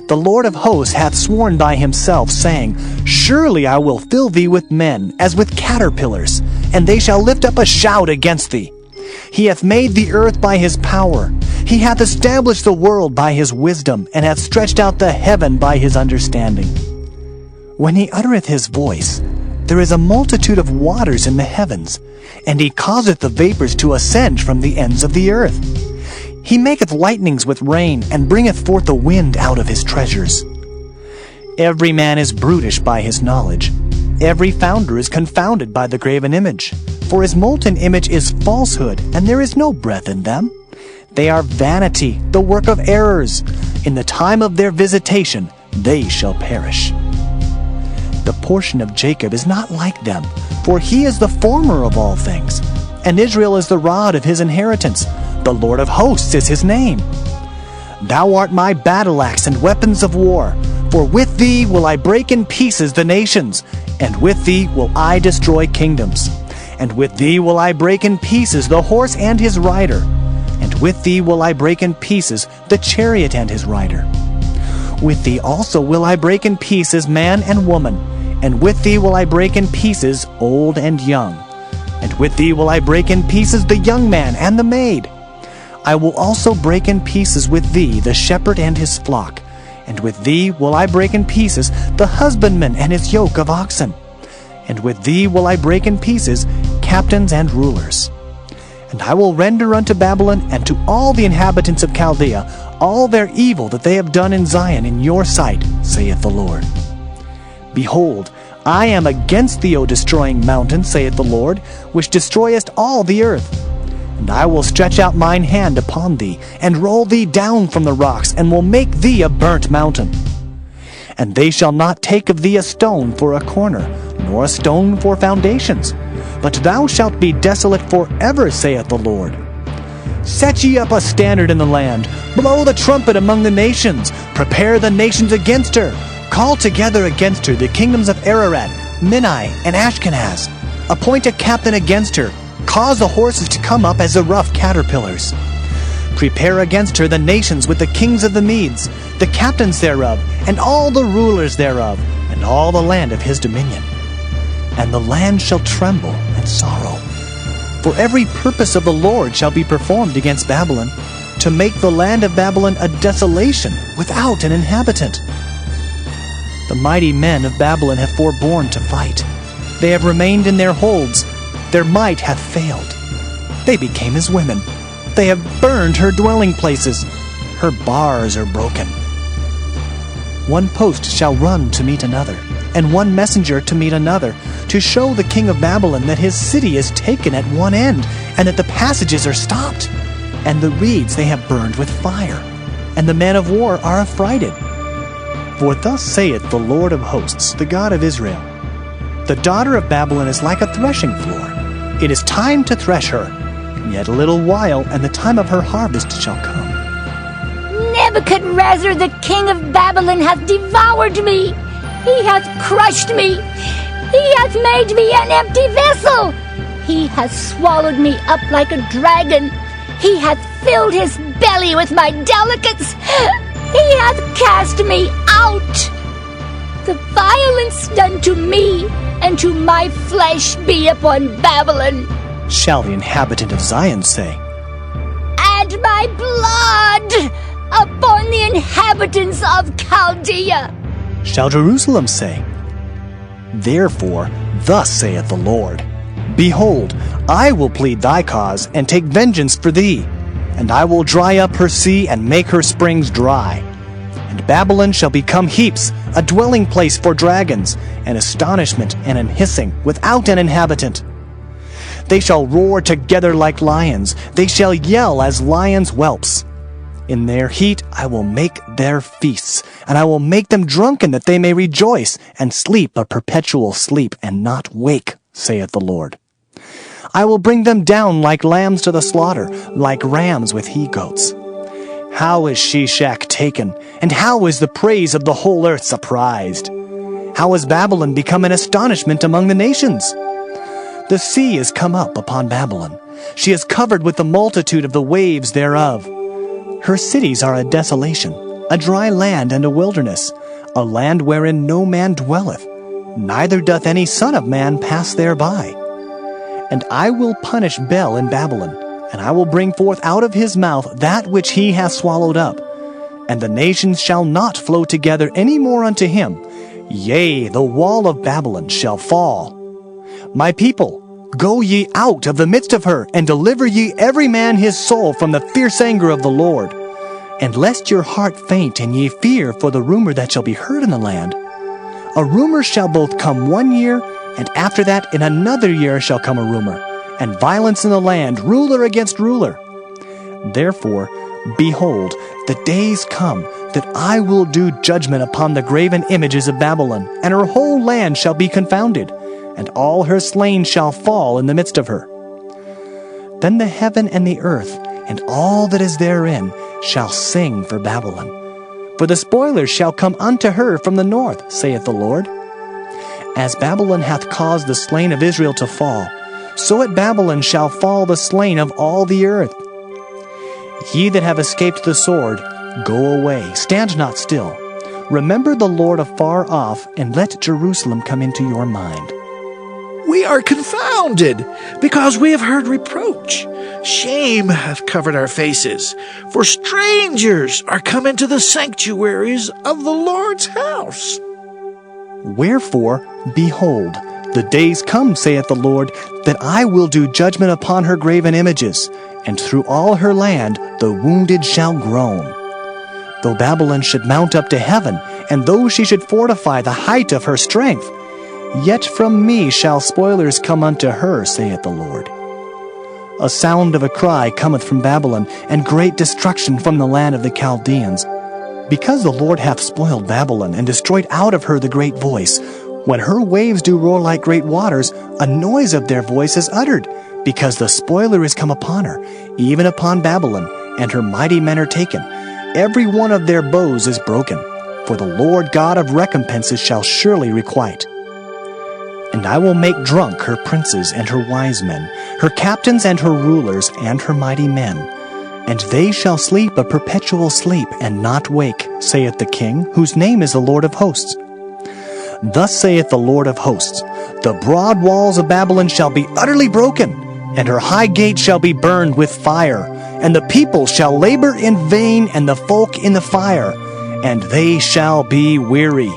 The Lord of hosts hath sworn by himself, saying, Surely I will fill thee with men, as with caterpillars, and they shall lift up a shout against thee. He hath made the earth by his power. He hath established the world by his wisdom, and hath stretched out the heaven by his understanding. When he uttereth his voice, there is a multitude of waters in the heavens, and he causeth the vapors to ascend from the ends of the earth. He maketh lightnings with rain, and bringeth forth the wind out of his treasures. Every man is brutish by his knowledge. Every founder is confounded by the graven image. For his molten image is falsehood, and there is no breath in them. They are vanity, the work of errors. In the time of their visitation, they shall perish. The portion of Jacob is not like them, for he is the former of all things, and Israel is the rod of his inheritance. The Lord of hosts is his name. Thou art my battle axe and weapons of war, for with thee will I break in pieces the nations, and with thee will I destroy kingdoms. And with thee will I break in pieces the horse and his rider, and with thee will I break in pieces the chariot and his rider. With thee also will I break in pieces man and woman, and with thee will I break in pieces old and young. And with thee will I break in pieces the young man and the maid. I will also break in pieces with thee the shepherd and his flock, and with thee will I break in pieces the husbandman and his yoke of oxen. And with thee will I break in pieces captains and rulers. And I will render unto Babylon and to all the inhabitants of Chaldea all their evil that they have done in Zion in your sight, saith the Lord. Behold, I am against thee, O destroying mountain, saith the Lord, which destroyest all the earth. And I will stretch out mine hand upon thee, and roll thee down from the rocks, and will make thee a burnt mountain. And they shall not take of thee a stone for a corner, nor a stone for foundations, but thou shalt be desolate forever, saith the Lord. Set ye up a standard in the land, blow the trumpet among the nations, prepare the nations against her, call together against her the kingdoms of Ararat, Minai, and Ashkenaz, appoint a captain against her, cause the horses to come up as the rough caterpillars. Prepare against her the nations with the kings of the Medes, the captains thereof, and all the rulers thereof, and all the land of his dominion. And the land shall tremble and sorrow. For every purpose of the Lord shall be performed against Babylon, to make the land of Babylon a desolation without an inhabitant. The mighty men of Babylon have forborne to fight. They have remained in their holds. Their might hath failed. They became as women. They have burned her dwelling places. Her bars are broken. One post shall run to meet another, and one messenger to meet another, to show the king of Babylon that his city is taken at one end, and that the passages are stopped, and the reeds they have burned with fire. and the men of war are affrighted. For thus saith the Lord of hosts, the God of Israel, the daughter of Babylon is like a threshing floor. It is time to thresh her. Yet a little while, and the time of her harvest shall come. Nebuchadrezzar, the king of Babylon, hath devoured me. He hath crushed me. He hath made me an empty vessel. He hath swallowed me up like a dragon. He hath filled his belly with my delicates. He hath cast me out. The violence done to me and to my flesh be upon Babylon, shall the inhabitant of Zion say. And my blood upon the inhabitants of Chaldea, shall Jerusalem say. Therefore, thus saith the Lord, Behold, I will plead thy cause, and take vengeance for thee, and I will dry up her sea, and make her springs dry. And Babylon shall become heaps, a dwelling place for dragons, an astonishment and an hissing, without an inhabitant. They shall roar together like lions, they shall yell as lions' whelps. In their heat I will make their feasts, and I will make them drunken, that they may rejoice, and sleep a perpetual sleep, and not wake, saith the Lord. I will bring them down like lambs to the slaughter, like rams with he-goats. How is Shishak taken, and how is the praise of the whole earth surprised? How has Babylon become an astonishment among the nations? The sea is come up upon Babylon. She is covered with the multitude of the waves thereof. Her cities are a desolation, a dry land and a wilderness, a land wherein no man dwelleth, neither doth any son of man pass thereby. And I will punish Bel in Babylon, and I will bring forth out of his mouth that which he hath swallowed up. And the nations shall not flow together any more unto him. Yea, the wall of Babylon shall fall. My people, go ye out of the midst of her, and deliver ye every man his soul from the fierce anger of the Lord. And lest your heart faint, and ye fear for the rumor that shall be heard in the land. A rumor shall both come 1 year, and after that in another year shall come a rumor, and violence in the land, ruler against ruler. Therefore, behold, the days come that I will do judgment upon the graven images of Babylon, and her whole land shall be confounded, and all her slain shall fall in the midst of her. Then the heaven and the earth, and all that is therein, shall sing for Babylon. For the spoilers shall come unto her from the north, saith the Lord. As Babylon hath caused the slain of Israel to fall, so at Babylon shall fall the slain of all the earth. Ye that have escaped the sword, go away, stand not still. Remember the Lord afar off, and let Jerusalem come into your mind. We are confounded, because we have heard reproach. Shame hath covered our faces, for strangers are come into the sanctuaries of the Lord's house. Wherefore, behold, the days come, saith the Lord, that I will do judgment upon her graven images, and through all her land the wounded shall groan. Though Babylon should mount up to heaven, and though she should fortify the height of her strength, yet from me shall spoilers come unto her, saith the Lord. A sound of a cry cometh from Babylon, and great destruction from the land of the Chaldeans. Because the Lord hath spoiled Babylon, and destroyed out of her the great voice, when her waves do roar like great waters, a noise of their voice is uttered, because the spoiler is come upon her, even upon Babylon, and her mighty men are taken. Every one of their bows is broken, for the Lord God of recompenses shall surely requite. And I will make drunk her princes and her wise men, her captains and her rulers and her mighty men. And they shall sleep a perpetual sleep, and not wake, saith the King, whose name is the Lord of hosts. Thus saith the Lord of hosts, the broad walls of Babylon shall be utterly broken, and her high gate shall be burned with fire, and the people shall labor in vain, and the folk in the fire, and they shall be weary.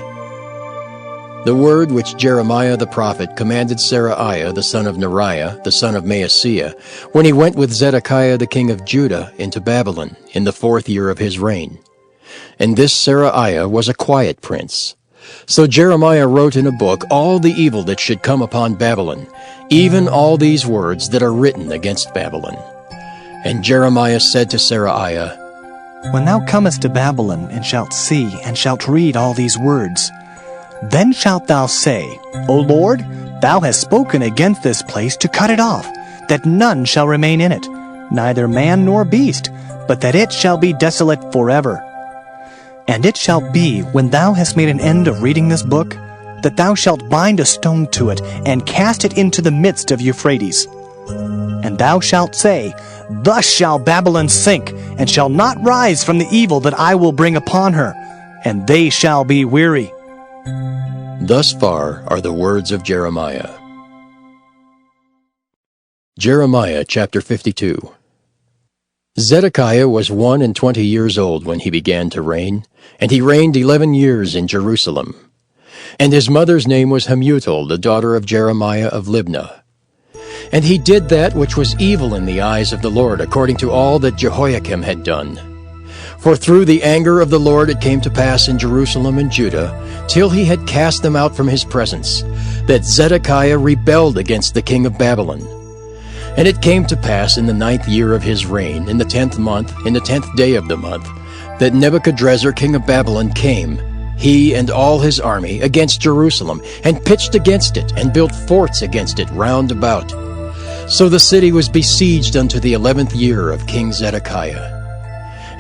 The word which Jeremiah the prophet commanded Seraiah the son of Neriah, the son of Maaseiah, when he went with Zedekiah the king of Judah into Babylon in the 4th year of his reign. And this Seraiah was a quiet prince. So Jeremiah wrote in a book all the evil that should come upon Babylon, even all these words that are written against Babylon. And Jeremiah said to Seraiah, When thou comest to Babylon, and shalt see, and shalt read all these words, then shalt thou say, O Lord, thou hast spoken against this place to cut it off, that none shall remain in it, neither man nor beast, but that it shall be desolate forever. And it shall be, when thou hast made an end of reading this book, that thou shalt bind a stone to it, and cast it into the midst of Euphrates. And thou shalt say, Thus shall Babylon sink, and shall not rise from the evil that I will bring upon her, and they shall be weary. Thus far are the words of Jeremiah. Jeremiah chapter 52. Zedekiah was 21 years old when he began to reign, and he reigned 11 years in Jerusalem. And his mother's name was Hamutal, the daughter of Jeremiah of Libnah. And he did that which was evil in the eyes of the Lord, according to all that Jehoiakim had done. For through the anger of the Lord it came to pass in Jerusalem and Judah, till he had cast them out from his presence, that Zedekiah rebelled against the king of Babylon. And it came to pass in the 9th year of his reign, in the 10th month, in the 10th day of the month, that Nebuchadrezzar king of Babylon came, he and all his army, against Jerusalem, and pitched against it, and built forts against it round about. So the city was besieged unto the 11th year of King Zedekiah.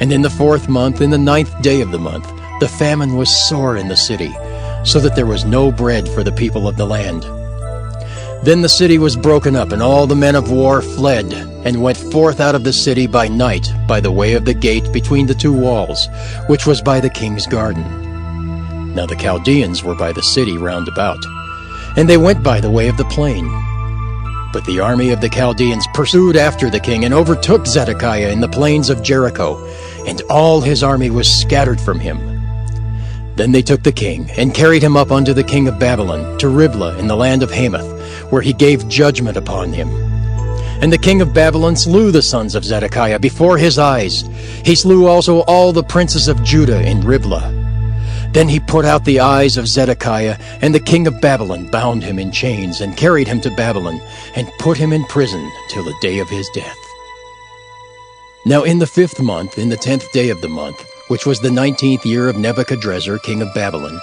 And in the 4th month, in the 9th day of the month, the famine was sore in the city, so that there was no bread for the people of the land. Then the city was broken up, and all the men of war fled, and went forth out of the city by night, by the way of the gate between the two walls, which was by the king's garden. Now the Chaldeans were by the city round about, and they went by the way of the plain. But the army of the Chaldeans pursued after the king, and overtook Zedekiah in the plains of Jericho, and all his army was scattered from him. Then they took the king, and carried him up unto the king of Babylon, to Riblah in the land of Hamath, where he gave judgment upon him. And the king of Babylon slew the sons of Zedekiah before his eyes. He slew also all the princes of Judah in Riblah. Then he put out the eyes of Zedekiah, and the king of Babylon bound him in chains, and carried him to Babylon, and put him in prison till the day of his death. Now in the 5th month, in the 10th day of the month, which was the 19th year of Nebuchadrezzar king of Babylon,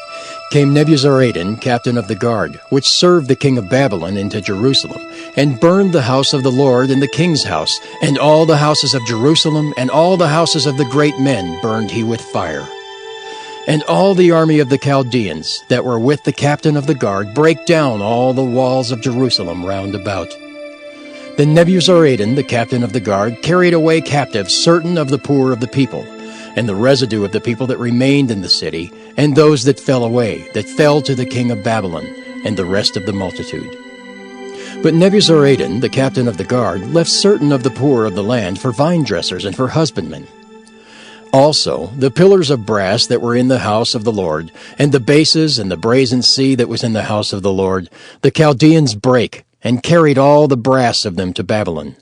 came Nebuzaradan, captain of the guard, which served the king of Babylon, into Jerusalem, and burned the house of the Lord and the king's house, and all the houses of Jerusalem, and all the houses of the great men burned he with fire. And all the army of the Chaldeans that were with the captain of the guard brake down all the walls of Jerusalem round about. Then Nebuzaradan, the captain of the guard, carried away captive certain of the poor of the people, and the residue of the people that remained in the city, and those that fell away, that fell to the king of Babylon, and the rest of the multitude. But Nebuzaradan, the captain of the guard, left certain of the poor of the land for vine dressers and for husbandmen. Also the pillars of brass that were in the house of the Lord, and the bases and the brazen sea that was in the house of the Lord, the Chaldeans brake, and carried all the brass of them to Babylon.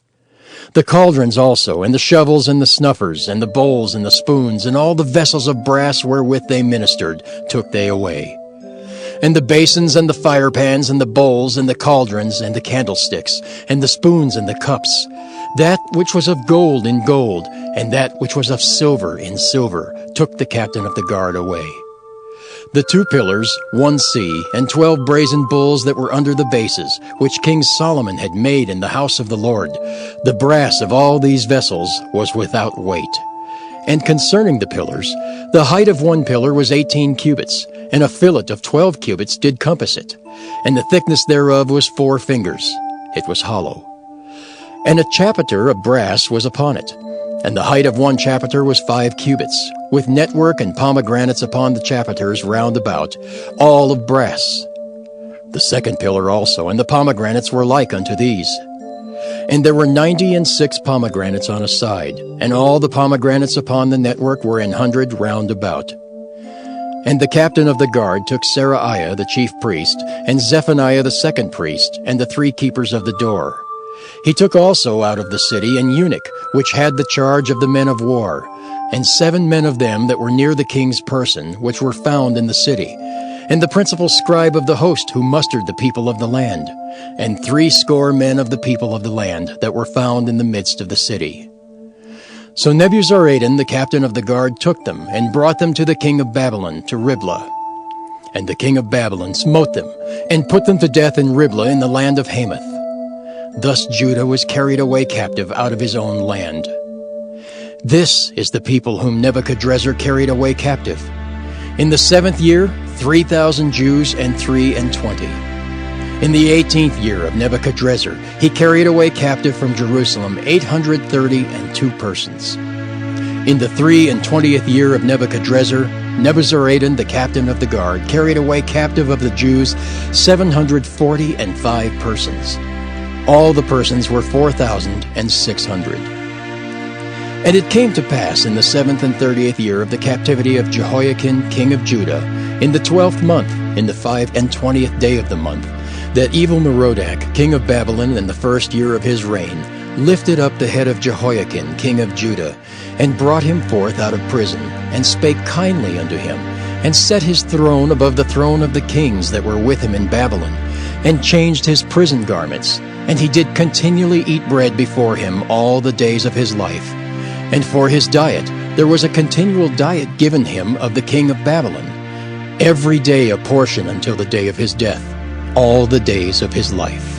The cauldrons also, and the shovels, and the snuffers, and the bowls, and the spoons, and all the vessels of brass wherewith they ministered, took they away. And the basins, and the firepans, and the bowls, and the cauldrons, and the candlesticks, and the spoons, and the cups, that which was of gold in gold, and that which was of silver in silver, took the captain of the guard away. The 2 pillars, 1 sea, and 12 brazen bulls that were under the bases, which King Solomon had made in the house of the Lord, the brass of all these vessels was without weight. And concerning the pillars, the height of 1 pillar was 18 cubits, and a fillet of 12 cubits did compass it, and the thickness thereof was 4 fingers. It was hollow. And a chapiter of brass was upon it, and the height of 1 chapiter was 5 cubits, with network and pomegranates upon the chapiters round about, all of brass. The 2nd pillar also, and the pomegranates were like unto these. And there were 96 pomegranates on a side, and all the pomegranates upon the network were 100 round about. And the captain of the guard took Seraiah the chief priest, and Zephaniah the 2nd priest, and the 3 keepers of the door. He took also out of the city an eunuch, which had the charge of the men of war, and 7 men of them that were near the king's person, which were found in the city, and the principal scribe of the host who mustered the people of the land, and 80 men of the people of the land that were found in the midst of the city. So Nebuzaradan, the captain of the guard, took them and brought them to the king of Babylon, to Riblah. And the king of Babylon smote them, and put them to death in Riblah in the land of Hamath. Thus Judah was carried away captive out of his own land. This is the people whom Nebuchadrezzar carried away captive. In the 7th year, 3,000 Jews and 23. In the 18th year of Nebuchadrezzar, he carried away captive from Jerusalem 832 persons. In the 23rd year of Nebuchadrezzar, Nebuzaradan, the captain of the guard, carried away captive of the Jews 745 persons. All the persons were 4,600. And it came to pass in the 7th and 30th year of the captivity of Jehoiakim, king of Judah, in the 12th month, in the 25th day of the month, that Evil-Merodach, king of Babylon, in the 1st year of his reign, lifted up the head of Jehoiakim, king of Judah, and brought him forth out of prison, and spake kindly unto him, and set his throne above the throne of the kings that were with him in Babylon, and changed his prison garments, and he did continually eat bread before him all the days of his life. And for his diet there was a continual diet given him of the king of Babylon, every day a portion until the day of his death, all the days of his life.